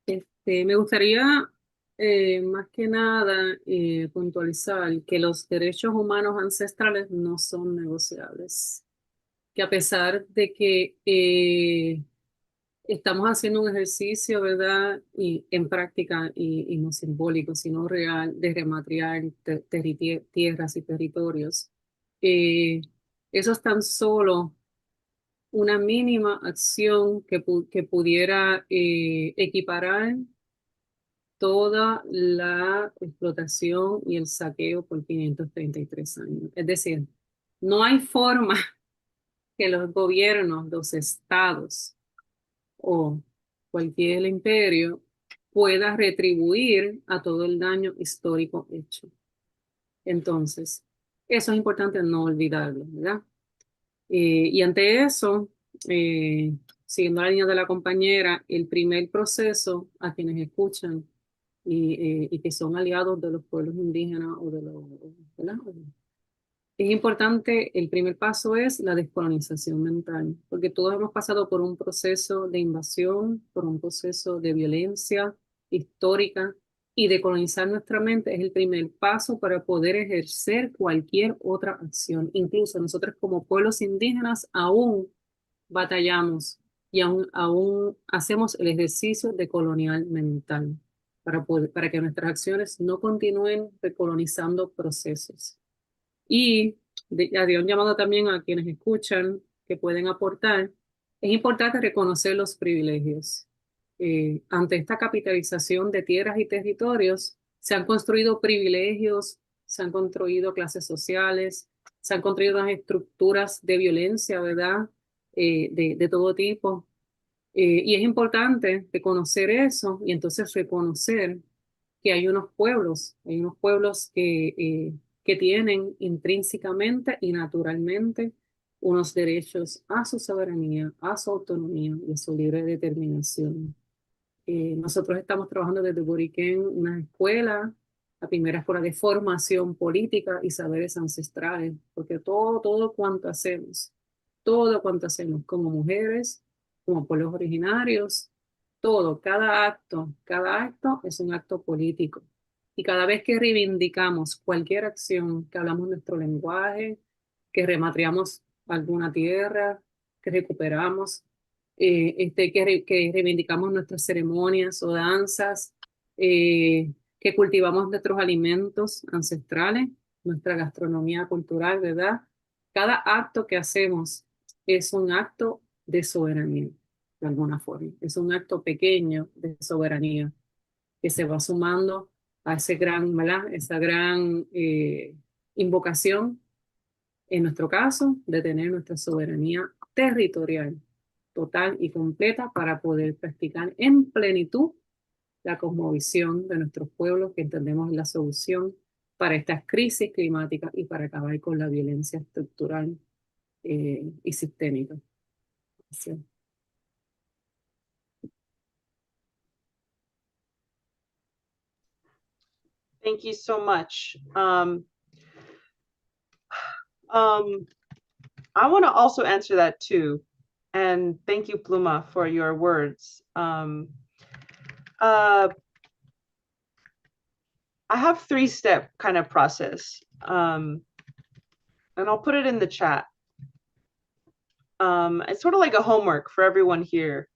Me gustaría más que nada puntualizar que los derechos humanos ancestrales no son negociables. Que a pesar de que estamos haciendo un ejercicio, ¿verdad? Y en práctica y no simbólico, sino real, de rematriar tierras y territorios. Eso es tan solo una mínima acción que pudiera equiparar toda la explotación y el saqueo por 533 años. Es decir, no hay forma que los gobiernos, los estados o cualquier imperio pueda retribuir a todo el daño histórico hecho. Entonces, eso es importante no olvidarlo, ¿verdad? Y ante eso, siguiendo la línea de la compañera, el primer proceso a quienes escuchan y que son aliados de los pueblos indígenas o de los, ¿verdad? es importante, el primer paso es la descolonización mental, porque todos hemos pasado por un proceso de invasión, por un proceso de violencia histórica, y decolonizar nuestra mente es el primer paso para poder ejercer cualquier otra acción. Incluso nosotros como pueblos indígenas aún batallamos y aún hacemos el ejercicio de colonial mental para que nuestras acciones no continúen recolonizando procesos. Y haría un llamado también a quienes escuchan que pueden aportar. Es importante reconocer los privilegios. Ante esta capitalización de tierras y territorios, se han construido privilegios, se han construido clases sociales, se han construido unas estructuras de violencia, ¿verdad? De todo tipo. Y es importante reconocer eso y entonces reconocer que hay unos pueblos que tienen intrínsecamente y naturalmente unos derechos a su soberanía, a su autonomía y a su libre determinación. Nosotros estamos trabajando desde Boriquén, una escuela, la primera escuela de formación política y saberes ancestrales, porque todo todo cuanto hacemos como mujeres, como pueblos originarios, todo, cada acto es un acto político. Y cada vez que reivindicamos cualquier acción, que hablamos nuestro lenguaje, que rematriamos alguna tierra, que recuperamos, que reivindicamos nuestras ceremonias o danzas, que cultivamos nuestros alimentos ancestrales, nuestra gastronomía cultural, ¿verdad? Cada acto que hacemos es un acto de soberanía, de alguna forma. Es un acto pequeño de soberanía que se va sumando a ¿verdad? Esa gran invocación, en nuestro caso, de tener nuestra soberanía territorial total y completa para poder practicar en plenitud la cosmovisión de nuestros pueblos, que entendemos la solución para estas crisis climáticas y para acabar con la violencia estructural y sistémica. Gracias. Thank you so much. I want to also answer that too. And thank you, Pluma, for your words. I have three-step kind of process. And I'll put it in the chat. It's sort of like a homework for everyone here.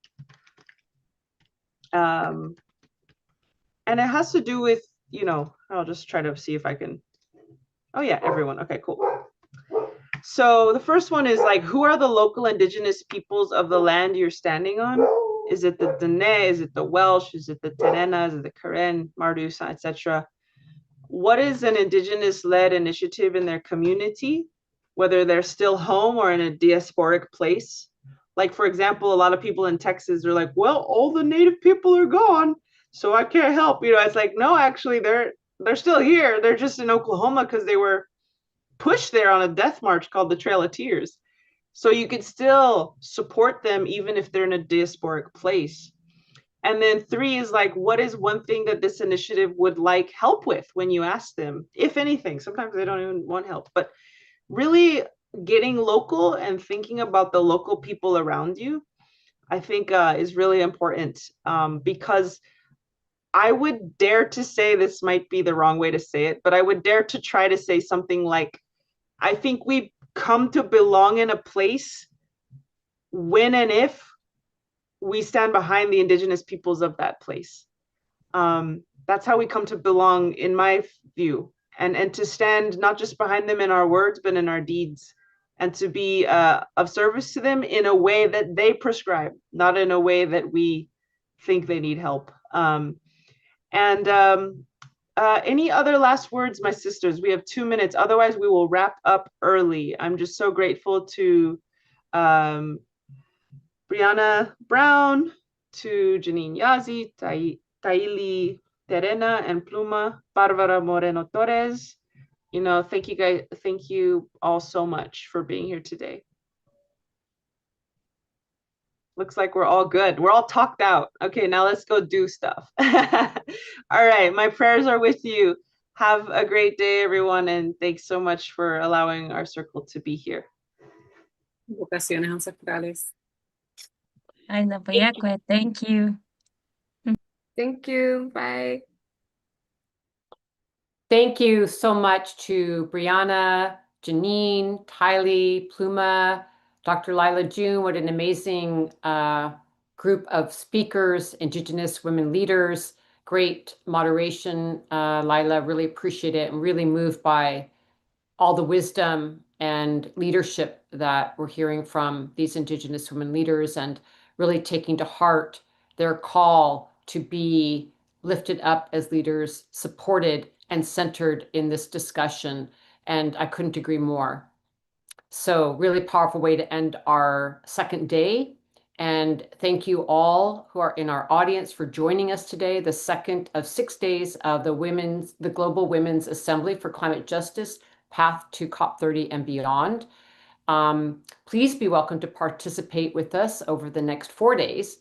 And it has to do with, you know, I'll just try to see if I can. Oh yeah, everyone. Okay, cool. So the first one is like, who are the local indigenous peoples of the land you're standing on? Is it the Dene? Is it the Welsh? Is it the Terena? Is it the Karen, Mardusa, etc.? What is an indigenous-led initiative in their community, whether they're still home or in a diasporic place? Like, for example, a lot of people in Texas are like, well, all the native people are gone, so I can't help. You know, it's like, no, actually, they're still here. They're just in Oklahoma because they were pushed there on a death march called the Trail of Tears. So you could still support them even if they're in a diasporic place. And then three is like, what is one thing that this initiative would like help with when you ask them, if anything? Sometimes they don't even want help, but really getting local and thinking about the local people around you, I think is really important, because I would dare to say, this might be the wrong way to say it, but I would dare to try to say something like, I think we come to belong in a place when and if we stand behind the indigenous peoples of that place. That's how we come to belong, in my view, and to stand not just behind them in our words, but in our deeds, and to be of service to them in a way that they prescribe, not in a way that we think they need help. Any other last words, my sisters? We have 2 minutes. Otherwise, we will wrap up early. I'm just so grateful to Brianna Brown, to Janine Yazi, Taili Terena and Pluma, Barbara Moreno Torres. You know, thank you guys. Thank you all so much for being here today. Looks like we're all good. We're all talked out. Okay, now let's go do stuff. All right, my prayers are with you. Have a great day, everyone, and thanks so much for allowing our circle to be here. Vocaciones ancestrales. Ay, no, pues ya, pues, thank you. Thank you. Bye. Thank you so much to Brianna, Janine, Tylee, Pluma, Dr. Lila June. What an amazing group of speakers, Indigenous women leaders. Great moderation, Lila. Really appreciate it and really moved by all the wisdom and leadership that we're hearing from these Indigenous women leaders and really taking to heart their call to be lifted up as leaders, supported and centered in this discussion. And I couldn't agree more. So really powerful way to end our second day. And thank you all who are in our audience for joining us today, the second of 6 days of the Global Women's Assembly for Climate Justice, Path to COP30 and beyond. Please be welcome to participate with us over the next 4 days.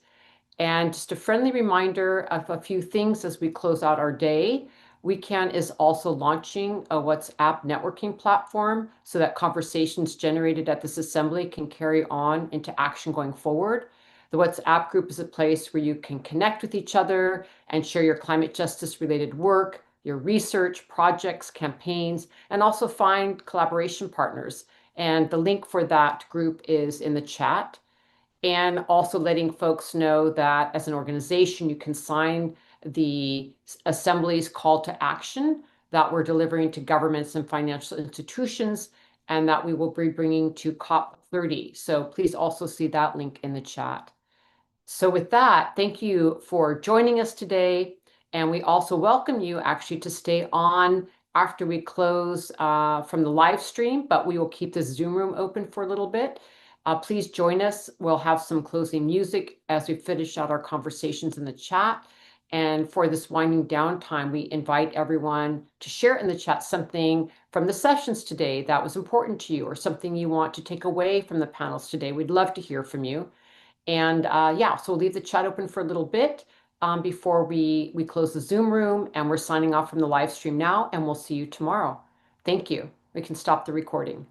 And just a friendly reminder of a few things as we close out our day. WeCan is also launching a WhatsApp networking platform so that conversations generated at this assembly can carry on into action going forward. The WhatsApp group is a place where you can connect with each other and share your climate justice related work, your research, projects, campaigns, and also find collaboration partners. And the link for that group is in the chat. And also letting folks know that as an organization, you can sign the Assembly's call to action that we're delivering to governments and financial institutions and that we will be bringing to COP30. So please also see that link in the chat. So with that, thank you for joining us today. And we also welcome you actually to stay on after we close from the live stream, but we will keep this Zoom room open for a little bit. Please join us. We'll have some closing music as we finish out our conversations in the chat. And for this winding down time, we invite everyone to share in the chat something from the sessions today that was important to you or something you want to take away from the panels today. We'd love to hear from you. And yeah, so we'll leave the chat open for a little bit before we close the Zoom room. And we're signing off from the live stream now, and we'll see you tomorrow. Thank you. We can stop the recording.